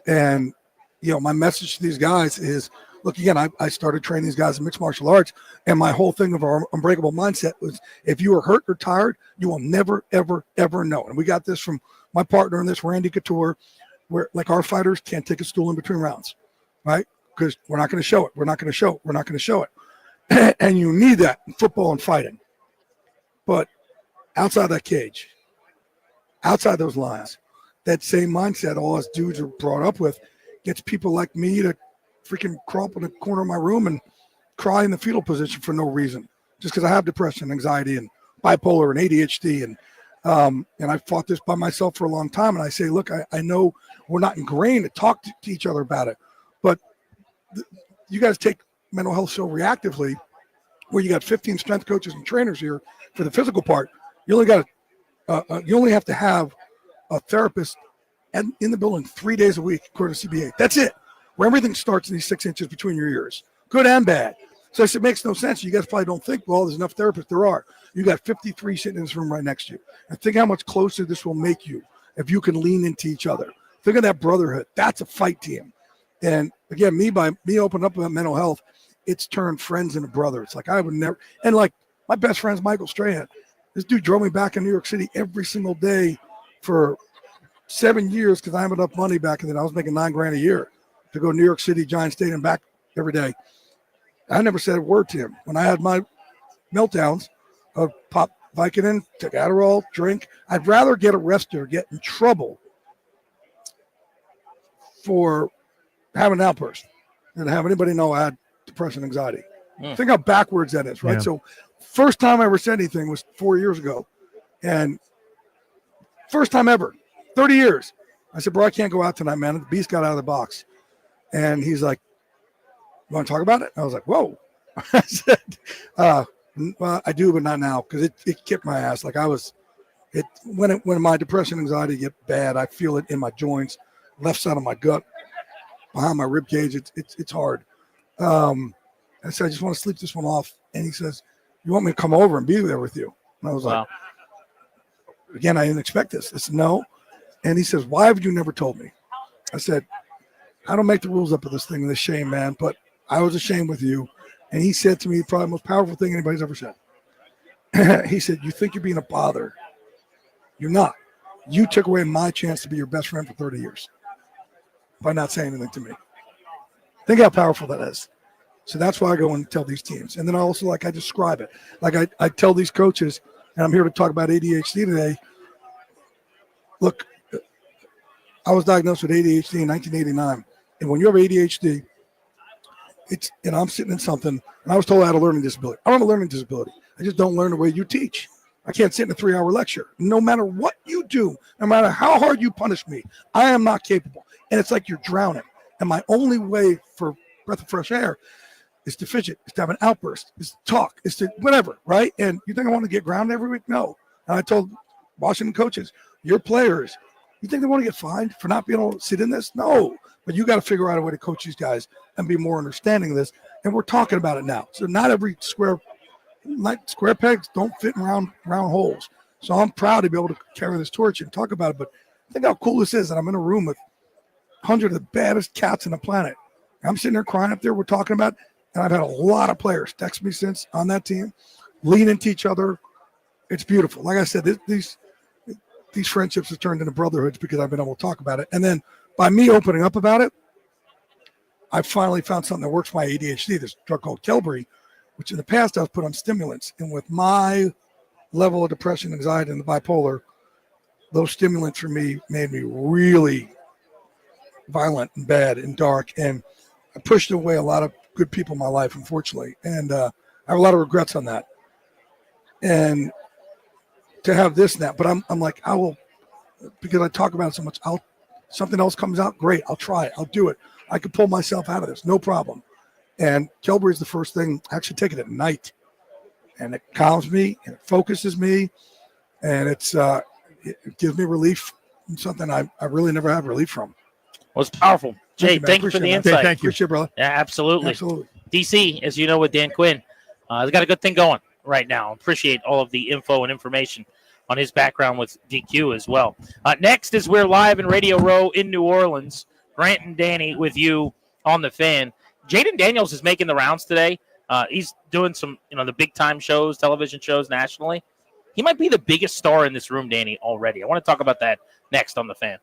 And, my message to these guys is, look, again, I started training these guys in mixed martial arts, and my whole thing of our unbreakable mindset was, if you are hurt or tired, you will never, ever, ever know. And we got this from my partner in this, Randy Couture, where our fighters can't take a stool in between rounds, right? Because we're not going to show it. We're not going to show it. We're not going to show it. And you need that in football and fighting. But outside that cage, outside those lines, that same mindset all us dudes are brought up with gets people like me to freaking crawl up in the corner of my room and cry in the fetal position for no reason, just because I have depression, anxiety, and bipolar and ADHD. And I fought this by myself for a long time. And I say, look, I know we're not ingrained to talk to each other about it, but you guys take mental health so reactively, where you got 15 strength coaches and trainers here for the physical part. You only have to have a therapist in the building 3 days a week, according to CBA. That's it. Where everything starts in these 6 inches between your ears, good and bad. So it makes no sense. You guys probably don't think, well, there's enough therapists. There are. You got 53 sitting in this room right next to you. And think how much closer this will make you if you can lean into each other. Think of that brotherhood. That's a fight team. And again, me opening up about mental health, it's turned friends into brothers. Like I would never, and like my best friend's Michael Strahan. This dude drove me back in New York City every single day for 7 years because I had enough money back then. I was making $9,000 a year to go to New York City, Giant Stadium, and back every day. I never said a word to him. When I had my meltdowns, I would pop Vicodin, take Adderall, drink. I'd rather get arrested or get in trouble for having an outburst than have anybody know I had depression, anxiety. Think how backwards that is, right?
Yeah.
So first time I ever said anything was 4 years ago. And first time ever, 30 years. I said, bro, I can't go out tonight, man. The beast got out of the box. And he's like, you want to talk about it? I was like, whoa. I said, well, I do, but not now, because it kicked my ass. Like when my depression, anxiety get bad, I feel it in my joints, left side of my gut, behind my rib cage. It's hard. I said, I just want to sleep this one off. And he says, you want me to come over and be there with you? And I was like, again, I didn't expect this. I said, no. And he says, why have you never told me? I said, I don't make the rules up of this thing, this shame, man, but I was ashamed with you. And he said to me, probably the most powerful thing anybody's ever said. He said, you think you're being a bother. You're not. You took away my chance to be your best friend for 30 years by not saying anything to me. Think how powerful that is. So that's why I go and tell these teams. And then I also, I describe it. Like I tell these coaches, and I'm here to talk about ADHD today. Look, I was diagnosed with ADHD in 1989. And when you have ADHD, and I'm sitting in something, and I was told I had a learning disability. I don't have a learning disability. I just don't learn the way you teach. I can't sit in a 3-hour lecture. No matter what you do, no matter how hard you punish me, I am not capable. And it's like you're drowning. And my only way for breath of fresh air is to fidget, is to have an outburst, is to talk, is to whatever, right? And you think I want to get grounded every week? No. And I told Washington coaches, your players, you think they want to get fined for not being able to sit in this? No. But you got to figure out a way to coach these guys and be more understanding of this. And we're talking about it now. So not every square pegs don't fit in round holes. So I'm proud to be able to carry this torch and talk about it. But think how cool this is that I'm in a room with 100 of the baddest cats on the planet. I'm sitting there crying up there. We're talking about, and I've had a lot of players text me since on that team, lean into each other. It's beautiful. Like I said, these friendships have turned into brotherhoods because I've been able to talk about it. And then by me opening up about it, I finally found something that works for my ADHD. This drug called Qelbree, which in the past I was put on stimulants. And with my level of depression, anxiety, and the bipolar, those stimulants for me made me really violent and bad and dark. And I pushed away a lot of good people in my life, unfortunately. And I have a lot of regrets on that. And to have this now, but I'm like, I will, because I talk about it so much, something else comes out, great, I'll try it, I'll do it. I could pull myself out of this, no problem. And Qelbree is the first thing. I actually take it at night, and it calms me and it focuses me, and it gives me relief from something I really never had relief from.
Well, it's powerful. Jay, thank you for the insight.
Thank you. Appreciate it, brother.
Yeah, absolutely.
Absolutely.
DC, as you know, with Dan Quinn, has got a good thing going right now. Appreciate all of the info and information on his background with DQ as well. Next is we're live in Radio Row in New Orleans. Grant and Danny with you on the Fan. Jaden Daniels is making the rounds today. He's doing some, the big time shows, television shows nationally. He might be the biggest star in this room, Danny, already. I want to talk about that next on the Fan.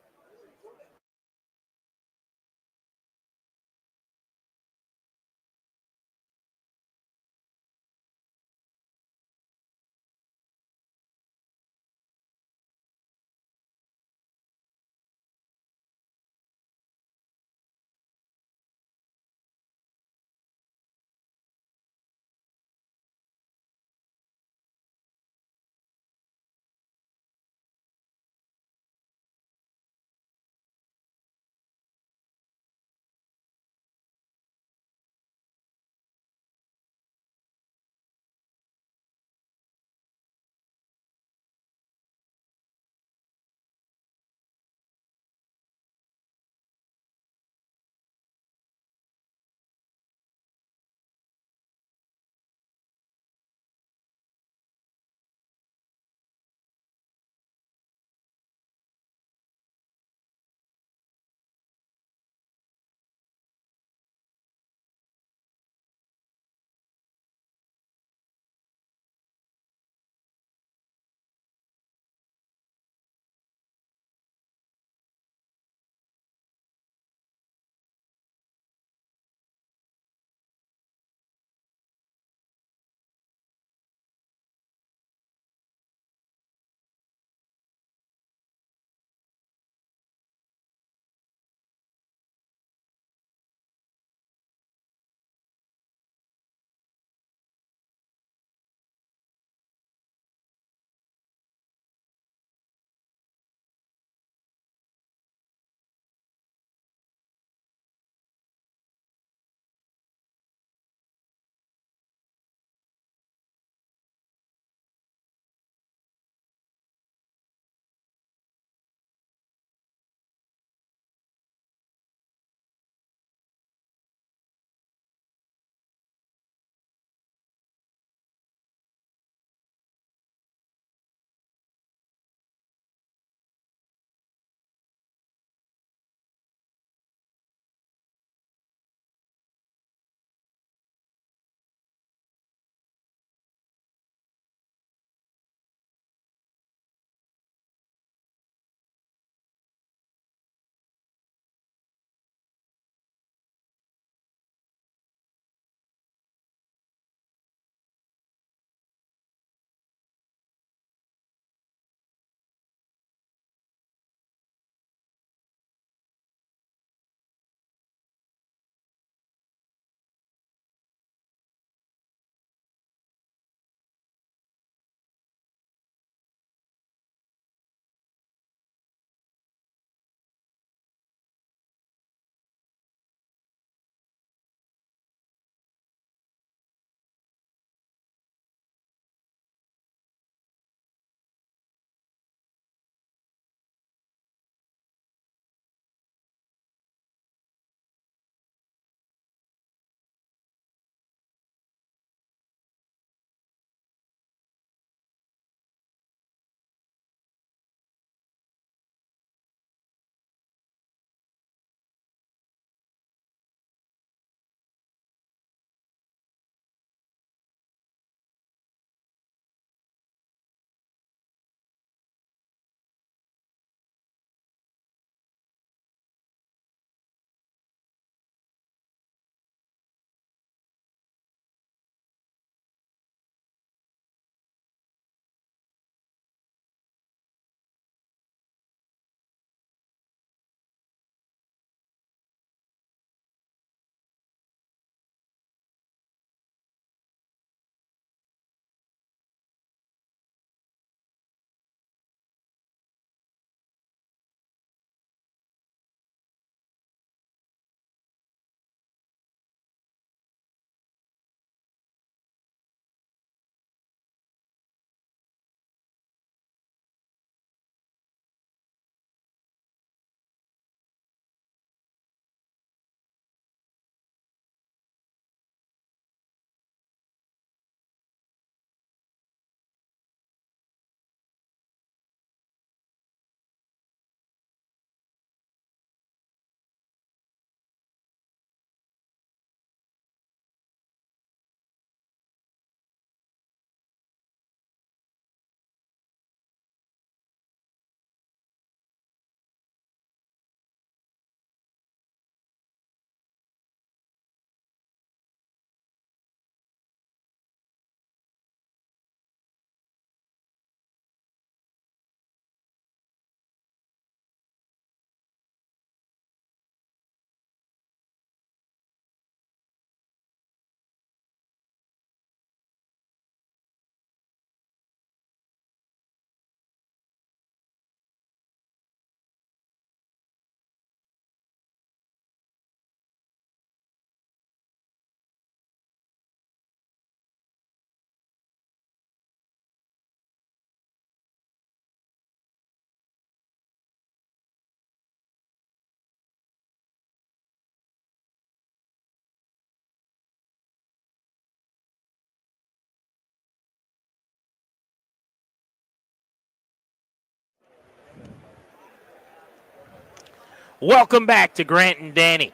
Welcome back to Grant and Danny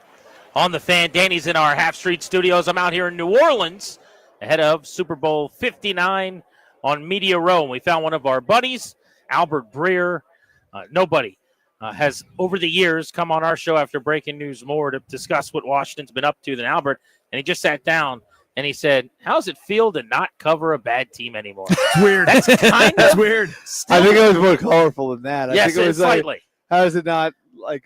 on the Fan. Danny's in our Half Street Studios. I'm out here in New Orleans ahead of Super Bowl 59 on Media Row. And we found one of our buddies, Albert Breer. Nobody has, over the years, come on our show after Breaking News More to discuss what Washington's been up to than Albert. And he just sat down and he said, how does it feel to not cover a bad team anymore?
It's weird.
That's kind of
weird.
I think it was more colorful than that. I
Yes,
think it was
slightly.
like, how does it not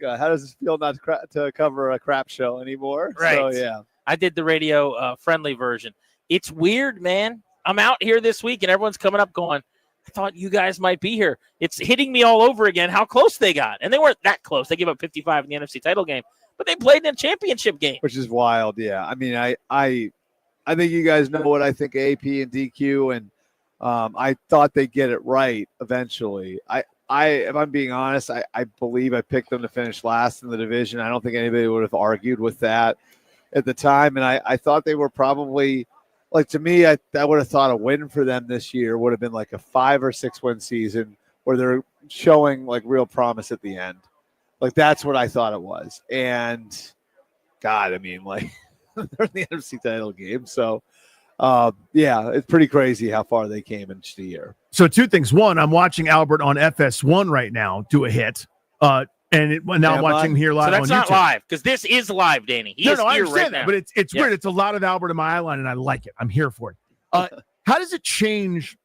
how does it feel not to cover a crap show anymore?
Right.
So, yeah.
I did the radio friendly version. It's weird, man. I'm out here this week and everyone's coming up going, I thought you guys might be here. It's hitting me all over again how close they got. And they weren't that close. They gave up 55 in the NFC title game, but they played in a championship game.
Which is wild, yeah. I mean, I think you guys know what I think of AP and DQ, and I thought they'd get it right eventually. If I'm being honest, I believe I picked them to finish last in the division. I don't think anybody would have argued with that at the time, and I thought they were probably, like, to me, I would have thought a win for them this year would have been like a 5 or 6 win season where they're showing like real promise at the end. Like, that's what I thought it was. And God, I mean, like, they're in the NFC title game. So, yeah, it's pretty crazy how far they came in just a year.
So 2 things. One, I'm watching Albert on FS1 right now do a hit. I'm watching him here live on YouTube.
So that's not live, because this is live, Danny. He is
I
here
understand
right
that,
now.
but it's weird. It's a lot of Albert in my eye line, and I like it. I'm here for it. How does it change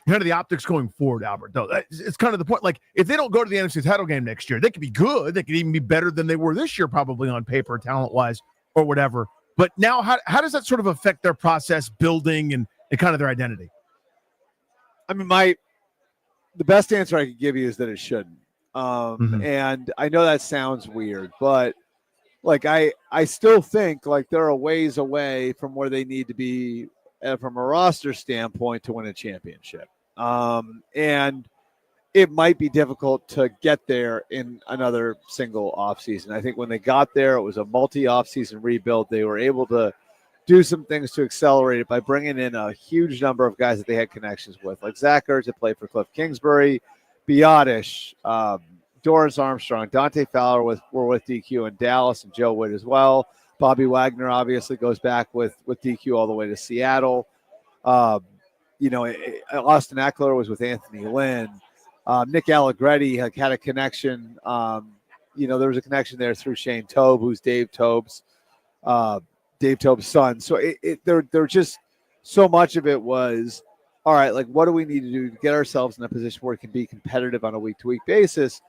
kind of the optics going forward, Albert? Though it's kind of the point. Like, if they don't go to the NFC title game next year, they could be good. They could even be better than they were this year, probably on paper, talent-wise, or whatever. But now, how does that sort of affect their process building and kind of their identity?
I mean, the best answer I could give you is that it shouldn't. And I know that sounds weird, but like I still think like they're a ways away from where they need to be from a roster standpoint to win a championship. And it might be difficult to get there in another single offseason. I think when they got there, it was a multi-offseason rebuild. They were able to do some things to accelerate it by bringing in a huge number of guys that they had connections with, like Zach Ertz that played for Cliff Kingsbury, Biotish, Doris Armstrong, Dante Fowler were with DQ in Dallas, and Joe Wood as well. Bobby Wagner obviously goes back with DQ all the way to Seattle. Austin Eckler was with Anthony Lynn. Nick Allegretti had a connection. There was a connection there through Shane Tobe, who's Dave Tobe's son. So they're just so much of it was, all right, like, what do we need to do to get ourselves in a position where it can be competitive on a week-to-week basis?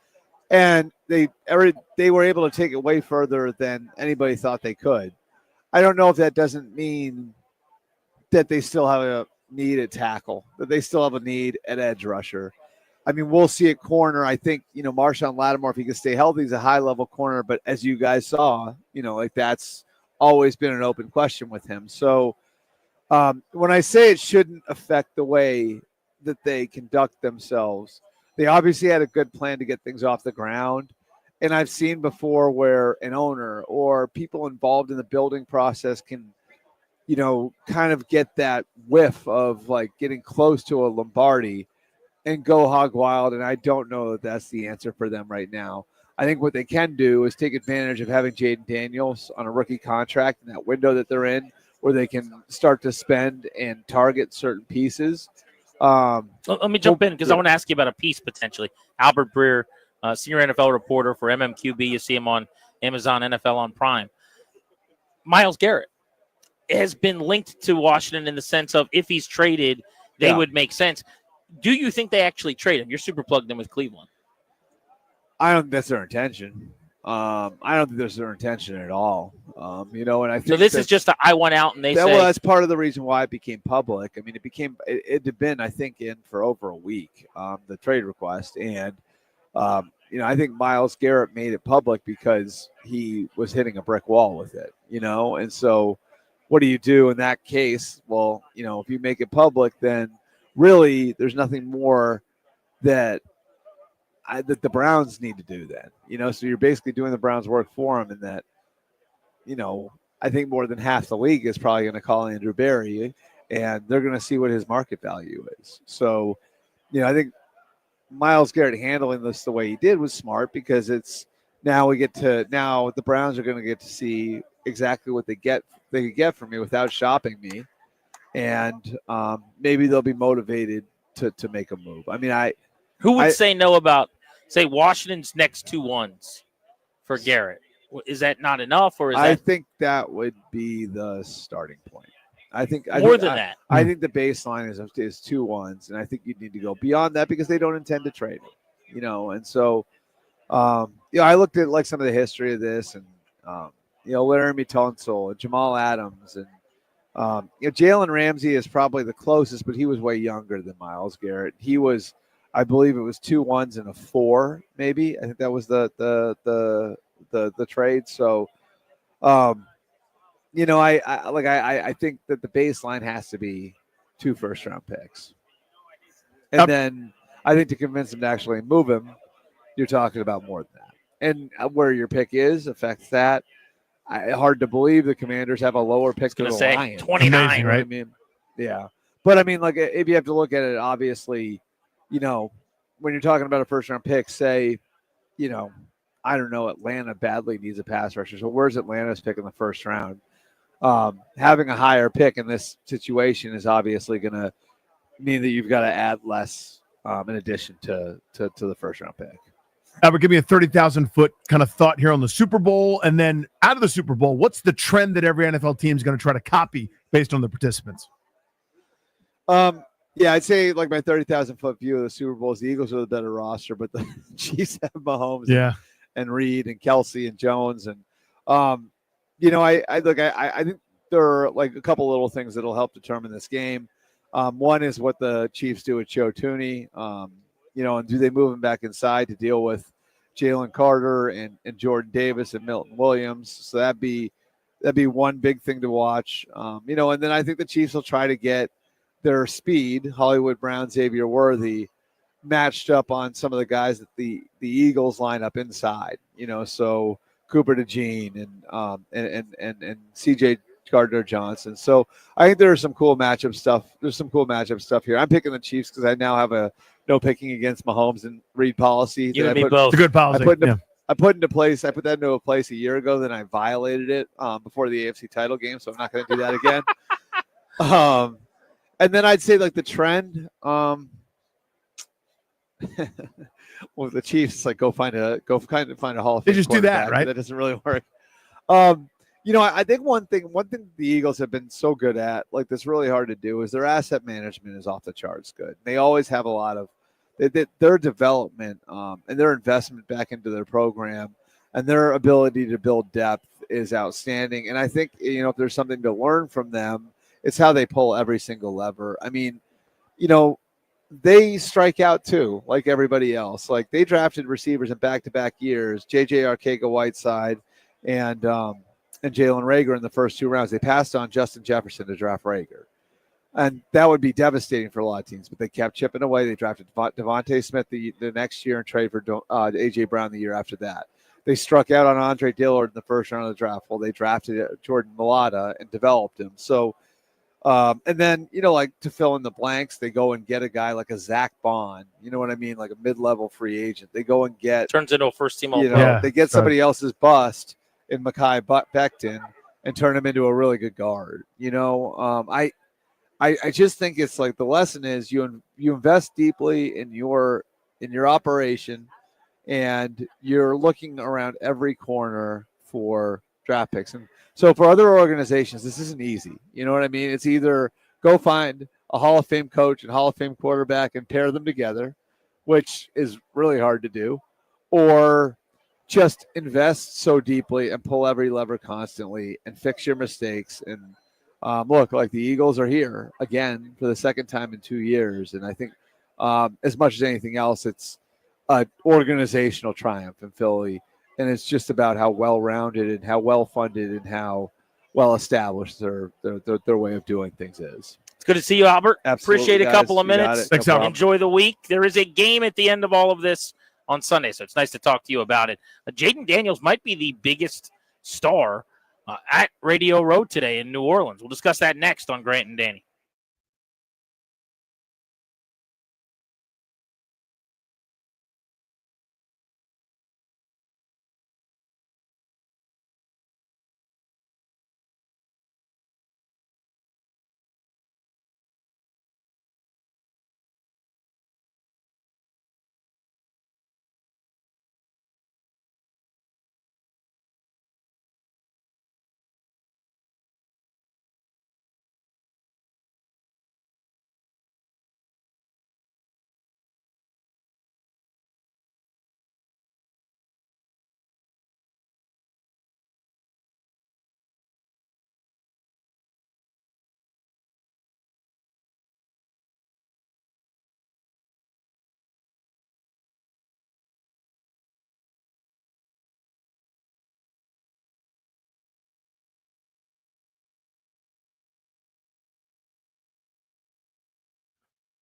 And they were able to take it way further than anybody thought they could. I don't know if that doesn't mean that they still have a need at tackle, that they still have a need at edge rusher. I mean, we'll see at corner. I think, Marshawn Lattimore, if he can stay healthy, he's a high-level corner. But as you guys saw, that's always been an open question with him. So when I say it shouldn't affect the way that they conduct themselves, they obviously had a good plan to get things off the ground. And I've seen before where an owner or people involved in the building process can, kind of get that whiff of like getting close to a Lombardi and go hog wild. And I don't know that that's the answer for them right now. I think what they can do is take advantage of having Jaden Daniels on a rookie contract in that window that they're in, where they can start to spend and target certain pieces.
Let me jump in because I want to ask you about a piece potentially. Albert Breer, senior NFL reporter for MMQB. You see him on Amazon NFL on Prime. Myles Garrett has been linked to Washington in the sense of if he's traded, they would make sense. Do you think they actually trade him? You're super plugged in with Cleveland.
I don't think that's their intention. I don't think that's their intention at all. And I think
so. This is just I went out and they said.
Well, that's part of the reason why it became public. I mean, it had been, I think, in for over a week, the trade request, and I think Myles Garrett made it public because he was hitting a brick wall with it. And so what do you do in that case? Well, if you make it public, then really there's nothing more that the Browns need to do then, so you're basically doing the Browns work for them, and that, I think more than half the league is probably going to call Andrew Berry, and they're going to see what his market value is. So, I think Myles Garrett handling this the way he did was smart because it's now the Browns are going to get to see exactly what they get from me without shopping me, and maybe they'll be motivated to make a move. I mean,
Who would say no about, say, Washington's next 2-1s for Garrett? Is that not enough, or is
I
that
think that would be the starting point. I think
more than that?
I think the baseline is 2-1s, and I think you need to go beyond that because they don't intend to trade him, and so I looked at like some of the history of this, and Laramie Tunsil and Jamal Adams, and Jalen Ramsey is probably the closest, but he was way younger than Myles Garrett. He was, I believe, it was 2-1s and a 4, maybe. I think that was the trade. So, I think that the baseline has to be 2 first-round picks, and then I think to convince them to actually move him, you're talking about more than that. And where your pick is affects that. Hard to believe the Commanders have a lower pick than the Lions.
29,
Amazing, right? I mean, yeah. But I mean, like, if you have to look at it, obviously, when you're talking about a first-round pick, say, I don't know, Atlanta badly needs a pass rusher. So where's Atlanta's pick in the first round? Having a higher pick in this situation is obviously going to mean that you've got to add less in addition to the first-round pick.
Albert, give me a 30,000-foot kind of thought here on the Super Bowl. And then out of the Super Bowl, what's the trend that every NFL team is going to try to copy based on the participants?
Yeah, I'd say like my 30,000-foot view of the Super Bowl is the Eagles are the better roster, but the Chiefs have Mahomes and Reed and Kelsey and Jones. And, I think there are like a couple little things that'll help determine this game. One is what the Chiefs do with Joe Tooney. And do they move him back inside to deal with Jalen Carter and Jordan Davis and Milton Williams? So that'd be one big thing to watch. And then I think the Chiefs will try to get their speed, Hollywood Brown, Xavier Worthy, matched up on some of the guys that the Eagles line up inside. So Cooper DeJean and CJ Gardner-Johnson. So I think there's some cool matchup stuff. There's some cool matchup stuff here. I'm picking the Chiefs because I now have a no picking against Mahomes and Reed policy.
You and me both.
It's a good policy.
I put that into place a year ago. Then I violated it before the AFC title game, so I'm not going to do that again. And then I'd say like the trend. Well, the Chiefs go find a Hall of Fame.
They just do that, right?
That doesn't really work. I think one thing the Eagles have been so good at, like that's really hard to do, is their asset management is off the charts good. They always have a lot of their development and their investment back into their program and their ability to build depth is outstanding. And I think, if there's something to learn from them, it's how they pull every single lever. I mean, they strike out too, like everybody else. Like they drafted receivers in back-to-back years, J.J. Arcega-Whiteside and Jalen Reagor in the first 2 rounds. They passed on Justin Jefferson to draft Reagor. And that would be devastating for a lot of teams, but they kept chipping away. They drafted Devontae Smith the next year and traded for A.J. Brown the year after that. They struck out on Andre Dillard in the first round of the draft. Well, they drafted Jordan Mailata and developed him. So, and then, to fill in the blanks, they go and get a guy like a Zach Bond. You know what I mean? Like a mid-level free agent. They go and get.
Turns into a first-team all-pro.
They get somebody else's bust in Mekhi Becton and turn him into a really good guard. I just think it's like the lesson is you invest deeply in your operation, and you're looking around every corner for draft picks. And so for other organizations, this isn't easy. You know what I mean? It's either go find a Hall of Fame coach and Hall of Fame quarterback and pair them together, which is really hard to do, or just invest so deeply and pull every lever constantly and fix your mistakes. And look, like the Eagles are here again for the second time in 2 years. And I think as much as anything else, it's an organizational triumph in Philly. And it's just about how well-rounded and how well-funded and how well-established their way of doing things is.
It's good to see you, Albert.
Absolutely,
Appreciate a couple
guys.
of minutes.
Thanks, Albert.
Enjoy the week. There is a game at the end of all of this on Sunday, so it's nice to talk to you about it. Jaden Daniels might be the biggest star at Radio Row today in New Orleans. We'll discuss that next on Grant and Danny.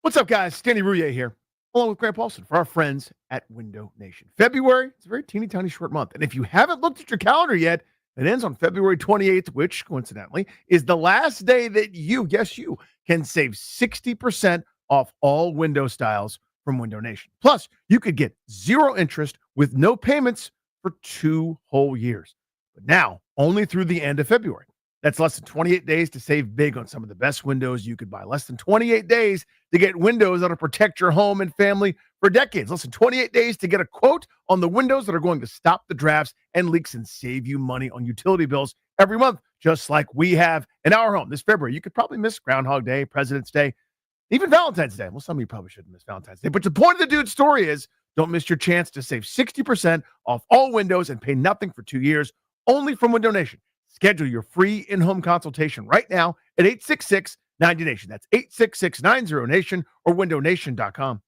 What's up, guys? Stanley Rouillet here, along with Grant Paulson for our friends at Window Nation. February is a very teeny tiny short month. And if you haven't looked at your calendar yet, it ends on February 28th, which coincidentally is the last day that you, yes, you, can save 60% off all window styles from Window Nation. Plus, you could get 0 interest with no payments for 2 whole years. But now, only through the end of February. That's less than 28 days to save big on some of the best windows you could buy. Less than 28 days to get windows that'll protect your home and family for decades. Less than 28 days to get a quote on the windows that are going to stop the drafts and leaks and save you money on utility bills every month, just like we have in our home. This February, you could probably miss Groundhog Day, President's Day, even Valentine's Day. Well, some of you probably shouldn't miss Valentine's Day. But the point of the dude's story is don't miss your chance to save 60% off all windows and pay nothing for 2 years, only from Window Nation. Schedule your free in-home consultation right now at 866-90NATION. That's 866-90NATION or windownation.com.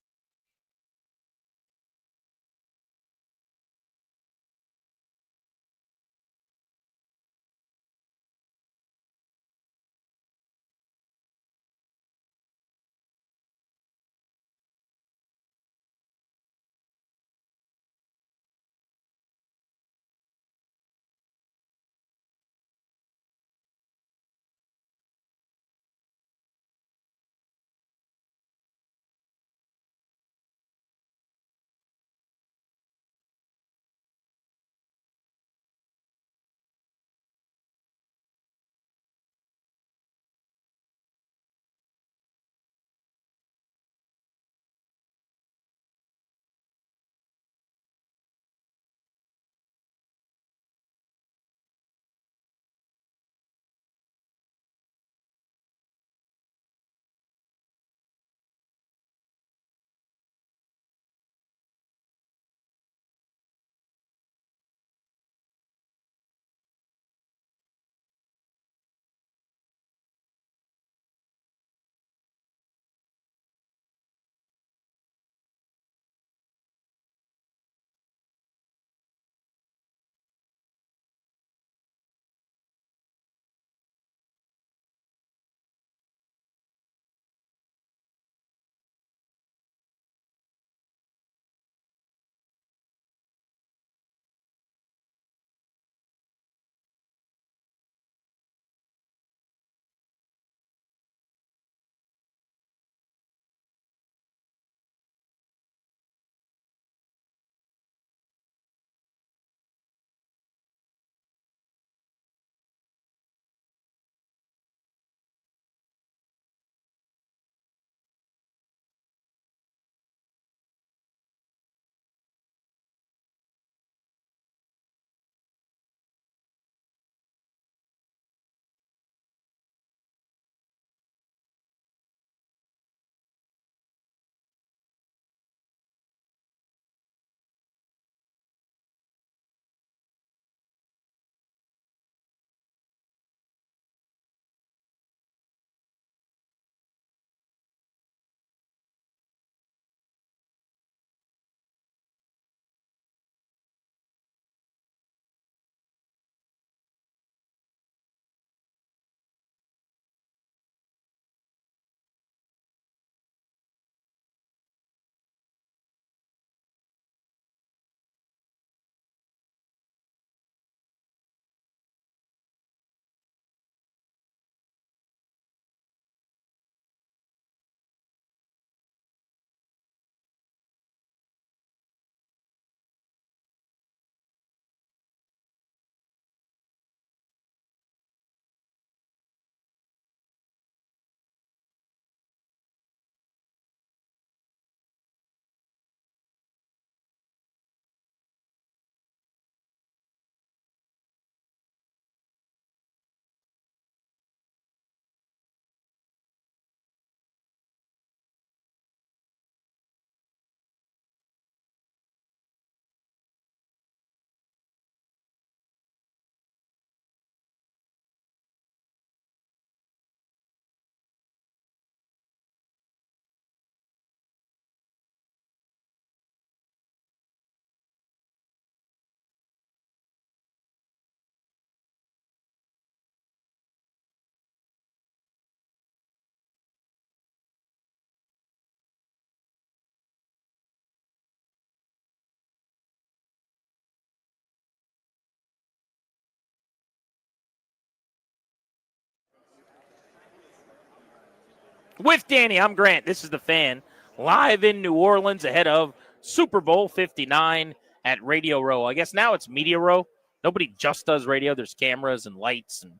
With Danny, I'm Grant. This is The Fan, live in New Orleans ahead of Super Bowl 59 at Radio Row. I guess now it's Media Row. Nobody just does radio. There's cameras and lights, and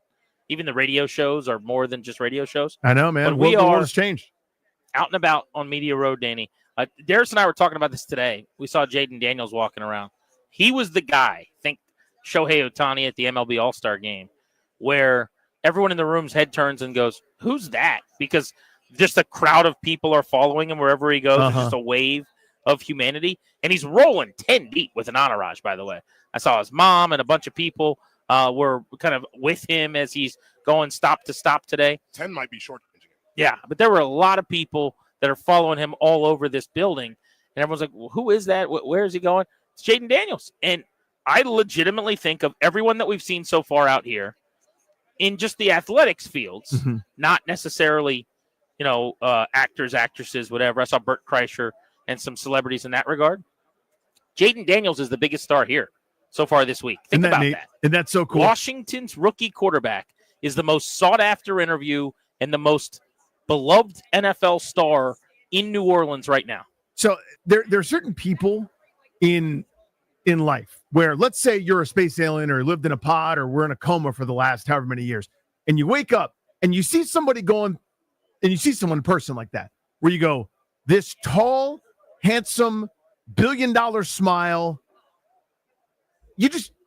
even the radio shows are more than just radio shows.
I know, man.
But we
The world
are
has changed.
out and about on Media Row, Danny. Darius and I were talking about this today. We saw Jaden Daniels walking around. He was the guy, think Shohei Ohtani at the MLB All-Star game, where everyone in the room's head turns and goes, who's that? Because just a crowd of people are following him wherever he goes. It's just a wave of humanity. And he's rolling 10 deep with an entourage, by the way. I saw his mom and a bunch of people were kind of with him as he's going stop to stop today.
10 might be short.
Yeah, but there were a lot of people that are following him all over this building. And everyone's like, well, who is that? Where is he going? It's Jaden Daniels. And I legitimately think of everyone that we've seen so far out here in just the athletics fields, not necessarily, actors, actresses, whatever. I saw Bert Kreischer and some celebrities in that regard. Jaden Daniels is the biggest star here so far this week. Think about that.
And that's so cool.
Washington's rookie quarterback is the most sought-after interview and the most beloved NFL star in New Orleans right now.
So there are certain people in life where, let's say you're a space alien or lived in a pod or we're in a coma for the last however many years, and you wake up and you see somebody going, and you see someone in person like that, where you go, this tall, handsome, billion-dollar smile,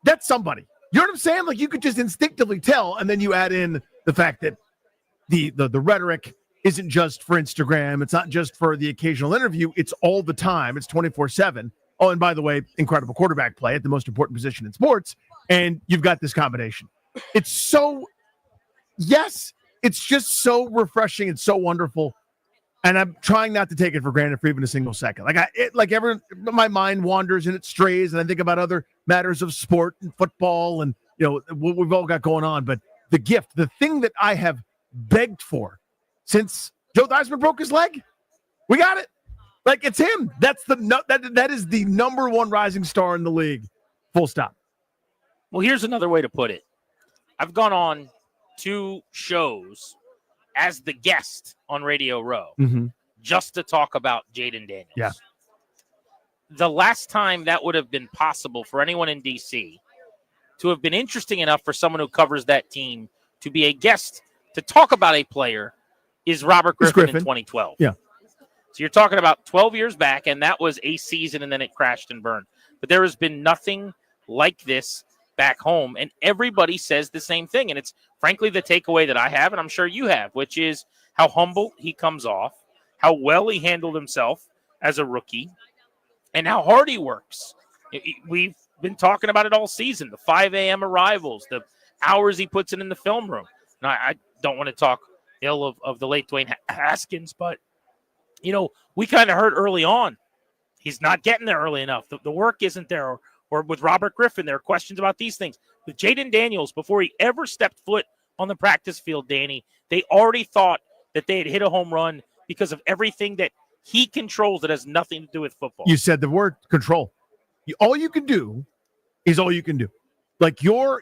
that's somebody. You know what I'm saying? Like, you could just instinctively tell, and then you add in the fact that the rhetoric isn't just for Instagram. It's not just for the occasional interview. It's all the time. It's 24/7. Oh, and by the way, incredible quarterback play at the most important position in sports. And you've got this combination. It's just so refreshing and so wonderful. And I'm trying not to take it for granted for even a single second. My mind wanders and it strays, and I think about other matters of sport and football and, what we've all got going on. But the gift, the thing that I have begged for since Joe Theismann broke his leg, we got it. Like, it's him. That is the number one rising star in the league. Full stop.
Well, here's another way to put it. I've gone on 2 shows as the guest on Radio Row just to talk about Jaden Daniels.
Yeah.
The last time that would have been possible for anyone in D.C. to have been interesting enough for someone who covers that team to be a guest to talk about a player is Robert Griffin in 2012.
Yeah.
So you're talking about 12 years back, and that was a season, and then it crashed and burned. But there has been nothing like this back home, and everybody says the same thing. And it's frankly the takeaway that I have, and I'm sure you have, which is how humble he comes off, how well he handled himself as a rookie, and how hard he works. We've been talking about it all season, the 5 a.m. arrivals, the hours he puts in the film room. Now, I don't want to talk ill of the late Dwayne Haskins, but, we kind of heard early on he's not getting there early enough. The work isn't there. Or with Robert Griffin, there are questions about these things. With Jaden Daniels, before he ever stepped foot on the practice field, Danny, they already thought that they had hit a home run because of everything that he controls that has nothing to do with football.
You said the word control. All you can do is all you can do. Like your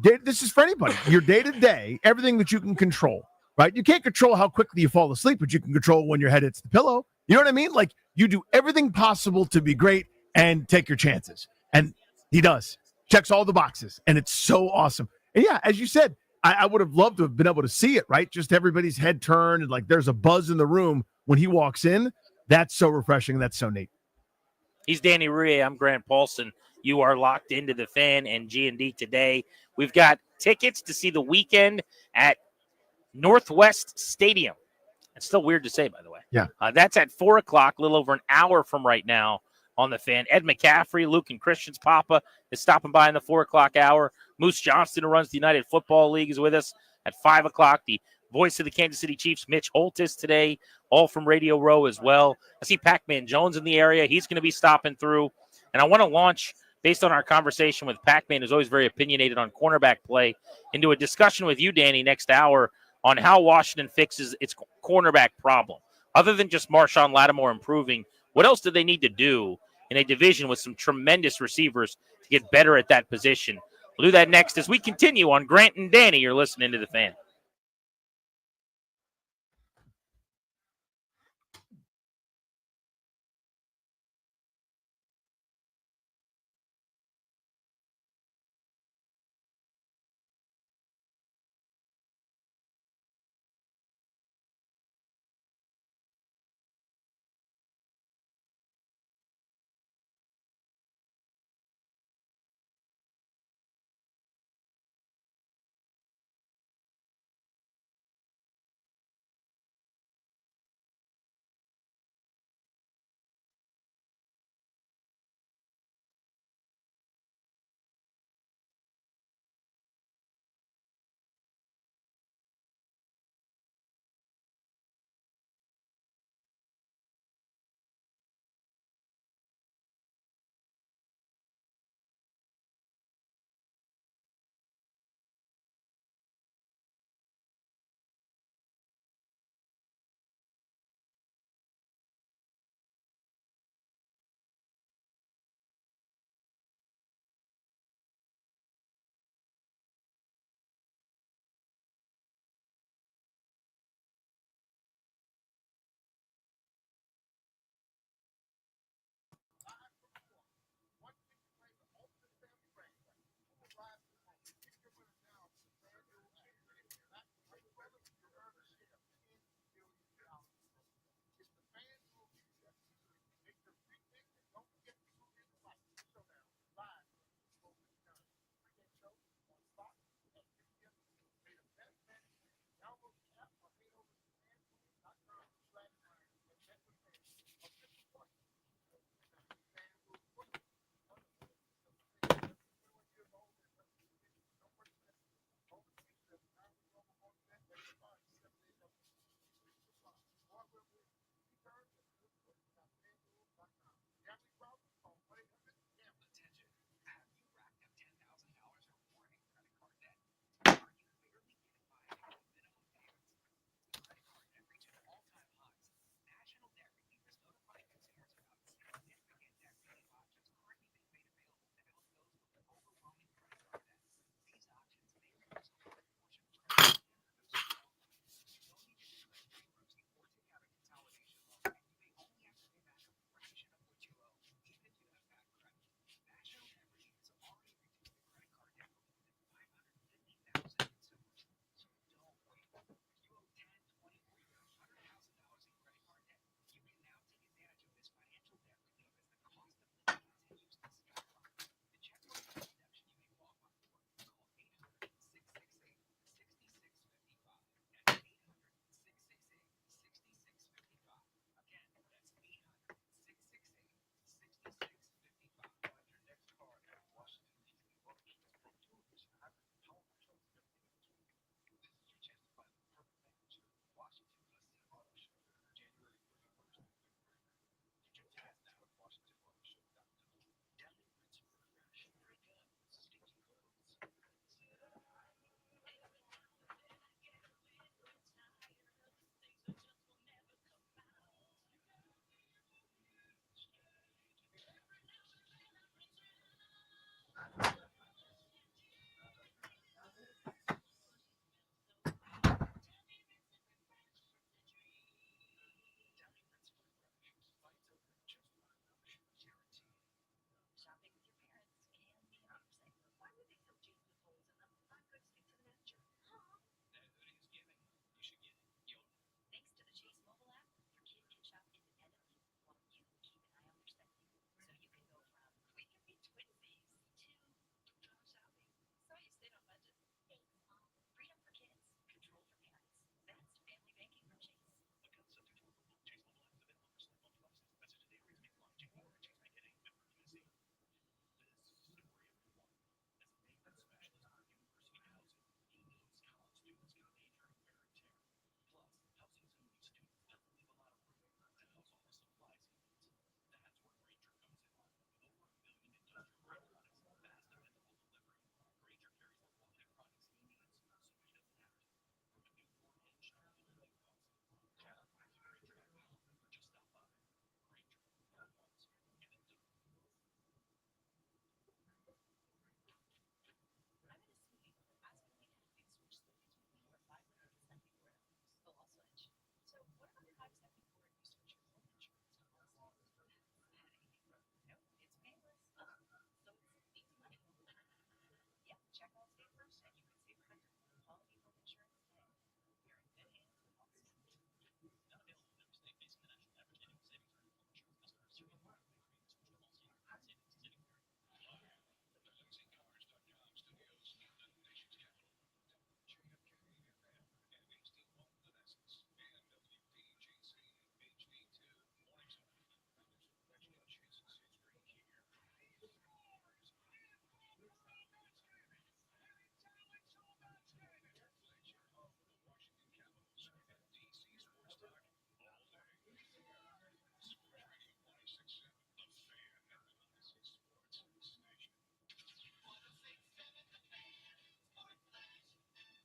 day, this is for anybody. Your day-to-day, everything that you can control, right? You can't control how quickly you fall asleep, but you can control when your head hits the pillow. You know what I mean? Like, you do everything possible to be great and take your chances. And he does. Checks all the boxes. And it's so awesome. And yeah, as you said, I would have loved to have been able to see it, right? Just everybody's head turned and like there's a buzz in the room when he walks in. That's so refreshing. That's so neat.
He's Danny Rie. I'm Grant Paulson. You are locked into the Fan and G&D today. We've got tickets to see the weekend at Northwest Stadium. It's still weird to say, by the way.
Yeah.
That's at 4 o'clock, a little over an hour from right now on the Fan. Ed McCaffrey, Luke and Christian's papa, is stopping by in the 4 o'clock hour. Moose Johnston, who runs the United Football League, is with us at 5 o'clock. The voice of the Kansas City Chiefs, Mitch Holt, is today, all from Radio Row as well. I see Pac-Man Jones in the area. He's going to be stopping through. And I want to launch, based on our conversation with Pac-Man, who's always very opinionated on cornerback play, into a discussion with you, Danny, next hour on how Washington fixes its cornerback problem. Other than just Marshawn Lattimore improving, what else do they need to do in a division with some tremendous receivers to get better at that position? We'll do that next as we continue on Grant and Danny. You're listening to The Fan.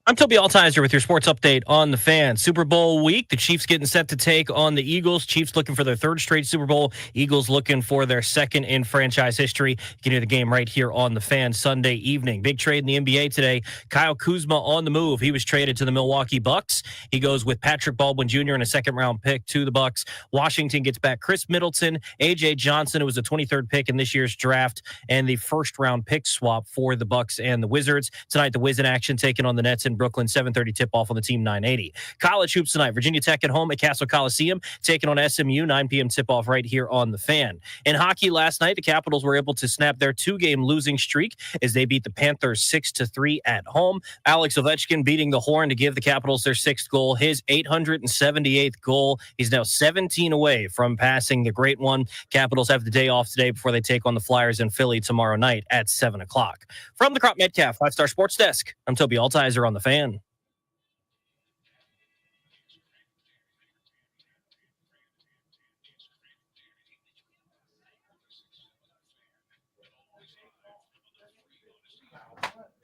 I'm Toby Altizer with your sports update on the Fan. Super Bowl week, the Chiefs getting set to take on the Eagles. Chiefs looking for their third straight Super Bowl. Eagles looking for their second in franchise history. You can hear the game right here on the Fan Sunday evening. Big trade in the NBA today. Kyle Kuzma on the move. He was traded to the Milwaukee Bucks. He goes with Patrick Baldwin Jr. and a second-round pick to the Bucks. Washington gets back Chris Middleton, A.J. Johnson, who was a 23rd pick in this year's draft, and the first-round pick swap for the Bucks and the Wizards. Tonight, the Wiz in action taking on the Nets in Brooklyn, 7:30 tip-off on the Team 980. College hoops tonight. Virginia Tech at home at Castle Coliseum, taking on SMU, 9 p.m. tip-off right here on the Fan. In hockey last night, the Capitals were able to snap their two-game losing streak as they beat the Panthers 6-3 at home. Alex Ovechkin beating the Horn to give the Capitals their sixth goal, his 878th goal. He's now 17 away from passing the great one. Capitals have the day off today before they take on the Flyers in Philly tomorrow night at 7 o'clock. From the Crop Metcalf 5-Star Sports Desk, I'm Toby Altizer on the Fan.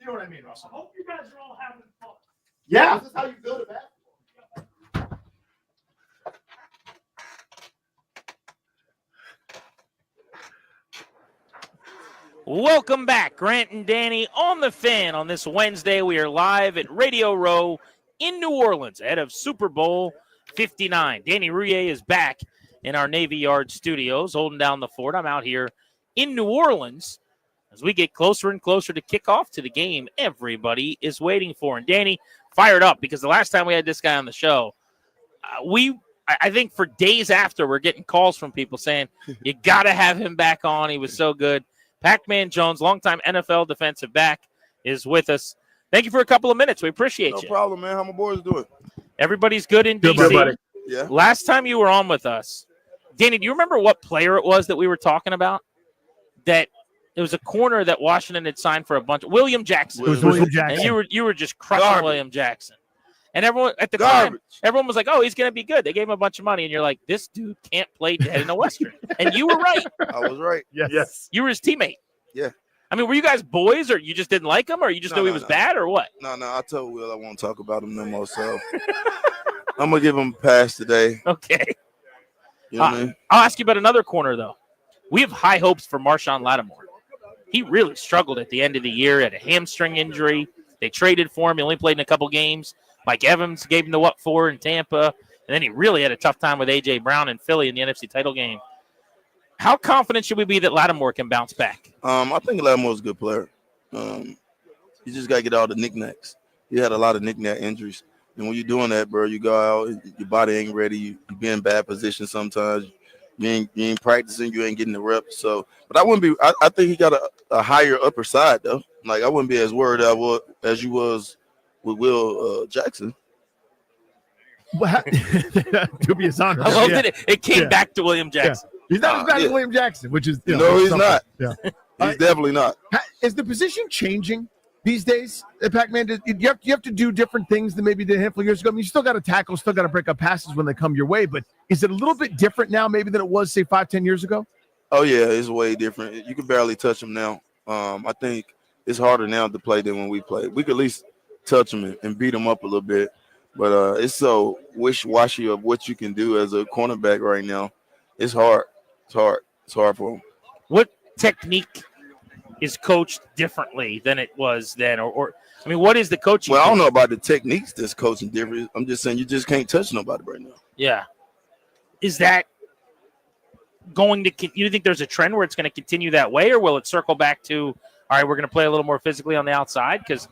know what I mean, Russell.
I hope you guys are all having fun.
Yeah, this is how you build a basketball.
Welcome back, Grant and Danny on the Fan. On this Wednesday, we are live at Radio Row in New Orleans ahead of Super Bowl 59. Danny Rouillet is back in our Navy Yard studios holding down the fort. I'm out here in New Orleans as we get closer and closer to kickoff to the game everybody is waiting for. And Danny, fired up because the last time we had this guy on the show, I think for days after, we're getting calls from people saying, you got to have him back on. He was so good. Pac-Man Jones, longtime NFL defensive back, is with us. Thank you for a couple of minutes. We appreciate you.
No problem, man. How my boys doing?
Everybody's good in
Good,
DC.
buddy. Yeah.
Last time you were on with us, Danny, do you remember what player it was that we were talking about? That it was a corner that Washington had signed for a bunch of William Jackson.
It was William Jackson.
And you were just crushing
Garbage.
William Jackson. And everyone at the time, everyone was like, "Oh, he's going to be good." They gave him a bunch of money, and you're like, "This dude can't play dead in a Western." And you were right.
I was right.
Yes.
You were his teammate.
Yeah.
I mean, were you guys boys, or you just didn't like him, or you just knew he was bad, or what?
No. I told Will I won't talk about him no more, so I'm gonna give him a pass today.
Okay.
You know what I mean?
I'll ask you about another corner, though. We have high hopes for Marshawn Lattimore. He really struggled at the end of the year, had a hamstring injury. They traded for him. He only played in a couple games. Mike Evans gave him the what for in Tampa, and then he really had a tough time with A.J. Brown in Philly in the NFC title game. How confident should we be that Lattimore can bounce back?
I think Lattimore's a good player. You just gotta get all the knickknacks. He had a lot of knickknack injuries, and when you're doing that, bro, you go out, your body ain't ready. You be in bad position sometimes. You ain't practicing. You ain't getting the reps. So, but I wouldn't be. I think he got a higher upper side though. Like I wouldn't be as worried as you was with Will Jackson.
Dubious honor.
I love that it came back to William Jackson.
Yeah. He's not as bad as William Jackson, which is
No, he's
something.
not.
Yeah.
He's definitely not.
Is the position changing these days, Pac-Man? You have to do different things than maybe did a handful of years ago. I mean, you still got to tackle, still got to break up passes when they come your way, but is it a little bit different now maybe than it was, say, 5-10 years ago?
Oh, yeah, it's way different. You can barely touch him now. I think it's harder now to play than when we played. We could at least touch him and beat him up a little bit, but it's so wish-washy of what you can do as a cornerback right now. It's hard. It's hard. It's hard for him.
What technique is coached differently than it was then? Or I mean, what is the coaching?
Well, I don't know about the techniques that's coaching different. I'm just saying you just can't touch nobody right now.
Yeah. Is that going to – you think there's a trend where it's going to continue that way, or will it circle back to, all right, we're going to play a little more physically on the outside? Because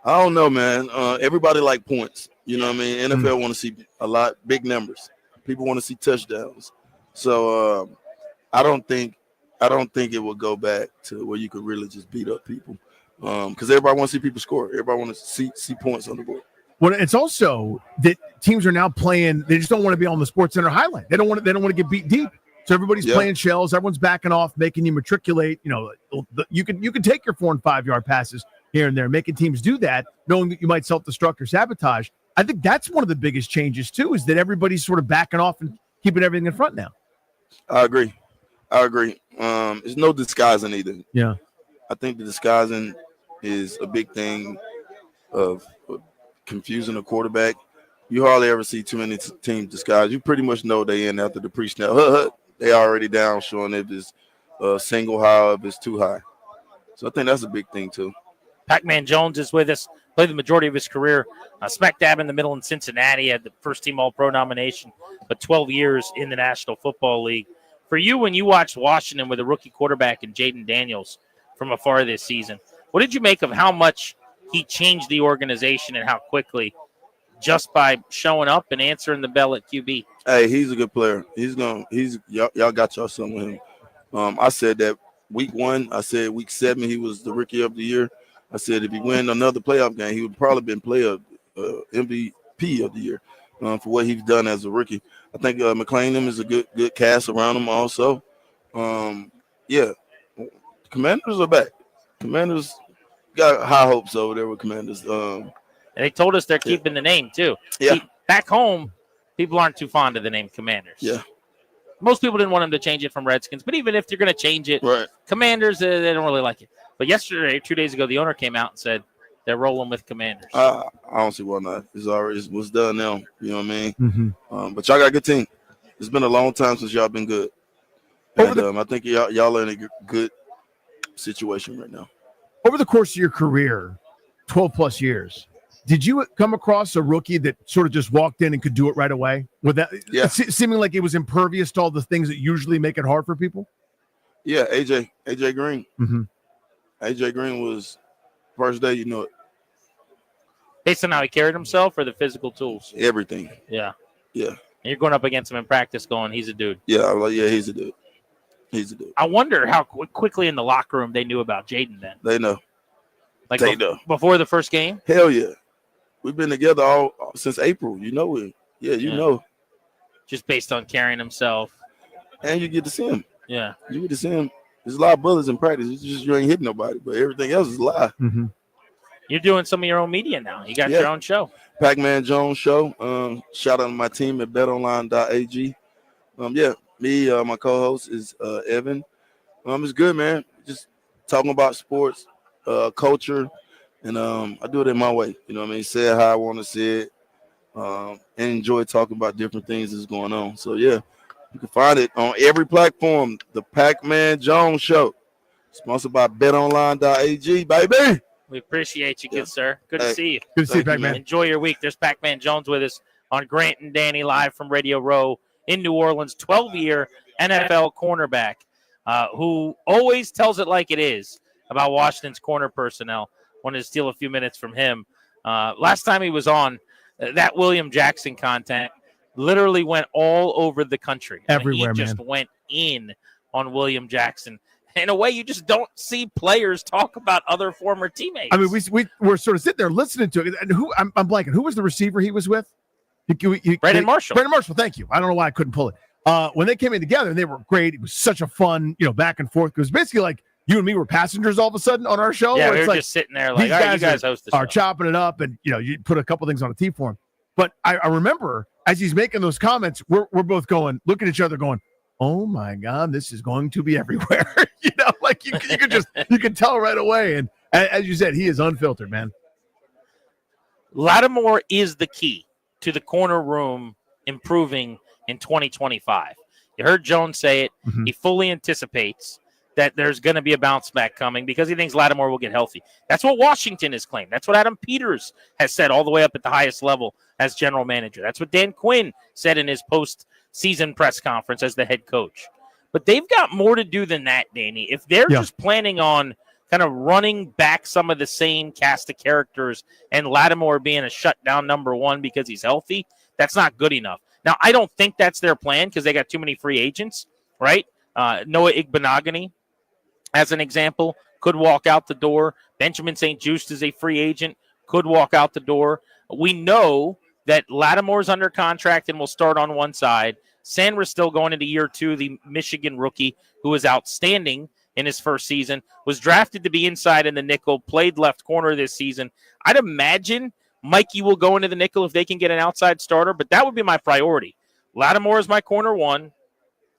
I don't know, man. Everybody like points. You know what I mean? NFL want to see a lot, big numbers. People want to see touchdowns. So I don't think it will go back to where you could really just beat up people because everybody wants to see people score. Everybody wants to see points on the board.
Well, it's also that teams are now playing. They just don't want to be on the Sports Center highlight. They don't want to get beat deep. So everybody's playing shells. Everyone's backing off, making you matriculate. You know, you can take your 4- and 5-yard passes here and there, making teams do that, knowing that you might self-destruct or sabotage. I think that's one of the biggest changes too, is that everybody's sort of backing off and keeping everything in front now.
I agree. There's no disguising either.
Yeah.
I think the disguising is a big thing of confusing a quarterback. You hardly ever see too many teams disguise. You pretty much know they in after the pre-snap. They already down, showing if it's single high, if it's too high. So I think that's a big thing too.
Pac-Man Jones is with us. Played the majority of his career smack dab in the middle in Cincinnati. Had the first-team All-Pro nomination, but 12 years in the National Football League. For you, when you watched Washington with a rookie quarterback and Jaden Daniels from afar this season, what did you make of how much he changed the organization and how quickly just by showing up and answering the bell at QB?
Hey, he's a good player. Y'all got y'all something with him. I said that week 1. I said week 7 he was the rookie of the year. I said if he win another playoff game, he would probably been player MVP of the year for what he's done as a rookie. I think McClain is a good cast around him also. Commanders are back. Commanders got high hopes over there with Commanders.
And they told us they're keeping the name too.
Yeah.
Back home, people aren't too fond of the name Commanders.
Yeah.
Most people didn't want them to change it from Redskins, but even if you're going to change it,
right.
Commanders, they don't really like it. But yesterday, 2 days ago, the owner came out and said, they're rolling with Commanders.
I don't see why not. It's done now. You know what I mean?
Mm-hmm.
But y'all got a good team. It's been a long time since y'all been good. And I think y'all are in a good situation right now.
Over the course of your career, 12 plus years, did you come across a rookie that sort of just walked in and could do it right away? With that, seeming like it was impervious to all the things that usually make it hard for people?
Yeah, AJ Green.
Mm-hmm.
AJ Green was first day, you know it.
Based on how he carried himself or the physical tools?
Everything.
Yeah.
Yeah.
And you're going up against him in practice going, he's a dude.
Yeah, I'm like, yeah, he's a dude. He's a dude.
I wonder how quickly in the locker room they knew about Jaden then.
They know.
Like
they know.
Before the first game?
Hell yeah. We've been together all since April. You know it. Yeah, you know.
Just based on carrying himself.
And you get to see him.
Yeah.
You get to see him. There's a lot of bullets in practice. It's just you ain't hitting nobody, but everything else is a lie.
Mm-hmm.
You're doing some of your own media now. You got your own show.
Pac-Man Jones show. Shout out to my team at betonline.ag. Me, my co-host is Evan. It's good, man. Just talking about sports, culture, and I do it in my way. You know what I mean? Say it how I want to say it, and enjoy talking about different things that's going on. So, yeah, you can find it on every platform, the Pac-Man Jones show. Sponsored by betonline.ag, baby.
We appreciate you, good sir. Good to see you.
Good to see you, Pac-Man.
Enjoy your week. There's Pac-Man Jones with us on Grant and Danny live from Radio Row in New Orleans, 12-year NFL cornerback who always tells it like it is about Washington's corner personnel. Wanted to steal a few minutes from him. Last time he was on, that William Jackson content literally went all over the country.
Everywhere,
he just went in on William Jackson. In a way, you just don't see players talk about other former teammates.
I mean, we were sort of sitting there listening to it. And I'm blanking. Who was the receiver he was with?
Brandon Marshall.
Brandon Marshall, thank you. I don't know why I couldn't pull it. When they came in together, and they were great. It was such a fun, back and forth. It was basically like you and me were passengers all of a sudden on our show.
Yeah,
where
we
it's
were
like,
just sitting there like, all right, you guys host the show.
Are chopping it up, and you put a couple things on a tee for him. But I remember as he's making those comments, we're both looking at each other going, oh my God, this is going to be everywhere. Like you can tell right away. And as you said, he is unfiltered, man.
Lattimore is the key to the corner room improving in 2025. You heard Jones say it.
Mm-hmm.
He fully anticipates that there's going to be a bounce back coming because he thinks Lattimore will get healthy. That's what Washington has claimed. That's what Adam Peters has said all the way up at the highest level as general manager. That's what Dan Quinn said in his post-season press conference as the head coach. But they've got more to do than that, Danny. If they're just planning on kind of running back some of the same cast of characters and Lattimore being a shutdown number one because he's healthy, that's not good enough. Now, I don't think that's their plan because they got too many free agents, right? Noah Igbenogany, as an example, could walk out the door. Benjamin St. Juste is a free agent, could walk out the door. We know that Lattimore's under contract and will start on one side. Sanders still going into year two, the Michigan rookie who was outstanding in his first season, was drafted to be inside in the nickel, played left corner this season. I'd imagine Mikey will go into the nickel if they can get an outside starter, but that would be my priority. Lattimore is my corner one.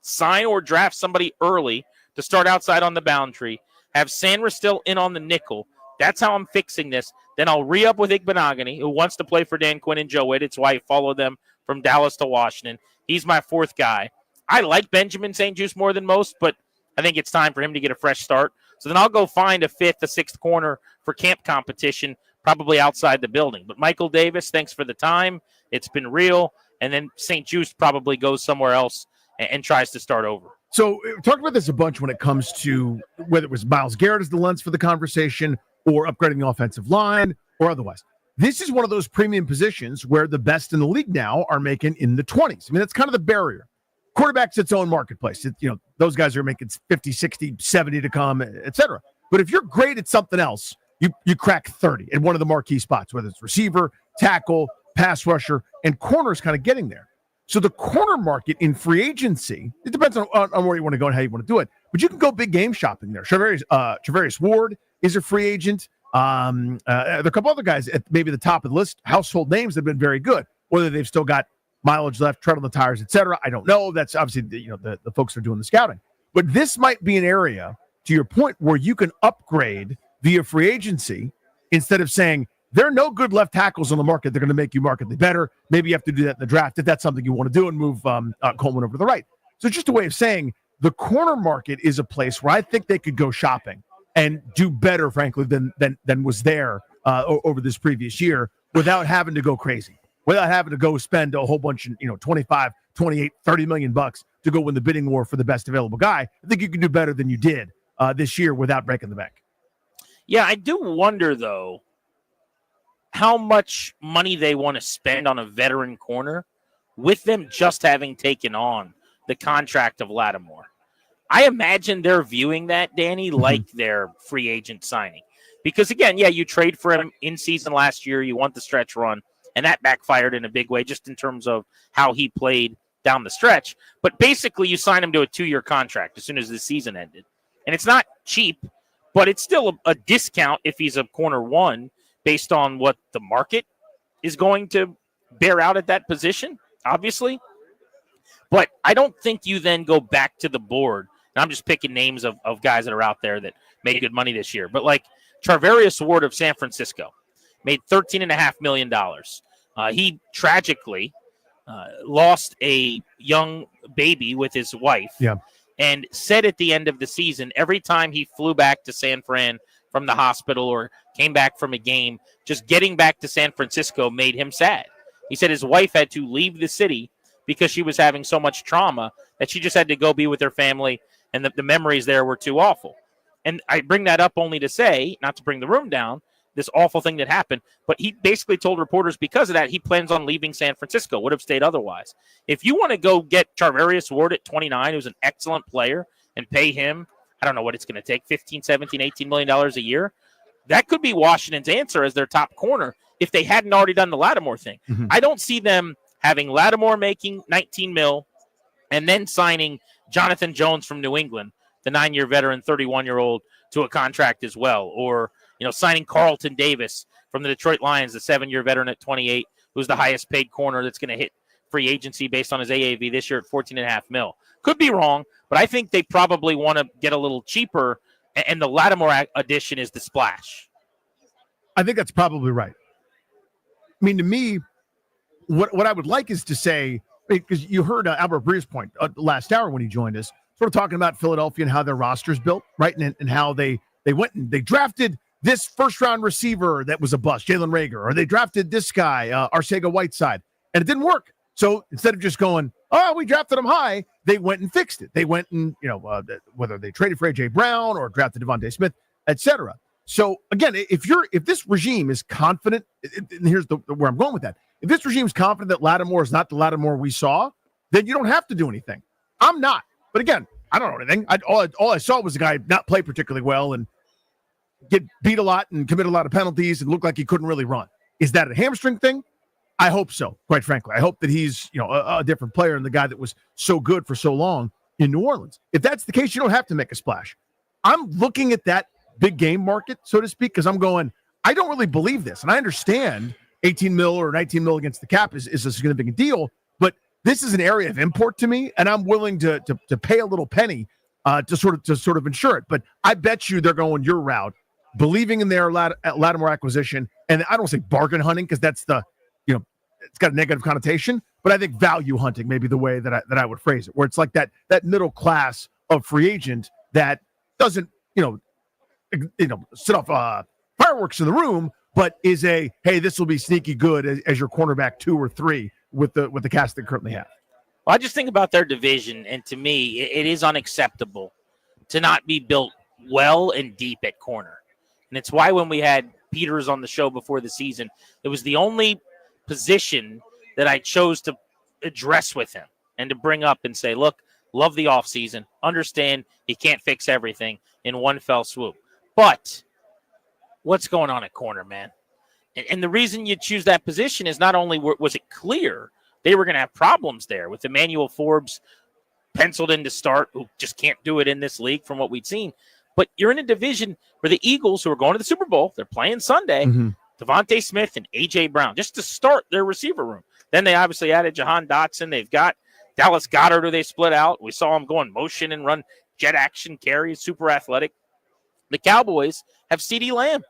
Sign or draft somebody early to start outside on the boundary. Have Sanders still in on the nickel. That's how I'm fixing this. Then I'll re-up with Igbenogany, who wants to play for Dan Quinn and Joe Witt. It's why he followed them from Dallas to Washington. He's my fourth guy. I like Benjamin St. Juste more than most, but I think it's time for him to get a fresh start. So then I'll go find a fifth, a sixth corner for camp competition, probably outside the building. But Michael Davis, thanks for the time. It's been real. And then St. Juste probably goes somewhere else and tries to start over.
So we talked about this a bunch when it comes to whether it was Myles Garrett as the lens for the conversation or upgrading the offensive line or otherwise. This is one of those premium positions where the best in the league now are making in the 20s. I mean, that's kind of the barrier. Quarterback's its own marketplace. Those guys are making 50, 60, 70 to come, et cetera. But if you're great at something else, you crack 30 at one of the marquee spots, whether it's receiver, tackle, pass rusher, and corners kind of getting there. So the corner market in free agency, it depends on where you want to go and how you want to do it. But you can go big game shopping there. Travarius Ward is a free agent. There are a couple other guys at maybe the top of the list, household names that have been very good. Whether they've still got mileage left, tread on the tires, et cetera, I don't know. That's obviously the folks who are doing the scouting. But this might be an area, to your point, where you can upgrade via free agency instead of saying, there are no good left tackles on the market. They're going to make you markedly better. Maybe you have to do that in the draft if that's something you want to do and move Coleman over to the right. So it's just a way of saying the corner market is a place where I think they could go shopping and do better, frankly, than was there over this previous year without having to go crazy, without having to go spend a whole bunch of, 25, 28, 30 million bucks to go win the bidding war for the best available guy. I think you can do better than you did this year without breaking the bank.
Yeah, I do wonder, though, how much money they want to spend on a veteran corner with them just having taken on the contract of Lattimore. I imagine they're viewing that, Danny, like their free agent signing. Because, again, yeah, you trade for him in season last year. You want the stretch run, and that backfired in a big way just in terms of how he played down the stretch. But basically, you sign him to a 2-year contract as soon as the season ended. And it's not cheap, but it's still a discount if he's a corner one based on what the market is going to bear out at that position, obviously. But I don't think you then go back to the board. And I'm just picking names of guys that are out there that made good money this year. But like Charvarius Ward of San Francisco made $13.5 million. He tragically lost a young baby with his wife.
Yeah.
And said at the end of the season, every time he flew back to San Fran from the hospital or came back from a game, just getting back to San Francisco made him sad. He said his wife had to leave the city because she was having so much trauma that she just had to go be with her family, and the memories there were too awful. And I bring that up only to say, not to bring the room down, this awful thing that happened, but he basically told reporters because of that, he plans on leaving San Francisco, would have stayed otherwise. If you want to go get Charvarius Ward at 29, who's an excellent player, and pay him, I don't know what it's going to take, $15, $17, $18 million a year, that could be Washington's answer as their top corner if they hadn't already done the Lattimore thing. I don't see them having Lattimore making $19 million and then signing Jonathan Jones from New England, the 9-year veteran, 31-year-old, to a contract as well, or signing Carlton Davis from the Detroit Lions, the 7-year veteran at 28, who's the highest paid corner that's going to hit free agency based on his AAV this year at $14.5 million. Could be wrong, but I think they probably want to get a little cheaper, and the Lattimore addition is the splash.
I think that's probably right. I mean, to me, what I would like is to say, because you heard Albert Breer's point last hour when he joined us, sort of talking about Philadelphia and how their roster's built, right? And how they went and they drafted this first-round receiver that was a bust, Jalen Reagor, or they drafted this guy, Arcega-Whiteside, and it didn't work. So instead of just going, oh, we drafted him high, they went and fixed it. They went and, whether they traded for A.J. Brown or drafted Devontae Smith, etc. So again, if this regime is confident, and here's where I'm going with that. If this regime is confident that Lattimore is not the Lattimore we saw, then you don't have to do anything. I'm not. But again, I don't know anything. All I saw was a guy not play particularly well and get beat a lot and commit a lot of penalties and look like he couldn't really run. Is that a hamstring thing? I hope so, quite frankly. I hope that he's a different player than the guy that was so good for so long in New Orleans. If that's the case, you don't have to make a splash. I'm looking at that big game market, so to speak, because I'm going, I don't really believe this. And I understand 18 mil or 19 mil against the cap is a significant deal, but this is an area of import to me, and I'm willing to pay a little penny to sort of ensure it. But I bet you they're going your route, believing in their Lattimore acquisition, and I don't say bargain hunting because that's it's got a negative connotation, but I think value hunting may be the way that I would phrase it, where it's like that middle class of free agent that doesn't set off fireworks in the room, but is hey, this will be sneaky good as your cornerback 2 or 3 with the cast they currently have.
Well, I just think about their division, and to me, it is unacceptable to not be built well and deep at corner. And it's why when we had Peters on the show before the season, it was the only position that I chose to address with him and to bring up and say, look, love the offseason, understand he can't fix everything in one fell swoop. But what's going on at corner, man? And the reason you choose that position is not only was it clear they were going to have problems there with Emmanuel Forbes penciled in to start, who just can't do it in this league from what we'd seen, but you're in a division where the Eagles, who are going to the Super Bowl, they're playing Sunday, Devontae Smith and A.J. Brown, just to start their receiver room. Then they obviously added Jahan Dotson. They've got Dallas Goedert, who they split out. We saw him go in motion and run jet action carries, super athletic. The Cowboys have CeeDee Lamb,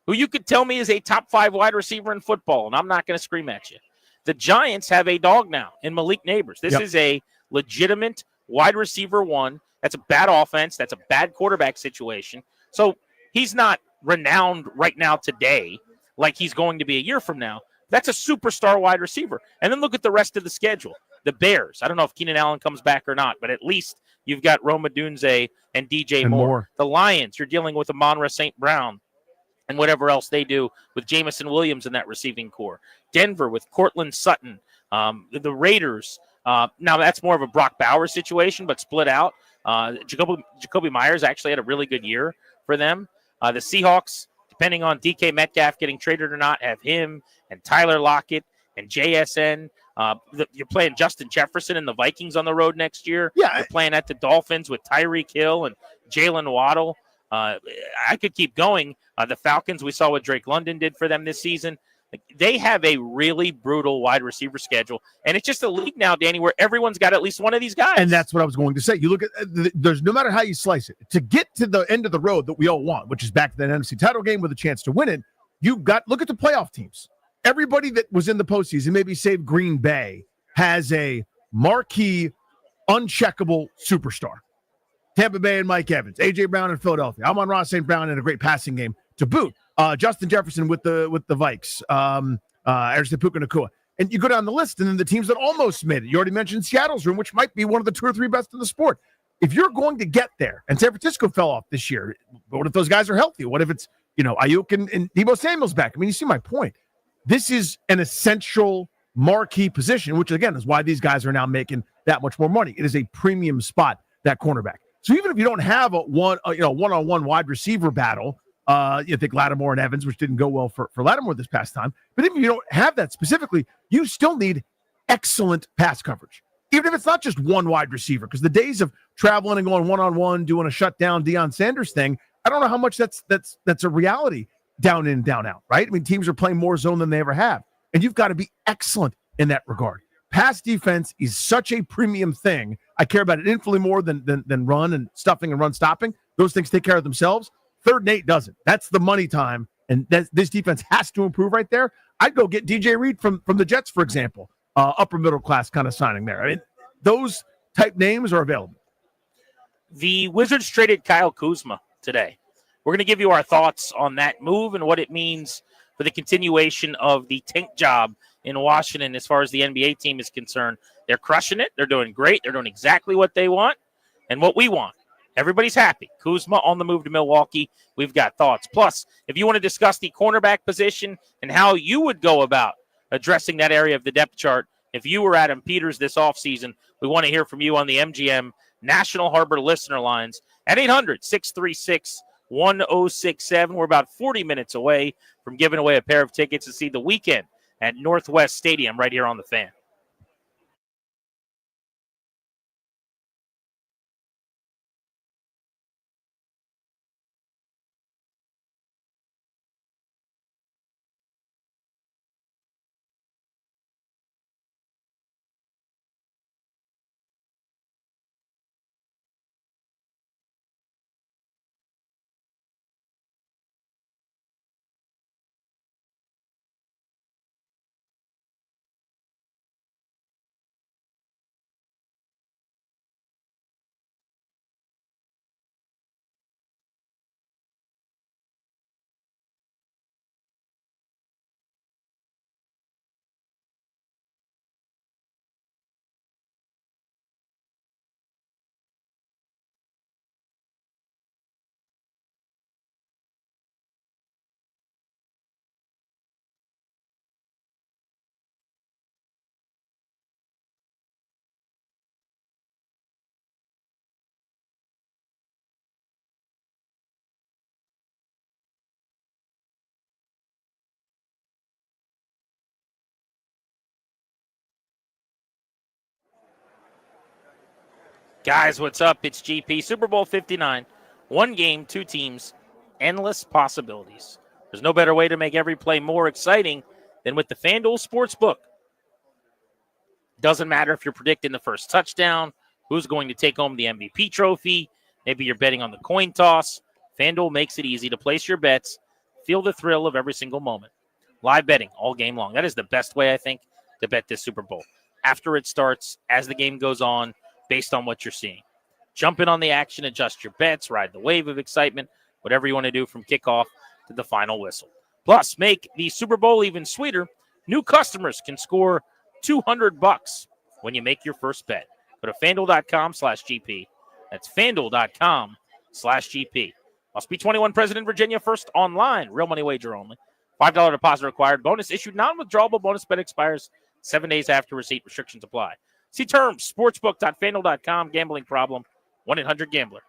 who you could tell me is a top 5 wide receiver in football, and I'm not going to scream at you. The Giants have a dog now in Malik Neighbors. This is a legitimate wide receiver 1. That's a bad offense. That's a bad quarterback situation. So he's not renowned right now today like he's going to be a year from now. That's a superstar wide receiver. And then look at the rest of the schedule. The Bears. I don't know if Keenan Allen comes back or not, but at least you've got Roma Dunze and DJ Moore. The Lions, you're dealing with Amon-Ra St. Brown and whatever else they do with Jameson Williams in that receiving core. Denver with Cortland Sutton. The Raiders, now that's more of a Brock Bowers situation, but split out. Jacoby Myers actually had a really good year for them. The Seahawks, depending on DK Metcalf getting traded or not, have him and Tyler Lockett and JSN. You're playing Justin Jefferson and the Vikings on the road next year. You're playing at the Dolphins with Tyreek Hill and Jalen Waddle. I could keep going. The Falcons, we saw what Drake London did for them this season. They have a really brutal wide receiver schedule. And it's just a league now, Danny, where everyone's got at least one of these guys.
And that's what I was going to say. You look at there's no matter how you slice it, to get to the end of the road that we all want, which is back to that NFC title game with a chance to win it, look at the playoff teams. Everybody that was in the postseason, maybe save Green Bay, has a marquee, uncheckable superstar. Tampa Bay and Mike Evans, A.J. Brown in Philadelphia, Amon-Ra St. Brown in a great passing game to boot. Justin Jefferson with the Vikes, Ericson Puka Nacua. And you go down the list, and then the teams that almost made it. You already mentioned Seattle's room, which might be one of the 2 or 3 best in the sport. If you're going to get there, and San Francisco fell off this year, what if those guys are healthy? What if it's, Ayuk and Deebo Samuel's back? I mean, you see my point. This is an essential marquee position, which, again, is why these guys are now making that much more money. It is a premium spot, that cornerback. So even if you don't have a one-on-one wide receiver battle, you think Lattimore and Evans, which didn't go well for Lattimore this past time, but even if you don't have that specifically, you still need excellent pass coverage. Even if it's not just one wide receiver, because the days of traveling and going one-on-one, doing a shutdown Deion Sanders thing, I don't know how much that's a reality down in, down out, right? I mean, teams are playing more zone than they ever have, and you've got to be excellent in that regard. Pass defense is such a premium thing. I care about it infinitely more than run and stuffing and run stopping. Those things take care of themselves. 3rd and 8 doesn't. That's the money time, and this defense has to improve right there. I'd go get DJ Reed from the Jets, for example, upper middle class kind of signing there. I mean, those type names are available.
The Wizards traded Kyle Kuzma today. We're going to give you our thoughts on that move and what it means for the continuation of the tank job in Washington as far as the NBA team is concerned. They're crushing it. They're doing great. They're doing exactly what they want and what we want. Everybody's happy. Kuzma on the move to Milwaukee. We've got thoughts. Plus, if you want to discuss the cornerback position and how you would go about addressing that area of the depth chart, if you were Adam Peters this offseason, we want to hear from you on the MGM National Harbor listener lines at 800-636-1067. We're about 40 minutes away from giving away a pair of tickets to see the weekend at Northwest Stadium right here on The Fan. Guys, what's up? It's GP. Super Bowl 59. 1 game, 2 teams, endless possibilities. There's no better way to make every play more exciting than with the FanDuel Sportsbook. Doesn't matter if you're predicting the first touchdown, who's going to take home the MVP trophy. Maybe you're betting on the coin toss. FanDuel makes it easy to place your bets Feel the thrill of every single moment. Live betting all game long. That is the best way, I think, to bet this Super Bowl. After it starts, as the game goes on, based on what you're seeing. Jump in on the action, adjust your bets, ride the wave of excitement, whatever you want to do from kickoff to the final whistle. Plus, make the Super Bowl even sweeter. New customers can score $200 when you make your first bet. Go to FanDuel.com/GP. That's FanDuel.com/GP. Must be 21 present in Virginia. First online. Real money wager only. $5 deposit required. Bonus issued. Non-withdrawable bonus bet expires 7 days after receipt. Restrictions apply. See terms. Sportsbook.FanDuel.com. Gambling problem. 1-800-GAMBLER.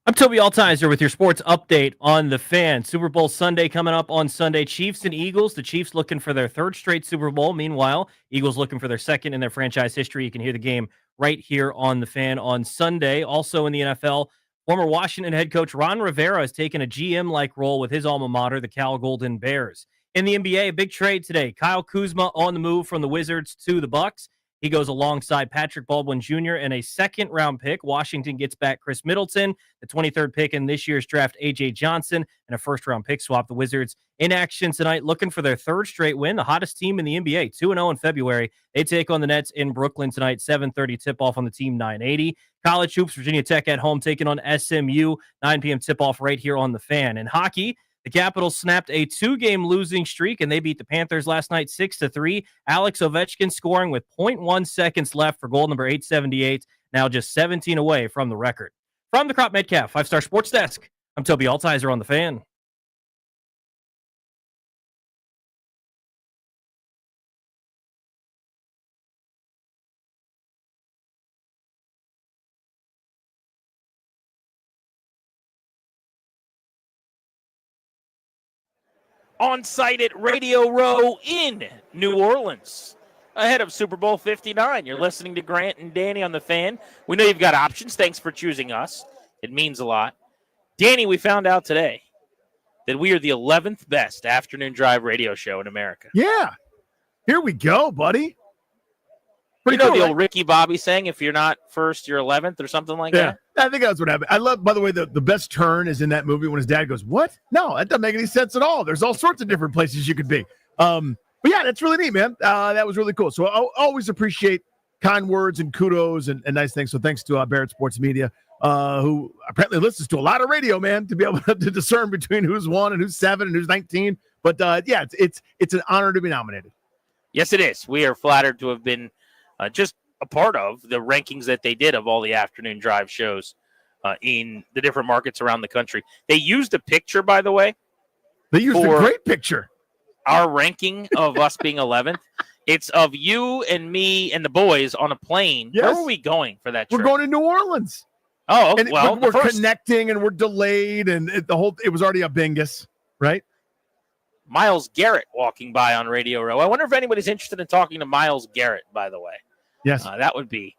I'm Toby Altizer with your sports update on the Fan. Super Bowl Sunday coming up on Sunday. Chiefs and Eagles. The Chiefs looking for their third straight Super Bowl. Meanwhile, Eagles looking for their second in their franchise history. You can hear the game right here on the Fan on Sunday. Also in the NFL, former Washington head coach Ron Rivera has taken a GM-like role with his alma mater, the Cal Golden Bears. In the NBA, a big trade today. Kyle Kuzma on the move from the Wizards to the Bucks. He goes alongside Patrick Baldwin Jr. and a second-round pick. Washington gets back Chris Middleton, the 23rd pick in this year's draft, A.J. Johnson, and a first-round pick swap. The Wizards in action tonight, looking for their third straight win, the hottest team in the NBA, 2-0 in February. They take on the Nets in Brooklyn tonight, 7:30 tip-off on the Team 980. College hoops, Virginia Tech at home taking on SMU. 9 p.m. tip-off right here on the Fan. In hockey, the Capitals snapped a 2-game losing streak, and they beat the Panthers last night 6-3. Alex Ovechkin scoring with 0.1 seconds left for goal number 878, now just 17 away from the record. From the Crop Metcalf 5-Star Sports Desk, I'm Toby Altizer on the Fan.
On site at Radio Row in New Orleans, ahead of Super Bowl 59. You're listening to Grant and Danny on the Fan. We know you've got options. Thanks for choosing us. It means a lot. Danny, we found out today that we are the 11th best afternoon drive radio show in America.
Yeah. Here we go, buddy.
You know the old Ricky Bobby saying, if you're not first, you're 11th or something like that?
I think that's what happened. I love, by the way, the best turn is in that movie when his dad goes, what? No, that doesn't make any sense at all. There's all sorts of different places you could be. But yeah, that's really neat, man. That was really cool. So I always appreciate kind words and kudos and nice things. So thanks to Barrett Sports Media, who apparently listens to a lot of radio, man, to be able to discern between who's 1 and who's 7 and who's 19. But yeah, it's an honor to be nominated.
Yes, it is. We are flattered to have been just a part of the rankings that they did of all the afternoon drive shows in the different markets around the country. They used a picture, by the way.
They used a great picture.
Our ranking of us being 11th. It's of you and me and the boys on a plane.
Yes.
Where were we going for that trip?
We're going to New Orleans.
Oh,
and
well,
we're connecting and we're delayed, and it was already a bingus, right?
Miles Garrett walking by on Radio Row. I wonder if anybody's interested in talking to Miles Garrett, by the way.
Yes.
That would be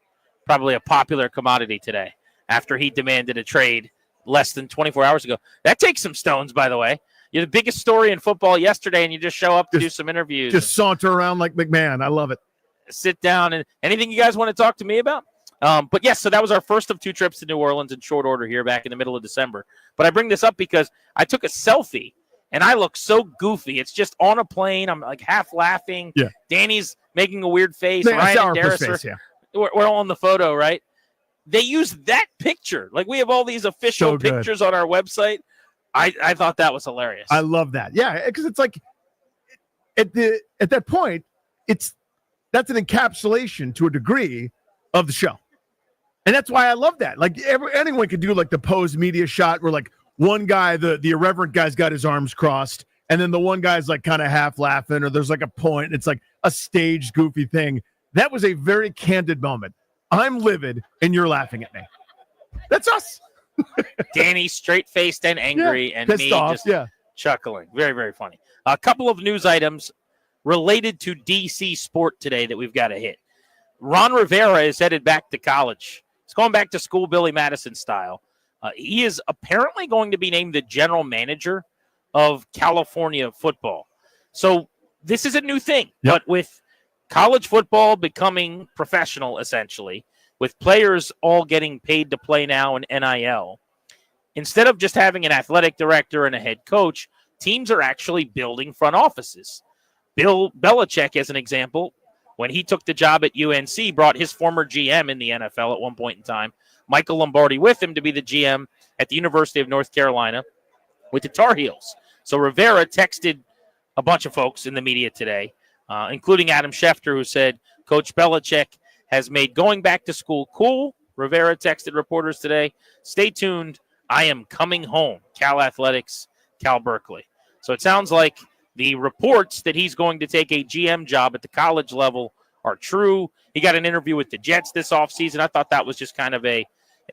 probably a popular commodity today after he demanded a trade less than 24 hours ago. That takes some stones, by the way. You're the biggest story in football yesterday, and you just show up to do some interviews.
Just saunter around like McMahon. I love it.
Sit down. And anything you guys want to talk to me about? But yes, so that was our first of 2 trips to New Orleans in short order here back in the middle of December. But I bring this up because I took a selfie, and I look so goofy. It's just on a plane. I'm like half laughing.
Yeah.
Danny's making a weird face.
Yeah,
Ryan and
sourpuss
Darris
face, yeah.
We're all in the photo, right? They used that picture. Like, we have all these official
So good.
pictures on our website. I thought that was hilarious.
I love that. Yeah, because it's like at that point, that's an encapsulation to a degree of the show. And that's why I love that. Like anyone could do like the pose media shot where like one guy, the irreverent guy's got his arms crossed, and then the one guy's like kind of half laughing, or there's like a point. It's like a staged goofy thing. That was a very candid moment. I'm livid and you're laughing at me. That's us.
Danny straight-faced and angry, and
pissed
me
off,
just chuckling. Very, very funny. A couple of news items related to DC sport today that we've got to hit. Ron Rivera is headed back to college. He's going back to school Billy Madison style. He is apparently going to be named the general manager of California football. So this is a new thing, but with college football becoming professional, essentially, with players all getting paid to play now in NIL, instead of just having an athletic director and a head coach, teams are actually building front offices. Bill Belichick, as an example, when he took the job at UNC, brought his former GM in the NFL at one point in time, Michael Lombardi, with him to be the GM at the University of North Carolina with the Tar Heels. So Rivera texted a bunch of folks in the media today, including Adam Schefter, who said, Coach Belichick has made going back to school cool. Rivera texted reporters today, stay tuned. I am coming home. Cal Athletics, Cal Berkeley. So it sounds like the reports that he's going to take a GM job at the college level are true. He got an interview with the Jets this offseason. I thought that was just kind of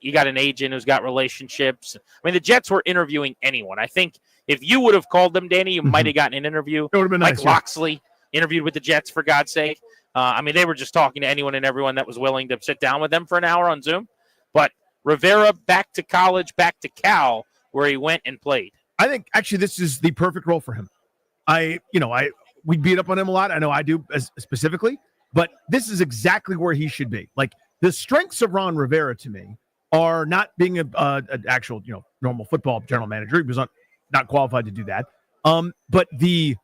you got an agent who's got relationships. I mean, the Jets were interviewing anyone. I think if you would have called them, Danny, you might have gotten an interview.
It would have been
Mike
nice,
Loxley interviewed with the Jets, for God's sake. I mean, they were just talking to anyone and everyone that was willing to sit down with them for an hour on Zoom. But Rivera back to college, back to Cal, where he went and played.
I think actually this is the perfect role for him. We beat up on him a lot. I know I do specifically, but this is exactly where he should be. Like, the strengths of Ron Rivera to me are not being an actual, normal football general manager. He was not qualified to do that. But the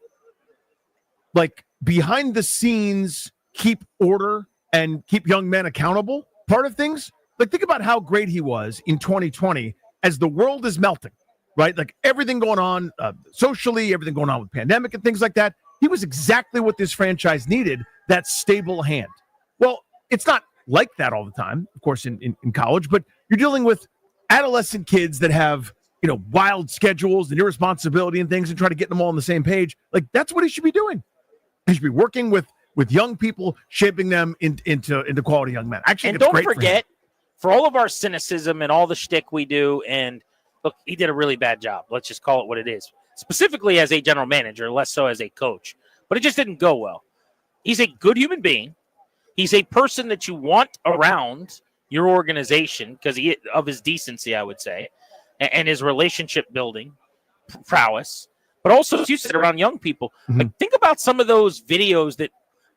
behind the scenes, keep order and keep young men accountable part of things, Like, think about how great he was in 2020 as the world is melting, right? Like, everything going on socially, everything going on with pandemic and things like that. He was exactly what this franchise needed, that stable hand. Well, it's not like that all the time, of course, in college, but you're dealing with adolescent kids that have, wild schedules and irresponsibility and things and try to get them all on the same page. Like, that's what he should be doing. He should be working with young people, shaping them into quality young men. Actually,
and don't forget, for all of our cynicism and all the shtick we do, and look, he did a really bad job. Let's just call it what it is. Specifically as a general manager, less so as a coach. But it just didn't go well. He's a good human being. He's a person that you want around your organization because of his decency, I would say, and his relationship building prowess. But also, as you said, around young people. Like, think about some of those videos that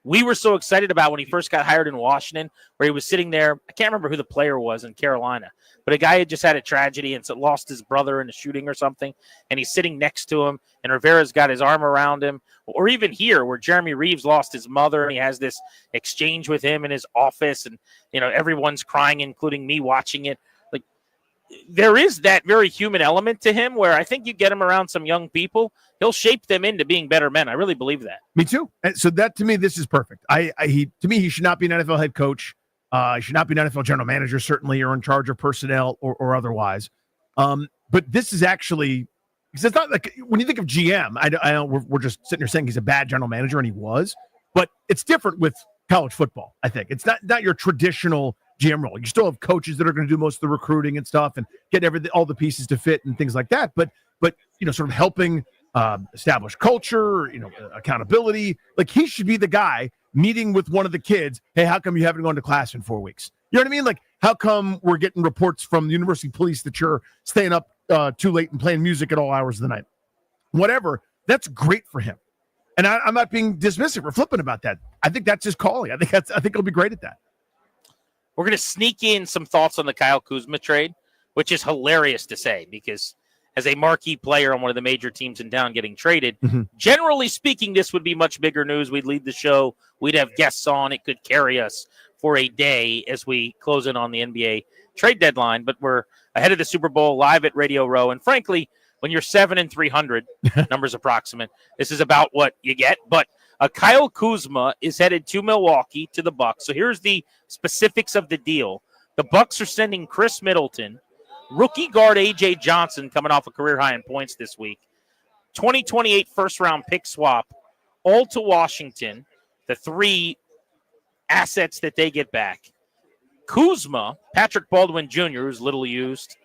we were so excited about when he first got hired in Washington, where he was sitting there. I can't remember who the player was in Carolina, but a guy had just had a tragedy and lost his brother in a shooting or something, and he's sitting next to him, and Rivera's got his arm around him. Or even here, where Jeremy Reeves lost his mother, and he has this exchange with him in his office, and everyone's crying, including me watching it. Like, there is that very human element to him, where I think you get him around some young people, he'll shape them into being better men. I really believe that.
Me too. And so that, to me, this is perfect. To me, he should not be an NFL head coach. He should not be an NFL general manager, certainly, or in charge of personnel or otherwise. But this is actually, because it's not like when you think of GM, I know we're just sitting here saying he's a bad general manager, and he was, but it's different with college football. I think it's not your traditional GM role. You still have coaches that are going to do most of the recruiting and stuff, and get all the pieces to fit and things like that. But sort of helping establish culture, accountability. Like, he should be the guy meeting with one of the kids. Hey, how come you haven't gone to class in 4 weeks? You know what I mean? Like, how come we're getting reports from the university police that you're staying up too late and playing music at all hours of the night? Whatever. That's great for him. And I'm not being dismissive or flippant about that. I think that's his calling. I think he'll be great at that.
We're going to sneak in some thoughts on the Kyle Kuzma trade, which is hilarious to say because as a marquee player on one of the major teams in town getting traded, generally speaking, this would be much bigger news. We'd lead the show. We'd have guests on. It could carry us for a day as we close in on the NBA trade deadline. But we're ahead of the Super Bowl, live at Radio Row. And frankly, when you're 7-300, numbers approximate, this is about what you get. But Kyle Kuzma is headed to Milwaukee to the Bucks. So here's the specifics of the deal. The Bucks are sending Chris Middleton, rookie guard A.J. Johnson coming off a career high in points this week, 2028 first-round pick swap, all to Washington, the three assets that they get back. Kuzma, Patrick Baldwin Jr., who's little used,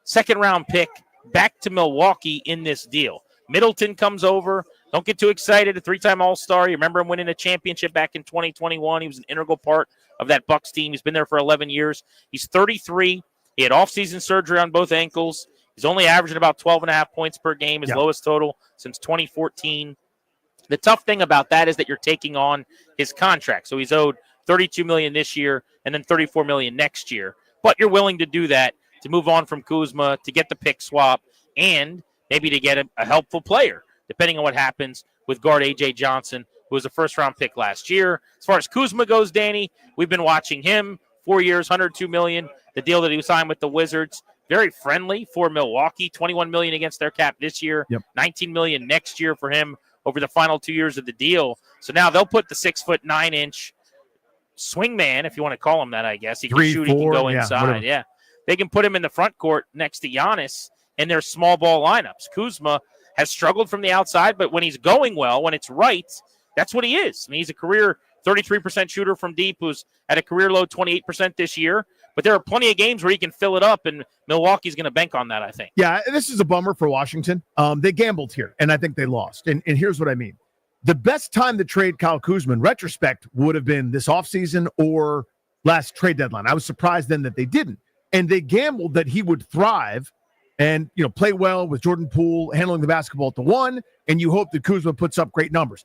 second-round pick, back to Milwaukee in this deal. Middleton comes over. Don't get too excited. A three-time All-Star. You remember him winning a championship back in 2021. He was an integral part of that Bucks team. He's been there for 11 years. He's 33. He had off-season surgery on both ankles. He's only averaging about 12.5 points per game, his lowest total since 2014. The tough thing about that is that you're taking on his contract. So he's owed $32 million this year and then $34 million next year. But you're willing to do that to move on from Kuzma, to get the pick swap, and maybe to get a helpful player, depending on what happens with guard A.J. Johnson, who was a first-round pick last year. As far as Kuzma goes, Danny, we've been watching him. 4 years, $102 million. The deal that he signed with the Wizards, very friendly for Milwaukee. $21 million against their cap this year. $19 million next year for him over the final 2 years of the deal. So now they'll put the 6'9" swing man, if you want to call him that, I guess. He can shoot, he can go inside. Yeah. They can put him in the front court next to Giannis in their small ball lineups. Kuzma has struggled from the outside, but when he's going well, when it's right, that's what he is. I mean, he's a career 33% shooter from deep who's at a career low 28% this year. But there are plenty of games where he can fill it up, and Milwaukee's going to bank on that, I think.
Yeah, this is a bummer for Washington. They gambled here, and I think they lost. And here's what I mean. The best time to trade Kyle Kuzma, in retrospect, would have been this offseason or last trade deadline. I was surprised then that they didn't. And they gambled that he would thrive and play well with Jordan Poole handling the basketball at the one, and you hope that Kuzma puts up great numbers.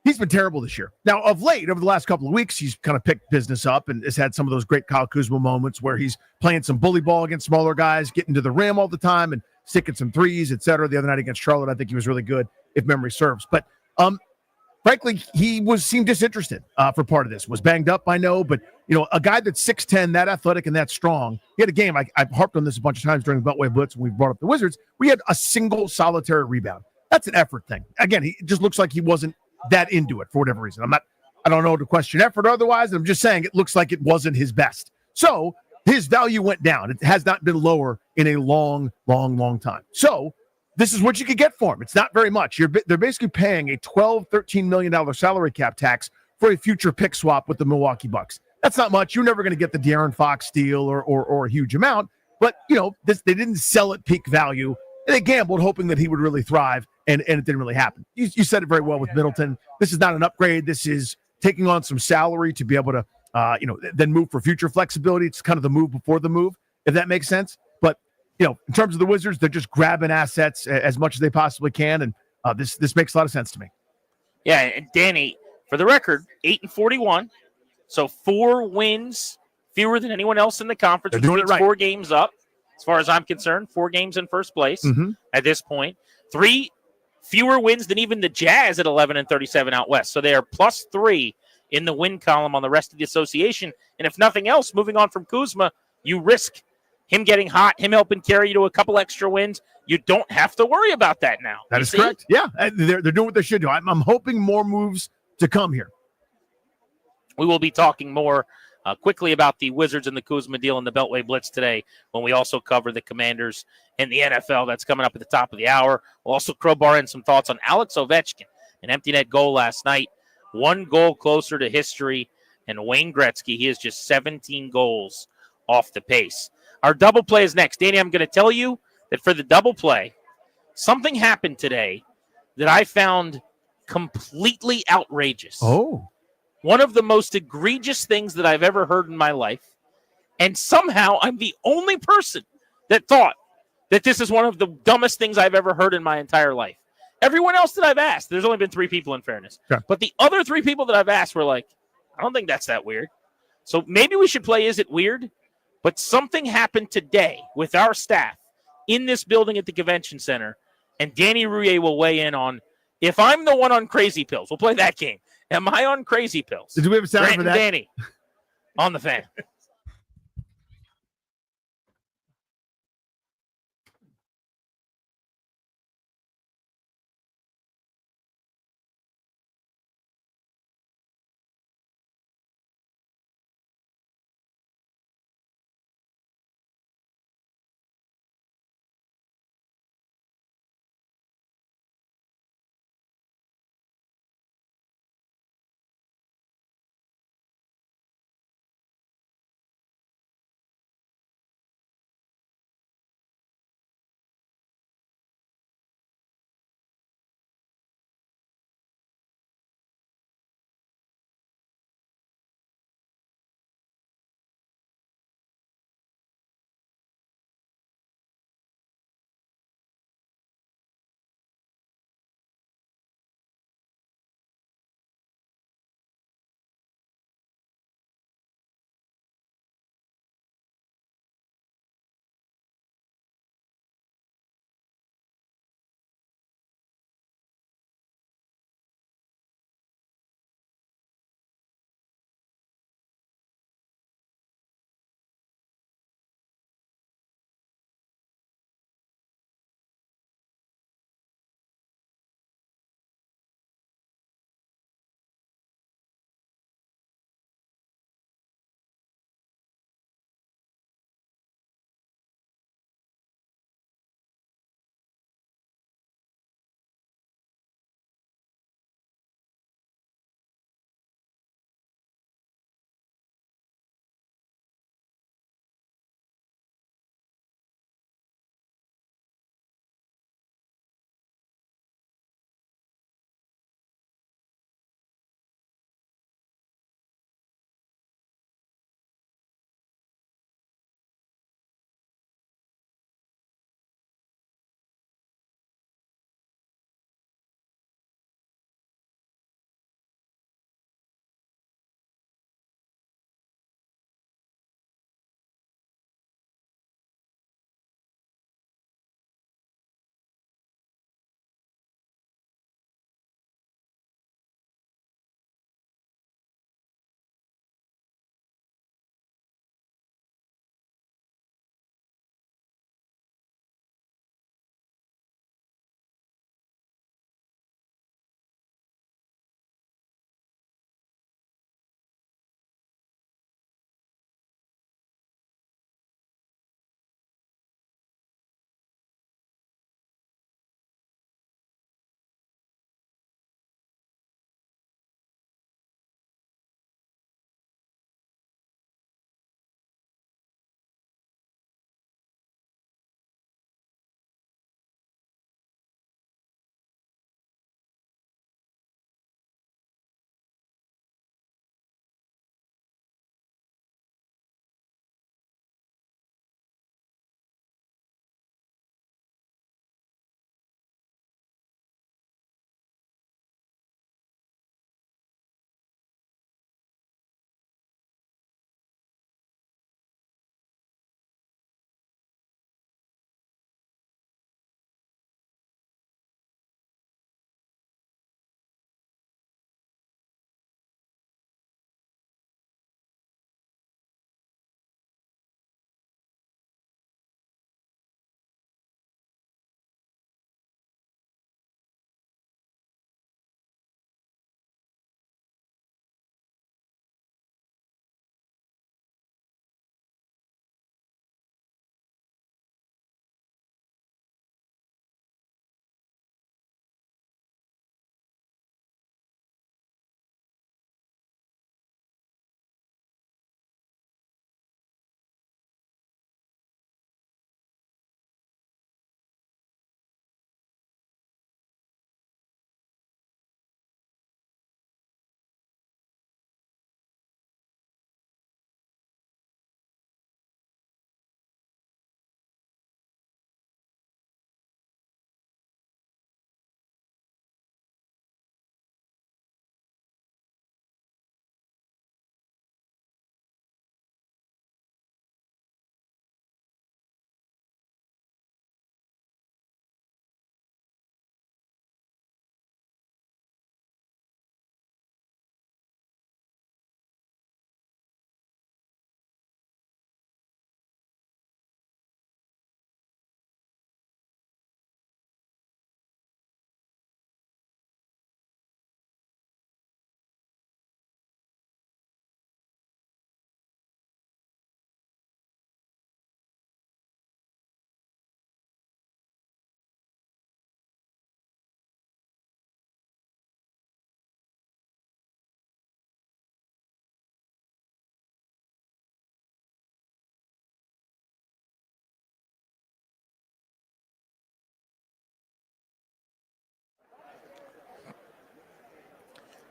He's been terrible this year. Now, of late, over the last couple of weeks, he's kind of picked business up and has had some of those great Kyle Kuzma moments where he's playing some bully ball against smaller guys, getting to the rim all the time and sticking some threes, et cetera. The other night against Charlotte, I think he was really good, if memory serves. But frankly, he seemed disinterested for part of this. Was banged up, I know, but a guy that's 6'10", that athletic and that strong. He had a game. I've harped on this a bunch of times during the Beltway Blitz when we brought up the Wizards. We had a single solitary rebound. That's an effort thing. Again, he just looks like he wasn't that into it for whatever reason. I don't know to question effort or otherwise. I'm just saying it looks like it wasn't his best. So his value went down. It has not been lower in a long, long, long time. So this is what you could get for him. It's not very much. They're basically paying a $13 million salary cap tax for a future pick swap with the Milwaukee Bucks. That's not much. You're never going to get the De'Aaron Fox deal or a huge amount. But, they didn't sell at peak value. And they gambled hoping that he would really thrive, and it didn't really happen. You said it very well with Middleton. This is not an upgrade. This is taking on some salary to be able to, then move for future flexibility. It's kind of the move before the move, if that makes sense. But, in terms of the Wizards, they're just grabbing assets as much as they possibly can, and this makes a lot of sense to me.
Yeah, and Danny, for the record, 8-41, so 4 wins fewer than anyone else in the conference.
They're doing it right.
4 games up, as far as I'm concerned. 4 games in first place at this point. 3 fewer wins than even the Jazz at 11-37 out west. So they are +3 in the win column on the rest of the association. And if nothing else, moving on from Kuzma, you risk him getting hot, him helping carry you to a couple extra wins. You don't have to worry about that now.
That is correct. Yeah, they're doing what they should do. I'm hoping more moves to come here.
We will be talking more quickly about the Wizards and the Kuzma deal and the Beltway Blitz today when we also cover the Commanders and the NFL. That's coming up at the top of the hour. We'll also crowbar in some thoughts on Alex Ovechkin, an empty net goal last night, 1 goal closer to history, and Wayne Gretzky. He is just 17 goals off the pace. Our double play is next. Danny, I'm going to tell you that for the double play, something happened today that I found completely outrageous.
Oh.
One of the most egregious things that I've ever heard in my life. And somehow I'm the only person that thought that this is one of the dumbest things I've ever heard in my entire life. Everyone else that I've asked, there's only been 3 people in fairness.
Sure.
But the other 3 people that I've asked were like, I don't think that's that weird. So maybe we should play Is It Weird? But something happened today with our staff in this building at the convention center, and Danny Rouillet will weigh in on if I'm the one on crazy pills. We'll play that game. Am I on crazy pills?
Did we have a sound
Grant
for
and
that?
Danny on the Fan.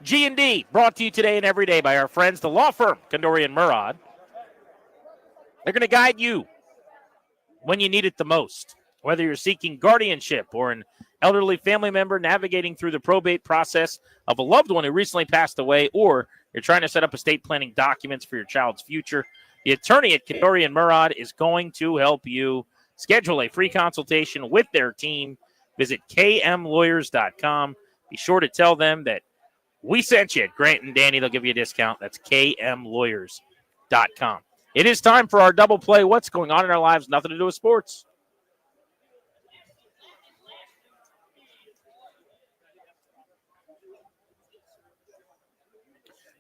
G&D brought to you today and every day by our friends, the law firm, Condori and Murad. They're going to guide you when you need it the most, whether you're seeking guardianship or an elderly family member navigating through the probate process of a loved one who recently passed away, or you're trying to set up estate planning documents for your child's future. The attorney at Condori and Murad is going to help you. Schedule a free consultation with their team. Visit kmlawyers.com. Be sure to tell them that we sent you, Grant and Danny. They'll give you a discount. That's kmlawyers.com. It is time for our double play. What's going on in our lives? Nothing to do with sports.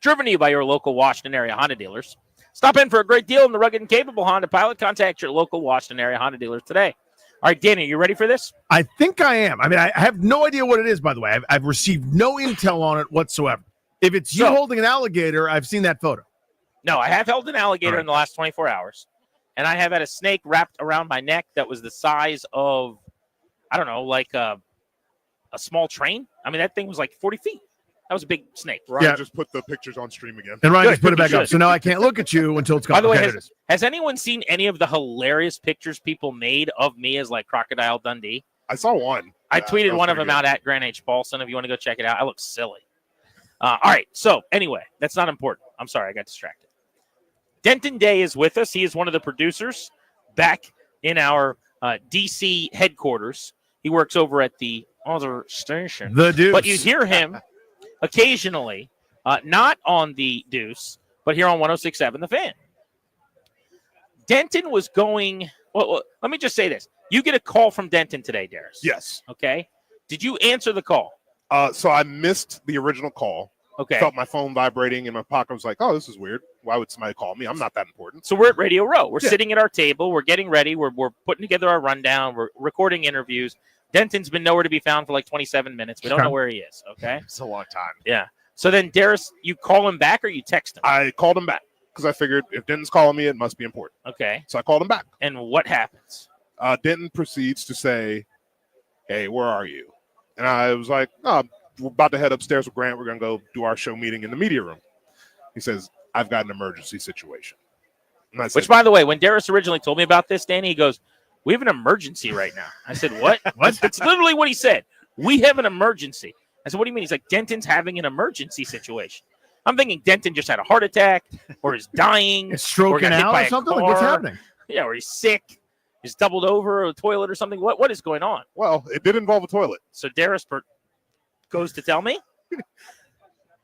Driven to you by your local Washington area Honda dealers. Stop in for a great deal on the rugged and capable Honda Pilot. Contact your local Washington area Honda dealers today. All right, Danny, you ready for this?
I think I am. I mean, I have no idea what it is, by the way. I've received no intel on it whatsoever. If it's you holding an alligator, I've seen that photo.
No, I have held an alligator in the last 24 hours, and I have had a snake wrapped around my neck that was the size of, I don't know, like a small train. I mean, that thing was like 40 feet. That was a big snake.
Ryan just put the pictures on stream again.
And Ryan just put it back up. So now I can't look at you until it's gone.
By the way,
Okay,
has anyone seen any of the hilarious pictures people made of me as like Crocodile Dundee?
I saw one.
I tweeted one of them out at Grant H. Paulson. If you want to go check it out, I look silly. All right. So anyway, that's not important. I'm sorry. I got distracted. Denton Day is with us. He is one of the producers back in our D.C. headquarters. He works over at the other station.
The Deuce.
But you hear him occasionally, not on the Deuce, but here on 106.7 The Fan. Denton was going – well, let me just say this. You get a call from Denton today, Darius.
Yes.
Okay. Did you answer the call?
So I missed the original call.
Okay.
Felt my phone vibrating in my pocket. I was like, oh, this is weird. Why would somebody call me? I'm not that important.
So we're at Radio Row. We're sitting at our table. We're getting ready. We're putting together our rundown. We're recording interviews. Denton's been nowhere to be found for like 27 minutes. We don't know where he is, okay?
It's a long time.
Yeah. So then, Darius, you call him back or you text him?
I called him back because I figured if Denton's calling me, it must be important.
Okay.
So I called him back.
And what happens?
Denton proceeds to say, hey, where are you? And I was like, oh, we're about to head upstairs with Grant. We're going to go do our show meeting in the media room. He says, I've got an emergency situation. And I said,
Which, by the way, when Darius originally told me about this, Danny, he goes, we have an emergency right now. I said, what? What? That's literally what he said. We have an emergency. I said, what do you mean? He's like, Denton's having an emergency situation. I'm thinking Denton just had a heart attack or is dying.
It's stroking
or got hit
out
by
or
a
something? Like, what's
car.
happening?
Yeah, or he's sick. He's doubled over a toilet or something. What is going on?
Well, it did involve a toilet.
So Darius goes to tell me?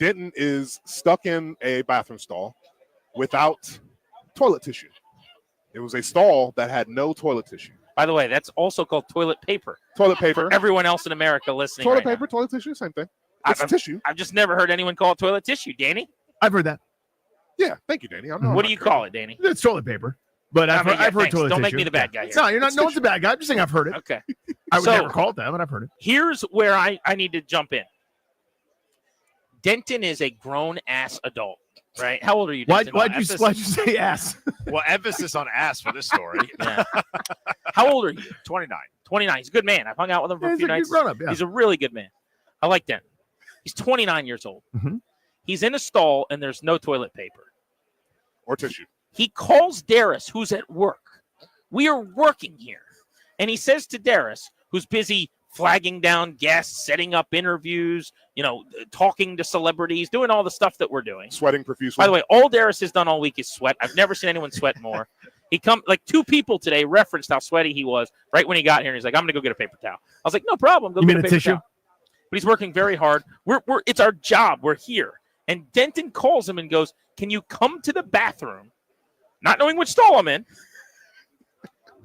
Denton is stuck in a bathroom stall without toilet tissue. It was a stall that had no toilet tissue.
By the way, that's also called toilet paper.
Toilet paper.
For everyone else in America listening.
Toilet
right
paper,
now.
toilet tissue, same thing. It's tissue.
I've just never heard anyone call it toilet tissue, Danny.
I've heard that.
Yeah, thank you, Danny.
What do you call it, Danny?
It's toilet paper. But I've heard
thanks.
toilet
Don't
tissue.
make me the bad guy here.
No, you're not.
It's
No one's the bad guy. I'm just saying I've heard it.
Okay.
I would
So-
never call it that, but I've heard it.
Here's where I need to jump in. Denton is a grown-ass adult, right? How old are you, Denton?
Why'd you say ass?
Well, emphasis on ass for this story.
Yeah. How old are you?
29.
29. He's a good man. I've hung out with him for a
He's
few
a good
nights.
grown-up, yeah.
He's a really good man. I like Denton. He's 29 years old.
Mhm.
He's in a stall, and there's no toilet paper.
Or tissue.
He calls Darius, who's at work. We are working here. And he says to Darius, who's busy flagging down guests, setting up interviews, talking to celebrities, doing all the stuff that we're doing.
Sweating profusely.
By the way, all Darius has done all week is sweat. I've never seen anyone sweat more. Like two people today referenced how sweaty he was right when he got here. And he's like, I'm going to go get a paper towel. I was like, no problem. Go
You
get
mean
a
a
paper
tissue?
towel. But he's working very hard. It's our job. We're here. And Denton calls him and goes, can you come to the bathroom, not knowing which stall I'm in,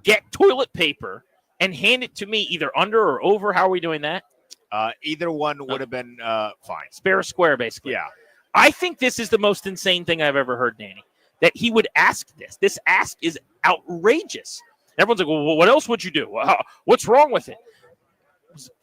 get toilet paper, and hand it to me either under or over? How are we doing that?
Either one would have been fine.
Spare or square, basically.
Yeah.
I think this is the most insane thing I've ever heard, Danny, that he would ask this. This ask is outrageous. Everyone's like, well, what else would you do? What's wrong with it?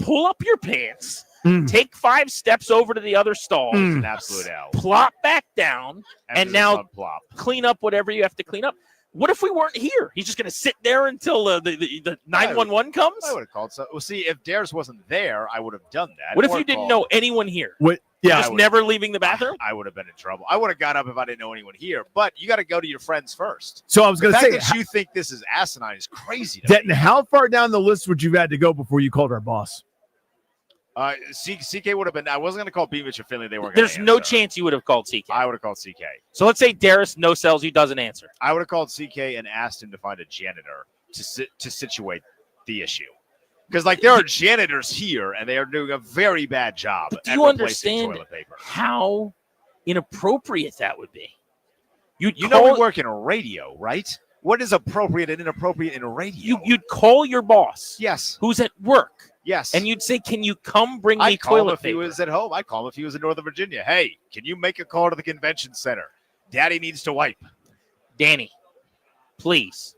Pull up your pants, take 5 steps over to the other stall,
It's an absolute L.
plop back down, and
Emphasis
now
on plop.
clean up whatever you have to clean up. What if we weren't here? He's just going to sit there until the 911 comes?
I would have called. So, well, see, if Darius wasn't there, I would have done that.
What if
Or
you didn't
called-
know anyone here?
What Yeah,
Just never leaving the bathroom?
I would have been in trouble. I would have got up if I didn't know anyone here. But you got to go to your friends first.
So I was going to say,
that you think this is asinine is crazy. To me.
Denton, how far down the list would you have had to go before you called our boss?
CK would have been. I wasn't going to call Beamish or Finley. They weren't.
There's no chance you would have called CK.
I would have called CK.
So let's say Darius no sells you, doesn't answer.
I would have called CK and asked him to find a janitor to situate the issue. Because there are janitors here, and they are doing a very bad job.
But do you understand how inappropriate that would be?
You know we work in radio, right? What is appropriate and inappropriate in radio?
You'd call your boss.
Yes.
Who's at work.
Yes.
And you'd say, can you come bring me
I'd call him
toilet
if
paper?
he was at home. I'd call him if he was in Northern Virginia. Hey, can you make a call to the convention center? Daddy needs to wipe.
Danny, please.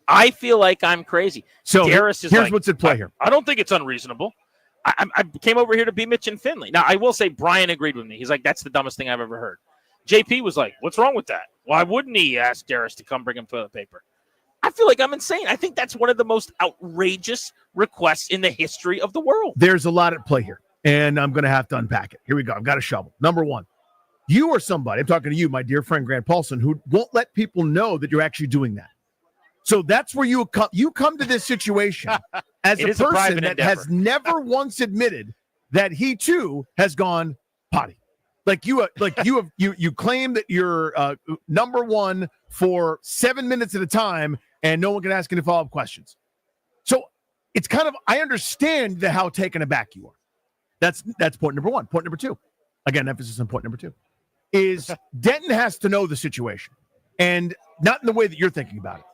I feel like I'm crazy.
So
Darius is
here's what's at play here.
I don't think it's unreasonable. I came over here to be Mitch and Finley. Now, I will say Brian agreed with me. He's like, that's the dumbest thing I've ever heard. JP was like, what's wrong with that? Why wouldn't he ask Darius to come bring him toilet paper? I feel like I'm insane. I think that's one of the most outrageous requests in the history of the world.
There's a lot at play here, and I'm going to have to unpack it. Here we go. I've got a shovel. Number one, you are somebody, I'm talking to you, my dear friend Grant Paulson, who won't let people know that you're actually doing that. So that's where you come to this situation as a person that has never once admitted that he too has gone potty. You claim that you're number one for 7 minutes at a time, and no one can ask any follow-up questions. So it's kind of, I understand how taken aback you are. That's point number one. Point number two, again, emphasis on point number two, is Denton has to know the situation, and not in the way that you're thinking about it.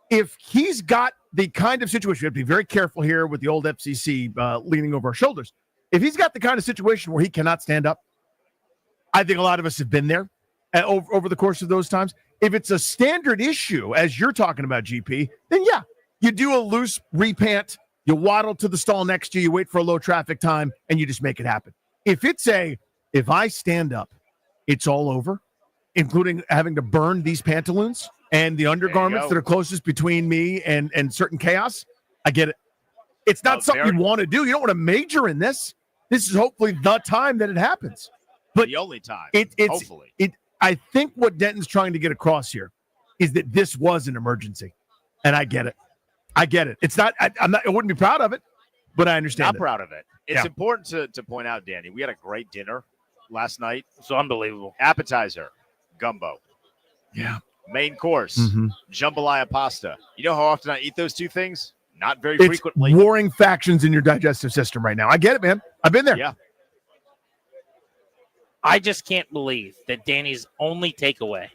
If he's got the kind of situation, we have to be very careful here with the old FCC leaning over our shoulders. If he's got the kind of situation where he cannot stand up, I think a lot of us have been there over the course of those times. If it's a standard issue, as you're talking about, GP, then yeah, you do a loose repant, you waddle to the stall next to you, you wait for a low traffic time, and you just make it happen. If if I stand up, it's all over, including having to burn these pantaloons and the undergarments that are closest between me and certain chaos, I get it. It's not something you want to do. You don't want to major in this. This is hopefully the time that it happens. But
the only time,
hopefully. I think what Denton's trying to get across here is that this was an emergency, and I get it. It's not. I wouldn't be proud of it, but I understand.
Not proud of it. It's important to point out, Danny. We had a great dinner last night.
It's unbelievable.
Appetizer, gumbo.
Yeah.
Main course, jambalaya pasta. You know how often I eat those two things? Not very
It's
frequently.
warring factions in your digestive system right now. I get it, man. I've been there.
Yeah.
I just can't believe that Danny's only takeaway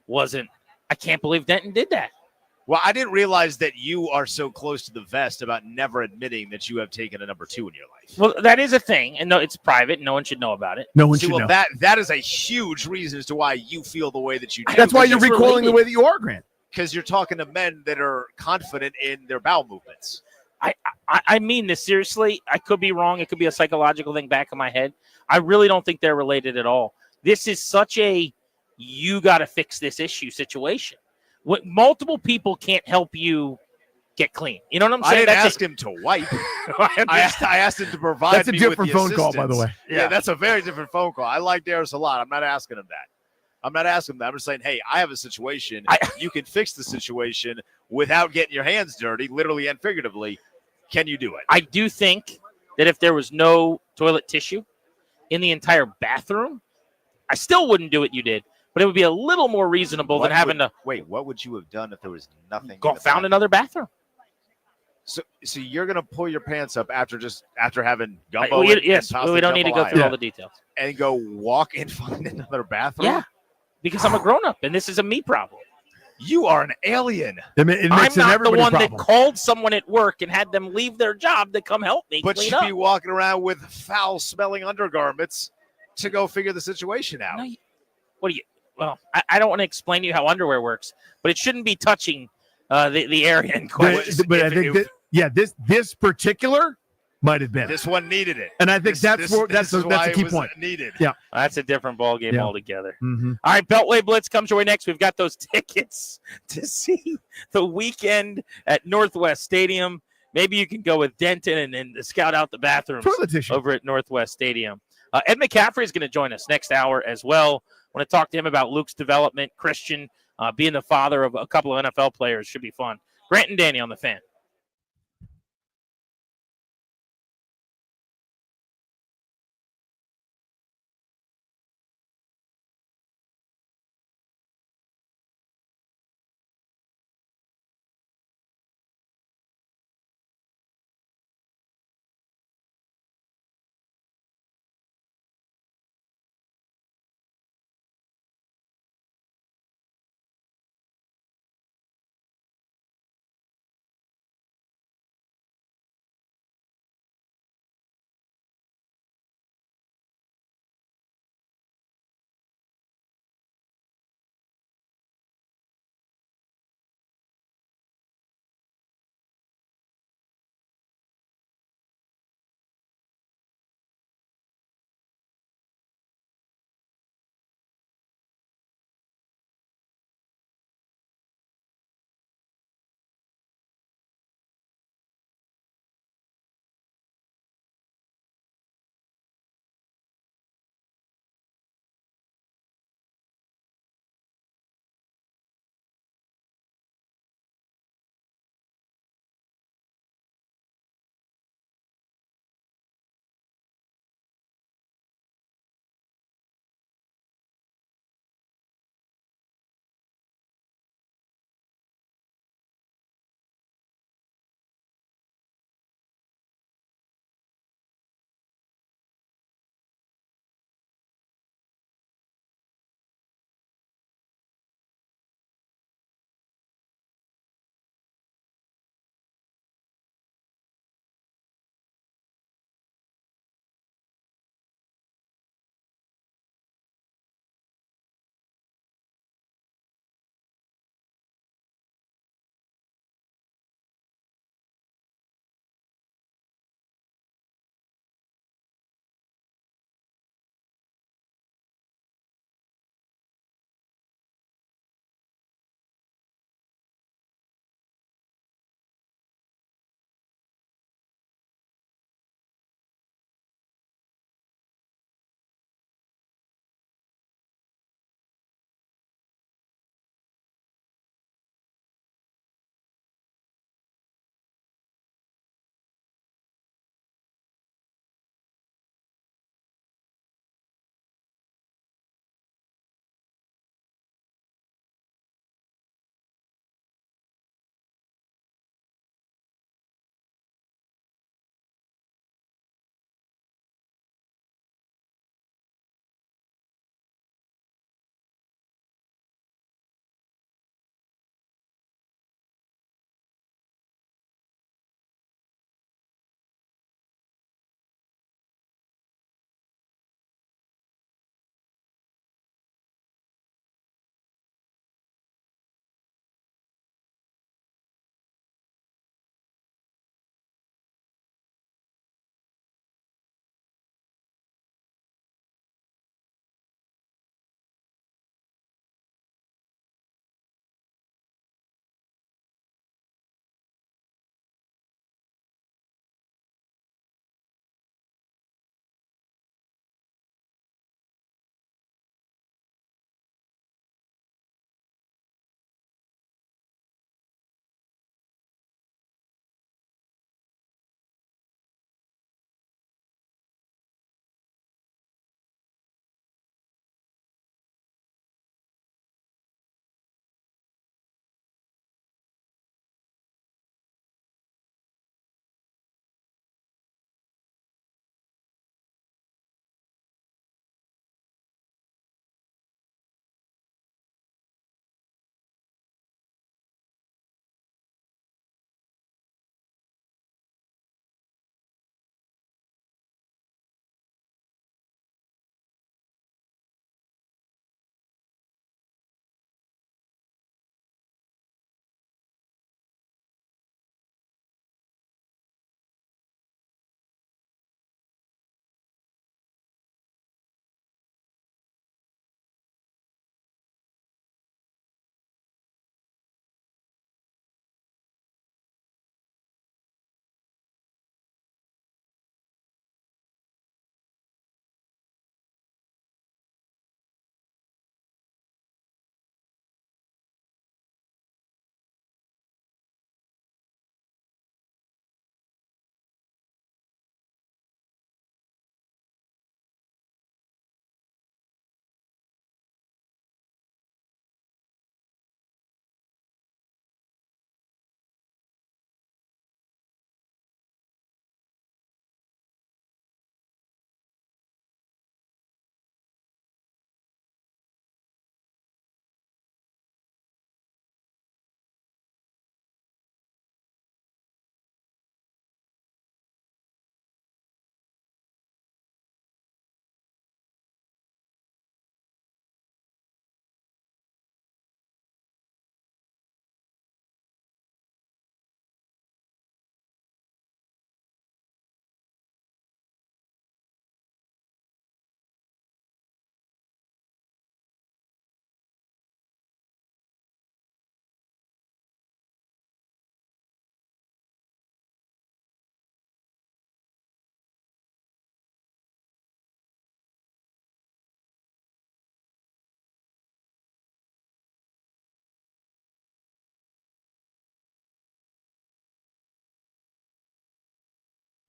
wasn't, I can't believe Denton did that.
Well, I didn't realize that you are so close to the vest about never admitting that you have taken a number 2 in your life.
Well, that is a thing, and no, it's private. No one should know about it.
No one should know.
That is a huge reason as to why you feel the way that you do.
That's why you're recoiling the way that you are, Grant.
Because you're talking to men that are confident in their bowel movements.
I mean this seriously. I could be wrong. It could be a psychological thing back in my head. I really don't think they're related at all. This is such a you got to fix this issue situation. What multiple people can't help you get clean. You know what I'm saying?
I didn't ask him to wipe. I asked him to provide.
That's a
me
different
with the
phone call, by the way.
Yeah, that's a very different phone call. I like Darius a lot. I'm not asking him that. I'm just saying, hey, I have a situation. You can fix the situation without getting your hands dirty, literally and figuratively. Can you do it?
I do think that if there was no toilet tissue in the entire bathroom, I still wouldn't do what you did. But it would be a little more reasonable than having to
wait. What would you have done if there was nothing?
Found another bathroom.
So you're gonna pull your pants up after having gumbo.
Yes, we don't need to go through all the details.
And go walk and find another bathroom.
Yeah, because I'm a grown up and this is a me problem.
You are an alien.
It makes
I'm not the one
problem.
that called someone at work and had them leave their job to come help me.
But
clean
you'd
up.
be walking around with foul-smelling undergarments to go figure the situation out.
No, what do you? Well, I don't want to explain to you how underwear works, but it shouldn't be touching the area in question.
But I think this particular might have been.
This one needed it.
And I think that's a key point.
Needed.
Yeah.
That's a different ball game altogether.
Mm-hmm.
All right, Beltway Blitz comes your way next. We've got those tickets to see the weekend at Northwest Stadium. Maybe you can go with Denton and scout out the bathrooms over at Northwest Stadium. Ed McCaffrey is going to join us next hour as well. I want to talk to him about Luke's development, Christian, being the father of a couple of NFL players. Should be fun. Grant and Danny on the Fan.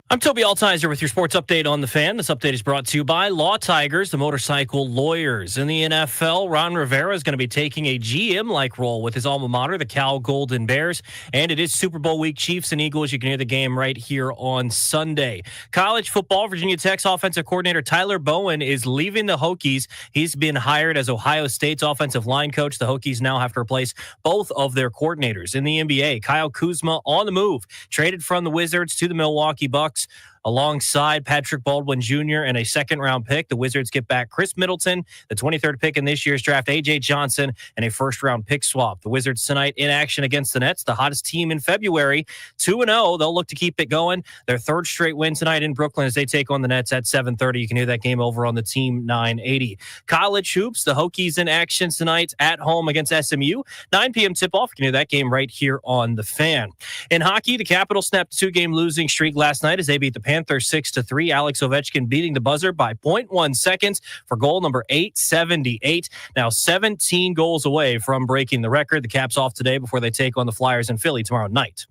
I'm Toby Altizer with your sports update on the Fan. This update is brought to you by Law Tigers, the motorcycle lawyers. In the NFL, Ron Rivera is going to be taking a GM-like role with his alma mater, the Cal Golden Bears. And it is Super Bowl week, Chiefs and Eagles. You can hear the game right here on Sunday. College football, Virginia Tech's offensive coordinator Tyler Bowen is leaving the Hokies. He's been hired as Ohio State's offensive line coach. The Hokies now have to replace both of their coordinators. In the NBA, Kyle Kuzma on the move, traded from the Wizards to the Milwaukee Bucks. Alongside Patrick Baldwin Jr. and a second-round pick, the Wizards get back Chris Middleton, the 23rd pick in this year's draft, A.J. Johnson, and a first-round pick swap. The Wizards tonight in action against the Nets, the hottest team in February, 2-0. They'll look to keep it going. Their third straight win tonight in Brooklyn as they take on the Nets at 7:30. You can hear that game over on the Team 980. College hoops, the Hokies in action tonight at home against SMU. 9 p.m. tip-off. You can hear that game right here on the Fan. In hockey, the Capitals snapped a 2-game losing streak last night as they beat the Panthers 6-3. Alex Ovechkin beating the buzzer by 0.1 seconds for goal number 878. Now 17 goals away from breaking the record. The Caps off today before they take on the Flyers in Philly tomorrow night.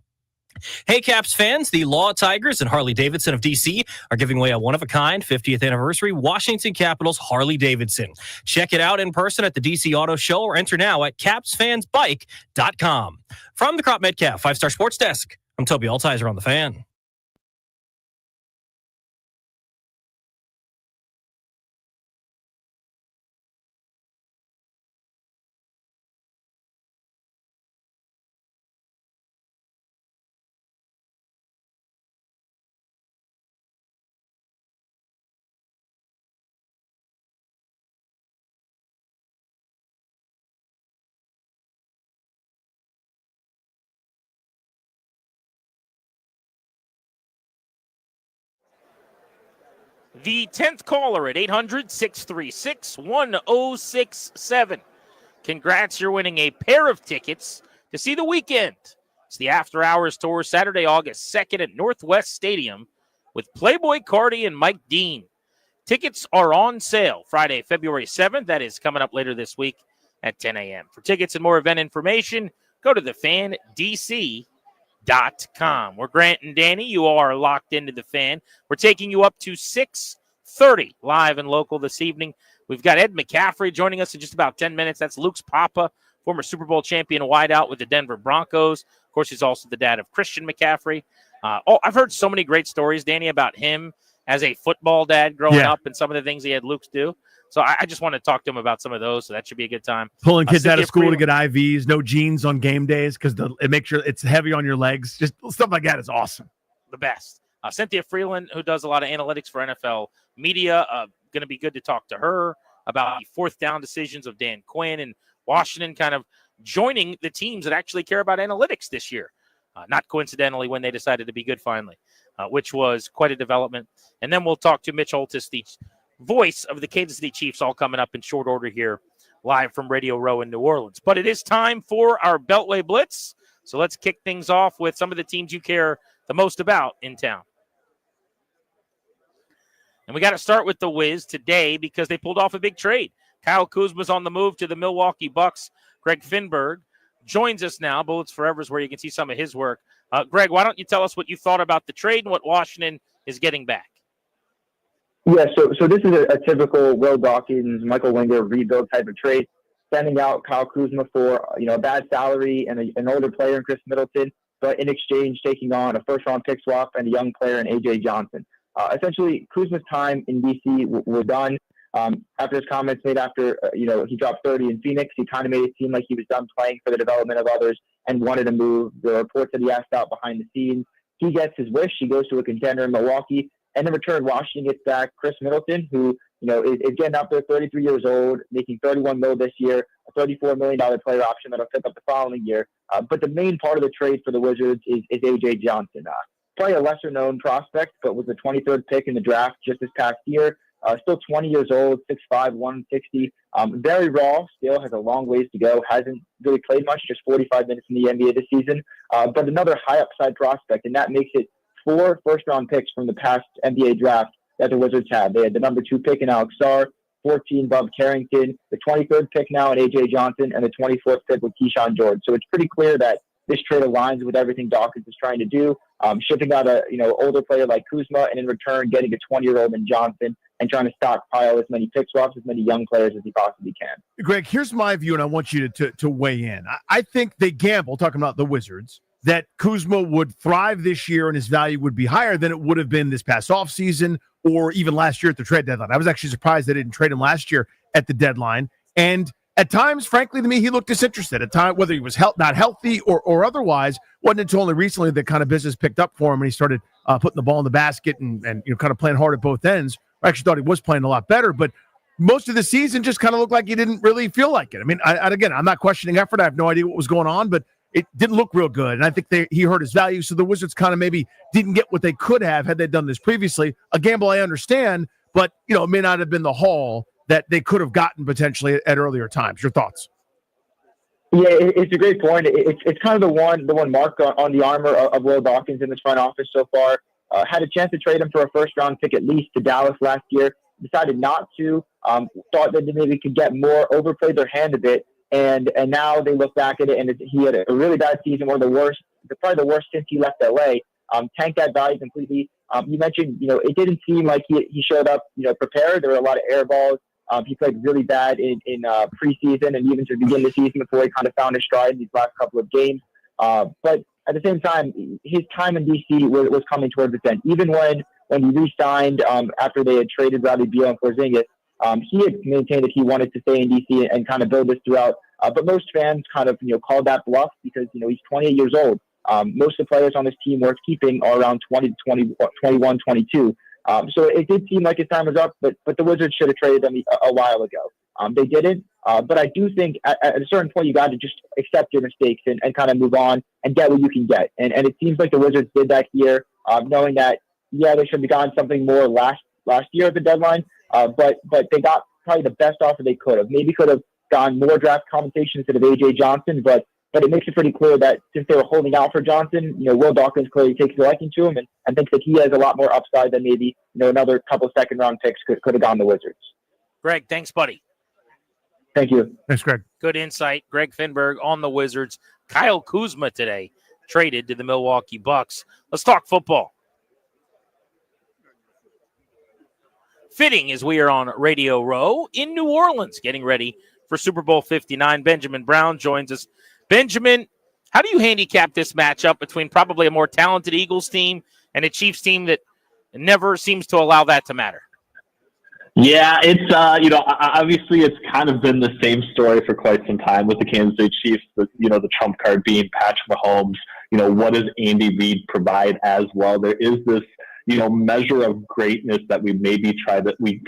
Hey, Caps fans, the Law Tigers and Harley-Davidson of D.C. are giving away a one-of-a-kind 50th anniversary Washington Capitals Harley-Davidson. Check it out in person at the D.C. Auto Show or enter now at capsfansbike.com. From the Crop Metcalf 5-Star Sports Desk, I'm Toby Altizer on the Fan.
The 10th caller at 800-636-1067. Congrats, you're winning a pair of tickets to see The Weeknd. It's the After Hours Tour, Saturday, August 2nd at Northwest Stadium with Playboy Cardi and Mike Dean. Tickets are on sale Friday, February 7th. That is coming up later this week at 10 a.m. For tickets and more event information, go to thefandc.com. We're Grant and Danny. You are locked into the Fan. We're taking you up to 6:30 live and local this evening. We've got Ed McCaffrey joining us in just about 10 minutes. That's Luke's papa, former Super Bowl champion wideout with the Denver Broncos. Of course, he's also the dad of Christian McCaffrey. I've heard so many great stories, Danny, about him as a football dad growing up and some of the things he had Luke's do. So I just want to talk to him about some of those, so that should be a good time.
Pulling kids out of school to get IVs, no jeans on game days because it makes sure it's heavy on your legs. Just stuff like that is awesome.
The best. Cynthia Freeland, who does a lot of analytics for NFL media, going to be good to talk to her about the fourth down decisions of Dan Quinn and Washington kind of joining the teams that actually care about analytics this year. Not coincidentally when they decided to be good finally, which was quite a development. And then we'll talk to Mitch Holtis, the voice of the Kansas City Chiefs, all coming up in short order here live from Radio Row in New Orleans. But it is time for our Beltway Blitz. So let's kick things off with some of the teams you care the most about in town. And we got to start with the Wiz today because they pulled off a big trade. Kyle Kuzma's on the move to the Milwaukee Bucks. Greg Finberg joins us now. Bullets Forever is where you can see some of his work. Greg, why don't you tell us what you thought about the trade and what Washington is getting back?
Yeah, so this is a typical Will Dawkins, Michael Winger rebuild type of trade, sending out Kyle Kuzma for a bad salary and an older player in Chris Middleton, but in exchange taking on a first-round pick swap and a young player in A.J. Johnson. Essentially, Kuzma's time in D.C. was done. After his comments made after he dropped 30 in Phoenix, he kind of made it seem like he was done playing for the development of others and wanted to move. The reports that he asked out behind the scenes. He gets his wish. He goes to a contender in Milwaukee. And in return, Washington gets back Chris Middleton, who is getting up there, 33 years old, making $31 million this year, a $34 million player option that'll pick up the following year. But the main part of the trade for the Wizards is A.J. Johnson. Probably a lesser-known prospect, but was the 23rd pick in the draft just this past year. Still 20 years old, 6'5", 160. Very raw, still has a long ways to go. Hasn't really played much, just 45 minutes in the NBA this season. But another high-upside prospect, and that makes it 4 first-round picks from the past NBA draft that the Wizards had. They had the number 2 pick in Alex Sarr, 14 Bub Carrington, the 23rd pick now in A.J. Johnson, and the 24th pick with Keyshawn George. So it's pretty clear that this trade aligns with everything Dawkins is trying to do. shipping out a older player like Kuzma, and in return getting a 20-year-old in Johnson, and trying to stockpile as many pick swaps, as many young players as he possibly can.
Greg, here's my view, and I want you to weigh in. I think they gamble, talking about the Wizards, that Kuzma would thrive this year and his value would be higher than it would have been this past offseason or even last year at the trade deadline. I was actually surprised they didn't trade him last year at the deadline. And at times, frankly, to me, he looked disinterested. At times, whether he was not healthy or otherwise, wasn't until only recently that kind of business picked up for him and he started putting the ball in the basket and kind of playing hard at both ends. I actually thought he was playing a lot better, but most of the season just kind of looked like he didn't really feel like it. I mean, again, I'm not questioning effort. I have no idea what was going on, but it didn't look real good. And I think he hurt his value. So the Wizards kind of maybe didn't get what they could have had they done this previously. A gamble I understand, but it may not have been the haul that they could have gotten potentially at earlier times. Your thoughts?
Yeah, it's a great point. It's kind of the one mark on the armor of Will Dawkins in this front office so far. Had a chance to trade him for a first-round pick at least to Dallas last year. Decided not to. Thought that they maybe could get more, overplayed their hand a bit. And now they look back at it, and he had a really bad season, one of the worst, probably the worst since he left LA. Tanked that value completely. You mentioned, it didn't seem like he showed up, prepared. There were a lot of air balls. He played really bad in preseason and even to begin the season before he kind of found his stride in these last couple of games. But at the same time, his time in DC was coming towards its end. Even when he re-signed after they had traded Bradley Beal and Porzingis, he had maintained that he wanted to stay in DC and kind of build this throughout. But most fans kind of called that bluff because he's 28 years old. Most of the players on this team worth keeping are around 20 to 21, 22. So it did seem like his time was up, but the Wizards should have traded him a while ago. They didn't. But I do think at a certain point you got to just accept your mistakes and kind of move on and get what you can get. And it seems like the Wizards did that here, knowing that they should have gotten something more last year at the deadline. But they got probably the best offer they could have. Maybe could have gotten more draft compensation instead of AJ Johnson, but it makes it pretty clear that since they were holding out for Johnson, Will Dawkins clearly takes a liking to him and thinks that he has a lot more upside than maybe another couple second-round picks could have gone the Wizards.
Greg, thanks, buddy.
Thank you.
Thanks, Greg.
Good insight. Greg Finberg on the Wizards. Kyle Kuzma today traded to the Milwaukee Bucks. Let's talk football. Fitting as we are on Radio Row in New Orleans, getting ready for Super Bowl 59. Benjamin Brown joins us. Benjamin, how do you handicap this matchup between probably a more talented Eagles team and a Chiefs team that never seems to allow that to matter?
Yeah, it's, obviously it's kind of been the same story for quite some time with the Kansas City Chiefs, the trump card being Patrick Mahomes. What does Andy Reid provide as well? There is this, measure of greatness that we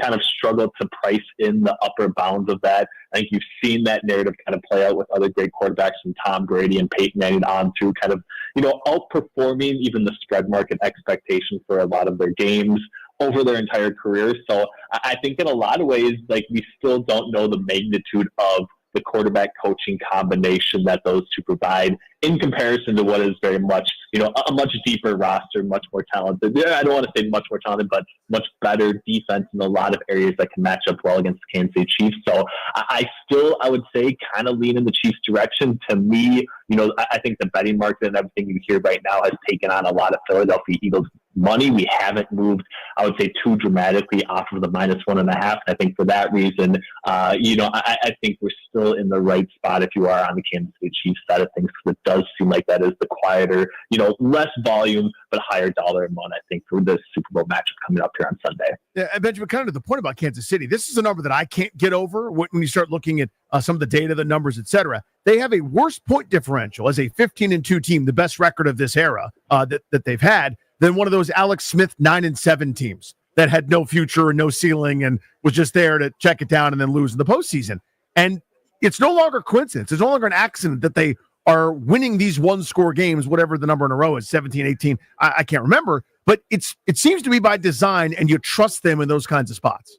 kind of struggle to price in the upper bounds of that. I think you've seen that narrative kind of play out with other great quarterbacks from Tom Brady and Peyton Manning on through kind of, outperforming even the spread market expectation for a lot of their games over their entire career. So I think in a lot of ways, we still don't know the magnitude of the quarterback coaching combination that those two provide in comparison to what is very much, a much deeper roster, much more talented. I don't want to say much more talented, but much better defense in a lot of areas that can match up well against the Kansas City Chiefs. So I would say, kind of lean in the Chiefs' direction. To me, I think the betting market and everything you hear right now has taken on a lot of Philadelphia Eagles money. We haven't moved, I would say, too dramatically off of the -1.5. I think for that reason, I think we're still in the right spot if you are on the Kansas City Chiefs side of things, because it does seem like that is the quieter, less volume, but higher dollar amount, I think, for the Super Bowl matchup coming up here on Sunday.
Yeah, and Benjamin, kind of to the point about Kansas City, this is a number that I can't get over when you start looking at some of the data, the numbers, etc. They have a worse point differential as a 15-2 team, the best record of this era that they've had, than one of those Alex Smith 9-7 teams that had no future and no ceiling and was just there to check it down and then lose in the postseason. And it's no longer coincidence. It's no longer an accident that they are winning these one-score games, whatever the number in a row is, 17, 18. I can't remember, but it seems to be by design, and you trust them in those kinds of spots.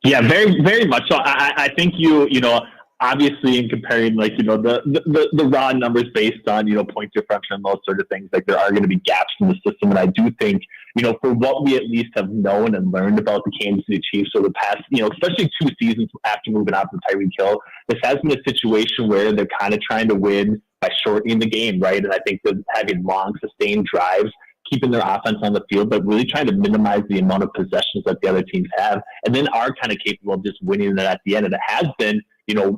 Yeah, very, very much so. I think obviously in comparing the raw numbers based on point differential and those sort of things, there are going to be gaps in the system. And I do think for what we at least have known and learned about the Kansas City Chiefs over the past especially 2 seasons after moving out from Tyreek Hill, this has been a situation where they're kind of trying to win by shortening the game, right? And I think that having long, sustained drives, keeping their offense on the field, but really trying to minimize the amount of possessions that the other teams have, and then are kind of capable of just winning it at the end. And it has been,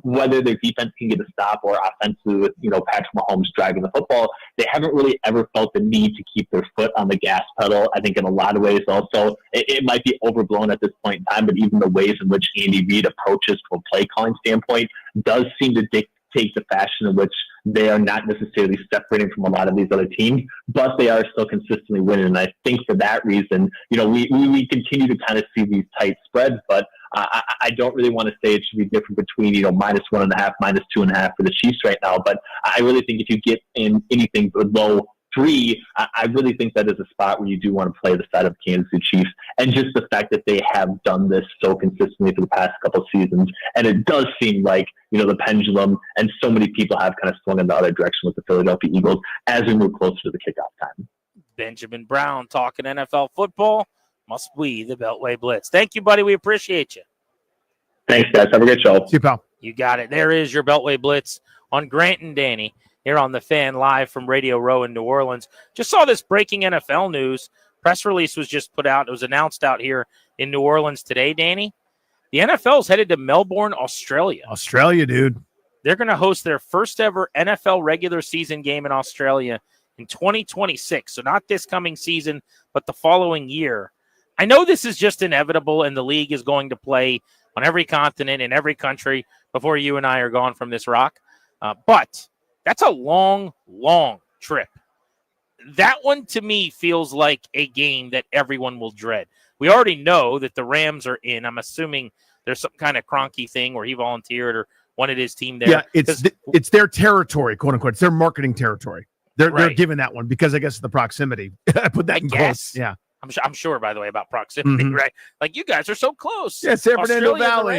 whether their defense can get a stop or offensively with, Patrick Mahomes driving the football, they haven't really ever felt the need to keep their foot on the gas pedal. I think in a lot of ways also, it might be overblown at this point in time, but even the ways in which Andy Reid approaches from a play calling standpoint does seem to dictate the fashion in which they are not necessarily separating from a lot of these other teams, but they are still consistently winning. And I think for that reason, we continue to kind of see these tight spreads, but I don't really want to say it should be different between, -1.5, -2.5 for the Chiefs right now. But I really think if you get in anything below 3, I really think that is a spot where you do want to play the side of Kansas City Chiefs. And just the fact that they have done this so consistently for the past couple seasons. And it does seem like, the pendulum and so many people have kind of swung in the other direction with the Philadelphia Eagles as we move closer to the kickoff time.
Benjamin Brown talking NFL football. Must we the Beltway Blitz. Thank you, buddy. We appreciate you.
Thanks, guys. Have a good show.
See you, pal.
You got it. There is your Beltway Blitz on Grant and Danny here on The Fan live from Radio Row in New Orleans. Just saw this breaking NFL news. Press release was just put out. It was announced out here in New Orleans today, Danny. The NFL is headed to Melbourne, Australia.
Australia, dude.
They're going to host their first ever NFL regular season game in Australia in 2026. So not this coming season, but the following year. I know this is just inevitable, and the league is going to play on every continent in every country before you and I are gone from this rock. But that's a long, long trip. That one, to me, feels like a game that everyone will dread. We already know that the Rams are in. I'm assuming there's some kind of Kroenke thing where he volunteered or wanted his team there.
Yeah, it's their territory, quote unquote. It's their marketing territory. They're given that one because I guess of the proximity. I put that in quotes. Yeah.
I'm sure, by the way, about proximity, right? Like, you guys are so close.
Yeah, San Fernando
Australia and the
Valley,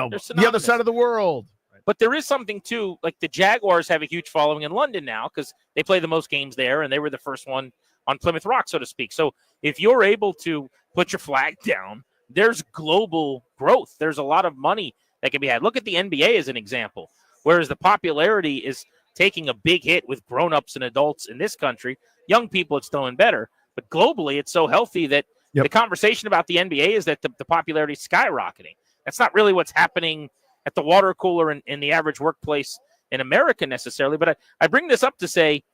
Rams,
the other side of the world.
But there is something, too, like the Jaguars have a huge following in London now because they play the most games there, and they were the first one on Plymouth Rock, so to speak. So if you're able to put your flag down, there's global growth. There's a lot of money that can be had. Look at the NBA as an example, whereas the popularity is taking a big hit with grown-ups and adults in this country. Young people, it's doing better. But globally, it's so healthy that the conversation about the NBA is that the popularity is skyrocketing. That's not really what's happening at the water cooler in the average workplace in America necessarily. But I bring this up to say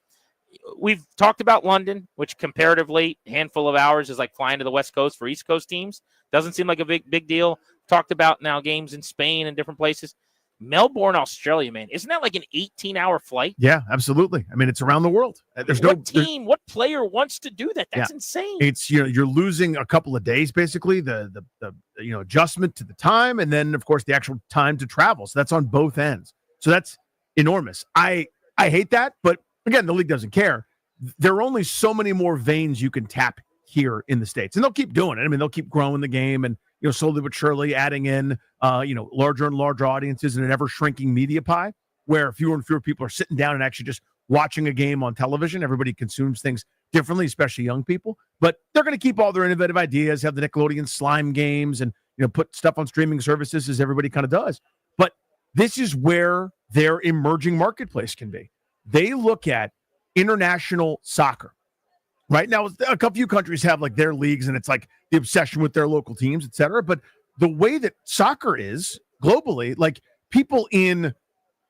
we've talked about London, which comparatively, a handful of hours is like flying to the West Coast for East Coast teams. Doesn't seem like a big deal. Talked about now games in Spain and different places. Melbourne, Australia, man. Isn't that like an 18-hour flight?
Yeah, absolutely. I mean, it's around the world. There's
what player wants to do that? That's insane.
It's, you're losing a couple of days, basically, the adjustment to the time, and then, of course, the actual time to travel. So that's on both ends. So that's enormous. I hate that, but again, the league doesn't care. There are only so many more veins you can tap here in the States, and they'll keep doing it. I mean, they'll keep growing the game and, slowly but surely adding in, larger and larger audiences in an ever-shrinking media pie where fewer and fewer people are sitting down and actually just watching a game on television. Everybody consumes things differently, especially young people. But they're going to keep all their innovative ideas, have the Nickelodeon slime games, and, put stuff on streaming services as everybody kind of does. But this is where their emerging marketplace can be. They look at international soccer. Right now, a few countries have like their leagues, and it's like the obsession with their local teams, et cetera. But the way that soccer is globally, like people in,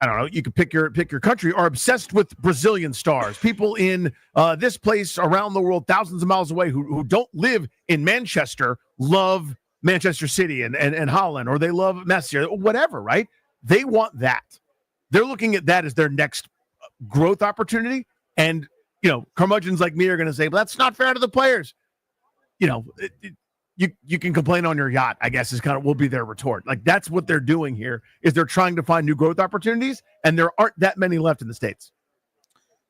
I don't know, you could pick your country, are obsessed with Brazilian stars. People in this place around the world, thousands of miles away, who don't live in Manchester, love Manchester City and Holland, or they love Messi, or whatever, right? They want that. They're looking at that as their next growth opportunity. And curmudgeons like me are going to say, well, that's not fair to the players. You can complain on your yacht, I guess, will be their retort. Like, that's what they're doing here, is they're trying to find new growth opportunities, and there aren't that many left in the States.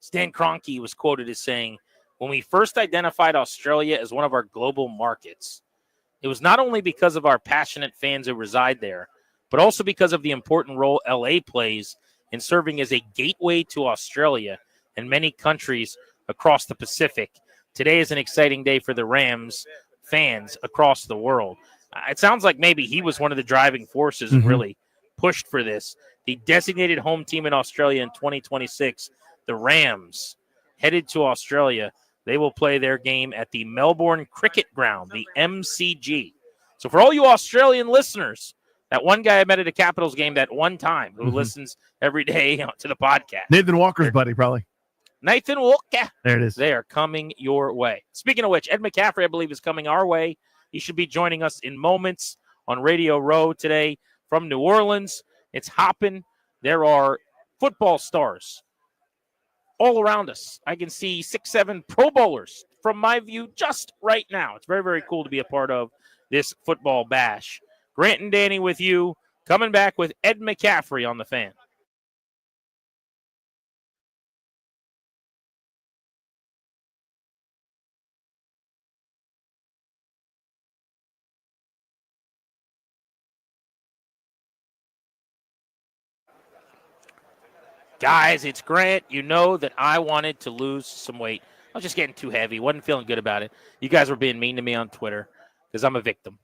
Stan Kroenke was quoted as saying, when we first identified Australia as one of our global markets, it was not only because of our passionate fans who reside there, but also because of the important role LA plays in serving as a gateway to Australia and many countries across the Pacific. Today is an exciting day for the Rams fans across the world. It sounds like maybe he was one of the driving forces and really pushed for this. the designated home team in Australia in 2026, the Rams, headed to Australia. They will play their game at the Melbourne Cricket Ground, the MCG. So for all you Australian listeners, that one guy I met at a Capitals game that one time who listens every day to the podcast.
Nathan Walker's buddy, probably.
Nathan Walker.
There it is.
They are coming your way. Speaking of which, Ed McCaffrey, I believe, is coming our way. He should be joining us in moments on Radio Row today from New Orleans. It's hopping. There are football stars all around us. I can see 6-7 Pro Bowlers from my view just right now. It's very, very cool to be a part of this football bash. Grant and Danny with you, coming back with Ed McCaffrey on the Fan. Guys, it's Grant. You know that I wanted to lose some weight. I was just getting too heavy. Wasn't feeling good about it. You guys were being mean to me on Twitter because I'm a victim,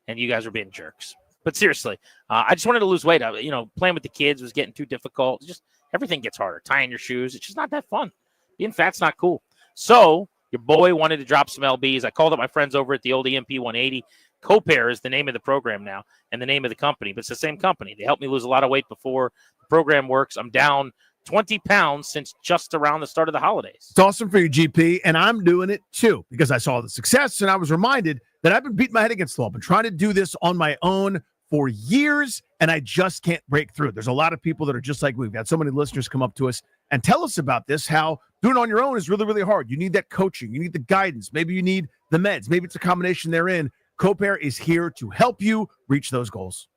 and you guys were being jerks. But seriously, I just wanted to lose weight. Playing with the kids was getting too difficult. Just everything gets harder. Tying your shoes, it's just not that fun. Being fat's not cool. So your boy wanted to drop some LBs. I called up my friends over at the old EMP 180. CoPair is the name of the program now and the name of the company, but it's the same company. They helped me lose a lot of weight before. The program works. I'm down 20 pounds since just around the start of the holidays.
It's awesome for you, GP, and I'm doing it too because I saw the success and I was reminded that I've been beating my head against the wall. I've been trying to do this on my own for years, and I just can't break through. There's a lot of people that are just like we've got so many listeners come up to us and tell us about this, how doing it on your own is really, really hard. You need that coaching. You need the guidance. Maybe you need the meds. Maybe it's a combination therein. CoPair is here to help you reach those goals.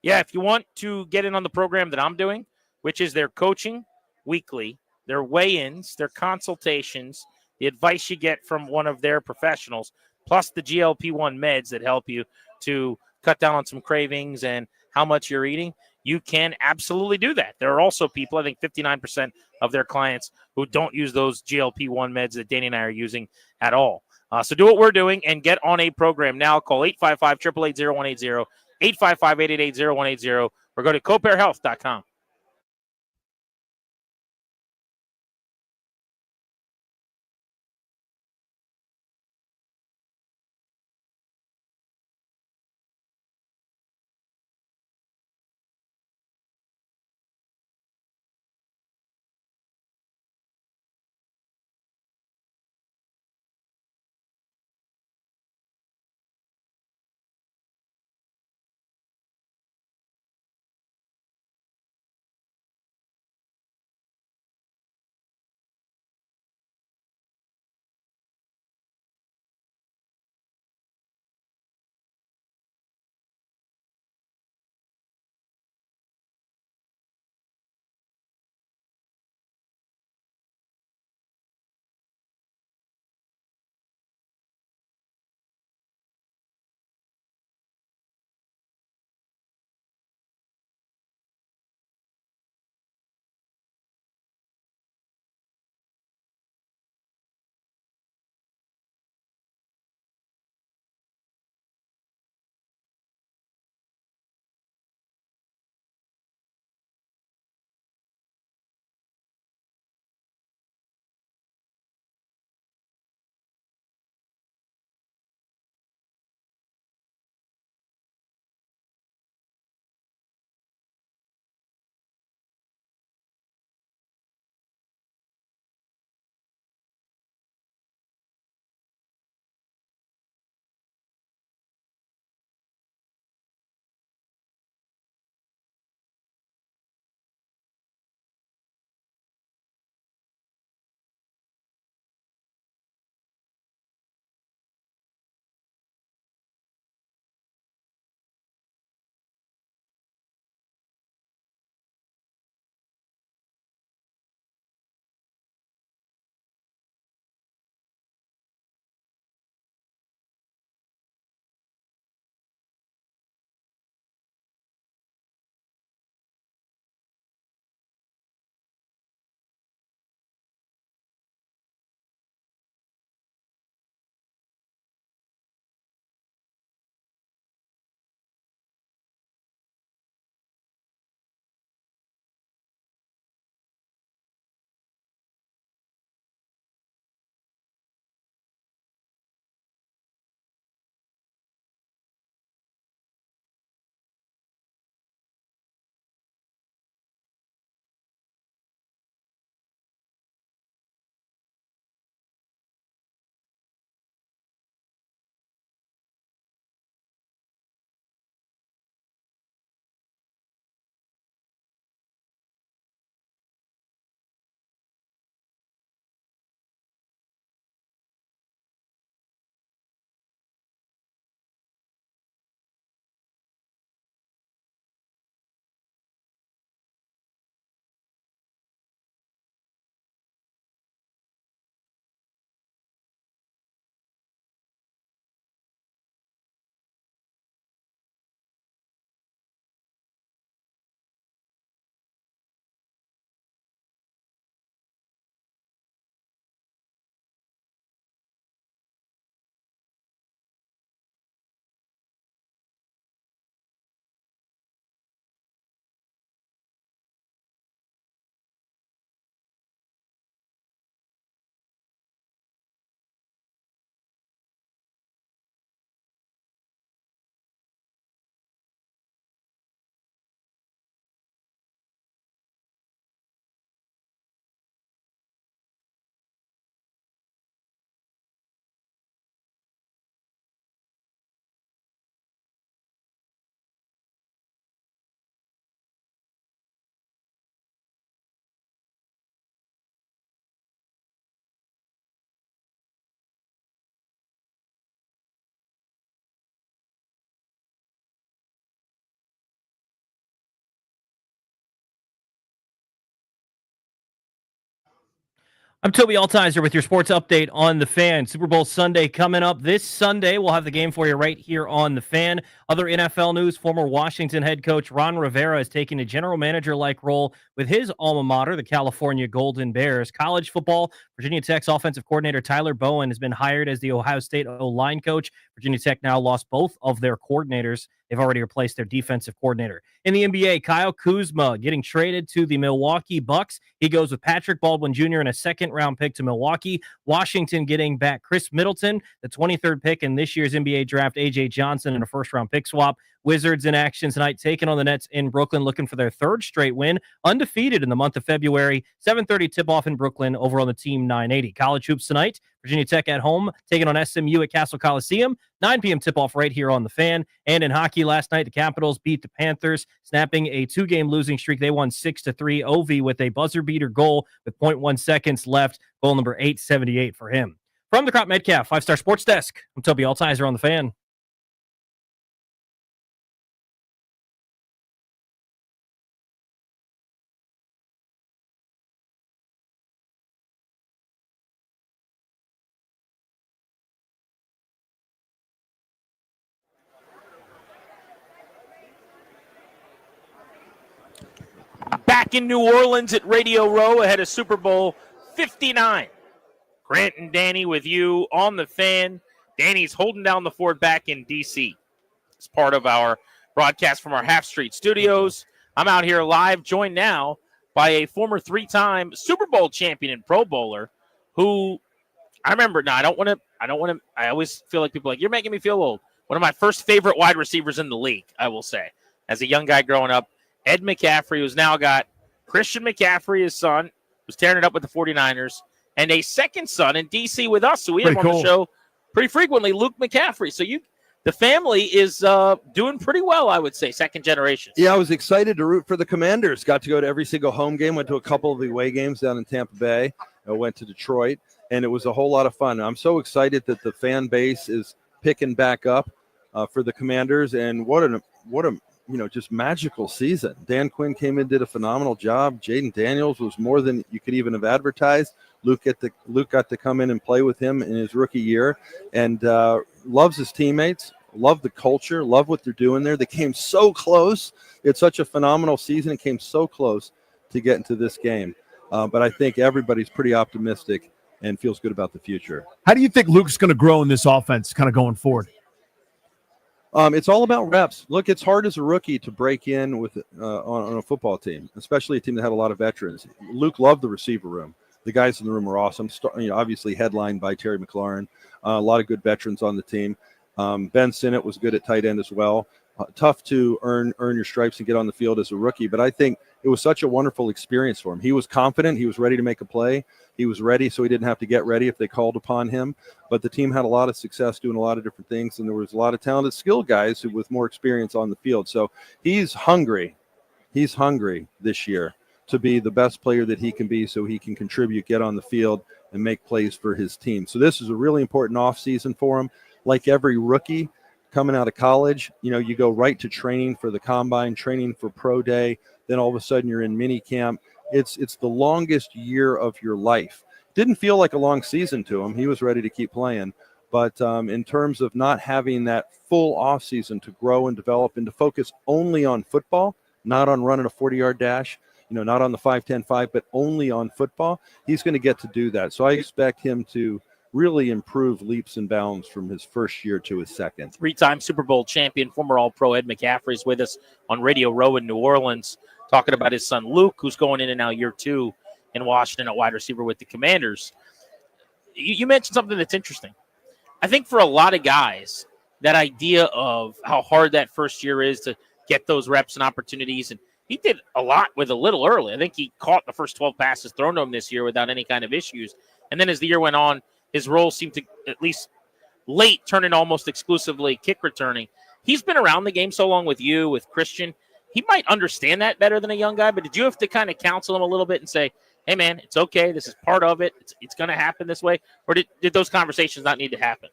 Yeah, if you want to get in on the program that I'm doing, which is their coaching weekly, their weigh-ins, their consultations, the advice you get from one of their professionals, plus the GLP-1 meds that help you to cut down on some cravings and how much you're eating, you can absolutely do that. There are also people, I think 59% of their clients, who don't use those GLP-1 meds that Danny and I are using at all. So do what we're doing and get on a program now. Call 855-888-0180, 855-888-0180, or go to copairhealth.com.
I'm Toby Altizer with your sports update on The Fan. Super Bowl Sunday coming up this Sunday. We'll have the game for you right here on The Fan. Other NFL news, former Washington head coach Ron Rivera is taking a general manager-like role with his alma mater, the California Golden Bears. College football, Virginia Tech's offensive coordinator Tyler Bowen has been hired as the Ohio State O-line coach. Virginia Tech now lost both of their coordinators. They've already replaced their defensive coordinator. In the NBA, Kyle Kuzma getting traded to the Milwaukee Bucks. He goes with Patrick Baldwin Jr. and a second-round pick to Milwaukee. Washington getting back Chris Middleton, the 23rd pick in this year's NBA draft, A.J. Johnson, and a first-round pick swap. Wizards in action tonight, taking on the Nets in Brooklyn, looking for their third straight win, undefeated in the month of February. 7:30 tip-off in Brooklyn over on the Team 980. College hoops tonight, Virginia Tech at home, taking on SMU at Castle Coliseum. 9 p.m. tip-off right here on The Fan. And in hockey last night, the Capitals beat the Panthers, snapping a 2-game losing streak. They won 6-3. Ovi with a buzzer-beater goal with 0.1 seconds left. Goal number 878 for him. From the Crop Metcalf 5-Star Sports Desk, I'm Toby Altizer on The Fan.
Back in New Orleans at Radio Row ahead of Super Bowl 59. Grant and Danny with you on The Fan. Danny's holding down the fort back in D.C. It's part of our broadcast from our Half Street studios. I'm out here live, joined now by a former 3-time Super Bowl champion and Pro Bowler who I remember. Now, I always feel like people are like, you're making me feel old. One of my first favorite wide receivers in the league, I will say, as a young guy growing up. Ed McCaffrey, who's now got Christian McCaffrey, his son, who's tearing it up with the 49ers, and a second son in D.C. with us, so we have on the show pretty frequently, Luke McCaffrey. So the family is doing pretty well, I would say, second generation.
Yeah, I was excited to root for the Commanders. Got to go to every single home game, went to a couple of the away games down in Tampa Bay. I went to Detroit, and it was a whole lot of fun. I'm so excited that the fan base is picking back up for the Commanders, and what a just magical season. Dan Quinn came in, did a phenomenal job. Jaden Daniels was more than you could even have advertised. Luke got to come in and play with him in his rookie year, and loves his teammates, love the culture, love what they're doing there. They came so close. It's such a phenomenal season. It came so close to get into this game. But I think everybody's pretty optimistic and feels good about the future.
How do you think Luke's going to grow in this offense kind of going forward?
It's all about reps. Look, it's hard as a rookie to break in with on a football team, especially a team that had a lot of veterans. Luke loved the receiver room. The guys in the room are awesome. Obviously headlined by Terry McLaurin. A lot of good veterans on the team. Ben Sinnott was good at tight end as well. Tough to earn your stripes and get on the field as a rookie, but I think it was such a wonderful experience for him. He was confident. He was ready to make a play. He was ready, so he didn't have to get ready if they called upon him. But the team had a lot of success doing a lot of different things, and there was a lot of talented, skilled guys with more experience on the field. So he's hungry. He's hungry this year to be the best player that he can be so he can contribute, get on the field, and make plays for his team. So this is a really important offseason for him. Like every rookie coming out of college, you go right to training for the combine, training for pro day, then all of a sudden you're in mini camp. It's the longest year of your life. Didn't feel like a long season to him. He was ready to keep playing. But in terms of not having that full offseason to grow and develop and to focus only on football, not on running a 40-yard dash, not on the 5-10-5, but only on football, he's going to get to do that. So I expect him to really improve leaps and bounds from his first year to his second.
3-time Super Bowl champion, former All-Pro Ed McCaffrey is with us on Radio Row in New Orleans, talking about his son Luke, who's going in and now year 2 in Washington at wide receiver with the Commanders. You mentioned something that's interesting. I think for a lot of guys, that idea of how hard that first year is to get those reps and opportunities, and he did a lot with a little early. I think he caught the first 12 passes thrown to him this year without any kind of issues. And then as the year went on, his role seemed to, at least late, turn into almost exclusively kick returning. He's been around the game so long with you, with Christian. He might understand that better than a young guy, but did you have to kind of counsel him a little bit and say, hey, man, it's okay. This is part of it. It's going to happen this way? Or did those conversations not need to happen?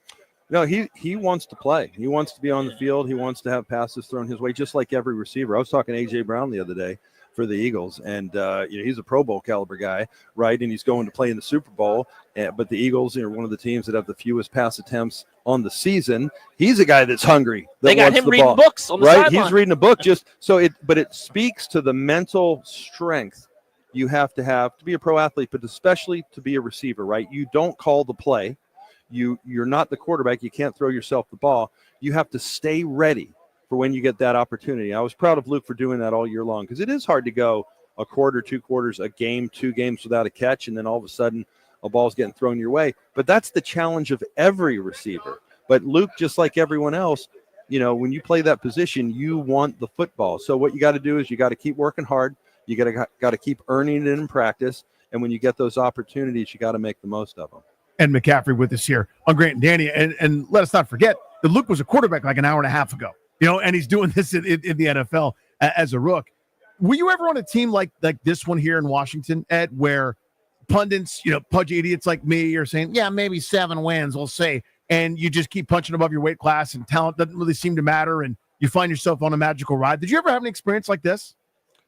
No, he wants to play. He wants to be on the field. He wants to have passes thrown his way, just like every receiver. I was talking to A.J. Brown the other day. for the Eagles. And he's a Pro Bowl caliber guy, right? And he's going to play in the Super Bowl. But the Eagles are one of the teams that have the fewest pass attempts on the season. He's a guy that's hungry.
They got him reading books on the
right?
sideline.
He's reading a book but it speaks to the mental strength you have to be a pro athlete, but especially to be a receiver, right? You don't call the play. You're not the quarterback. You can't throw yourself the ball. You have to stay ready for when you get that opportunity. I was proud of Luke for doing that all year long because it is hard to go a quarter, 2 quarters, a game, 2 games without a catch, and then all of a sudden a ball's getting thrown your way. But that's the challenge of every receiver. But Luke, just like everyone else, when you play that position, you want the football. So what you got to do is you got to keep working hard. You got to keep earning it in practice. And when you get those opportunities, you got to make the most of them.
And McCaffrey with us here on Grant and Danny. And let us not forget that Luke was a quarterback like an hour and a half ago, and he's doing this in the NFL as a rook. Were you ever on a team like this one here in Washington, Ed, where pundits, pudgy idiots like me are saying, yeah, maybe 7 wins, we'll say, and you just keep punching above your weight class and talent doesn't really seem to matter and you find yourself on a magical ride? Did you ever have an experience like this?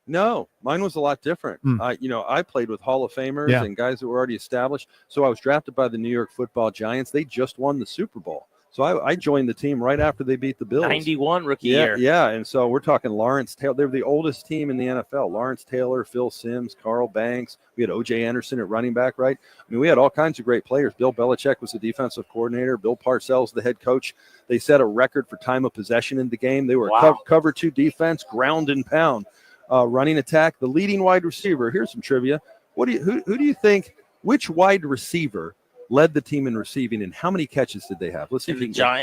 No, mine was a lot different. I played with Hall of Famers and guys that were already established. So I was drafted by the New York Football Giants. They just won the Super Bowl. So I joined the team right after they beat the Bills.
91 rookie year.
Yeah, and so we're talking Lawrence Taylor. They were the oldest team in the NFL. Lawrence Taylor, Phil Simms, Carl Banks. We had O.J. Anderson at running back, right? I mean, we had all kinds of great players. Bill Belichick was the defensive coordinator. Bill Parcells, the head coach. They set a record for time of possession in the game. They were cover 2 defense, ground and pound. Running attack, the leading wide receiver. Here's some trivia. Who do you think, which wide receiver led the team in receiving and how many catches did they have? Let's see if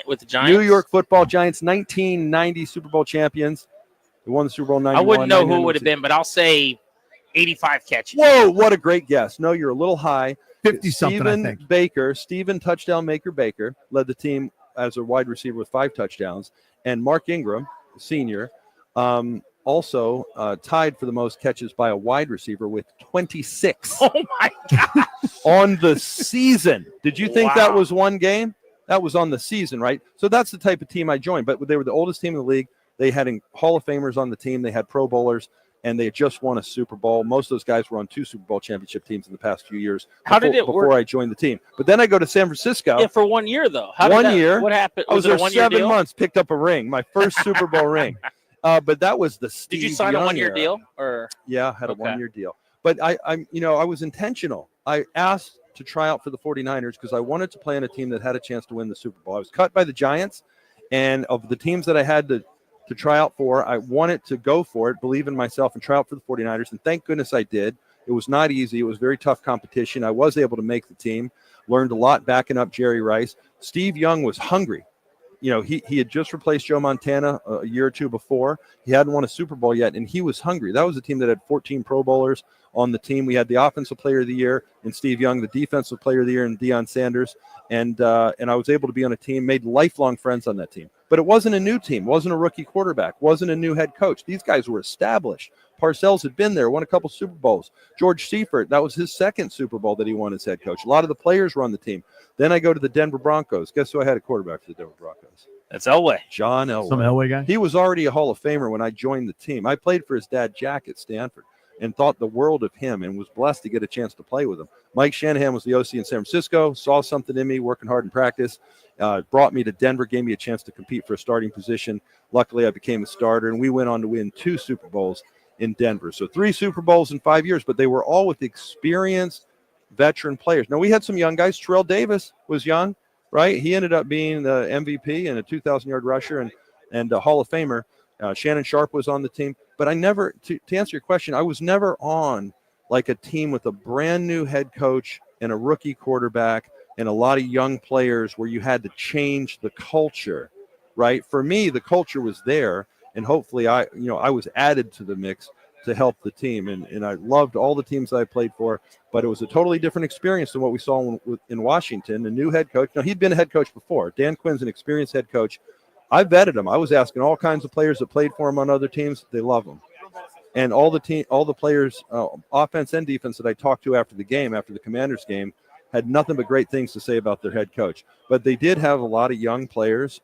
with the Giants.
New York Football Giants, 1990 Super Bowl champions. They won the Super Bowl 91.
I wouldn't know who it would have been, but I'll say 85 catches.
Whoa, what a great guess. No, you're a little high.
50-something, I think.
Steven Touchdown Maker Baker led the team as a wide receiver with 5 touchdowns. And Mark Ingram, senior, also tied for the most catches by a wide receiver with 26.
Oh, my God.
On the season. Did you think that was one game? That was on the season, right? So that's the type of team I joined. But they were the oldest team in the league. They had Hall of Famers on the team. They had Pro Bowlers, and they had just won a Super Bowl. Most of those guys were on 2 Super Bowl championship teams in the past few years.
How did it work?
Before I joined the team. But then I go to San Francisco.
Yeah, for 1 year, though.
Year.
What happened?
I was there
1 year
7
deal?
months, picked up a ring, my first Super Bowl ring. But that was the Steve
Did you sign
Young
a 1 year
era.
deal? Or
Yeah, I had a 1 year deal. But I was intentional. I asked to try out for the 49ers because I wanted to play on a team that had a chance to win the Super Bowl. I was cut by the Giants, and of the teams that I had to try out for, I wanted to go for it, believe in myself, and try out for the 49ers. And thank goodness I did. It was not easy. It was very tough competition. I was able to make the team, learned a lot backing up Jerry Rice. Steve Young was hungry. He had just replaced Joe Montana a year or 2 before. He hadn't won a Super Bowl yet, and he was hungry. That was a team that had 14 Pro Bowlers on the team. We had the Offensive Player of the Year in Steve Young, the Defensive Player of the Year in Deion Sanders, and I was able to be on a team, made lifelong friends on that team. But it wasn't a new team, wasn't a rookie quarterback, wasn't a new head coach. These guys were established. Parcells had been there, won a couple Super Bowls. George Seifert, that was his 2nd Super Bowl that he won as head coach. A lot of the players were on the team. Then I go to the Denver Broncos. Guess who I had a quarterback for the Denver Broncos?
That's Elway.
John Elway.
Some Elway guy?
He was already a Hall of Famer when I joined the team. I played for his dad, Jack, at Stanford and thought the world of him and was blessed to get a chance to play with him. Mike Shanahan was the OC in San Francisco, saw something in me, working hard in practice, brought me to Denver, gave me a chance to compete for a starting position. Luckily, I became a starter, and we went on to win 2 Super Bowls in Denver. So 3 Super Bowls in 5 years, but they were all with experienced veteran players. Now, we had some young guys. Terrell Davis was young, right? He ended up being the MVP and a 2,000-yard rusher and a Hall of Famer. Shannon Sharp was on the team. But I never, to answer your question, I was never on like a team with a brand new head coach and a rookie quarterback and a lot of young players where you had to change the culture, right? For me, the culture was there, and hopefully I was added to the mix to help the team. And I loved all the teams that I played for, but it was a totally different experience than what we saw in Washington. A new head coach. Now, he'd been a head coach before. Dan Quinn's an experienced head coach. I vetted him. I was asking all kinds of players that played for him on other teams. They love him. And all the players, offense and defense that I talked to after the Commanders game, had nothing but great things to say about their head coach. But they did have a lot of young players,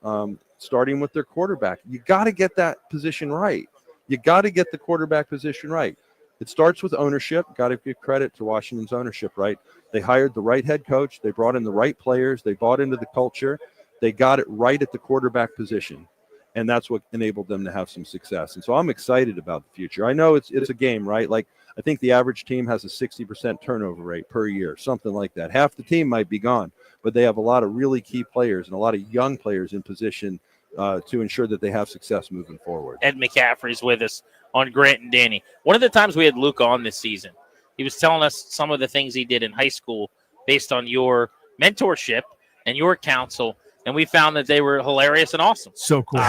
starting with their quarterback. You got to get that position right. You got to get the quarterback position right. It starts with ownership. Got to give credit to Washington's ownership, right? They hired the right head coach. They brought in the right players. They bought into the culture. They got it right at the quarterback position. And that's what enabled them to have some success. And so I'm excited about the future. I know it's a game, right? Like, I think the average team has a 60% turnover rate per year, something like that. Half the team might be gone, but they have a lot of really key players and a lot of young players in position to ensure that they have success moving forward.
Ed McCaffrey's with us on Grant and Danny. One of the times we had Luke on this season, he was telling us some of the things he did in high school based on your mentorship and your counsel, and we found that they were hilarious and awesome.
So cool.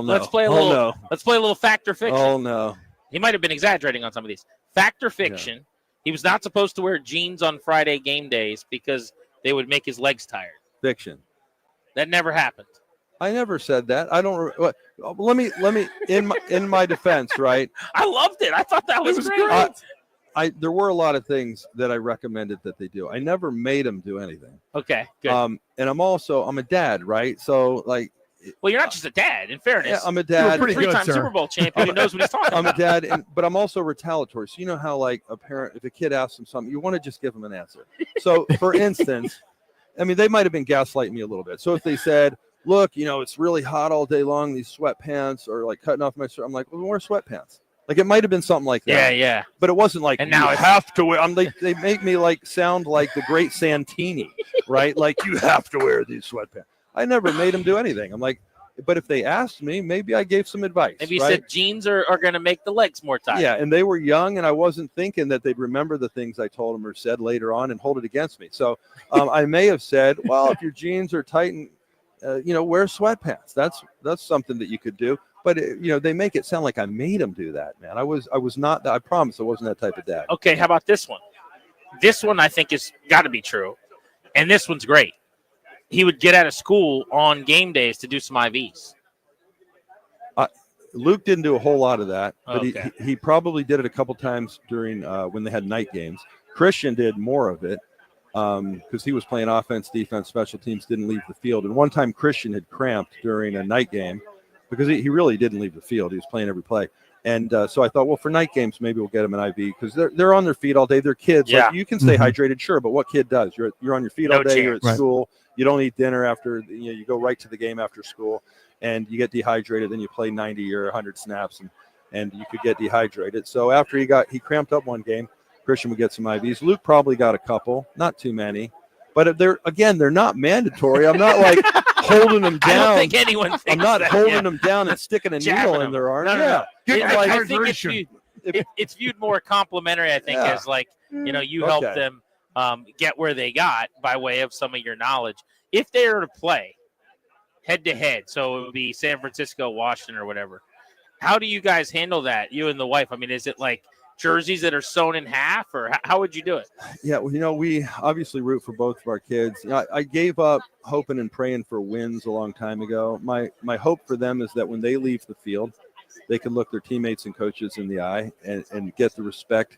Let's play a little. Let's play a little fact or fiction.
Oh no,
he might have been exaggerating on some of these. Fact or fiction? Yeah. He was not supposed to wear jeans on Friday game days because they would make his legs tired.
Fiction.
That never happened.
I never said that. I don't. Let me. In my defense, right?
I loved it. I thought that was great.
There were a lot of things that I recommended that they do. I never made them do anything.
Okay, good.
And I'm a dad, right? So like.
Well, you're not just a dad. In fairness,
yeah, I'm a dad.
You're a three-time Super Bowl champion who knows what he's talking about.
I'm a dad, but I'm also retaliatory. So you know how, like, a parent, if a kid asks them something, you want to just give them an answer. So, for instance, I mean, they might have been gaslighting me a little bit. So if they said, "Look, it's really hot all day long. These sweatpants are like cutting off my shirt," I'm like, "Well, wear sweatpants." Like, it might have been something like that.
Yeah.
But it wasn't like,
and now
you have to wear. They make me like sound like the great Santini, right? Like, you have to wear these sweatpants. I never made them do anything. I'm like. But if they asked me, maybe I gave some advice.
Maybe you
right?
said jeans are going to make the legs more tight.
Yeah, and they were young, and I wasn't thinking that they'd remember the things I told them or said later on and hold it against me. So I may have said, well, if your jeans are tight and, wear sweatpants. That's something that you could do. But, they make it sound like I made them do that, man. I was not that. I promise I wasn't that type of dad.
Okay, how about this one? This one I think is got to be true, and this one's great. He would get out of school on game days to do some IVs.
Luke didn't do a whole lot of that, but
okay.
he probably did it a couple times during when they had night games. Christian did more of it because he was playing offense, defense, special teams, didn't leave the field. And one time Christian had cramped during a night game because he really didn't leave the field. He was playing every play. And so I thought, well, for night games, maybe we'll get them an IV because they're on their feet all day. They're kids.
Yeah.
Like, you can stay hydrated, sure, but what kid does? You're on your feet all day. You're at school. You don't eat dinner after. You go right to the game after school, and you get dehydrated. Then you play 90 or 100 snaps, and you could get dehydrated. So after he cramped up one game, Christian would get some IVs. Luke probably got a couple, not too many, but they're not mandatory. I'm not like holding them down.
I don't think anyone thinks
I'm not
that,
holding them down and sticking a needle in their arm.
No.
I
think it's viewed more complimentary, I think, as like, you help them get where they got by way of some of your knowledge. If they were to play head-to-head, so it would be San Francisco, Washington, or whatever, how do you guys handle that, you and the wife? I mean, is it like jerseys that are sewn in half, or how would you do it?
Yeah, well, we obviously root for both of our kids. I gave up hoping and praying for wins a long time ago. My hope for them is that when they leave the field, they can look their teammates and coaches in the eye and get the respect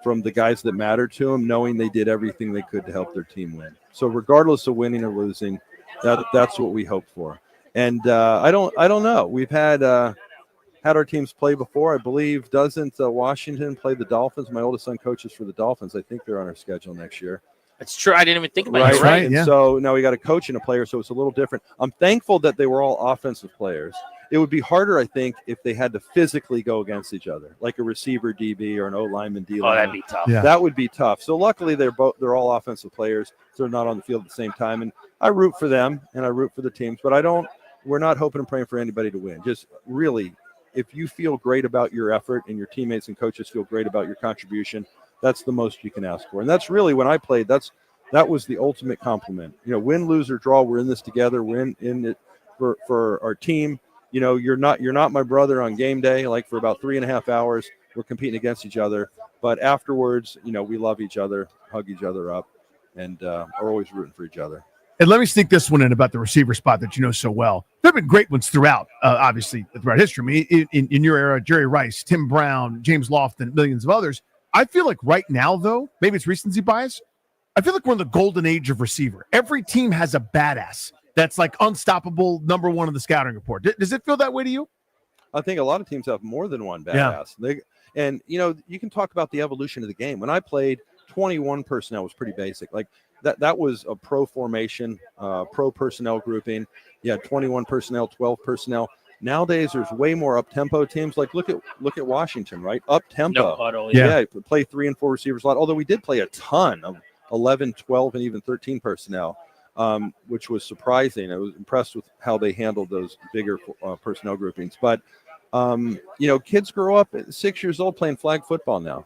from the guys that matter to them, knowing they did everything they could to help their team win. So regardless of winning or losing, that's what we hope for. And I don't know. We've had our teams play before. I believe, doesn't Washington play the Dolphins? My oldest son coaches for the Dolphins. I think they're on our schedule next year.
That's true. I didn't even think about it.
Right. And so now we got a coach and a player, so it's a little different. I'm thankful that they were all offensive players. It would be harder, I think, if they had to physically go against each other, like a receiver DB or an O lineman D line.
Oh, that'd be tough.
Yeah. That would be tough. So luckily, they're all offensive players, so they're not on the field at the same time. And I root for them and I root for the teams, but we're not hoping and praying for anybody to win. Just really, if you feel great about your effort and your teammates and coaches feel great about your contribution, that's the most you can ask for. And that's really, when I played, that was the ultimate compliment. Win, lose, or draw, we're in this together. We're in it for our team. You're not my brother on game day. Like, for about 3.5 hours, we're competing against each other. But afterwards, we love each other, hug each other up, and are always rooting for each other.
And let me sneak this one in about the receiver spot that you know so well. There have been great ones throughout, obviously, throughout history. I mean, in your era, Jerry Rice, Tim Brown, James Lofton, millions of others. I feel like right now, though, maybe it's recency bias, I feel like we're in the golden age of receiver. Every team has a badass that's like unstoppable, number one on the scouting report. Does it feel that way to you?
I think a lot of teams have more than one badass. And, you can talk about the evolution of the game. When I played, 21 personnel was pretty basic. Like that was a pro formation, pro personnel grouping. You had 21 personnel, 12 personnel. Nowadays, there's way more up-tempo teams. Like look at Washington, right? Up-tempo.
No huddle,
Yeah, play 3 and 4 receivers a lot. Although we did play a ton of 11, 12, and even 13 personnel, which was surprising. I was impressed with how they handled those bigger personnel groupings. But, kids grow up at 6 years old playing flag football now.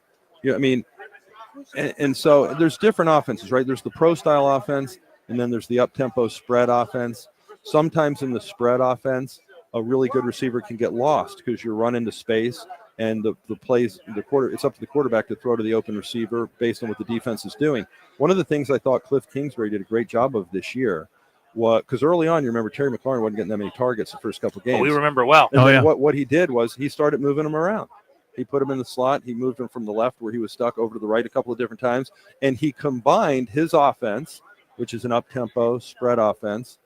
And so there's different offenses, right? There's the pro-style offense, and then there's the up-tempo spread offense. Sometimes in the spread offense, a really good receiver can get lost because you're run into space, and it's up to the quarterback to throw to the open receiver based on what the defense is doing. One of the things I thought Cliff Kingsbury did a great job of this year was, because early on, you remember Terry McLaurin wasn't getting that many targets the first couple games.
Oh, we remember well.
And what he did was he started moving them around. He put him in the slot. He moved him from the left where he was stuck over to the right a couple of different times. And he combined his offense, which is an up-tempo spread offense,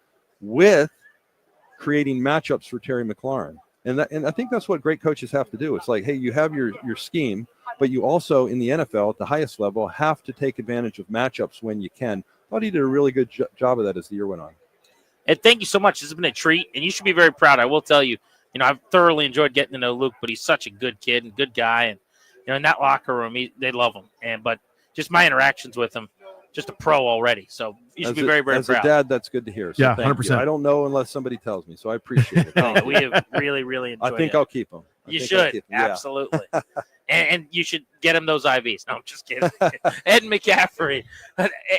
with creating matchups for Terry McLaurin. And I think that's what great coaches have to do. It's like, hey, you have your scheme, but you also, in the NFL, at the highest level, have to take advantage of matchups when you can. I thought he did a really good job of that as the year went on.
And thank you so much. This has been a treat, and you should be very proud. I will tell you, I've thoroughly enjoyed getting to know Luke, but he's such a good kid and good guy. And, in that locker room, they love him. But just my interactions with him, just a pro already. So you should be very, very proud.
As a dad, that's good to hear. So
yeah,
thank
100%.
you. I don't know unless somebody tells me, so I appreciate it.
We have really, really enjoyed it.
I think I'll keep them.
You should. Absolutely. And you should get him those IVs. No, I'm just kidding. Ed McCaffrey.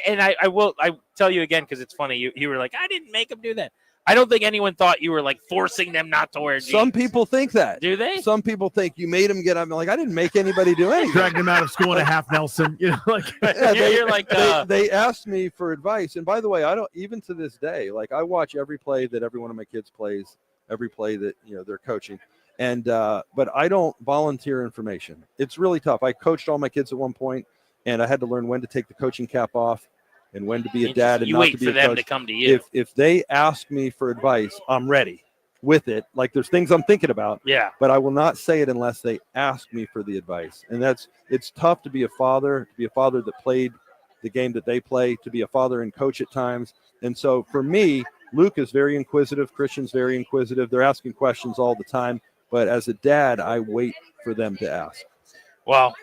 And I will tell you again, because it's funny. You were like, I didn't make him do that. I don't think anyone thought you were like forcing them not to wear jeans.
Some people think that.
Do they?
Some people think you made them get up. I'm like, I didn't make anybody do anything.
Dragged him out of school in a half Nelson.
You're like
they asked me for advice. And by the way, I don't, even to this day, like I watch every play that every one of my kids plays, every play that they're coaching. And but I don't volunteer information. It's really tough. I coached all my kids at one point, and I had to learn when to take the coaching cap off and when to be a dad and not to be a coach. You wait for them to
come to you.
If they ask me for advice, I'm ready with it. Like there's things I'm thinking about.
Yeah.
But I will not say it unless they ask me for the advice. And it's tough to be a father that played the game that they play, to be a father and coach at times. And so for me, Luke is very inquisitive. Christian's very inquisitive. They're asking questions all the time. But as a dad, I wait for them to ask.
Well,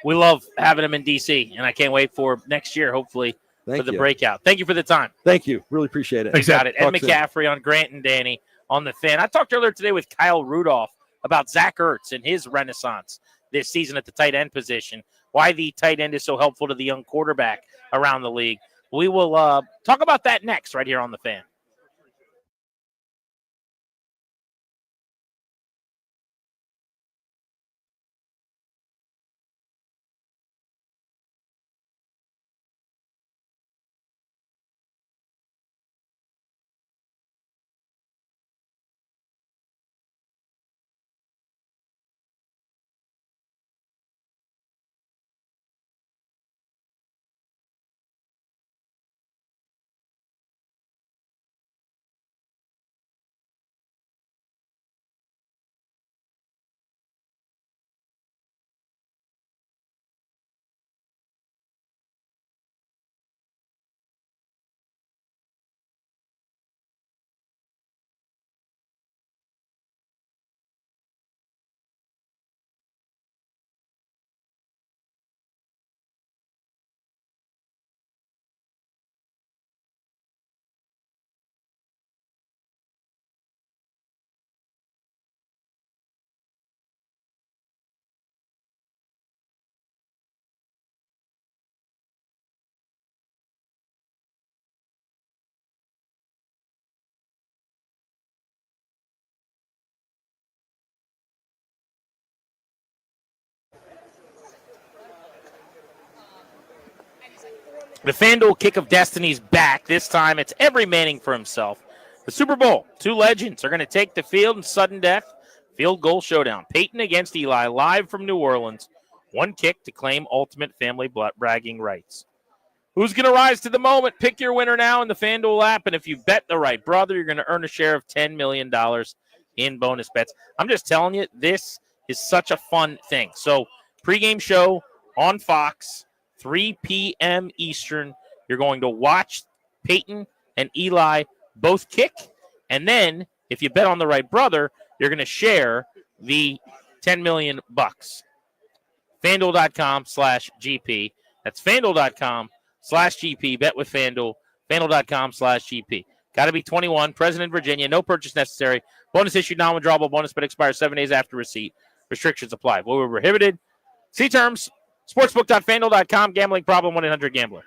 we love having him in DC, and I can't wait for next year, hopefully, for the breakout. Thank you for the time.
Thank you. Really appreciate it.
You got it. Ed McCaffrey on Grant and Danny on the Fan. I talked earlier today with Kyle Rudolph about Zach Ertz and his renaissance this season at the tight end position, why the tight end is so helpful to the young quarterback around the league. We will talk about that next right here on the Fan. The FanDuel Kick of Destiny's back. This time it's every Manning for himself. The Super Bowl, two legends are going to take the field in sudden death. Field goal showdown. Peyton against Eli, live from New Orleans. One kick to claim ultimate family bragging rights. Who's going to rise to the moment? Pick your winner now in the FanDuel app, and if you bet the right brother, you're going to earn a share of $10 million in bonus bets. I'm just telling you, this is such a fun thing. So pregame show on Fox, 3 p.m. Eastern. You're going to watch Peyton and Eli both kick. And then if you bet on the right brother, you're going to share the $10 million. FanDuel.com/GP. That's FanDuel.com/GP. Bet with FanDuel. FanDuel.com/GP. Got to be 21. President, Virginia. No purchase necessary. Bonus issued, non-withdrawable bonus, but expires 7 days after receipt. Restrictions apply. Void where prohibited. See terms. Sportsbook.fanduel.com. Gambling problem. 1-800-GAMBLER.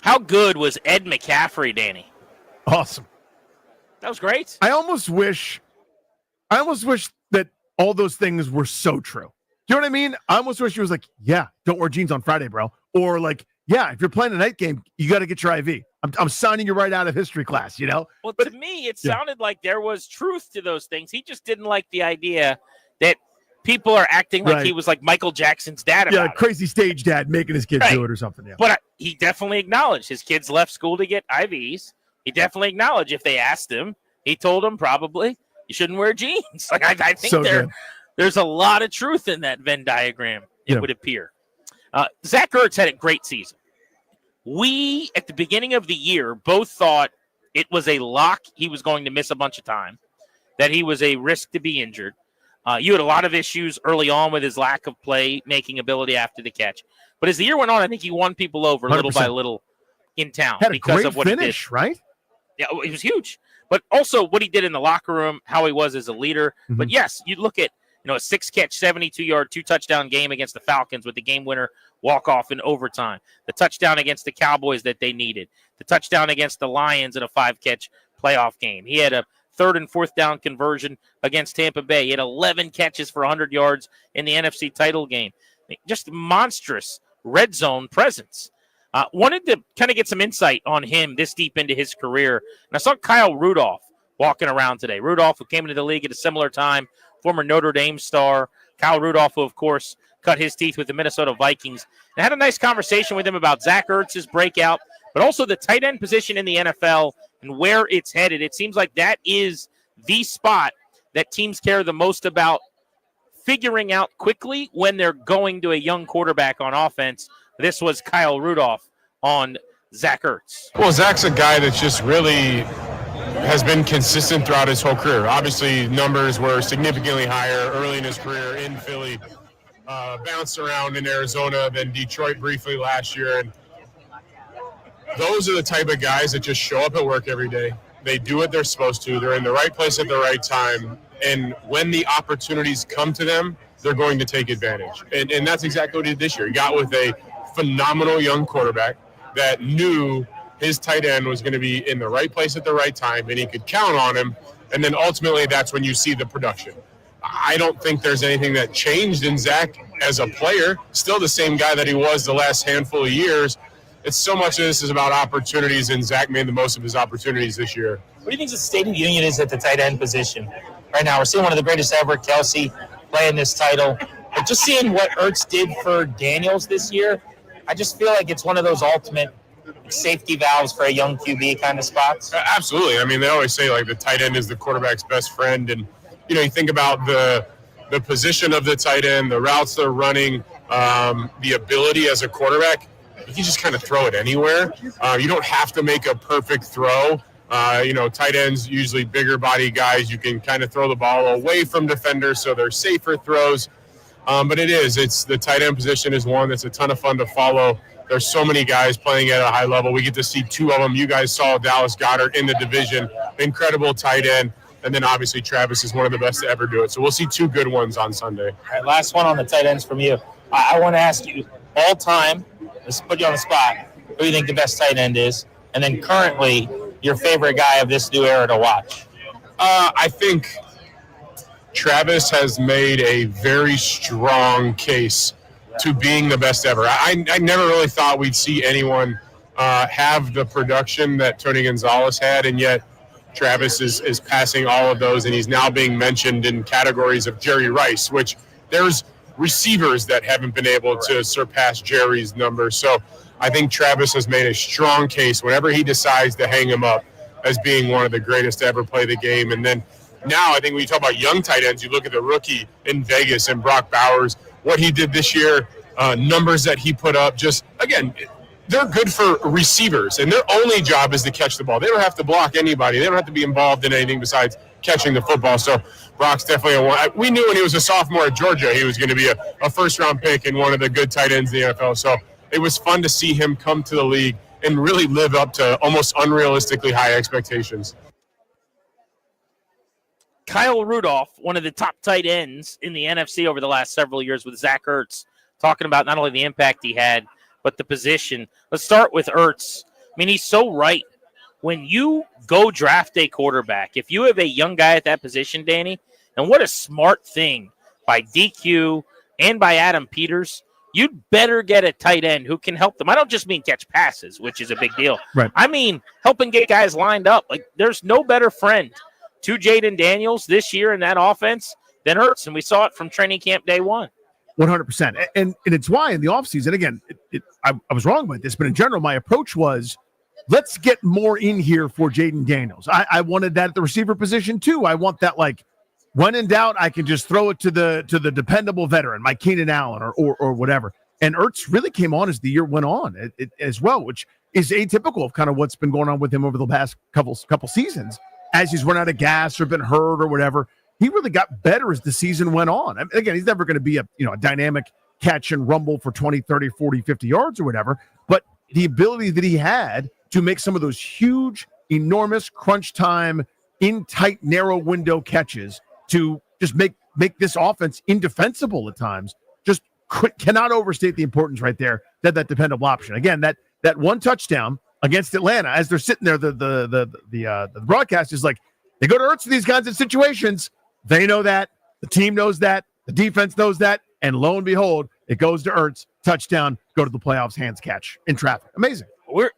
How good was Ed McCaffrey, Danny?
Awesome.
That was great.
I almost wish that all those things were so true. Do you know what I mean? I almost wish he was like, yeah, don't wear jeans on Friday, bro. Or like, yeah, if you're playing a night game, you got to get your IV. I'm signing you right out of history class, you know?
Well, to me, it sounded like there was truth to those things. He just didn't like the idea that people are acting like he was like Michael Jackson's dad about it.
Crazy stage dad making his kids do it or something. Yeah.
But he definitely acknowledged his kids left school to get IVs. He definitely acknowledged if they asked him, he told them probably you shouldn't wear jeans. Like I think there's a lot of truth in that Venn diagram, it would appear. Zach Ertz had a great season. We, at the beginning of the year, both thought it was a lock he was going to miss a bunch of time, that he was a risk to be injured. You had a lot of issues early on with his lack of play-making ability after the catch. But as the year went on, I think he won people over
100%.
little by little in town
Had a
because
great
of what
finish,
he did.
right?
Yeah, it was huge. but also what he did in the locker room, how he was as a leader.
Mm-hmm.
But yes, you look at a 6-catch, 72-yard, 2-touchdown game against the Falcons with the game winner walk-off in overtime, the touchdown against the Cowboys that they needed, the touchdown against the Lions in a 5-catch playoff game. He had a 3rd and 4th down conversion against Tampa Bay. He had 11 catches for 100 yards in the NFC title game. Just monstrous red zone presence. Wanted to kind of get some insight on him this deep into his career. And I saw Kyle Rudolph walking around today. Rudolph, who came into the league at a similar time, former Notre Dame star. Kyle Rudolph, who, of course, cut his teeth with the Minnesota Vikings. And I had a nice conversation with him about Zach Ertz's breakout, but also the tight end position in the NFL and where it's headed. It seems like that is the spot that teams care the most about figuring out quickly when they're going to a young quarterback on offense. This was Kyle Rudolph on Zach Ertz.
Well, Zach's a guy that's just really has been consistent throughout his whole career. Obviously, numbers were significantly higher early in his career in Philly, bounced around in Arizona, then Detroit briefly last year. And those are the type of guys that just show up at work every day. They do what they're supposed to. They're in the right place at the right time. And when the opportunities come to them, they're going to take advantage. And that's exactly what he did this year. He got with a phenomenal young quarterback that knew his tight end was going to be in the right place at the right time, and he could count on him. And then ultimately, that's when you see the production. I don't think there's anything that changed in Zach as a player. Still the same guy that he was the last handful of years. It's so much of this is about opportunities, and Zach made the most of his opportunities this year.
What do you think the state of the union is at the tight end position right now? We're seeing one of the greatest ever, Kelsey, playing this title. But just seeing what Ertz did for Daniels this year, I just feel like it's one of those ultimate safety valves for a young QB kind of spots.
Absolutely. I mean, they always say like the tight end is the quarterback's best friend, and you think about the position of the tight end, the routes they're running, the ability as a quarterback. You can just kind of throw it anywhere. You don't have to make a perfect throw. Tight ends usually bigger body guys. You can kind of throw the ball away from defenders, so they're safer throws. But it's the tight end position is one that's a ton of fun to follow. There's so many guys playing at a high level. We get to see two of them. You guys saw Dallas Goedert in the division, incredible tight end. And then obviously Travis is one of the best to ever do it. So we'll see two good ones on Sunday.
All right, last one on the tight ends from you. I want to ask you all time, let's put you on the spot, who do you think the best tight end is? And then currently, your favorite guy of this new era to watch?
I think Travis has made a very strong case to being the best ever. I never really thought we'd see anyone have the production that Tony Gonzalez had, and yet Travis is passing all of those, and he's now being mentioned in categories of Jerry Rice, which there's receivers that haven't been able to surpass Jerry's numbers. So I think Travis has made a strong case whenever he decides to hang him up as being one of the greatest to ever play the game. And then now I think when you talk about young tight ends, you look at the rookie in Vegas and Brock Bowers, what he did this year, numbers that he put up, just, again, they're good for receivers, and their only job is to catch the ball. They don't have to block anybody. They don't have to be involved in anything besides catching the football. So Brock's definitely a one. We knew when he was a sophomore at Georgia he was going to be a first-round pick and one of the good tight ends in the NFL. So it was fun to see him come to the league and really live up to almost unrealistically high expectations.
Kyle Rudolph, one of the top tight ends in the NFC over the last several years with Zach Ertz, talking about not only the impact he had, but the position. Let's start with Ertz. I mean, he's so right. When you go draft a quarterback, if you have a young guy at that position, Danny, and what a smart thing by DQ and by Adam Peters, you'd better get a tight end who can help them. I don't just mean catch passes, which is a big deal.
Right.
I mean helping get guys lined up. Like, there's no better friend to Jaden Daniels this year in that offense than Ertz, and we saw it from training camp day one.
100%. And it's why in the offseason, again, I was wrong about this, but in general, my approach was, let's get more in here for Jaden Daniels. I wanted that at the receiver position too. I want that, like, when in doubt, I can just throw it to the dependable veteran, like Keenan Allen or whatever. And Ertz really came on as the year went on as well, which is atypical of kind of what's been going on with him over the past couple seasons. As he's run out of gas or been hurt or whatever, he really got better as the season went on. I mean, again, he's never going to be a dynamic catch and rumble for 20, 30, 40, 50 yards or whatever, but the ability that he had to make some of those huge, enormous crunch time in tight, narrow window catches to just make this offense indefensible at times. Just cannot overstate the importance right there that dependable option. Again, that one touchdown against Atlanta, as they're sitting there, the broadcast is like, they go to Ertz for these kinds of situations. They know that. The team knows that. The defense knows that. And lo and behold, it goes to Ertz, touchdown, go to the playoffs, hands catch in traffic. Amazing.
We're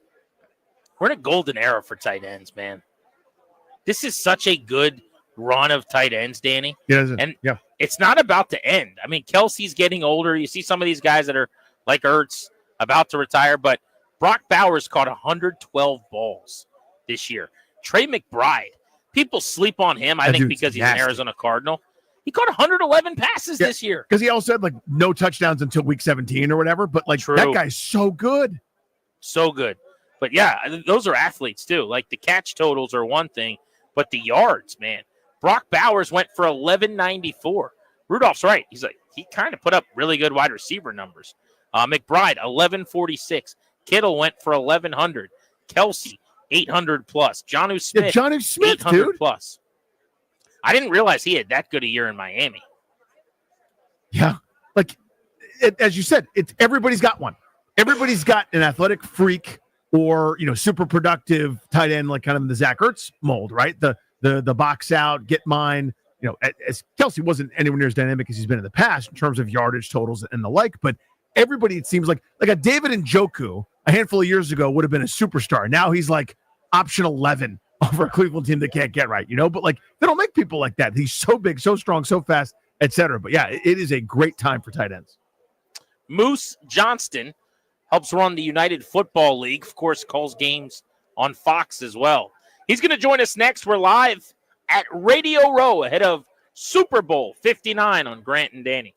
in a golden era for tight ends, man. This is such a good run of tight ends, Danny.
And
it's not about to end. I mean, Kelsey's getting older. You see some of these guys that are like Ertz about to retire, but Brock Bowers caught 112 balls this year. Trey McBride, people sleep on him, I think, because he's an Arizona Cardinal. He caught 111 passes this year.
Because he also had, like, no touchdowns until week 17 or whatever, but, like, that guy's so good.
So good. But, yeah, those are athletes, too. Like, the catch totals are one thing, but the yards, man. Brock Bowers went for 1194. Rudolph's right. He's like, he kind of put up really good wide receiver numbers. McBride, 1146. Kittle went for 1100. Kelsey, 800 plus. Jonnu Smith, 800
dude.
plus. I didn't realize he had that good a year in Miami.
Yeah. Like, as you said, everybody's got one. Everybody's got an athletic freak or, super productive tight end, like kind of in the Zach Ertz mold, right? The box out, get mine. As Kelsey wasn't anywhere near as dynamic as he's been in the past in terms of yardage totals and the like, but everybody, it seems like a David Njoku a handful of years ago would have been a superstar. Now he's like option 11 over a Cleveland team that can't get right, but like they don't make people like that. He's so big, so strong, so fast, etc. But yeah, it is a great time for tight ends.
Moose Johnston helps run the United Football League. Of course, calls games on Fox as well. He's going to join us next. We're live at Radio Row ahead of Super Bowl 59 on Grant and Danny.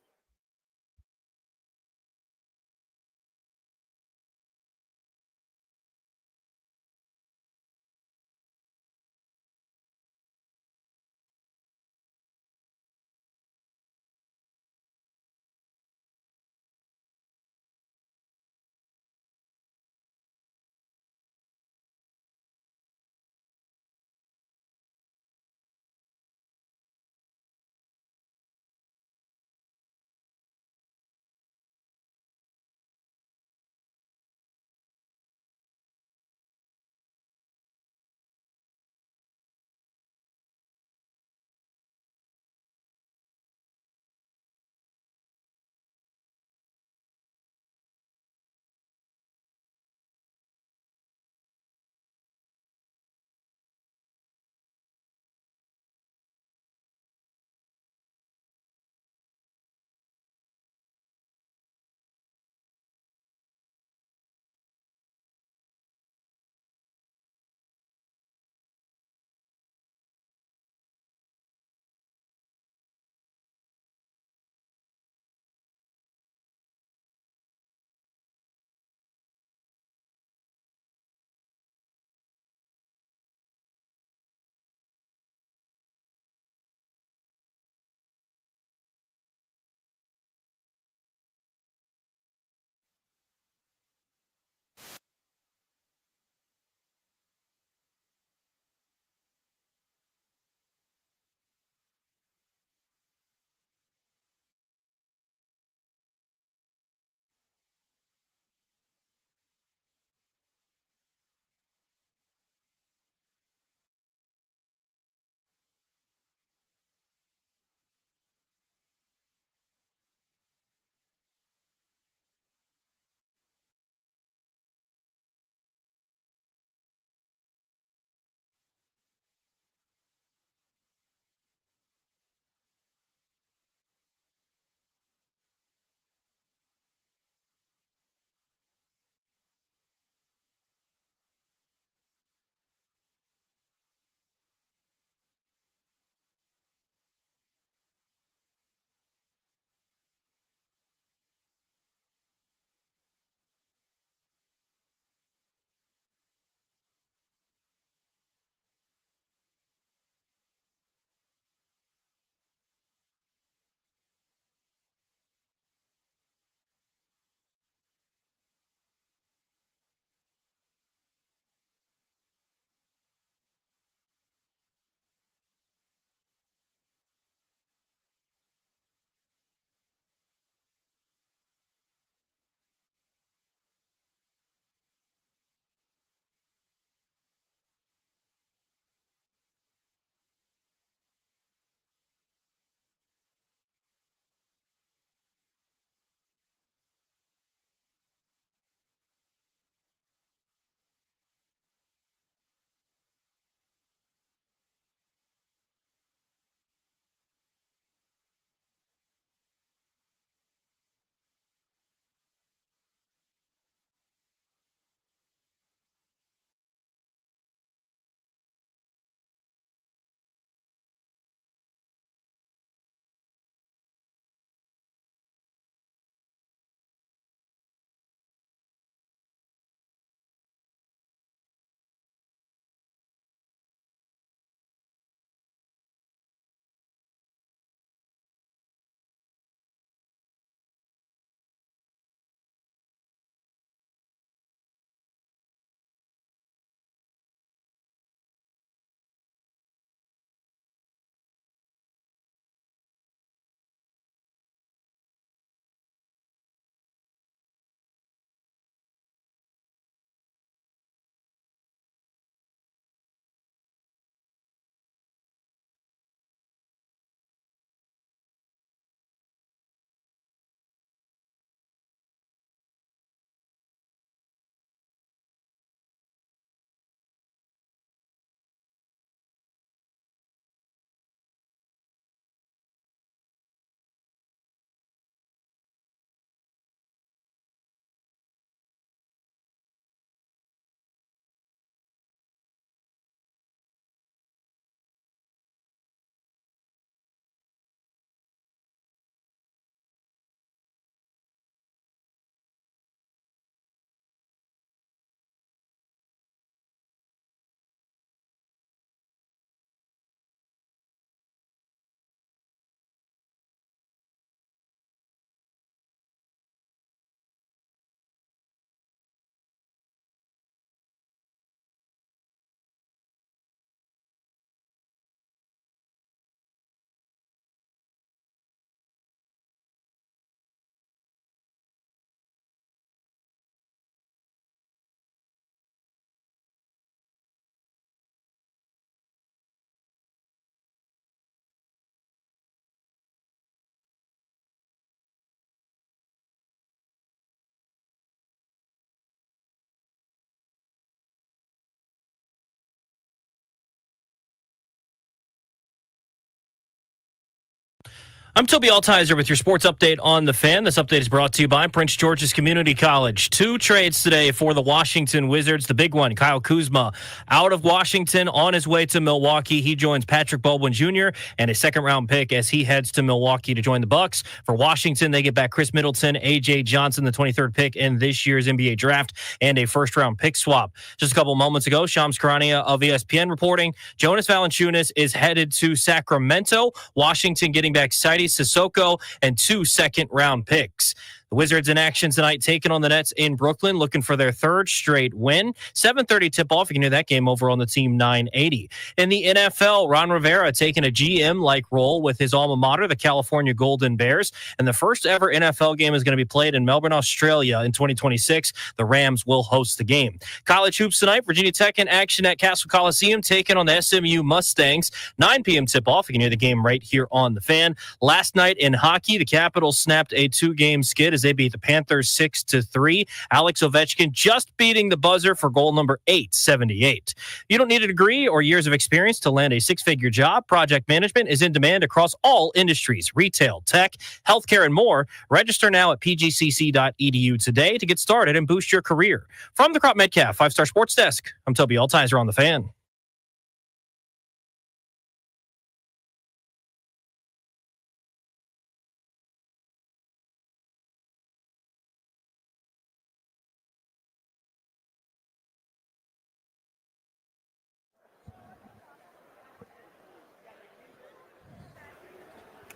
I'm Toby Altizer with your sports update on The Fan. This update is brought to you by Prince George's Community College. 2 trades today for the Washington Wizards. The big one, Kyle Kuzma, out of Washington on his way to Milwaukee. He joins Patrick Baldwin Jr. and a second-round pick as he heads to Milwaukee to join the Bucks. For Washington, they get back Chris Middleton, A.J. Johnson, the 23rd pick in this year's NBA draft, and a first-round pick swap. Just a couple moments ago, Shams Charania of ESPN reporting Jonas Valanciunas is headed to Sacramento. Washington getting back Saidi Sissoko and 2 second-round picks. The Wizards in action tonight, taking on the Nets in Brooklyn, looking for their 3rd straight win. 7:30 tip-off. You can hear that game over on the Team 980. In the NFL, Ron Rivera taking a GM-like role with his alma mater, the California Golden Bears. And the first ever NFL game is going to be played in Melbourne, Australia in 2026. The Rams will host the game. College hoops tonight, Virginia Tech in action at Castle Coliseum, taking on the SMU Mustangs. 9 p.m. tip-off. You can hear the game right here on The Fan. Last night in hockey, the Capitals snapped a 2-game skid as they beat the Panthers 6-3. Alex Ovechkin just beating the buzzer for goal number 878. You don't need a degree or years of experience to land a 6-figure job. Project management is in demand across all industries, retail, tech, healthcare, and more. Register now at pgcc.edu today to get started and boost your career. From the Crop Metcalf 5-Star Sports Desk, I'm Toby Altizer on The Fan.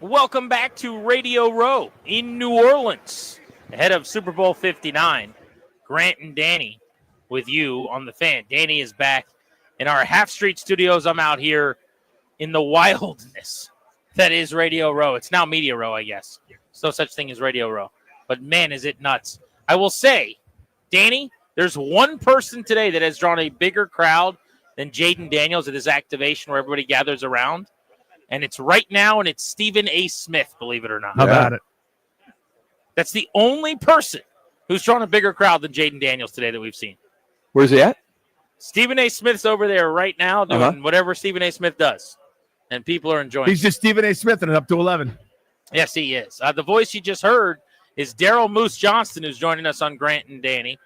Welcome back to Radio Row in New Orleans, ahead of Super Bowl 59. Grant and Danny with you on The Fan. Danny is back in our Half Street studios. I'm out here in the wildness that is Radio Row. It's now Media Row, I guess. There's no such thing as Radio Row. But, man, is it nuts. I will say, Danny, there's one person today that has drawn a bigger crowd than Jaden Daniels at his activation where everybody gathers around. And it's right now, and it's Stephen A. Smith, believe it or not.
How about it?
That's the only person who's drawn a bigger crowd than Jaden Daniels today that we've seen.
Where's he at?
Stephen A. Smith's over there right now doing whatever Stephen A. Smith does. And people are enjoying
He's
it.
just Stephen A. Smith and it's up to 11.
Yes, he is. The voice you just heard is Daryl Moose Johnston, who's joining us on Grant and Danny.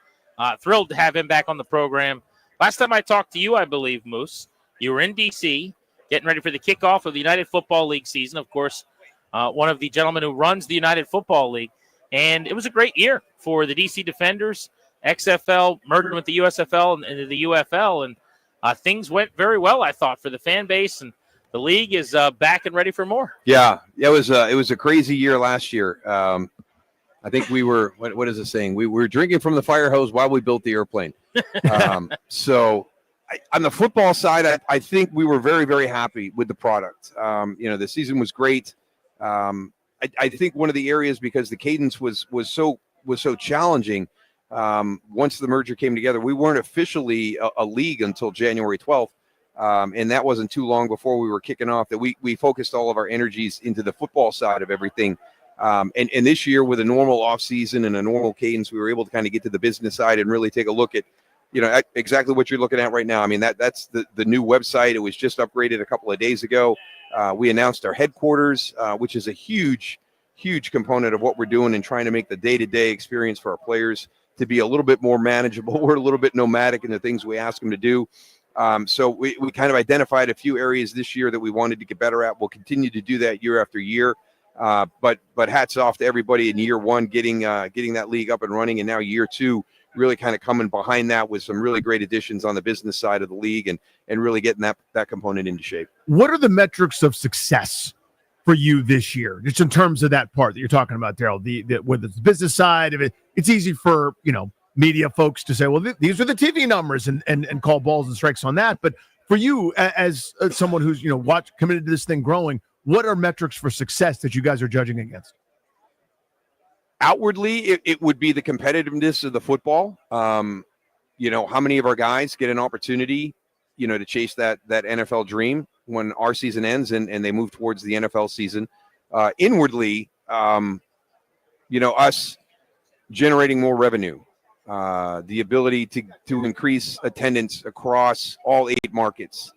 Thrilled to have him back on the program. Last time I talked to you, I believe, Moose, you were in D.C., getting ready for the kickoff of the United Football League season. Of course, one of the gentlemen who runs the United Football League. And it was a great year for the DC Defenders. XFL merged with the USFL and the UFL. And things went very well, I thought, for the fan base. And the league is back and ready for more.
Yeah, it was a crazy year last year. I think we were, what is it saying? We were drinking from the fire hose while we built the airplane. So on the football side, I think we were very, very happy with the product. The season was great. I think one of the areas, because the cadence was so challenging, once the merger came together, we weren't officially a league until January 12th. And that wasn't too long before we were kicking off, that we focused all of our energies into the football side of everything. And this year, with a normal offseason and a normal cadence, we were able to kind of get to the business side and really take a look at exactly what you're looking at right now. I mean, that's the new website. It was just upgraded a couple of days ago. We announced our headquarters, which is a huge component of what we're doing and trying to make the day-to-day experience for our players to be a little bit more manageable. We're a little bit nomadic in the things we ask them to do. So we kind of identified a few areas this year that we wanted to get better at. We'll continue to do that year after year. But hats off to everybody in year one getting that league up and running, and now year two really kind of coming behind that with some really great additions on the business side of the league and really getting that component into shape.
What are the metrics of success for you this year, just in terms of that part that you're talking about, Daryl? The whether it's the business side of it, it's easy for media folks to say, well, these are the TV numbers and call balls and strikes on that. But for you, as someone who's committed to this thing growing, what are metrics for success that you guys are judging against?
Outwardly, it would be the competitiveness of the football. How many of our guys get an opportunity, to chase that NFL dream when our season ends and they move towards the NFL season. Inwardly, us generating more revenue, the ability to increase attendance across all 8 markets,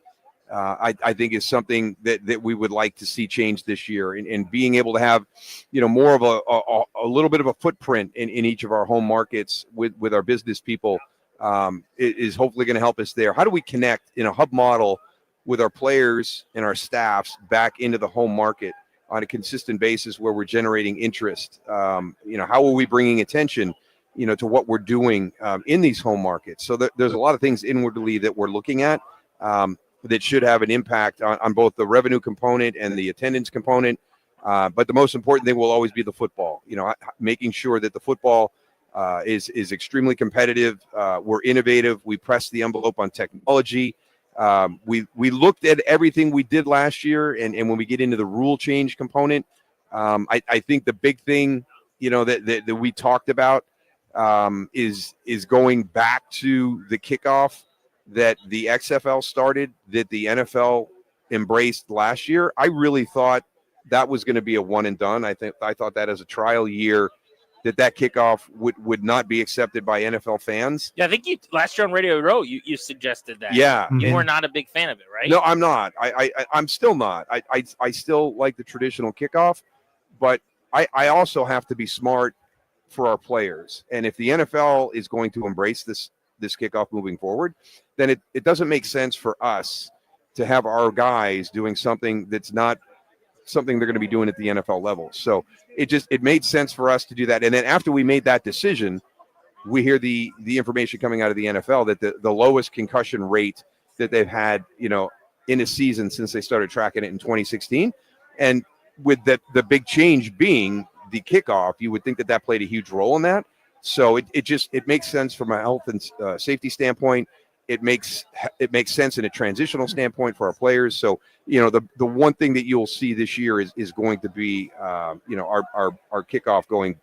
I think is something that we would like to see change this year, and being able to have, more of a little bit of a footprint in each of our home markets with our business people is hopefully going to help us there. How do we connect in a hub model with our players and our staffs back into the home market on a consistent basis where we're generating interest? How are we bringing attention, to what we're doing in these home markets? So there's a lot of things inwardly that we're looking at that should have an impact on both the revenue component and the attendance component. But the most important thing will always be the football, making sure that the football is extremely competitive. We're innovative. We press the envelope on technology. We looked at everything we did last year, and when we get into the rule change component, I think the big thing, that we talked about is going back to the kickoff that the XFL started, that the NFL embraced last year. I really thought that was going to be a one and done. I thought that as a trial year, that kickoff would not be accepted by NFL fans.
Yeah, I think you last year on Radio Row, you suggested that.
Yeah,
you were not a big fan of it, right?
No, I'm not. I'm still not. I still like the traditional kickoff, but I also have to be smart for our players. And if the NFL is going to embrace this kickoff moving forward, then it doesn't make sense for us to have our guys doing something that's not something they're going to be doing at the NFL level. So it made sense for us to do that. And then after we made that decision, we hear the information coming out of the NFL that the lowest concussion rate that they've had, in a season since they started tracking it in 2016. And with the big change being the kickoff, you would think that played a huge role in that. So it makes sense from a health and safety standpoint. It makes sense in a transitional standpoint for our players. So, the one thing that you'll see this year is going to be, our kickoff going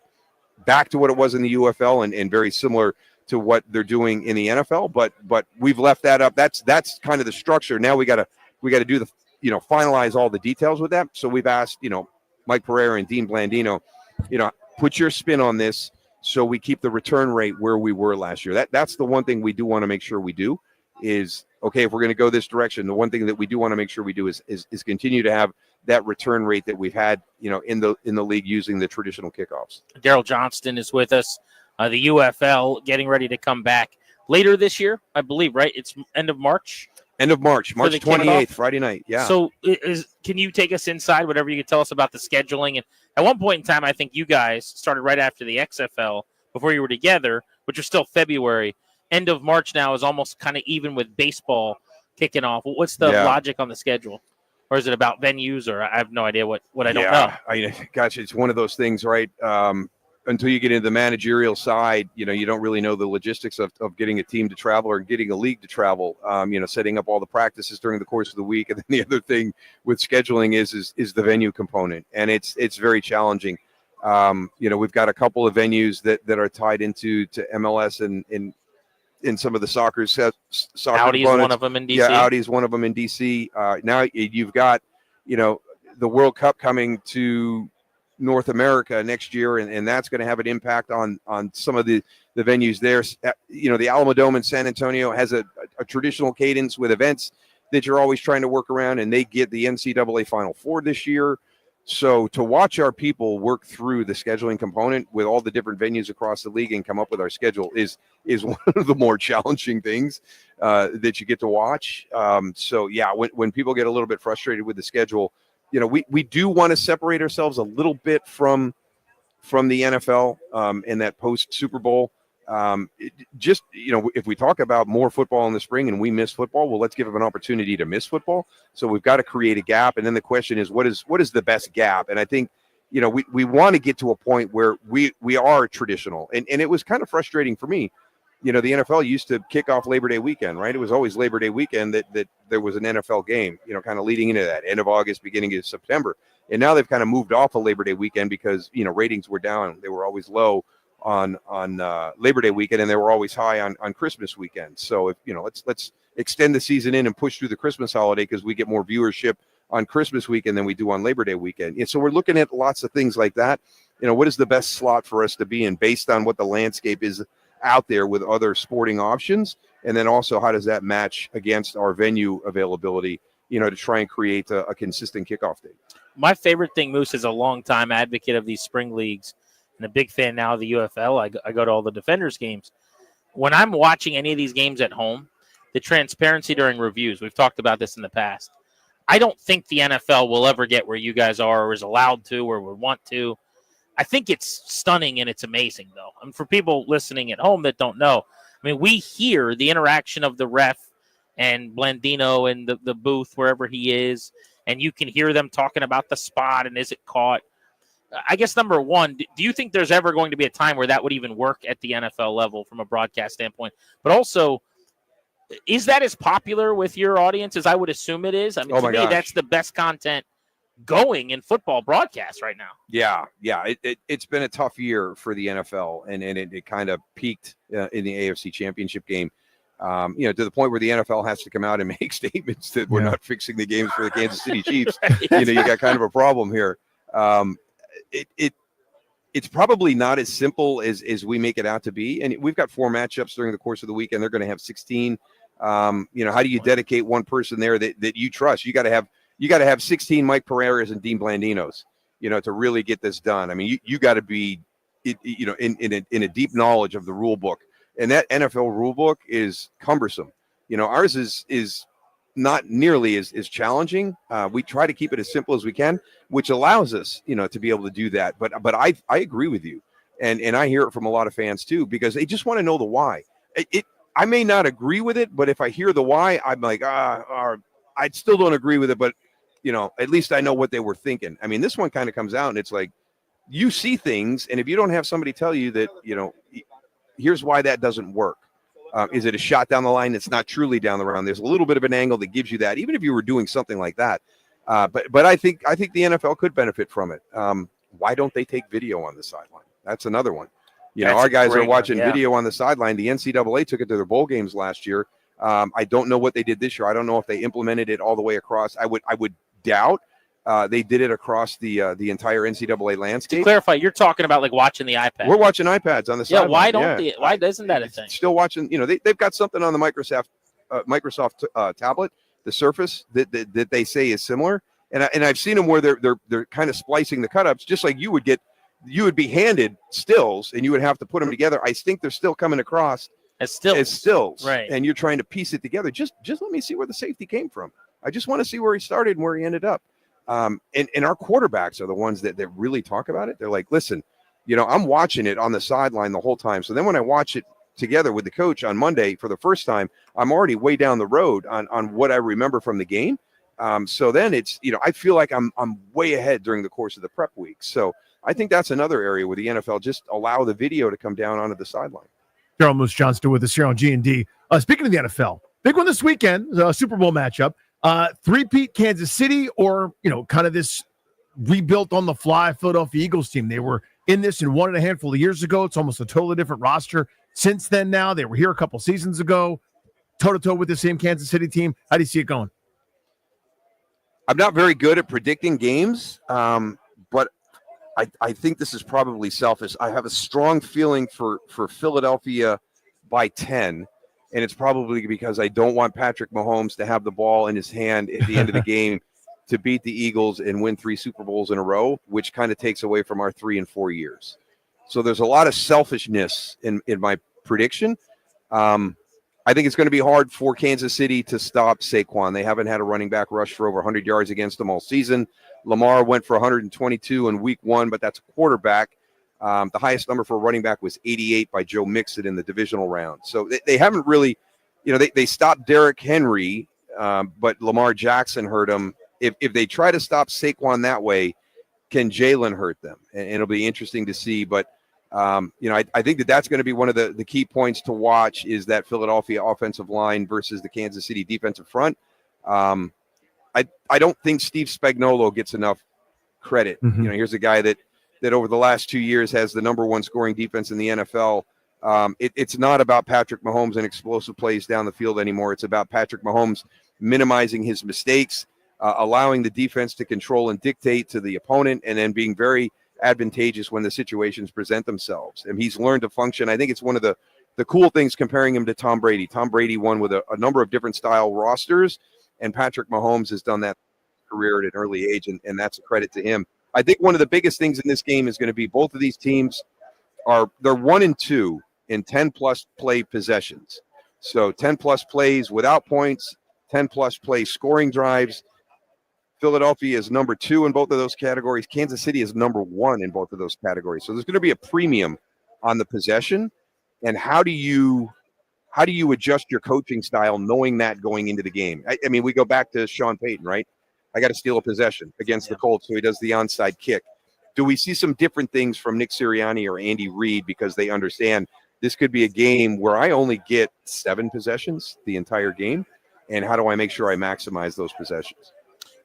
back to what it was in the UFL and very similar to what they're doing in the NFL. But we've left that up. That's kind of the structure. Now we got to do the, finalize all the details with that. So we've asked, Mike Pereira and Dean Blandino, put your spin on this, so we keep the return rate where we were last year. That's the one thing we do want to make sure we do is, okay, if we're going to go this direction, the one thing that we do want to make sure we do is continue to have that return rate that we've had, in the league using the traditional kickoffs.
Daryl Johnston is with us. The UFL getting ready to come back later this year, I believe, right? It's end of March.
End of March 28th, Friday night. Yeah.
So can you take us inside, whatever you can tell us about the scheduling? And at one point in time, I think you guys started right after the XFL before you were together, which was still February. End of March now is almost kind of even with baseball kicking off. What's the logic on the schedule? Or is it about venues, or I have no idea what I don't know?
Gosh, it's one of those things, right? Until you get into the managerial side, you don't really know the logistics of getting a team to travel or getting a league to travel, setting up all the practices during the course of the week. And then the other thing with scheduling is the venue component. And it's very challenging. We've got a couple of venues that are tied into MLS and in some of the soccer
Audi is one of them in DC.
Yeah, Audi is one of them in DC. Now you've got, the World Cup coming to North America next year, and that's going to have an impact on some of the venues there. The Alamo Dome in San Antonio has a traditional cadence with events that you're always trying to work around, and they get the NCAA Final Four this year. So to watch our people work through the scheduling component with all the different venues across the league and come up with our schedule is one of the more challenging things that you get to watch. So yeah, when people get a little bit frustrated with the schedule, we do want to separate ourselves a little bit from the NFL in that post Super Bowl. If we talk about more football in the spring and we miss football, well, let's give them an opportunity to miss football. So we've got to create a gap. And then the question is, what is the best gap? And I think, we want to get to a point where we are traditional. And it was kind of frustrating for me. The NFL used to kick off Labor Day weekend, right? It was always Labor Day weekend that there was an NFL game, kind of leading into that end of August, beginning of September. And now they've kind of moved off of Labor Day weekend because, ratings were down. They were always low on Labor Day weekend, and they were always high on Christmas weekend. So if let's extend the season in and push through the Christmas holiday, because we get more viewership on Christmas weekend than we do on Labor Day weekend. And so we're looking at lots of things like that. What is the best slot for us to be in based on what the landscape is out there with other sporting options, and then also how does that match against our venue availability to try and create a consistent kickoff date.
My favorite thing, Moose, is a longtime advocate of these spring leagues and a big fan now of the UFL. I go to all the Defenders games. When I'm watching any of these games at home, the transparency during reviews, we've talked about this in the past. I don't think the NFL will ever get where you guys are or is allowed to or would want to. I think it's stunning and it's amazing, though. And for people listening at home that don't know, I mean, we hear the interaction of the ref and Blandino in the booth, wherever he is, and you can hear them talking about the spot and is it caught. I guess, number one, do you think there's ever going to be a time where that would even work at the NFL level from a broadcast standpoint? But also, is that as popular with your audience as I would assume it is? I mean, to me, that's the best content going in football broadcasts right now.
Yeah. It's been a tough year for the NFL, and it kind of peaked in the AFC Championship game. To the point where the NFL has to come out and make statements that we're not fixing the games for the Kansas City Chiefs. You got kind of a problem here. It's probably not as simple as we make it out to be. And we've got 4 matchups during the course of the weekend. They're going to have 16. How do you dedicate one person there that you trust? You got to have 16 Mike Pereiras and Dean Blandinos, to really get this done. I mean, you got to be, in a deep knowledge of the rule book. And that NFL rule book is cumbersome. Ours is not nearly as challenging. We try to keep it as simple as we can, which allows us, to be able to do that. But I agree with you. And I hear it from a lot of fans too, because they just want to know the why. I may not agree with it, but if I hear the why, I'm like, I still don't agree with it, but at least I know what they were thinking. I mean, this one kind of comes out and it's like, you see things, and if you don't have somebody tell you that, here's why that doesn't work. Is it a shot down the line that's not truly down the round? There's a little bit of an angle that gives you that, even if you were doing something like that. But I think the NFL could benefit from it. Why don't they take video on the sideline? That's another one. Our guys are watching video on the sideline. The NCAA took it to their bowl games last year. I don't know what they did this year. I don't know if they implemented it all the way across. I would doubt they did it across the entire NCAA landscape.
To clarify, you're talking about like watching the iPad.
We're watching iPads on the sideline.
Why isn't that a thing?
Still watching. They've got something on the Microsoft tablet, the Surface, that they say is similar. And I've seen them where they're kind of splicing the cut-ups, just like you would be handed stills and you would have to put them together. I think they're still coming across
as stills,
right? And you're trying to piece it together. Just let me see where the safety came from. I just want to see where he started and where he ended up. And our quarterbacks are the ones that really talk about it. They're like, listen, I'm watching it on the sideline the whole time. So then when I watch it together with the coach on Monday for the first time, I'm already way down the road on what I remember from the game. So then it's, I feel like I'm way ahead during the course of the prep week. So I think that's another area where the NFL just allow the video to come down onto the sideline.
Gerald Moose Johnston with us here on G&D. Speaking of the NFL, big one this weekend, the Super Bowl matchup. Three-peat Kansas City or, kind of this rebuilt on the fly Philadelphia Eagles team. They were in this and won it a handful of years ago. It's almost a totally different roster since then now. They were here a couple seasons ago, toe-to-toe with the same Kansas City team. How do you see it going?
I'm not very good at predicting games, but I think this is probably selfish. I have a strong feeling for Philadelphia by 10. And it's probably because I don't want Patrick Mahomes to have the ball in his hand at the end of the game to beat the Eagles and win 3 Super Bowls in a row, which kind of takes away from our 3 and 4 years. So there's a lot of selfishness in my prediction. I think it's going to be hard for Kansas City to stop Saquon. They haven't had a running back rush for over 100 yards against them all season. Lamar went for 122 in week 1, but that's a quarterback. The highest number for a running back was 88 by Joe Mixon in the divisional round. So they haven't really, they stopped Derrick Henry, but Lamar Jackson hurt him. If they try to stop Saquon that way, can Jalen hurt them? And it'll be interesting to see. But, I think that's going to be one of the key points to watch is that Philadelphia offensive line versus the Kansas City defensive front. I don't think Steve Spagnuolo gets enough credit.
Mm-hmm.
Here's a guy that over the last 2 years has the number 1 scoring defense in the NFL. It's not about Patrick Mahomes and explosive plays down the field anymore. It's about Patrick Mahomes minimizing his mistakes, allowing the defense to control and dictate to the opponent, and then being very advantageous when the situations present themselves. And he's learned to function. I think it's one of the cool things comparing him to Tom Brady. Tom Brady won with a number of different style rosters, And Patrick Mahomes has done that career at an early age, and that's a credit to him. I think one of the biggest things in this game is going to be both of these teams they're 1-2 in 10-plus play possessions. So 10-plus plays without points, 10-plus play scoring drives. Philadelphia is number 2 in both of those categories. Kansas City is number 1 in both of those categories. So there's going to be a premium on the possession. And how do you adjust your coaching style knowing that going into the game? I mean, we go back to Sean Payton, right? I got to steal a possession against the Colts, so he does the onside kick. Do we see some different things from Nick Sirianni or Andy Reid because they understand this could be a game where I only get 7 possessions the entire game, and how do I make sure I maximize those possessions?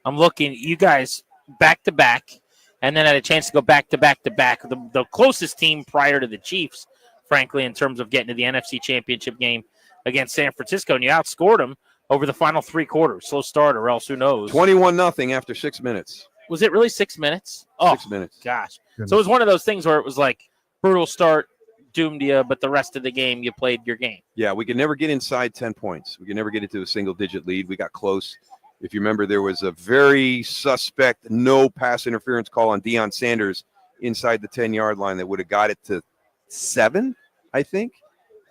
I'm looking, you guys back to back, and then had a chance to go back to back to back. The closest team prior to the Chiefs, frankly, in terms of getting to the NFC Championship game against San Francisco, and you outscored them over the final 3 quarters. Slow start, or else who knows?
21-0 after 6 minutes.
Was it really 6 minutes? Oh,
6 minutes.
Gosh. So it was one of those things where it was like brutal start, doomed you, but the rest of the game, you played your game.
Yeah, we could never get inside 10 points. We could never get into a single-digit lead. We got close. If you remember, there was a very suspect no pass interference call on Deion Sanders inside the 10-yard line that would have got it to 7, I think,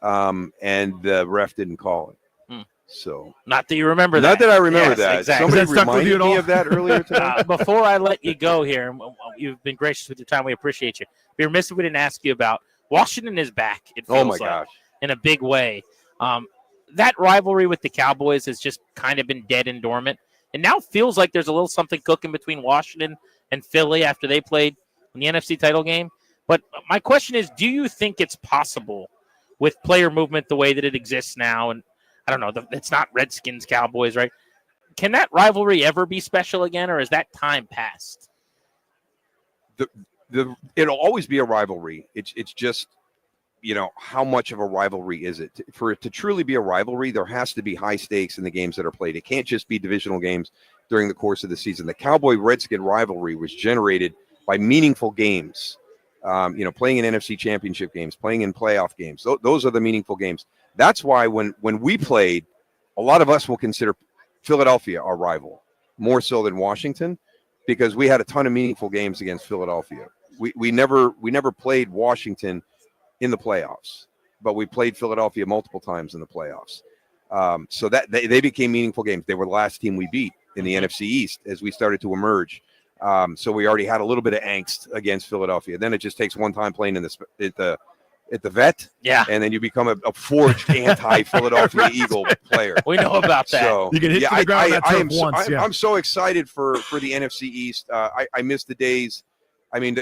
and the ref didn't call it. So
not that you remember that.
Not that I remember
Yes,
that.
exactly.
Somebody reminded me of that earlier today.
Before I let you go here, you've been gracious with your time. We appreciate you. Be remiss if we didn't ask you about Washington is back. It feels
Oh, my
like,
gosh.
in a big way. That rivalry with the Cowboys has just kind of been dead and dormant. And now feels like there's a little something cooking between Washington and Philly after they played in the NFC title game. But my question is, do you think it's possible with player movement the way that it exists now? And I don't know, it's not Redskins, Cowboys, right? Can that rivalry ever be special again, or is that time past?
It'll always be a rivalry. It's just, how much of a rivalry is it? For it to truly be a rivalry, there has to be high stakes in the games that are played. It can't just be divisional games during the course of the season. The Cowboy-Redskin rivalry was generated by meaningful games, playing in NFC championship games, playing in playoff games. Those are the meaningful games. That's why when we played, a lot of us will consider Philadelphia our rival, more so than Washington, because we had a ton of meaningful games against Philadelphia. We never played Washington in the playoffs, but we played Philadelphia multiple times in the playoffs. So that they became meaningful games. They were the last team we beat in the NFC East as we started to emerge. So we already had a little bit of angst against Philadelphia. Then it just takes one time playing at the vet, and then you become a forged anti-Philadelphia
Right.
Eagle player.
We know about that.
So
You can hit the ground on that turf once.
I'm so excited for the NFC East. I miss the days. I mean,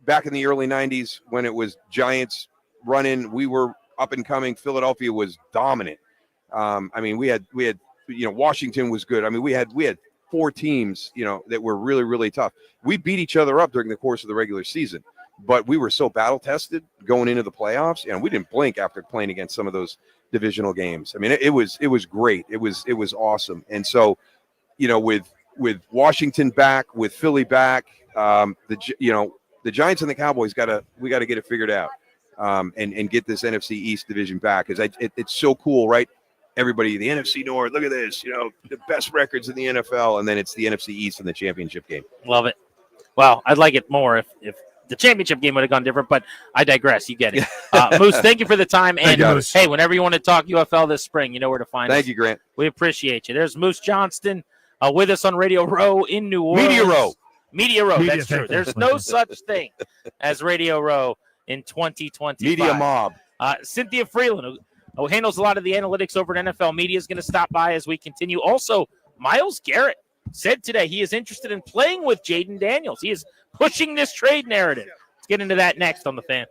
back in the early '90s when it was Giants running, we were up and coming. Philadelphia was dominant. We had Washington was good. I mean, we had 4 teams that were really, really tough. We beat each other up during the course of the regular season, but we were so battle tested going into the playoffs, and we didn't blink after playing against some of those divisional games. I mean, it was great. It was awesome. And so, with Washington back, with Philly back, the Giants and the Cowboys we got to get it figured out, and get this NFC East division back, because it's so cool, right? Everybody, the NFC North, look at this, the best records in the NFL, and then it's the NFC East in the championship game.
Love it. Well, I'd like it more if the championship game would have gone different, but I digress. You get it. Moose, thank you for the time. And hey, whenever you want to talk UFL this spring, you know where to find us.
Thank you, Grant.
We appreciate you. There's Moose Johnston with us on Radio Row in New Orleans. Media Row. That's true. There's no such thing as Radio Row in 2025.
Media Mob.
Cynthia Freeland, who handles a lot of the analytics over at NFL Media, is going to stop by as we continue. Also, Myles Garrett said today he is interested in playing with Jaden Daniels. He is pushing this trade narrative. Let's get into that next on The Fan.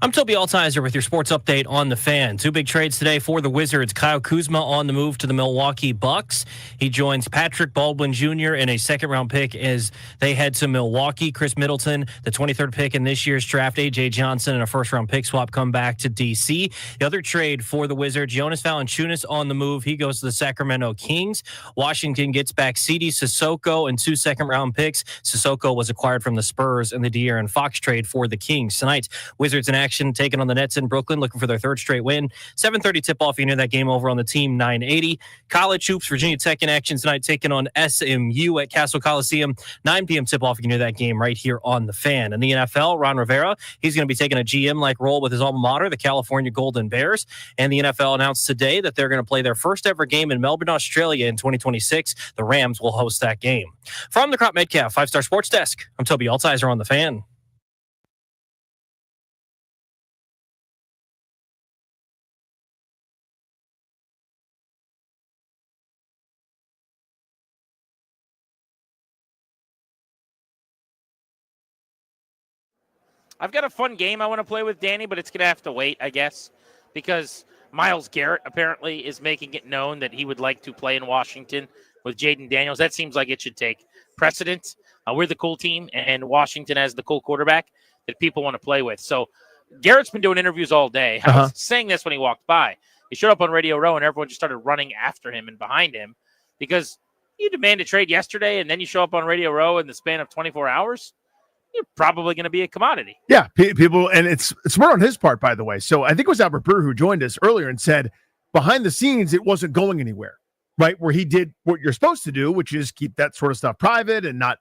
I'm Toby Altizer with your sports update on the Fan. Two big trades today for the Wizards. Kyle Kuzma on the move to the Milwaukee Bucks. He joins Patrick Baldwin Jr. in a second-round pick as they head to Milwaukee. Chris Middleton, the 23rd pick in this year's draft. A.J. Johnson and a first-round pick swap come back to D.C. The other trade for the Wizards, Jonas Valanciunas on the move. He goes to the Sacramento Kings. Washington gets back Sidi Sissoko and 2 second-round picks. Sissoko was acquired from the Spurs in the De'Aaron Fox trade for the Kings. Tonight, Wizards in action taking on the Nets in Brooklyn, looking for their third straight win. 7:30 tip-off. You know that game over on the Team 980. College hoops, Virginia Tech in action tonight, taking on SMU at Castle Coliseum. 9 p.m. tip-off. You can hear that game right here on the Fan. In the NFL, Ron Rivera, he's going to be taking a GM-like role with his alma mater, the California Golden Bears. And the NFL announced today that they're going to play their first ever game in Melbourne, Australia in 2026. The Rams will host that game. From the Crop Metcalf 5-Star Sports Desk, I'm Toby Altizer on the Fan.
I've got a fun game I want to play with Danny, but it's going to have to wait, I guess, because Myles Garrett apparently is making it known that he would like to play in Washington with Jaden Daniels. That seems like it should take precedence. We're the cool team, and Washington has the cool quarterback that people want to play with. So Garrett's been doing interviews all day. I was saying this when he walked by. He showed up on Radio Row, and everyone just started running after him and behind him because you demand a trade yesterday, and then you show up on Radio Row in the span of 24 hours. You're probably going to be a commodity.
Yeah, people, and it's smart on his part, by the way. So I think it was Albert Brewer who joined us earlier and said behind the scenes it wasn't going anywhere, right? Where he did what you're supposed to do, which is keep that sort of stuff private and not,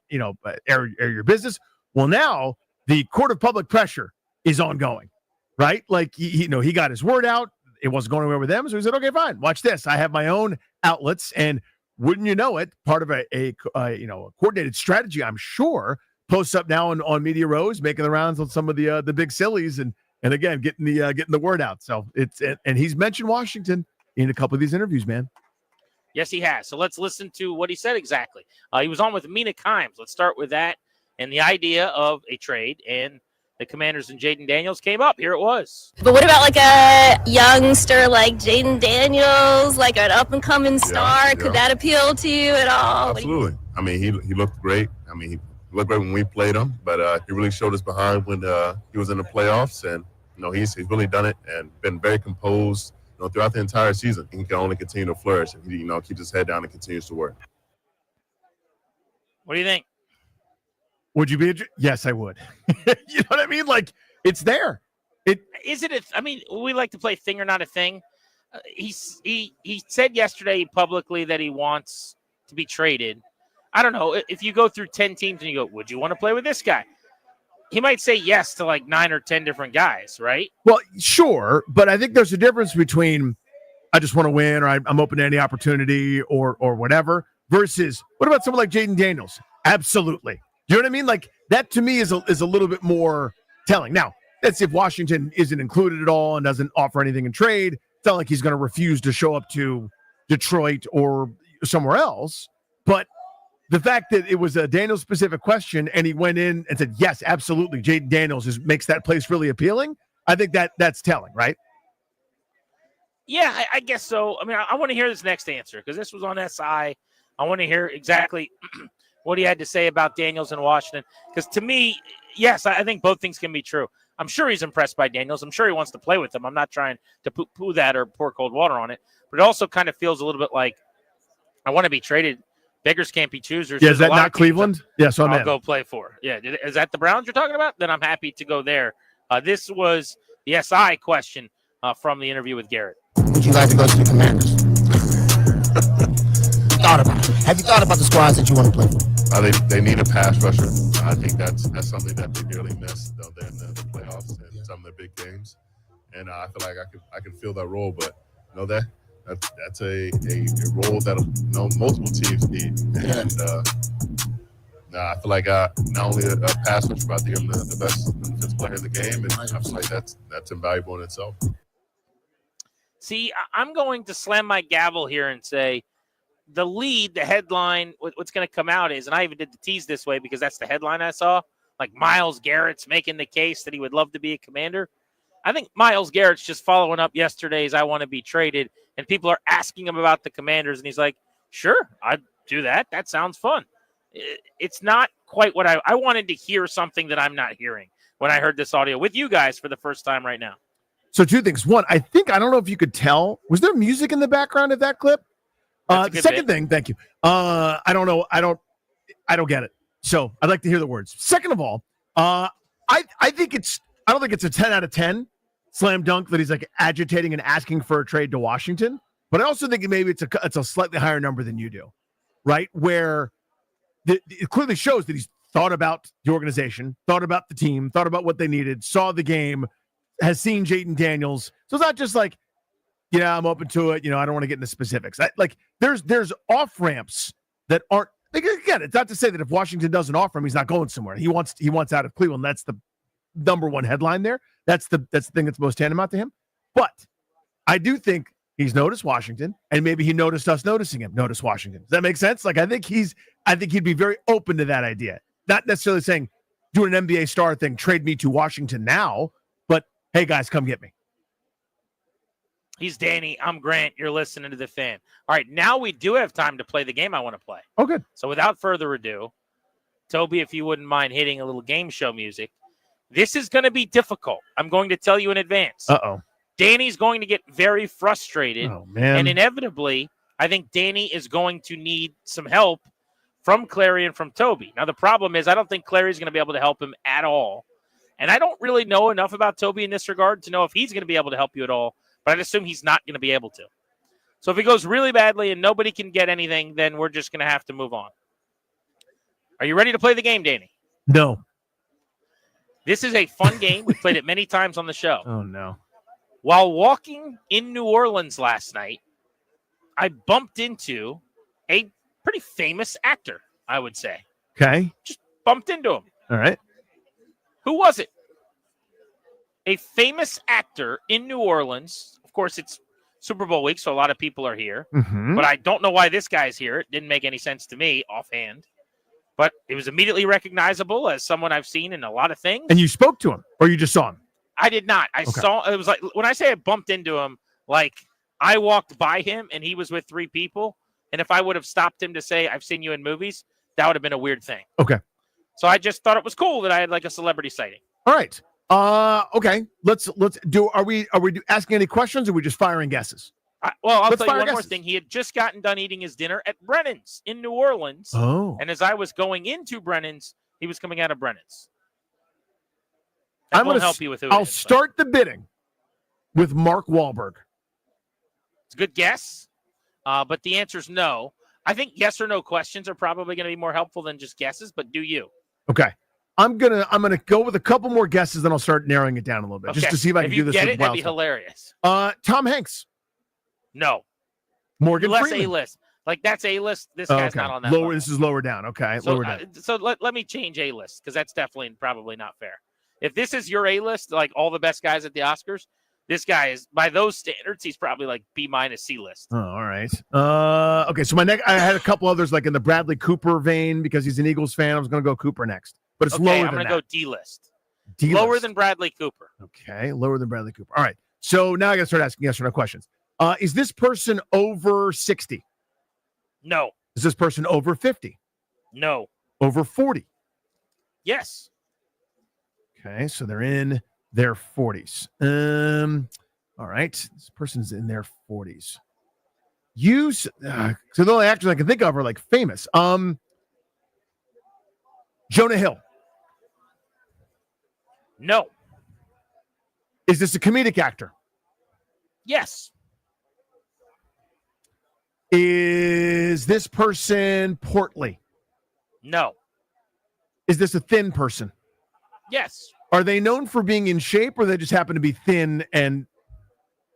air your business. Well, now the court of public pressure is ongoing, right? Like he got his word out. It wasn't going anywhere with them, so he said, "Okay, fine. Watch this. I have my own outlets, and wouldn't you know it, part of a coordinated strategy, I'm sure." Posts up now on Media Rows, making the rounds on some of the big sillies, and again getting the word out. So and he's mentioned Washington in a couple of these interviews, man.
Yes, he has. So let's listen to what he said exactly. He was on with Mina Kimes. Let's start with that and the idea of a trade, and the Commanders and Jaden Daniels came up. Here it was.
But what about like a youngster like Jaden Daniels, like an up-and-coming star? Could that appeal to you at all?
Absolutely. I mean, he looked great. I mean, he looked great when we played him, but he really showed us behind when he was in the playoffs, and he's really done it and been very composed throughout the entire season. He can only continue to flourish if he keeps his head down and continues to work.
What do you think?
Would you be? Yes, I would. You know what I mean? Like, it's there.
Is it? I mean, we like to play thing or not a thing. He said yesterday publicly that he wants to be traded. I don't know. If you go through 10 teams and you go, would you want to play with this guy? He might say yes to like 9 or 10 different guys, right?
Well, sure, but I think there's a difference between I just want to win or I'm open to any opportunity or whatever versus what about someone like Jaden Daniels? Absolutely. You know what I mean? Like that to me is a little bit more telling. Now, that's if Washington isn't included at all and doesn't offer anything in trade. It's not like he's going to refuse to show up to Detroit or somewhere else. But the fact that it was a Daniels-specific question and he went in and said, yes, absolutely, Jaden Daniels makes that place really appealing, I think that's telling, right?
Yeah, I guess so. I mean, I want to hear this next answer because this was on SI. I want to hear exactly what he had to say about Daniels in Washington. Because to me, yes, I think both things can be true. I'm sure he's impressed by Daniels. I'm sure he wants to play with him. I'm not trying to poo-poo that or pour cold water on it. But it also kind of feels a little bit like I want to be traded. Beggars can't be choosers.
Yeah, is that not Cleveland? Yes, I'm
I'll go play for. Yeah, is that the Browns you're talking about? Then I'm happy to go there. This was the SI question from the interview with Garrett.
Would you like to go to the Commanders? Have you thought about the squads that you want to play for?
They need a pass rusher. I think that's something that they really missed in the playoffs and some of the big games. And I feel like I can fill that role, but that's a role that multiple teams need. And I feel like not only a pass rusher, but I think I'm the best defensive player in the game, and I feel like that's invaluable in itself.
See, I'm going to slam my gavel here and say the headline, what's going to come out is, and I even did the tease this way because that's the headline I saw, like Myles Garrett's making the case that he would love to be a Commander. I think Myles Garrett's just following up yesterday's I want to be traded, and people are asking him about the Commanders, and he's like, sure, I'd do that. That sounds fun. It's not quite what I wanted to hear something that I'm not hearing when I heard this audio with you guys for the first time right now.
So two things. One, I don't know if you could tell. Was there music in the background of that clip? The second thing, thank you. I don't know. I don't get it. So I'd like to hear the words. Second of all, I don't think it's a 10 out of 10 slam dunk that he's like agitating and asking for a trade to Washington. But I also think maybe it's a slightly higher number than you do, right? Where it clearly shows that he's thought about the organization, thought about the team, thought about what they needed, saw the game, has seen Jaden Daniels. So it's not just like, yeah, I'm open to it. I don't want to get into specifics. There's off ramps that aren't. Again, it's not to say that if Washington doesn't offer him, he's not going somewhere. He wants out of Cleveland. That's the number one headline there. That's the thing that's most tantamount to him. But I do think he's noticed Washington, and maybe he noticed us noticing him. Notice Washington. Does that make sense? I think he'd be very open to that idea. Not necessarily saying do an NBA star thing, trade me to Washington now, but hey guys, come get me.
He's Danny. I'm Grant. You're listening to The Fan. All right, now we do have time to play the game I want to play.
Oh, good.
So without further ado, Toby, if you wouldn't mind hitting a little game show music. This is going to be difficult. I'm going to tell you in advance.
Uh-oh.
Danny's going to get very frustrated.
Oh, man.
And inevitably, I think Danny is going to need some help from Clary and from Toby. Now, the problem is I don't think Clary's going to be able to help him at all. And I don't really know enough about Toby in this regard to know if he's going to be able to help you at all. But I'd assume he's not going to be able to. So if it goes really badly and nobody can get anything, then we're just going to have to move on. Are you ready to play the game, Danny?
No.
This is a fun game. We've played it many times on the show.
Oh, no.
While walking in New Orleans last night, I bumped into a pretty famous actor, I would say.
Okay.
Just bumped into him.
All right.
Who was it? A famous actor in New Orleans. Of course, it's Super Bowl week, so a lot of people are here.
Mm-hmm.
But I don't know why this guy's here. It didn't make any sense to me offhand. But it was immediately recognizable as someone I've seen in a lot of things.
And you spoke to him, or you just saw him?
I did not. I saw, it was like, when I say I bumped into him, like I walked by him and he was with three people. And if I would have stopped him to say, I've seen you in movies, that would have been a weird thing.
Okay.
So I just thought it was cool that I had like a celebrity sighting.
All right. Okay. Let's do. Are we asking any questions, or are we just firing guesses?
I'll
Let's
tell you
fire
one more
guesses.
thing. He had just gotten done eating his dinner at Brennan's in New Orleans.
Oh.
And as I was going into Brennan's, he was coming out of Brennan's.
I'm
going
gonna
to help you with who it
I'll
is, but
start the bidding with Mark Wahlberg.
it's a good guess, but the answer is no. I think yes or no questions are probably going to be more helpful than just guesses, but do you?
Okay. I'm gonna go with a couple more guesses, then I'll start narrowing it down a little bit, just
Okay.
to see if I can
If
do
you
this
get
with
it, that'd
wild
be
stuff.
hilarious.
Tom Hanks.
No.
Morgan
Less
Freeman.
A-list. Like, that's A-list. This
Oh,
guy's
okay.
not on that
lower.
level.
This is lower down. Okay,
So,
lower down.
let me change A-list, because that's definitely probably not fair. If this is your A-list, like all the best guys at the Oscars, this guy is, by those standards, he's probably like B- C-list.
Oh, all right. Okay, so I had a couple others like in the Bradley Cooper vein because he's an Eagles fan. I was going to go Cooper next, but it's
Okay,
lower
I'm
than
going
that.
to go D-list.
D-list.
Lower than Bradley Cooper.
Okay, lower than Bradley Cooper. All right. So now I got to start asking yes or no questions. Is this person over 60?
No.
Is this person over 50?
No.
Over 40?
Yes.
Okay, so they're in their 40s. All right. This person's in their 40s. So the only actors I can think of are like famous. Jonah Hill.
No.
Is this a comedic actor?
Yes.
Is this person portly?
No.
Is this a thin person?
Yes.
Are they known for being in shape, or they just happen to be thin and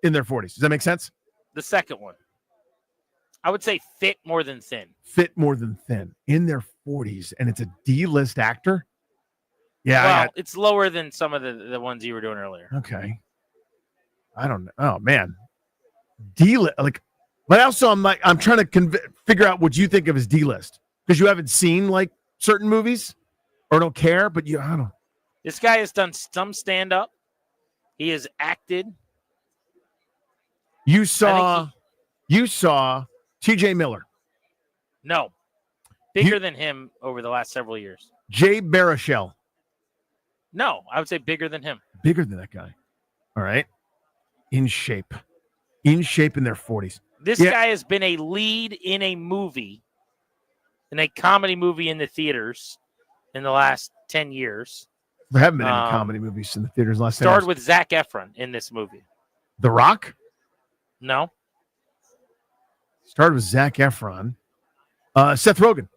in their 40s? Does that make sense?
The second one. I would say fit more than thin.
Fit more than thin. In their 40s, and it's a D-list actor? Yeah.
Well, it's lower than some of the ones you were doing earlier.
Okay. I don't know. Oh, man. D-list. But also, I'm trying to figure out what you think of as D-list, because you haven't seen like certain movies or don't care, but I don't know.
This guy has done some stand-up. He has acted.
You saw T.J. Miller,
No. Bigger than him over the last several years.
Jay Baruchel.
No, I would say bigger than him.
Bigger than that guy. All right. In shape in their 40s.
This guy has been a lead in a movie, in a comedy movie in the theaters in the last 10 years.
There haven't been any comedy movies in the theaters last 10
Starred
years.
with Zac Efron in this movie.
The Rock?
No.
Started with Zac Efron. Seth Rogen.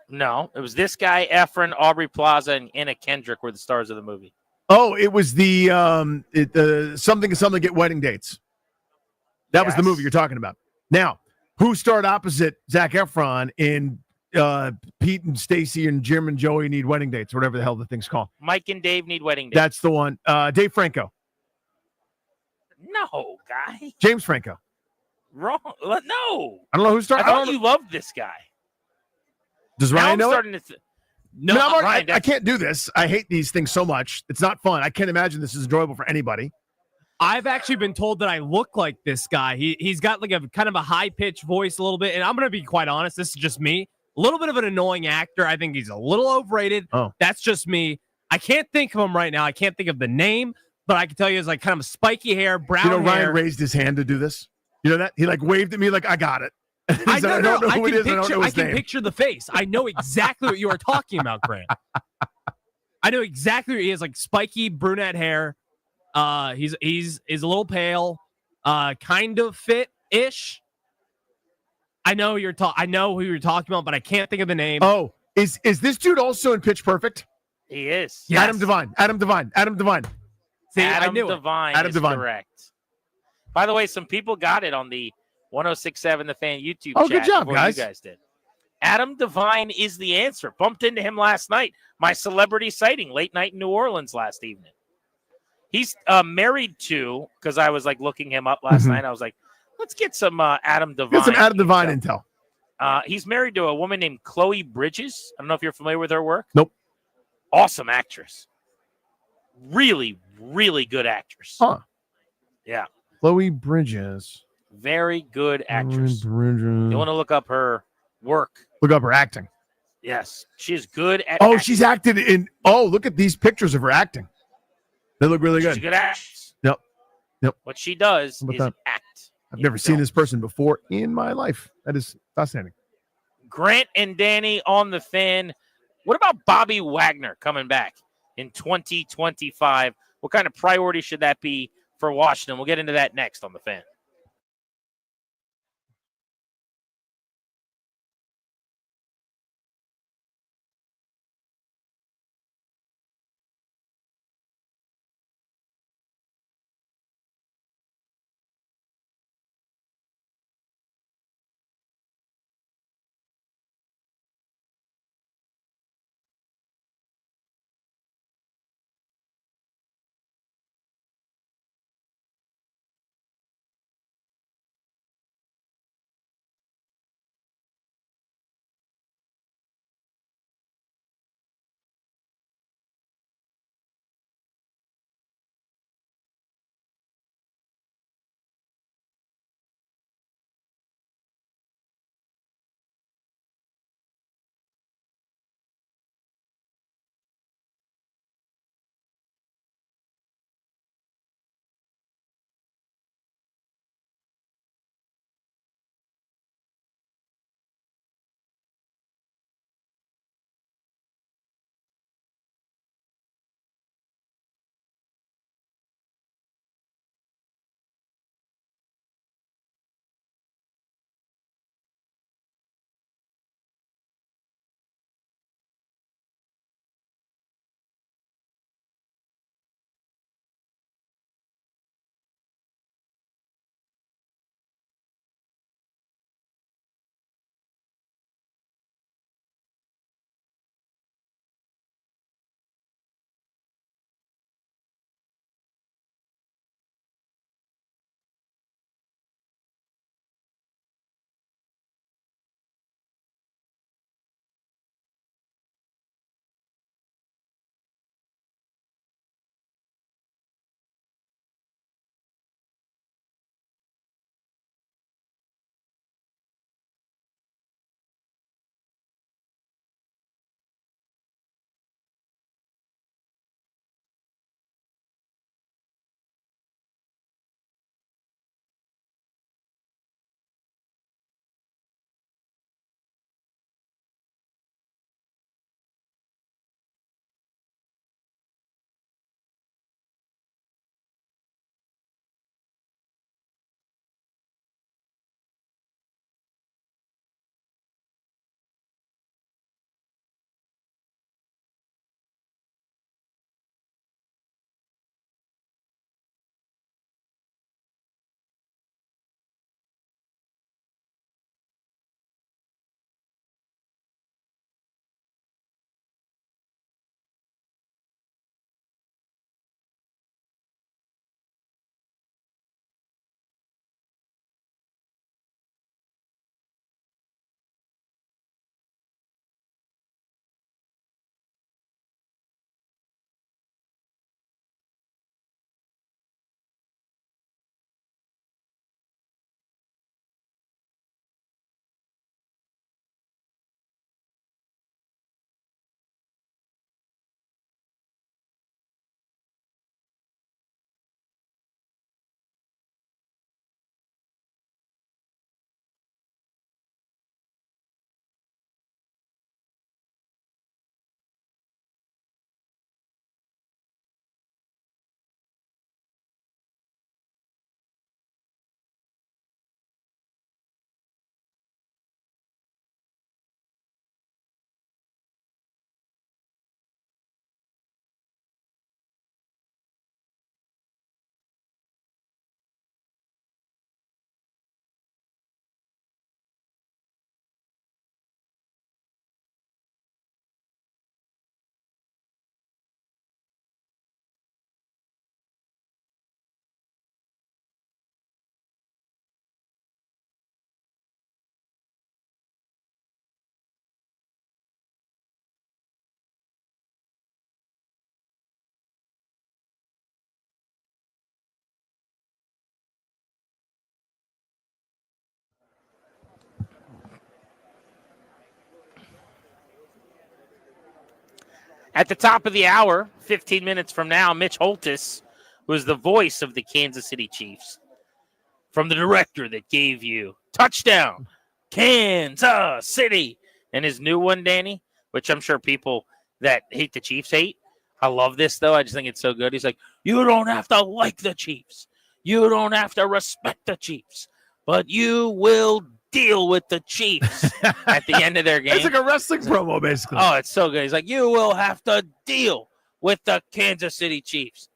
No. It was this guy, Efron, Aubrey Plaza, and Anna Kendrick were the stars of the movie.
Oh, it was the something get wedding dates. That was the movie you're talking about. Now, who starred opposite Zac Efron in Pete and Stacy and Jim and Joey Need Wedding Dates, or whatever the hell the thing's called?
Mike and Dave Need Wedding Dates.
That's the one. Dave Franco.
No, guy.
James Franco.
Wrong. No.
I don't know who started.
I thought you loved this guy.
Does
Now
Ryan
I'm
know
starting
it?
to
No,
Ryan,
I can't do this. I hate these things so much. It's not fun. I can't imagine this is enjoyable for anybody.
I've actually been told that I look like this guy. He's got like a kind of a high-pitched voice a little bit, and I'm going to be quite honest. This is just me. A little bit of an annoying actor. I think he's a little overrated.
Oh.
That's just me. I can't think of him right now. I can't think of the name, but I can tell you it's like kind of spiky hair, brown
You know,
hair.
Ryan raised his hand to do this. You know that? He like waved at me like, I got it.
I
don't know who it is. I don't know
I
his
can
name.
picture the face. I know exactly what you are talking about, Grant. I know exactly what he has, like spiky brunette hair. He's a little pale, kind of fit-ish. I know who you're talking about, but I can't think of the name.
Oh, is this dude also in Pitch Perfect?
He is.
Yes.
Adam Devine.
See,
Adam
I knew it.
Devine
Adam
is
Devine.
correct. By the way, some people got it on the 106.7 The Fan YouTube
Oh,
chat
good job,
before
guys.
you guys did. Adam Devine is the answer. Bumped into him last night. My celebrity sighting, late night in New Orleans last evening. He's married to, because I was like looking him up last night. I was like, let's get some Adam Devine.
Get some Adam Devine intel.
He's married to a woman named Chloe Bridges. I don't know if you're familiar with her work.
Nope.
Awesome actress. Really, really good actress.
Huh.
Yeah.
Chloe Bridges.
Very good actress.
Bridges.
You want to look up her work.
Look up her acting.
Yes. She is good at
Oh,
acting.
she's acted in. Oh, look at these pictures of her acting. They look really
She's
good.
a good actress.
Yep.
What she does
How about
is
that?
act.
I've never seen this person before in my life. That is fascinating.
Grant and Danny on the Fan. What about Bobby Wagner coming back in 2025? What kind of priority should that be for Washington? We'll get into that next on the Fan. At the top of the hour, 15 minutes from now, Mitch Holtis, who is the voice of the Kansas City Chiefs, from the director that gave you touchdown, Kansas City, and his new one, Danny, which I'm sure people that hate the Chiefs hate. I love this, though. I just think it's so good. He's like, you don't have to like the Chiefs. You don't have to respect the Chiefs, but you will deal with the Chiefs at the end of their game.
It's like a wrestling promo, basically.
Oh, it's so good. He's like, you will have to deal with the Kansas City Chiefs.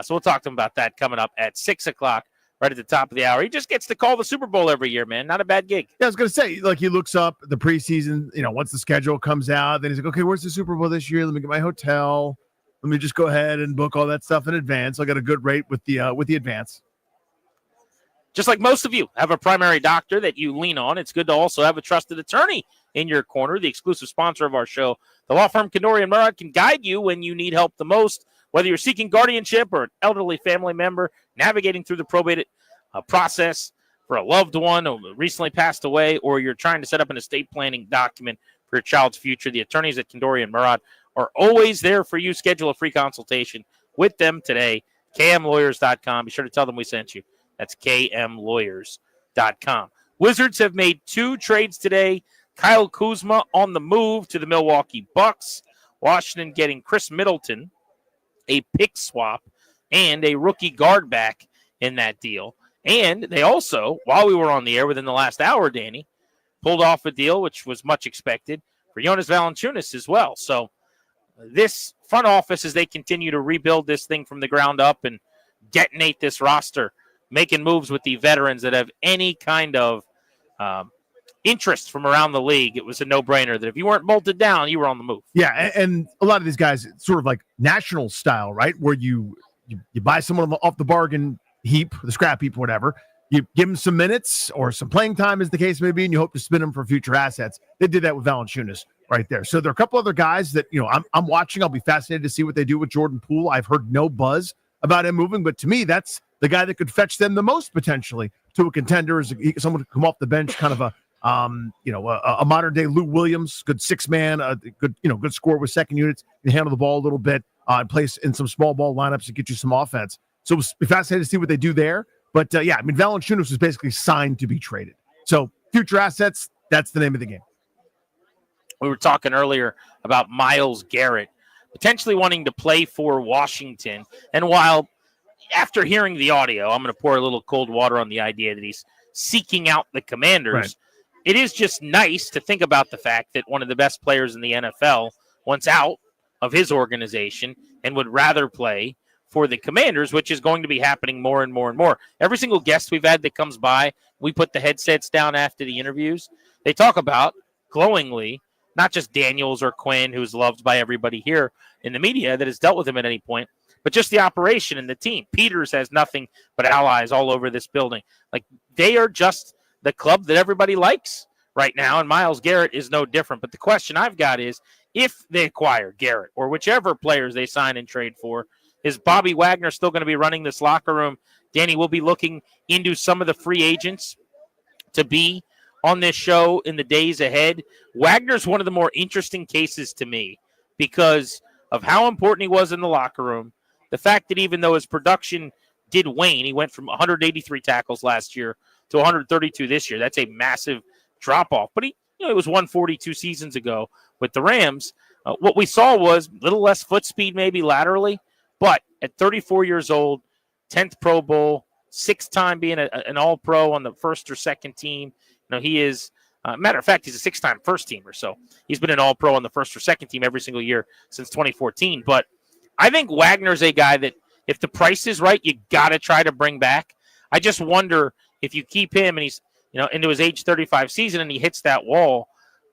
So we'll talk to him about that coming up at 6 o'clock, right at the top of the hour. He just gets to call the Super Bowl every year, man. Not a bad gig.
Yeah, I was going to say, like, he looks up the preseason, once the schedule comes out, then he's like, okay, where's the Super Bowl this year? Let me get my hotel. Let me just go ahead and book all that stuff in advance. I got a good rate with the advance.
Just like most of you have a primary doctor that you lean on, it's good to also have a trusted attorney in your corner. The exclusive sponsor of our show, the law firm Condori & Murad, can guide you when you need help the most, whether you're seeking guardianship or an elderly family member, navigating through the probate process for a loved one who recently passed away, or you're trying to set up an estate planning document for your child's future. The attorneys at Condori & Murad are always there for you. Schedule a free consultation with them today. KMLawyers.com. Be sure to tell them we sent you. That's KMLawyers.com. Wizards have made 2 trades today. Kyle Kuzma on the move to the Milwaukee Bucks. Washington getting Chris Middleton, a pick swap, and a rookie guard back in that deal. And they also, while we were on the air within the last hour, Danny, pulled off a deal which was much expected for Jonas Valanciunas as well. So this front office, as they continue to rebuild this thing from the ground up and detonate this roster, making moves with the veterans that have any kind of interest from around the league, it was a no-brainer that if you weren't bolted down, you were on the move.
Yeah, and a lot of these guys, it's sort of like national style, right? Where you buy someone off the bargain heap, the scrap heap, whatever. You give them some minutes or some playing time, as the case may be, and you hope to spin them for future assets. They did that with Valanciunas right there. So there are a couple other guys that I'm watching. I'll be fascinated to see what they do with Jordan Poole. I've heard no buzz about him moving, but to me, that's the guy that could fetch them the most potentially to a contender, is someone to come off the bench, kind of a modern day Lou Williams, good 6-man, good score with second units, can handle the ball a little bit, and place in some small ball lineups to get you some offense. So it'll be fascinating to see what they do there. But Valanciunas was basically signed to be traded. So future assets, that's the name of the game.
We were talking earlier about Myles Garrett potentially wanting to play for Washington. And while after hearing the audio, I'm going to pour a little cold water on the idea that he's seeking out the Commanders. Right. It is just nice to think about the fact that one of the best players in the NFL wants out of his organization and would rather play for the Commanders, which is going to be happening more and more and more. Every single guest we've had that comes by, we put the headsets down after the interviews. They talk about glowingly, not just Daniels or Quinn, who's loved by everybody here in the media that has dealt with him at any point, but just the operation and the team. Peters has nothing but allies all over this building. Like, they are just the club that everybody likes right now, and Myles Garrett is no different. But the question I've got is, if they acquire Garrett or whichever players they sign and trade for, is Bobby Wagner still going to be running this locker room? Danny, we'll be looking into some of the free agents to be on this show in the days ahead. Wagner's one of the more interesting cases to me because of how important he was in the locker room. The fact that even though his production did wane, he went from 183 tackles last year to 132 this year. That's a massive drop-off. But he was 142 seasons ago with the Rams. What we saw was a little less foot speed maybe laterally, but at 34 years old, 10th Pro Bowl, 6-time being an All-Pro on the first or second team. He is, matter of fact, he's a 6-time first-teamer. So he's been an All-Pro on the first or second team every single year since 2014. But I think Wagner's a guy that if the price is right, you got to try to bring back. I just wonder if you keep him and he's into his age 35 season and he hits that wall,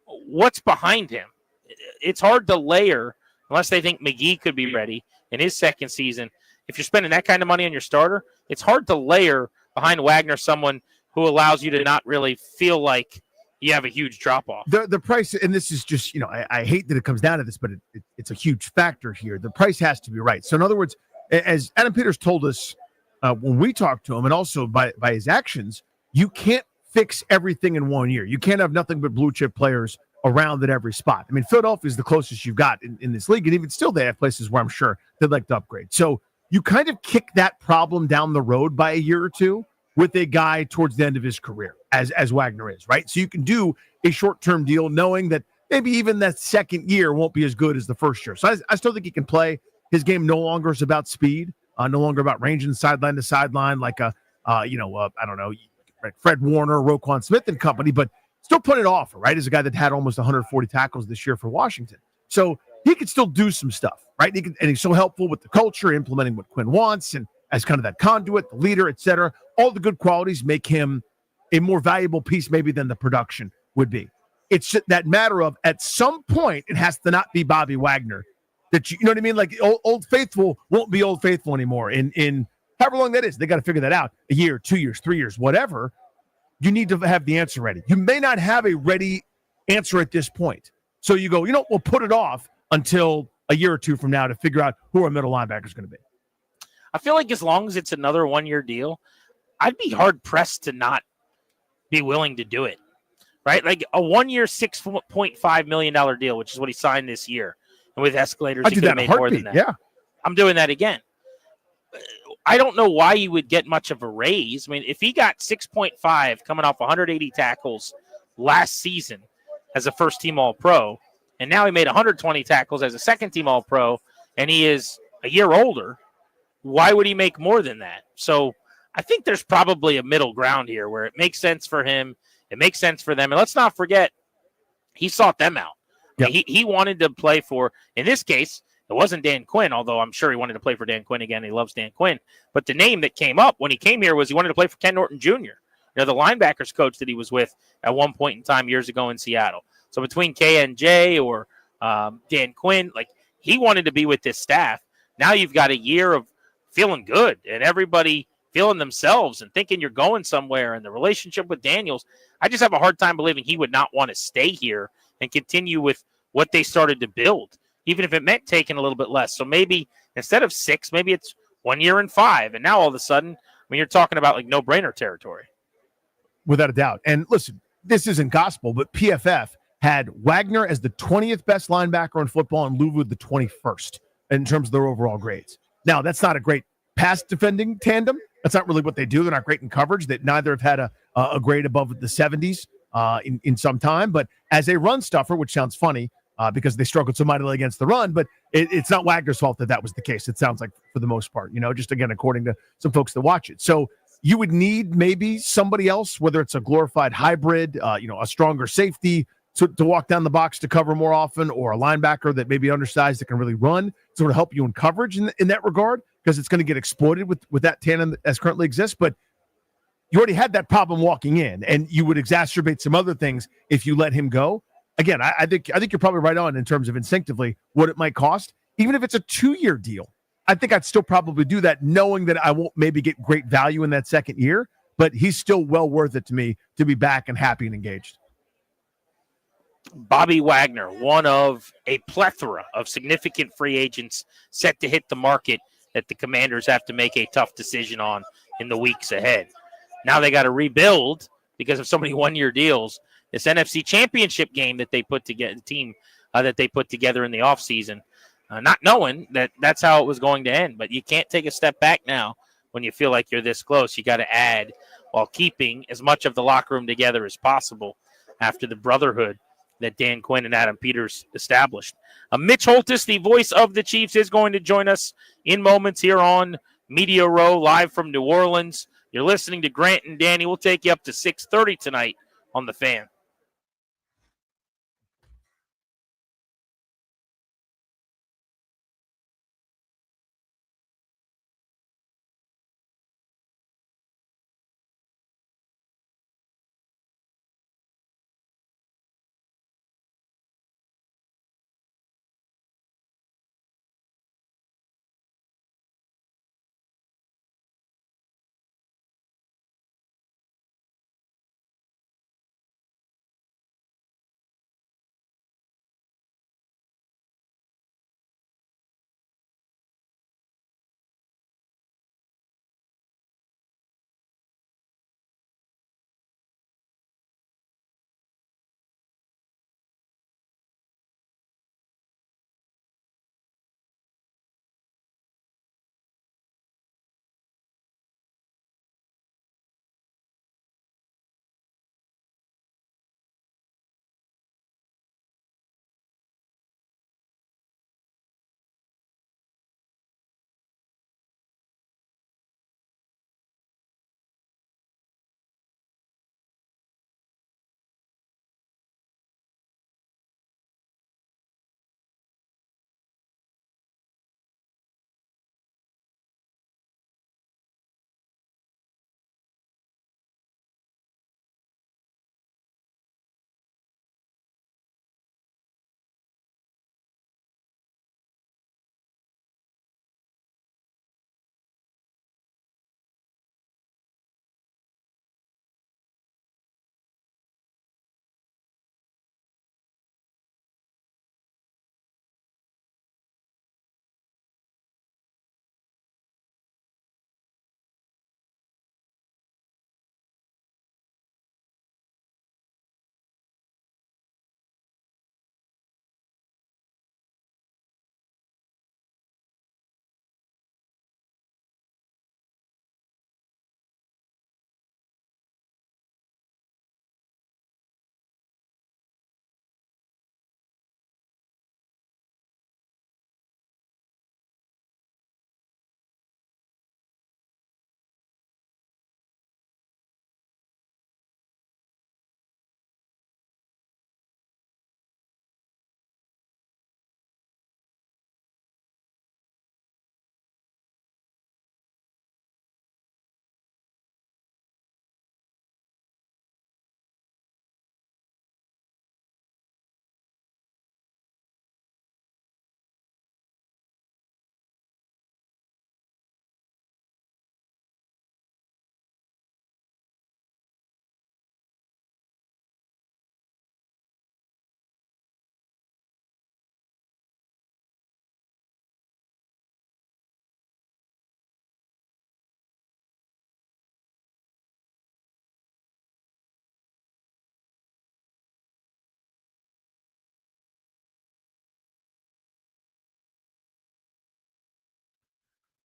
what's behind him? It's hard to layer unless they think McGee could be ready in his second season. If you're spending that kind of money on your starter, it's hard to layer behind Wagner someone who allows you to not really feel like you have a huge drop-off.
The price, and this is just, I hate that it comes down to this, but it's a huge factor here. The price has to be right. So in other words, as Adam Peters told us when we talked to him, and also by his actions, you can't fix everything in 1 year. You can't have nothing but blue chip players around at every spot. I mean, Philadelphia is the closest you've got in this league, and even still they have places where I'm sure they'd like to upgrade. So you kind of kick that problem down the road by a year or two with a guy towards the end of his career, as Wagner is, right? So you can do a short-term deal knowing that maybe even that second year won't be as good as the first year. So I still think he can play. His game no longer is about speed, no longer about ranging sideline to sideline like I don't know, Fred Warner, Roquan Smith and company, but still put it off, right? As a guy that had almost 140 tackles this year for Washington. So he could still do some stuff, right? And he's so helpful with the culture, implementing what Quinn wants, and as kind of that conduit, the leader, et cetera. All the good qualities make him a more valuable piece maybe than the production would be. It's just that matter of at some point it has to not be Bobby Wagner. That you know what I mean? Like old Faithful won't be Old Faithful anymore in however long that is. They got to figure that out. A year, 2 years, 3 years, whatever. You need to have the answer ready. You may not have a ready answer at this point. So you go, we'll put it off until a year or two from now to figure out who our middle linebacker is going to be.
I feel like as long as it's another 1-year deal, I'd be hard-pressed to not be willing to do it, right? Like a 1-year, $6.5 million deal, which is what he signed this year. And with escalators, he could have made more than that.
Yeah.
I'm doing that again. I don't know why you would get much of a raise. I mean, if he got 6.5 coming off 180 tackles last season as a first-team All-Pro, and now he made 120 tackles as a second-team All-Pro, and he is a year older, why would he make more than that? So I think there's probably a middle ground here where it makes sense for him, it makes sense for them. And let's not forget, he sought them out.
Yep.
He wanted to play for, in this case, it wasn't Dan Quinn, although I'm sure he wanted to play for Dan Quinn again. He loves Dan Quinn. But the name that came up when he came here was he wanted to play for Ken Norton Jr., the linebackers coach that he was with at one point in time years ago in Seattle. So between KNJ or Dan Quinn, like he wanted to be with this staff. Now you've got a year of feeling good and everybody feeling themselves and thinking you're going somewhere, and the relationship with Daniels, I just have a hard time believing he would not want to stay here and continue with what they started to build, even if it meant taking a little bit less. So maybe instead of 6, maybe it's 1 year and 5. And now all of a sudden, you're talking about like no-brainer territory.
Without a doubt. And listen, this isn't gospel, but PFF had Wagner as the 20th best linebacker in football and Luvu the 21st in terms of their overall grades. Now, that's not a great pass defending tandem. That's not really what they do. They're not great in coverage. That neither have had a grade above the 70s in some time. But as a run stuffer, which sounds funny because they struggled so mightily against the run, but it's not Wagner's fault that was the case. It sounds like for the most part, just again, according to some folks that watch it. So you would need maybe somebody else, whether it's a glorified hybrid, a stronger safety to walk down the box to cover more often, or a linebacker that may be undersized that can really run to sort of help you in coverage in that regard, because it's going to get exploited with that tandem as currently exists. But you already had that problem walking in, and you would exacerbate some other things if you let him go. Again, I think you're probably right on in terms of instinctively what it might cost. Even if it's a 2-year deal, I think I'd still probably do that, knowing that I won't maybe get great value in that second year, but he's still well worth it to me to be back and happy and engaged.
Bobby Wagner, one of a plethora of significant free agents set to hit the market that the Commanders have to make a tough decision on in the weeks ahead. Now they got to rebuild because of so many 1-year deals. This NFC Championship game that they put together, the team that they put together in the offseason, not knowing that that's how it was going to end. But you can't take a step back now when you feel like you're this close. You got to add while keeping as much of the locker room together as possible after the brotherhood that Dan Quinn and Adam Peters established. Mitch Holtis, the voice of the Chiefs, is going to join us in moments here on Media Row, live from New Orleans. You're listening to Grant and Danny. We'll take you up to 6:30 tonight on The Fan.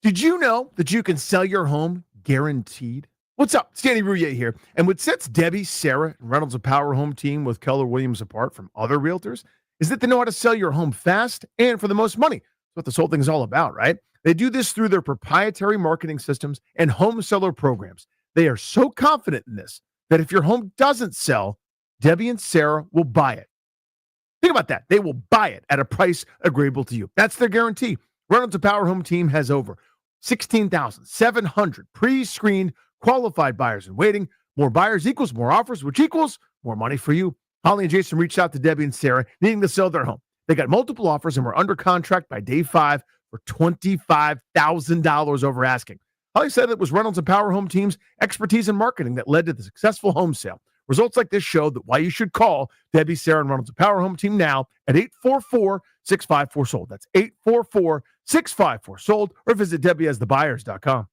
Did you know that you can sell your home guaranteed? What's up? It's Danny Rouillet here. And what sets Debbie, Sarah, and Reynolds and Power Home team with Keller Williams apart from other realtors is that they know how to sell your home fast and for the most money. That's what this whole thing is all about, right? They do this through their proprietary marketing systems and home seller programs. They are so confident in this that if your home doesn't sell, Debbie and Sarah will buy it. Think about that. They will buy it at a price agreeable to you. That's their guarantee. Reynolds and Power Home team has over 16,700 pre-screened qualified buyers in waiting. More buyers equals more offers, which equals more money for you. Holly and Jason reached out to Debbie and Sarah needing to sell their home. They got multiple offers and were under contract by day 5 for $25,000 over asking. Holly said it was Reynolds and Power Home team's expertise in marketing that led to the successful home sale. Results like this show that why you should call Debbie, Sarah, and Reynolds and Power Home team now at 844-654-SOLD. That's 844-654-SOLD, or visit DebbieAsTheBuyers.com.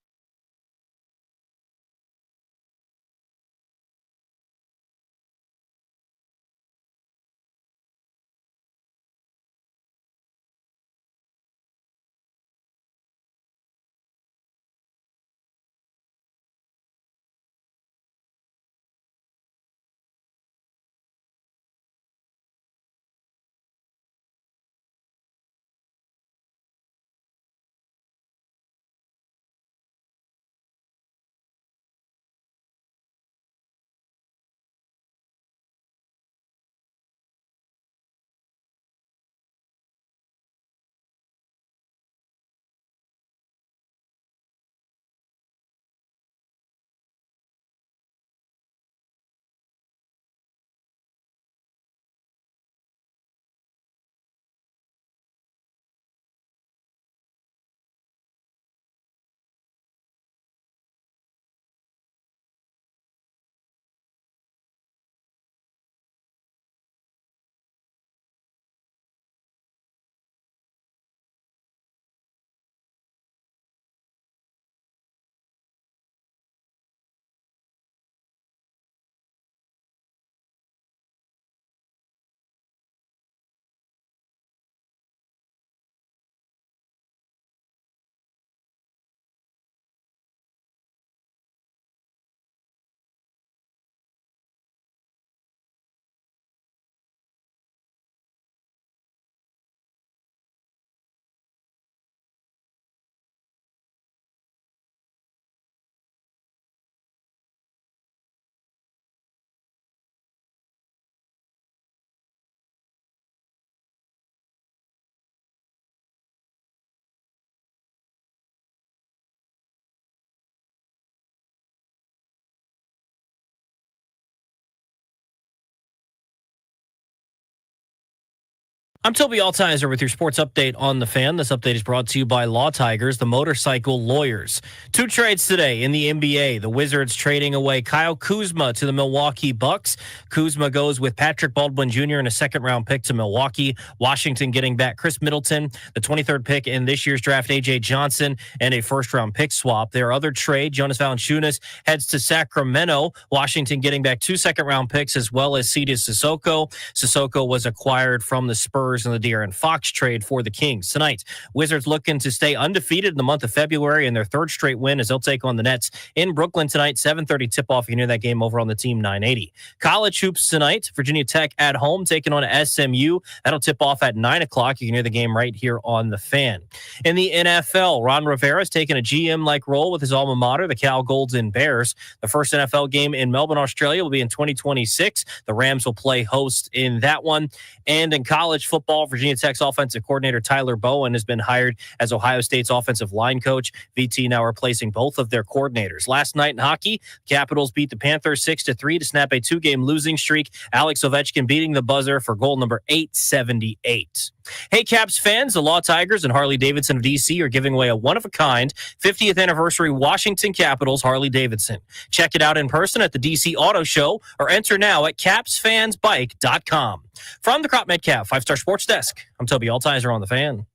I'm Toby Altizer with your sports update on the Fan. This update is brought to you by Law Tigers, the motorcycle lawyers. 2 trades today in the NBA. The Wizards trading away Kyle Kuzma to the Milwaukee Bucks. Kuzma goes with Patrick Baldwin Jr. and a second-round pick to Milwaukee. Washington getting back Chris Middleton, the 23rd pick in this year's draft, A.J. Johnson, and a first-round pick swap. Their other trade, Jonas Valanciunas heads to Sacramento. Washington getting back 2 second-round picks as well as Sidi Sissoko. Sissoko was acquired from the Spurs in the De'Aaron Fox trade for the Kings. Tonight, Wizards looking to stay undefeated in the month of February in their 3rd straight win as they'll take on the Nets in Brooklyn tonight. 7:30 tip-off. You can hear that game over on the Team 980. College hoops tonight. Virginia Tech at home taking on SMU. That'll tip off at 9 o'clock. You can hear the game right here on the Fan. In the NFL, Ron Rivera is taking a GM-like role with his alma mater, the Cal Golden Bears. The first NFL game in Melbourne, Australia will be in 2026. The Rams will play host in that one. And in college football, Virginia Tech's offensive coordinator Tyler Bowen has been hired as Ohio State's offensive line coach. VT now replacing both of their coordinators. Last night in hockey, Capitals beat the Panthers 6-3 to snap a 2-game losing streak. Alex Ovechkin beating the buzzer for goal number 878. Hey, Caps fans, the Law Tigers and Harley Davidson of DC are giving away a one-of-a-kind 50th anniversary Washington Capitals Harley Davidson. Check it out in person at the DC Auto Show or enter now at capsfansbike.com. From the Crop Metcalf 5-Star Sports Desk, I'm Toby Altizer on the Fan.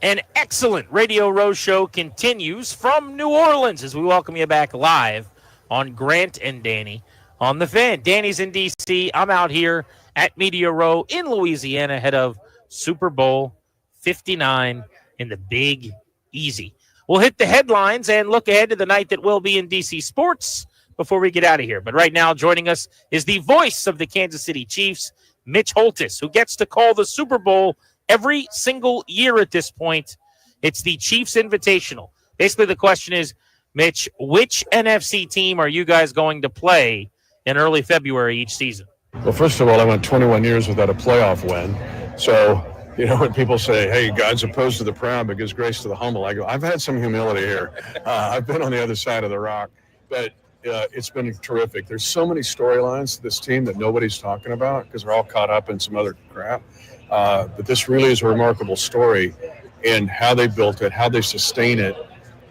An excellent Radio Row show continues from New Orleans as we welcome you back live on Grant and Danny on the Fan. Danny's in D.C. I'm out here at Media Row in Louisiana ahead of Super Bowl 59 in the Big Easy. We'll hit the headlines and look ahead to the night that will be in D.C. sports before we get out of here. But right now joining us is the voice of the Kansas City Chiefs, Mitch Holtis, who gets to call the Super Bowl every single year at this point. It's the Chiefs Invitational. Basically, the question is, Mitch, which NFC team are you guys going to play in early February each season?
Well, first of all, I went 21 years without a playoff win. So, you know, when people say, hey, God's opposed to the proud but gives grace to the humble, I go, I've had some humility here. I've been on the other side of the rock. But it's been terrific. There's so many storylines to this team that nobody's talking about because they're all caught up in some other crap. But this really is a remarkable story in how they built it, how they sustain it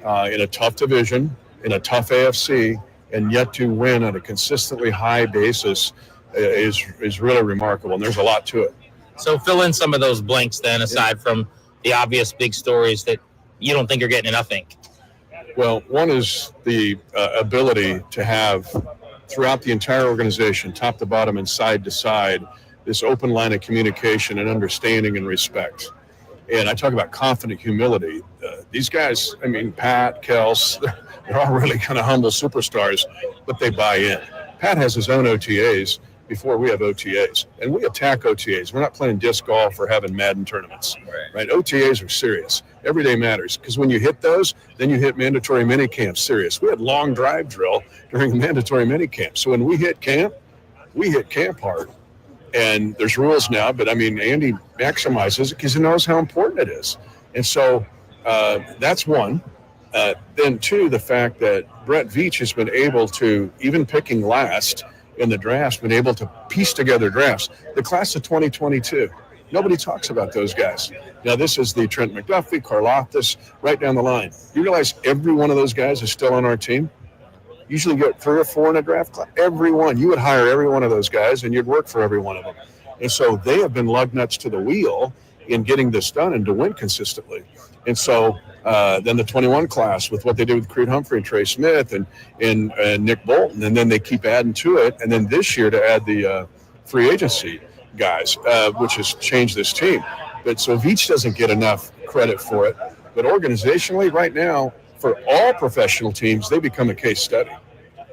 in a tough division, in a tough AFC, and yet to win on a consistently high basis is really remarkable. And there's a lot to it.
So fill in some of those blanks then, aside from the obvious big stories that you don't think are getting enough ink.
Well, one is the ability to have throughout the entire organization, top to bottom and side to side, this open line of communication and understanding and respect. And I talk about confident humility. These guys, I mean, Pat, Kels, they're all really kind of humble superstars, but they buy in. Pat has his own OTAs before we have OTAs. And we attack OTAs. We're not playing disc golf or having Madden tournaments. Right? OTAs are serious. Every day matters. Because when you hit those, then you hit mandatory mini camps serious. We had long drive drill during mandatory mini camp. So when we hit camp hard. And there's rules now, but I mean, Andy maximizes it because he knows how important it is. And so that's one. Then two, the fact that Brett Veach has been able to, even picking last in the drafts, been able to piece together drafts. The class of 2022, nobody talks about those guys. Now, this is the Trent McDuffie, Karlaftis, right down the line. You realize every one of those guys is still on our team? Usually get 3 or 4 in a draft class. Every one. You would hire every one of those guys, and you'd work for every one of them. And so they have been lug nuts to the wheel in getting this done and to win consistently. And so then the 21 class with what they did with Creed Humphrey and Trey Smith and Nick Bolton, and then they keep adding to it. And then this year to add the free agency guys, which has changed this team. But so Veach doesn't get enough credit for it. But organizationally right now, for all professional teams, they become a case study.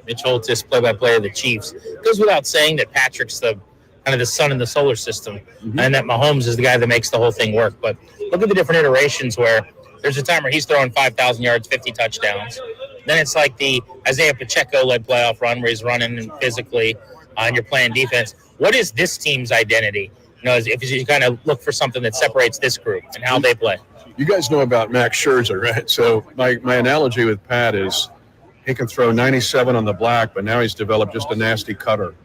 Mitch Holtis, play-by-play of the Chiefs. It goes without saying that Patrick's the kind of the sun in the solar system, and that Mahomes is the guy that makes the whole thing work. But look at the different iterations where there's a time where he's throwing 5,000 yards, 50 touchdowns. Then it's like the Isaiah Pacheco-led playoff run where he's running physically and you're playing defense. What is this team's identity? You know, if you kind of look for something that separates this group and how they play.
You guys know about Max Scherzer, right? So my analogy with Pat is he can throw 97 on the black, but now he's developed just a nasty cutter.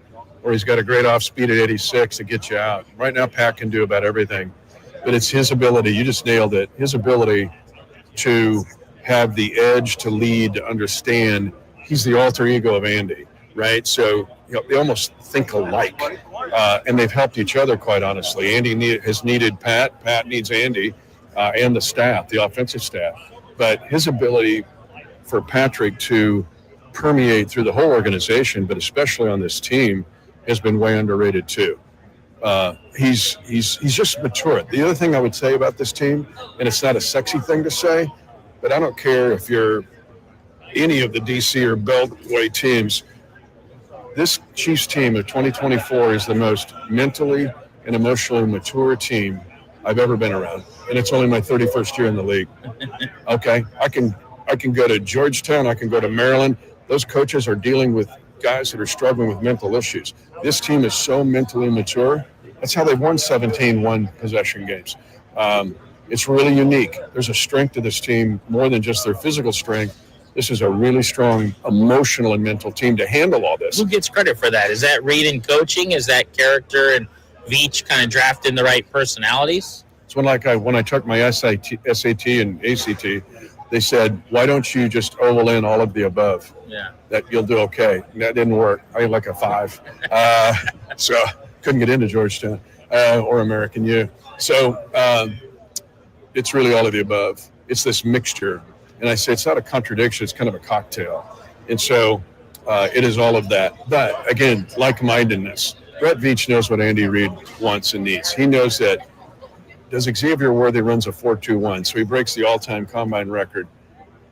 Or he's got a great off speed at 86 to get you out. Right now, Pat can do about everything. But it's his ability, you just nailed it, his ability to have the edge to lead, to understand. He's the alter ego of Andy, right? So you know, they almost think alike. And they've helped each other, quite honestly. Andy has needed Pat. Pat needs Andy. And the staff, the offensive staff. But his ability for Patrick to permeate through the whole organization, but especially on this team, has been way underrated too. He's just mature. The other thing I would say about this team, and it's not a sexy thing to say, but I don't care if you're any of the DC or Beltway teams, this Chiefs team of 2024 is the most mentally and emotionally mature team I've ever been around. And it's only my 31st year in the league. Okay, I can go to Georgetown, I can go to Maryland. Those coaches are dealing with guys that are struggling with mental issues. This team is so mentally mature. That's how they've won 17 one-possession games. It's really unique. There's a strength to this team more than just their physical strength. This is a really strong emotional and mental team to handle all this.
Who gets credit for that? Is that Reed in coaching? Is that character and Veach kind of drafting the right personalities?
It's when I took my SAT and ACT, they said, why don't you just oval in all of the above?
Yeah.
That you'll do okay. And that didn't work. I had like a 5. So couldn't get into Georgetown or American U. So it's really all of the above. It's this mixture. And I say it's not a contradiction, it's kind of a cocktail. And so it is all of that. But again, like-mindedness. Brett Veach knows what Andy Reid wants and needs. He knows that. Does Xavier Worthy runs a 4.21, so he breaks the all-time combine record.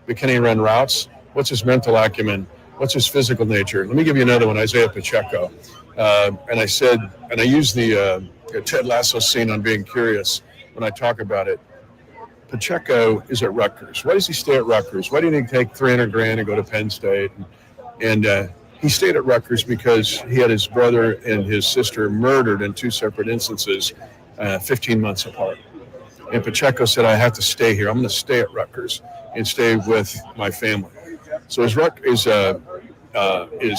But can he run routes? What's his mental acumen? What's his physical nature? Let me give you another one, Isaiah Pacheco. And I said, and I use the Ted Lasso scene on Being Curious when I talk about it. Pacheco is at Rutgers. Why does he stay at Rutgers? Why didn't he take $300,000 and go to Penn State? And he stayed at Rutgers because he had his brother and his sister murdered in 2 separate instances, 15 months apart. And Pacheco said, I have to stay here. I'm going to stay at Rutgers and stay with my family. So is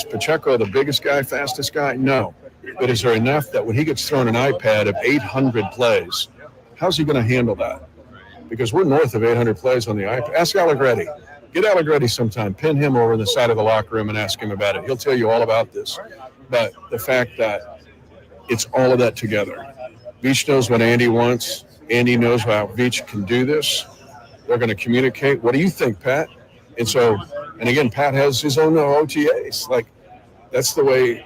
Pacheco the biggest guy, fastest guy? No. But is there enough that when he gets thrown an iPad of 800 plays, how's he going to handle that? Because we're north of 800 plays on the iPad. Ask Allegretti. Get Allegretti sometime. Pin him over in the side of the locker room and ask him about it. He'll tell you all about this. But the fact that it's all of that together. Veach knows what Andy wants. Andy knows how Veach can do this. They're going to communicate. What do you think, Pat? And so, and again, Pat has his own OTAs. Like, that's the way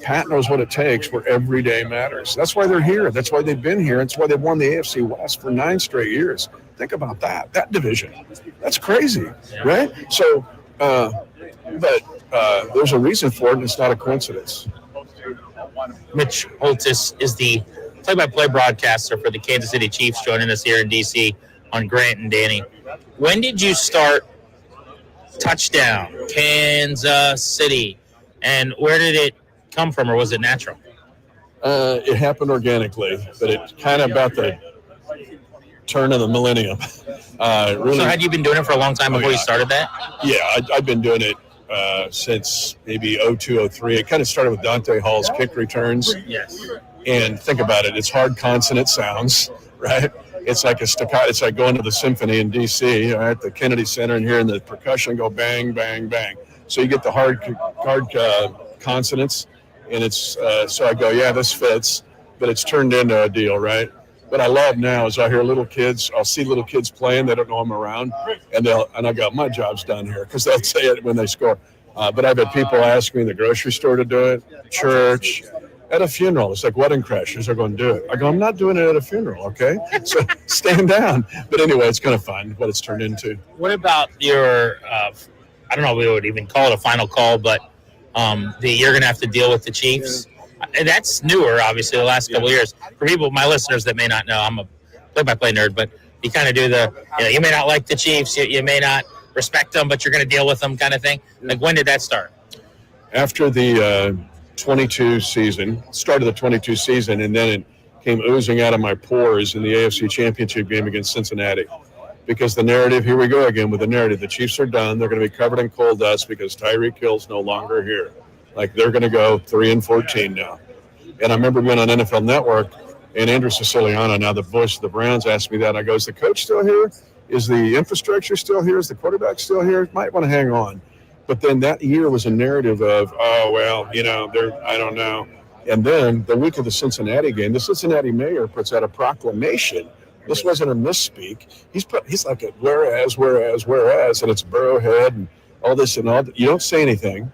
Pat knows what it takes where every day matters. That's why they're here. That's why they've been here. That's why they've won the AFC West for 9 straight years. Think about that division. That's crazy, right? So, there's a reason for it, and it's not a coincidence.
Mitch Holtis is the play-by-play broadcaster for the Kansas City Chiefs, joining us here in D.C. on Grant and Danny. When did you start touchdown, Kansas City, and where did it come from, or was it natural?
It happened organically, but it kind of about the turn of the millennium. Really.
So had you been doing it for a long time before you started that?
Yeah, I've been doing it since maybe 02, 03. It kind of started with Dante Hall's kick returns.
Yes.
And think about it. It's hard consonant sounds, right? It's like a staccato. It's like going to the symphony in D.C., at the Kennedy Center, and hearing the percussion go bang, bang, bang. So you get the hard consonants, and it's so I go, yeah, this fits, but it's turned into a deal, right? What I love now is I hear little kids. I'll see little kids playing. They don't know I'm around, and I go, my job's done here, because they'll say it when they score. But I've had people ask me in the grocery store to do it, church, at a funeral. It's like Wedding Crashers. They're going to do it. I go, I'm not doing it at a funeral, okay? So stand down. But anyway, it's kind of fun what it's turned into.
What about your, I don't know if we would even call it a final call, but you're going to have to deal with the Chiefs. And that's newer, obviously, the last couple of years. For people, my listeners that may not know, I'm a play-by-play nerd, but you kind of do you may not like the Chiefs, you may not respect them, but you're going to deal with them kind of thing. Like, when did that start?
After the 22 season, started the 22 season, and then it came oozing out of my pores in the AFC Championship game against Cincinnati. Because the narrative, here we go again with the narrative, the Chiefs are done. They're going to be covered in coal dust because Tyreek Hill's no longer here. Like, they're going to go 3-14 now. And I remember being on NFL Network, and Andrew Siciliano, now the voice of the Browns, asked me that. I go, is the coach still here? Is the infrastructure still here? Is the quarterback still here? Might want to hang on. But then that year was a narrative of, oh, well, I don't know. And then the week of the Cincinnati game, the Cincinnati mayor puts out a proclamation. This wasn't a misspeak. He's like a whereas, and it's Burrowhead and all this and all that. You don't say anything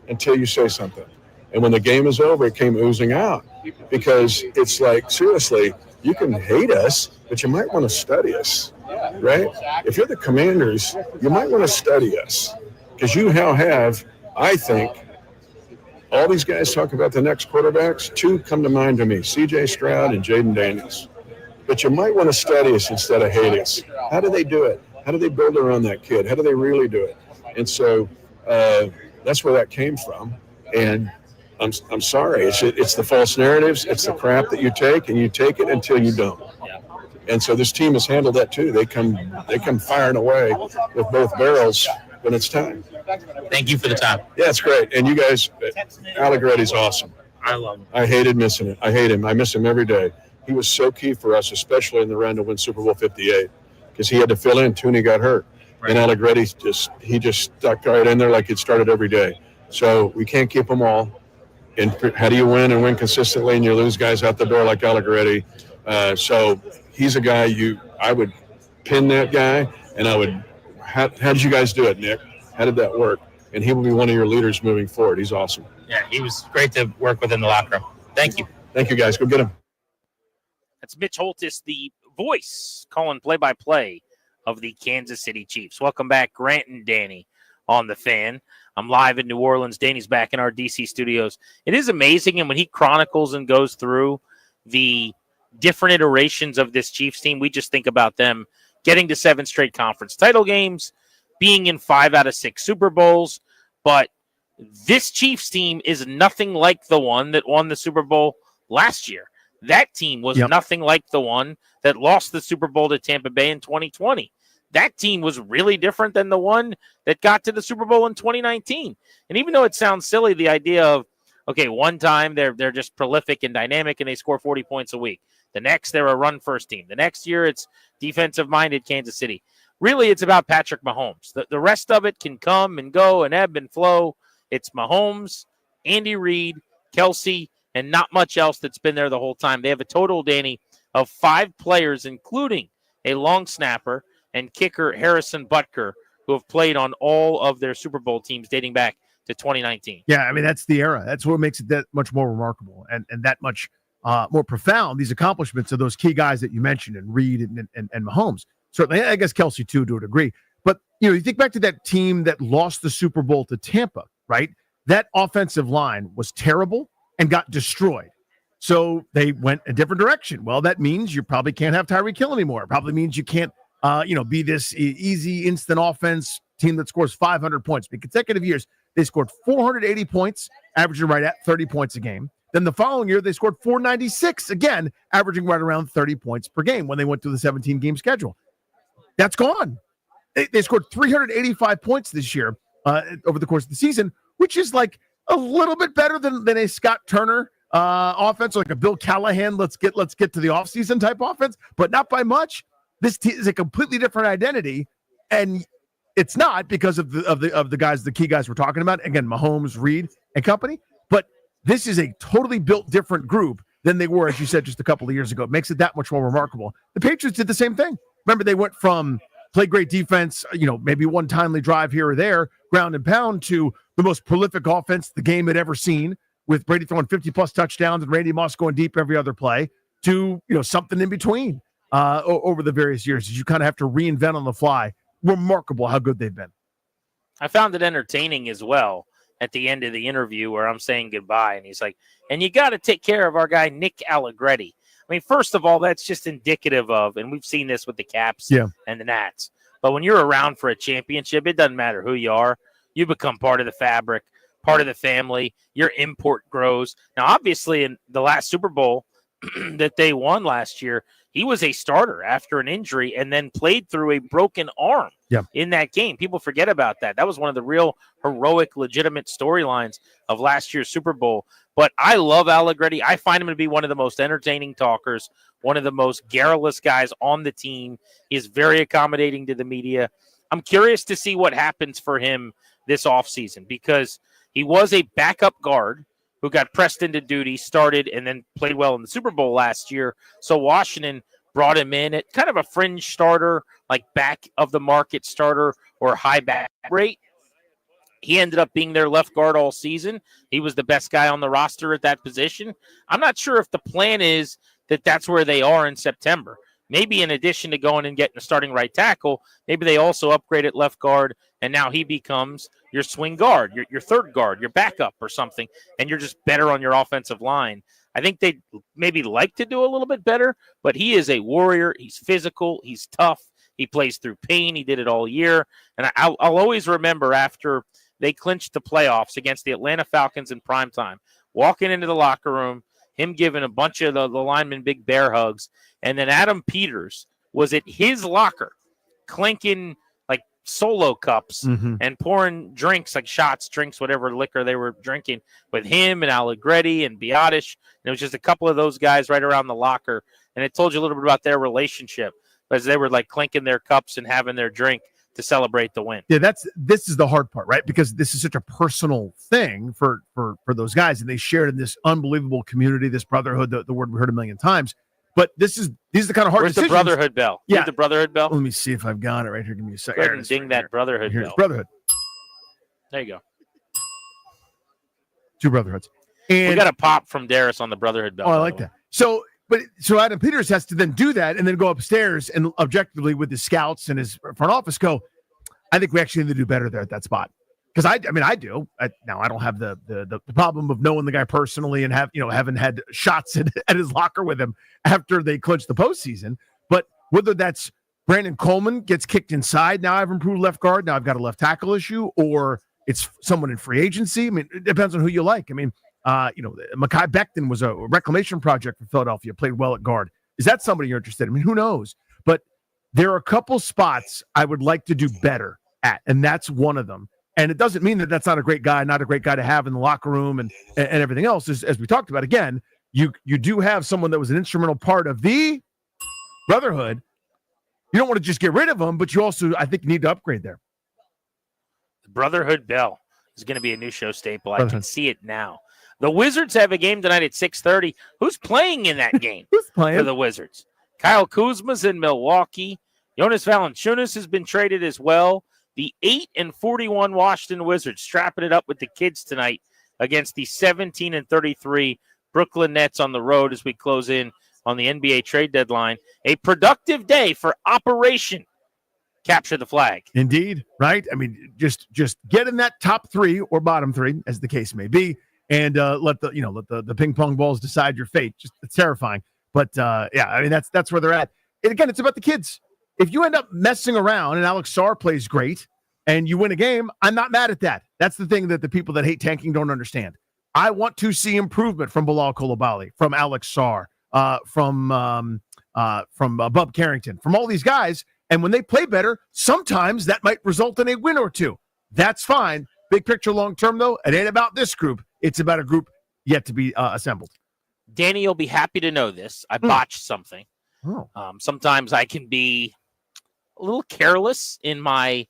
until you say something. And when the game is over, it came oozing out, because it's like, seriously, you can hate us, but you might want to study us, right? If you're the Commanders, you might want to study us. Because you now have, I think, all these guys talk about the next quarterbacks. 2 come to mind to me, C.J. Stroud and Jaden Daniels. But you might want to study us instead of hate us. How do they do it? How do they build around that kid? How do they really do it? And so that's where that came from. And I'm sorry. It's the false narratives. It's the crap that you take, and you take it until you don't. And so this team has handled that too. They come firing away with both barrels when it's time.
Thank you for the time.
Yeah, it's great. And you guys, Allegretti's awesome.
I love him.
I hated missing it. I hate him. I miss him every day. He was so key for us, especially in the run to win Super Bowl 58, because he had to fill in. Tooney got hurt. Right. And Allegretti just stuck right in there like it started every day. So we can't keep them all. And how do you win and win consistently, and you lose guys out the door like Allegretti? So he's a guy I would pin that guy, and I would. How did you guys do it, Nick? How did that work? And he will be one of your leaders moving forward. He's awesome.
Yeah, he was great to work with in the locker room. Thank you.
Thank you, guys. Go get him.
That's Mitch Holtis, the voice calling play-by-play of the Kansas City Chiefs. Welcome back, Grant and Danny on the Fan. I'm live in New Orleans. Danny's back in our DC studios. It is amazing, and when he chronicles and goes through the different iterations of this Chiefs team, we just think about them getting to 7 straight conference title games, being in 5 out of 6 Super Bowls, but this Chiefs team is nothing like the one that won the Super Bowl last year. That team was nothing like the one that lost the Super Bowl to Tampa Bay in 2020. That team was really different than the one that got to the Super Bowl in 2019. And even though it sounds silly, the idea of, okay, one time they're just prolific and dynamic and they score 40 points a week. The next, they're a run-first team. The next year, it's defensive-minded Kansas City. Really, it's about Patrick Mahomes. The rest of it can come and go and ebb and flow. It's Mahomes, Andy Reid, Kelsey, and not much else that's been there the whole time. They have a total, Danny, of 5 players, including a long snapper and kicker Harrison Butker, who have played on all of their Super Bowl teams dating back to 2019.
Yeah, I mean, that's the era. That's what makes it that much more remarkable and that much more profound, these accomplishments of those key guys that you mentioned, and Reid and Mahomes. Certainly, I guess Kelsey, too, to a degree. But, you think back to that team that lost the Super Bowl to Tampa, right? That offensive line was terrible and got destroyed. So they went a different direction. Well, that means you probably can't have Tyreek Hill anymore. It probably means you can't, be this easy, instant offense team that scores 500 points. In consecutive years, they scored 480 points, averaging right at 30 points a game. Then the following year, they scored 496, again, averaging right around 30 points per game when they went to the 17-game schedule. That's gone. They scored 385 points this year over the course of the season, which is like a little bit better than a Scott Turner offense, like a Bill Callahan, let's get to the offseason type offense, but not by much. This team is a completely different identity, and it's not because of the guys, the key guys we're talking about. Again, Mahomes, Reid, and company. But this is a totally built different group than they were, as you said, just a couple of years ago. It makes it that much more remarkable. The Patriots did the same thing. Remember, they went from play great defense, maybe one timely drive here or there, ground and pound, to the most prolific offense the game had ever seen, with Brady throwing 50-plus touchdowns and Randy Moss going deep every other play, to something in between over the various years. You kind of have to reinvent on the fly. Remarkable how good they've been.
I found it entertaining as well at the end of the interview where I'm saying goodbye, and he's like, and you got to take care of our guy, Nick Allegretti. I mean, first of all, that's just indicative of, and we've seen this with the Caps and the Nats, but when you're around for a championship, it doesn't matter who you are. You become part of the fabric, part of the family. Your import grows. Now, obviously, in the last Super Bowl that they won last year, he was a starter after an injury and then played through a broken arm in that game. People forget about that. That was one of the real heroic, legitimate storylines of last year's Super Bowl. But I love Allegretti. I find him to be one of the most entertaining talkers, one of the most garrulous guys on the team. He's very accommodating to the media. I'm curious to see what happens for him this offseason, because he was a backup guard who got pressed into duty, started, and then played well in the Super Bowl last year. So Washington brought him in at kind of a fringe starter, like back of the market starter or high back rate. He ended up being their left guard all season. He was the best guy on the roster at that position. I'm not sure if the plan is that that's where they are in September. Maybe in addition to going and getting a starting right tackle, maybe they also upgrade at left guard, and now he becomes your swing guard, your third guard, your backup or something, and you're just better on your offensive line. I think they'd maybe like to do a little bit better, but he is a warrior. He's physical. He's tough. He plays through pain. He did it all year. And I'll always remember after they clinched the playoffs against the Atlanta Falcons in primetime, walking into the locker room, him giving a bunch of the linemen big bear hugs, and then Adam Peters was at his locker clinking like solo cups and pouring drinks, like shots, drinks, whatever liquor they were drinking, with him and Allegretti and Biotish. And it was just a couple of those guys right around the locker. And it told you a little bit about their relationship as they were like clinking their cups and having their drink to celebrate the win.
Yeah, this is the hard part, right? Because this is such a personal thing for those guys, and they shared in this unbelievable community, this brotherhood, the word we heard a million times. But these are the kind of hard
Where's
decisions.
the Brotherhood bell?
Yeah.
Need the Brotherhood bell?
Let me see if I've got it right here. Give me a second.
Go ahead and ding that Brotherhood
Here's
bell.
Brotherhood.
There you go.
2 Brotherhoods.
We
And
got a pop from Darius on the Brotherhood bell.
I
by
like
the way.
that. So Adam Peters has to then do that and then go upstairs and objectively with his scouts and his front office go, I think we actually need to do better there at that spot. Because I do. Now I don't have the problem of knowing the guy personally and having had shots at his locker with him after they clinched the postseason. But whether that's Brandon Coleman gets kicked inside, now I've improved left guard, now I've got a left tackle issue, or it's someone in free agency. I mean, it depends on who you like. I mean, Mekhi Becton was a reclamation project for Philadelphia, played well at guard. Is that somebody you're interested in? I mean, who knows? But there are a couple spots I would like to do better at, and that's one of them. And it doesn't mean that that's not a great guy to have in the locker room and everything else. As we talked about, again, you do have someone that was an instrumental part of the Brotherhood. You don't want to just get rid of them, but you also, I think, need to upgrade there.
The Brotherhood bell is going to be a new show staple. I can see it now. The Wizards have a game tonight at 6:30. Who's playing in that game?
Who's playing
for the Wizards? Kyle Kuzma's in Milwaukee. Jonas Valanciunas has been traded as well. The 8-41 Washington Wizards strapping it up with the kids tonight against the 17-33 Brooklyn Nets on the road as we close in on the NBA trade deadline. A productive day for Operation Capture the Flag.
Indeed, right? I mean, just get in that top 3 or bottom 3, as the case may be, and let the ping pong balls decide your fate. It's terrifying, but yeah, I mean that's where they're at. And again, it's about the kids. If you end up messing around and Alex Sarr plays great and you win a game, I'm not mad at that. That's the thing that the people that hate tanking don't understand. I want to see improvement from Bilal Coulibaly, from Alex Sarr, from Bub Carrington, from all these guys. And when they play better, sometimes that might result in a win or two. That's fine. Big picture, long term, though, it ain't about this group. It's about a group yet to be assembled.
Danny, you'll be happy to know this. I botched something.
Oh.
Sometimes I can be a little careless in my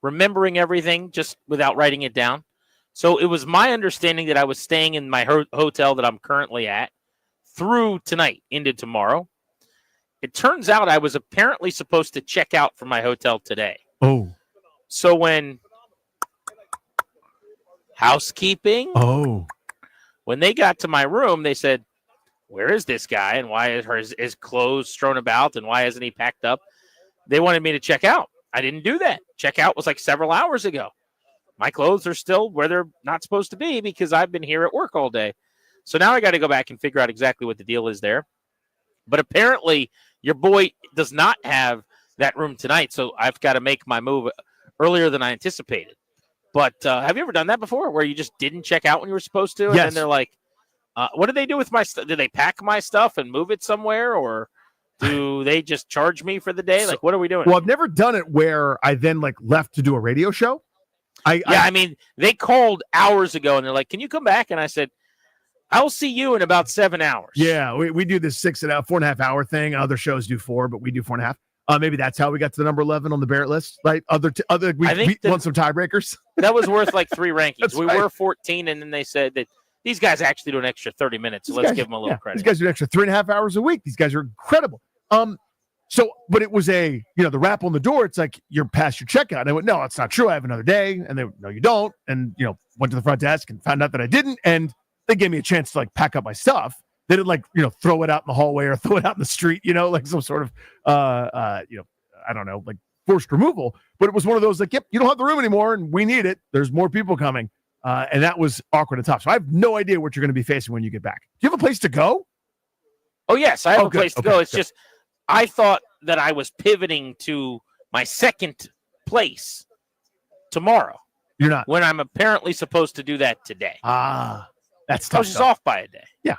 remembering everything just without writing it down. So it was my understanding that I was staying in my hotel that I'm currently at through tonight into tomorrow. It turns out I was apparently supposed to check out from my hotel today.
Oh.
So when housekeeping, when they got to my room, they said, where is this guy and why is his clothes strewn about and why hasn't he packed up? They wanted me to check out. I didn't do that. Checkout was like several hours ago. My clothes are still where they're not supposed to be because I've been here at work all day. So now I got to go back and figure out exactly what the deal is there. But apparently your boy does not have that room tonight, so I've got to make my move earlier than I anticipated. But have you ever done that before where you just didn't check out when you were supposed to? And then they're like, what did they do with my stuff? Did they pack my stuff and move it somewhere, or do they just charge me for the day? Like, what are we doing?
Well, I've never done it where I then left to do a radio show.
I mean, they called hours ago and they're like, can you come back? And I said, I'll see you in about 7 hours.
Yeah, we do this 4.5 hour thing. Other shows do 4, but we do 4.5. Maybe that's how we got to the number 11 on the Barrett list, right? We won some tiebreakers.
That was worth like 3 rankings.
That's
we
right.
were 14, and then they said that these guys actually do an extra 30 minutes, so let's give them a little credit.
These guys do an extra 3.5 hours a week. These guys are incredible. But it was the rap on the door. It's like, you're past your checkout. And I went, no, it's not true. I have another day. And they went, no, you don't. And, went to the front desk and found out that I didn't. And they gave me a chance to pack up my stuff. They didn't throw it out in the hallway or throw it out in the street, like some sort of, I don't know, like forced removal. But it was one of those yep, you don't have the room anymore and we need it. There's more people coming. And that was awkward and tough. So I have no idea what you're going to be facing when you get back. Do you have a place to go?
Oh, yes, I have a place to go. It's just, I thought that I was pivoting to my second place tomorrow.
You're not.
When I'm apparently supposed to do that today.
That's tough.
I was just off by a day.
Yeah.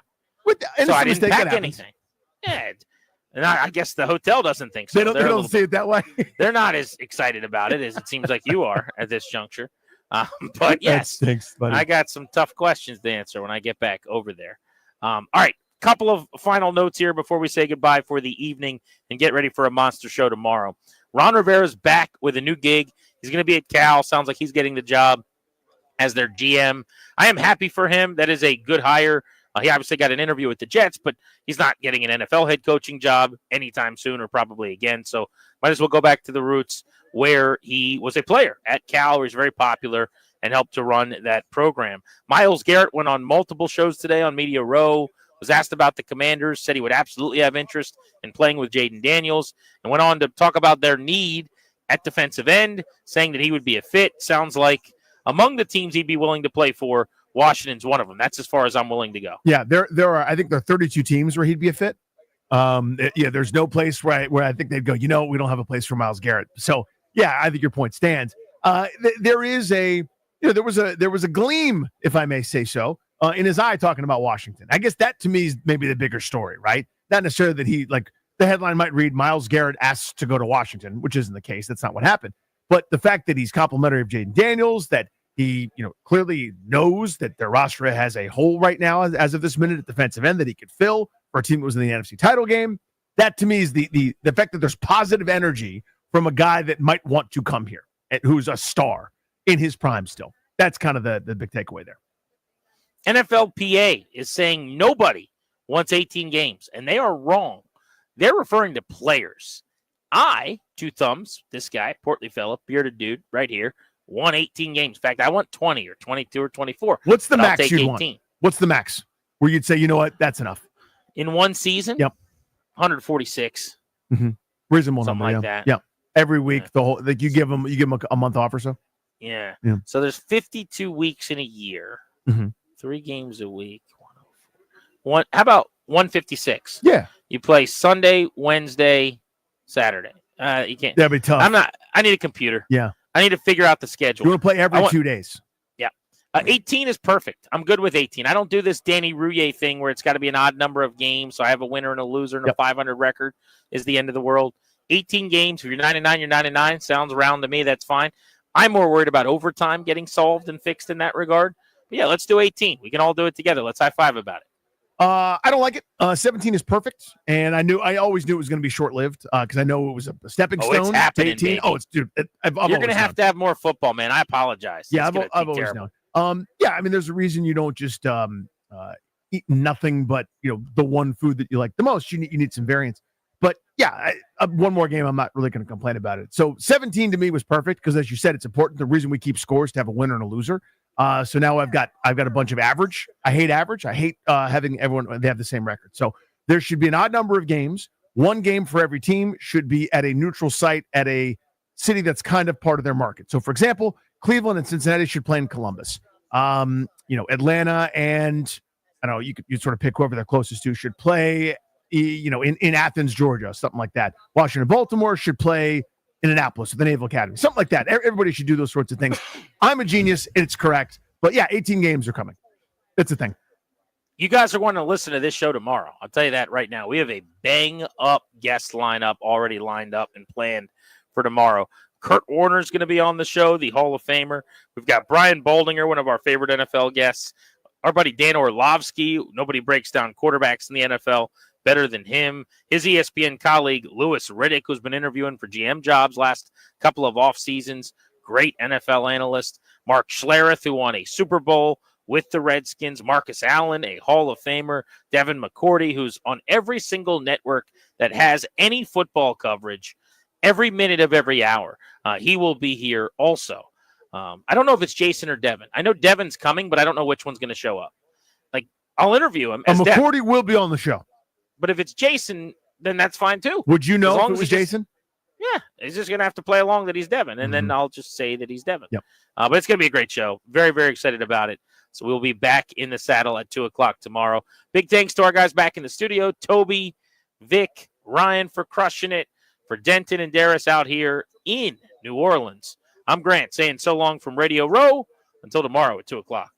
So I didn't pack anything. Yeah. And I guess the hotel doesn't think so.
They don't see it that way.
They're not as excited about it as it seems like you are at this juncture. But yes,
stinks, buddy.
I got some tough questions to answer when I get back over there. All right. Couple of final notes here before we say goodbye for the evening and get ready for a monster show tomorrow. Ron Rivera's back with a new gig. He's going to be at Cal. Sounds like he's getting the job as their GM. I am happy for him. That is a good hire He obviously got an interview with the Jets, but he's not getting an NFL head coaching job anytime soon or probably again. So might as well go back to the roots where he was a player at Cal, where he's very popular and helped to run that program. Myles Garrett went on multiple shows today on Media Row, was asked about the Commanders, said he would absolutely have interest in playing with Jaden Daniels, and went on to talk about their need at defensive end, saying that he would be a fit. Sounds like among the teams he'd be willing to play for, Washington's one of them. That's as far as I'm willing to go.
Yeah, there are. I think there are 32 teams where he'd be a fit. Yeah, there's no place where I think they'd go, we don't have a place for Myles Garrett. So yeah, I think your point stands. There is there was a gleam, if I may say so, in his eye talking about Washington. I guess that to me is maybe the bigger story, right? Not necessarily that he the headline might read Myles Garrett asked to go to Washington, which isn't the case. That's not what happened. But the fact that he's complimentary of Jaden Daniels, that he, clearly knows that their roster has a hole right now as of this minute at defensive end that he could fill for a team that was in the NFC title game. That to me is the fact that there's positive energy from a guy that might want to come here, who's a star in his prime still. That's kind of the big takeaway there.
NFLPA is saying nobody wants 18 games, and they are wrong. They're referring to players. Two thumbs, this guy, portly fella, bearded dude right here, won 18 games. In fact, I want 20 or 22 or 24.
What's the max
I'll take
you'd
18.
want? What's the max where you'd say, that's enough?
In one season?
Yep.
146.
Mm-hmm. Reasonable
Something
number,
like that.
Yeah. Every week, the whole you give them a month off or so.
Yeah.
Yeah.
So there's 52 weeks in a year.
Mm-hmm.
3 games a week. How about 156?
Yeah.
You play Sunday, Wednesday, Saturday. You can't.
That'd be tough.
I need a computer.
Yeah.
I need to figure out the schedule.
You want to play every 2 days.
Yeah. 18 is perfect. I'm good with 18. I don't do this Danny Rouillet thing where it's got to be an odd number of games. So I have a winner and a loser and a 500 record is the end of the world. 18 games. If you're 99, you're 99. Sounds round to me. That's fine. I'm more worried about overtime getting solved and fixed in that regard. But yeah, let's do 18. We can all do it together. Let's high five about it.
I don't like it. 17 is perfect, and I always knew it was going to be short-lived because I know it was a stepping stone.
It's happening,
to 18.
baby.
Oh, it's dude.
You're going to have to have more football, man. I apologize.
Yeah,
It's
I've
gonna be
always
terrible.
known. Yeah, I mean, there's a reason you don't just eat nothing but the one food that you like the most. You need some variance. But yeah, one more game, I'm not really going to complain about it. So 17 to me was perfect because, as you said, it's important. The reason we keep scores to have a winner and a loser. So now I've got a bunch of average. I hate average. I hate having everyone they have the same record. So there should be an odd number of games. One game for every team should be at a neutral site at a city that's kind of part of their market. So, for example, Cleveland and Cincinnati should play in Columbus. Atlanta and I don't know. You sort of pick whoever they're closest to should play. In Athens, Georgia, something like that. Washington, Baltimore should play in Annapolis at the Naval Academy, something like that. Everybody should do those sorts of things. I'm a genius. It's correct. But yeah, 18 games are coming. It's a thing.
You guys are going to listen to this show tomorrow. I'll tell you that right now. We have a bang-up guest lineup already lined up and planned for tomorrow. Kurt Warner is going to be on the show, the Hall of Famer. We've got Brian Boldinger, one of our favorite NFL guests. Our buddy Dan Orlovsky. Nobody breaks down quarterbacks in the NFL better than him. His ESPN colleague, Louis Riddick, who's been interviewing for GM jobs last couple of off seasons. Great NFL analyst. Mark Schlereth, who won a Super Bowl with the Redskins. Marcus Allen, a Hall of Famer. Devin McCourty, who's on every single network that has any football coverage every minute of every hour. He will be here also. I don't know if it's Jason or Devin. I know Devin's coming, but I don't know which one's going to show up. I'll interview him.
McCourty will be on the show.
But if it's Jason, then that's fine too.
Would you know
As long
if it
as
was
he just-
Jason?
Yeah, he's just going to have to play along that he's Devin, and then I'll just say that he's Devin.
Yep.
But it's going to be a great show. Very, very excited about it. So we'll be back in the saddle at 2 o'clock tomorrow. Big thanks to our guys back in the studio, Toby, Vic, Ryan for crushing it, for Denton and Darius out here in New Orleans. I'm Grant saying so long from Radio Row. Until tomorrow at 2 o'clock.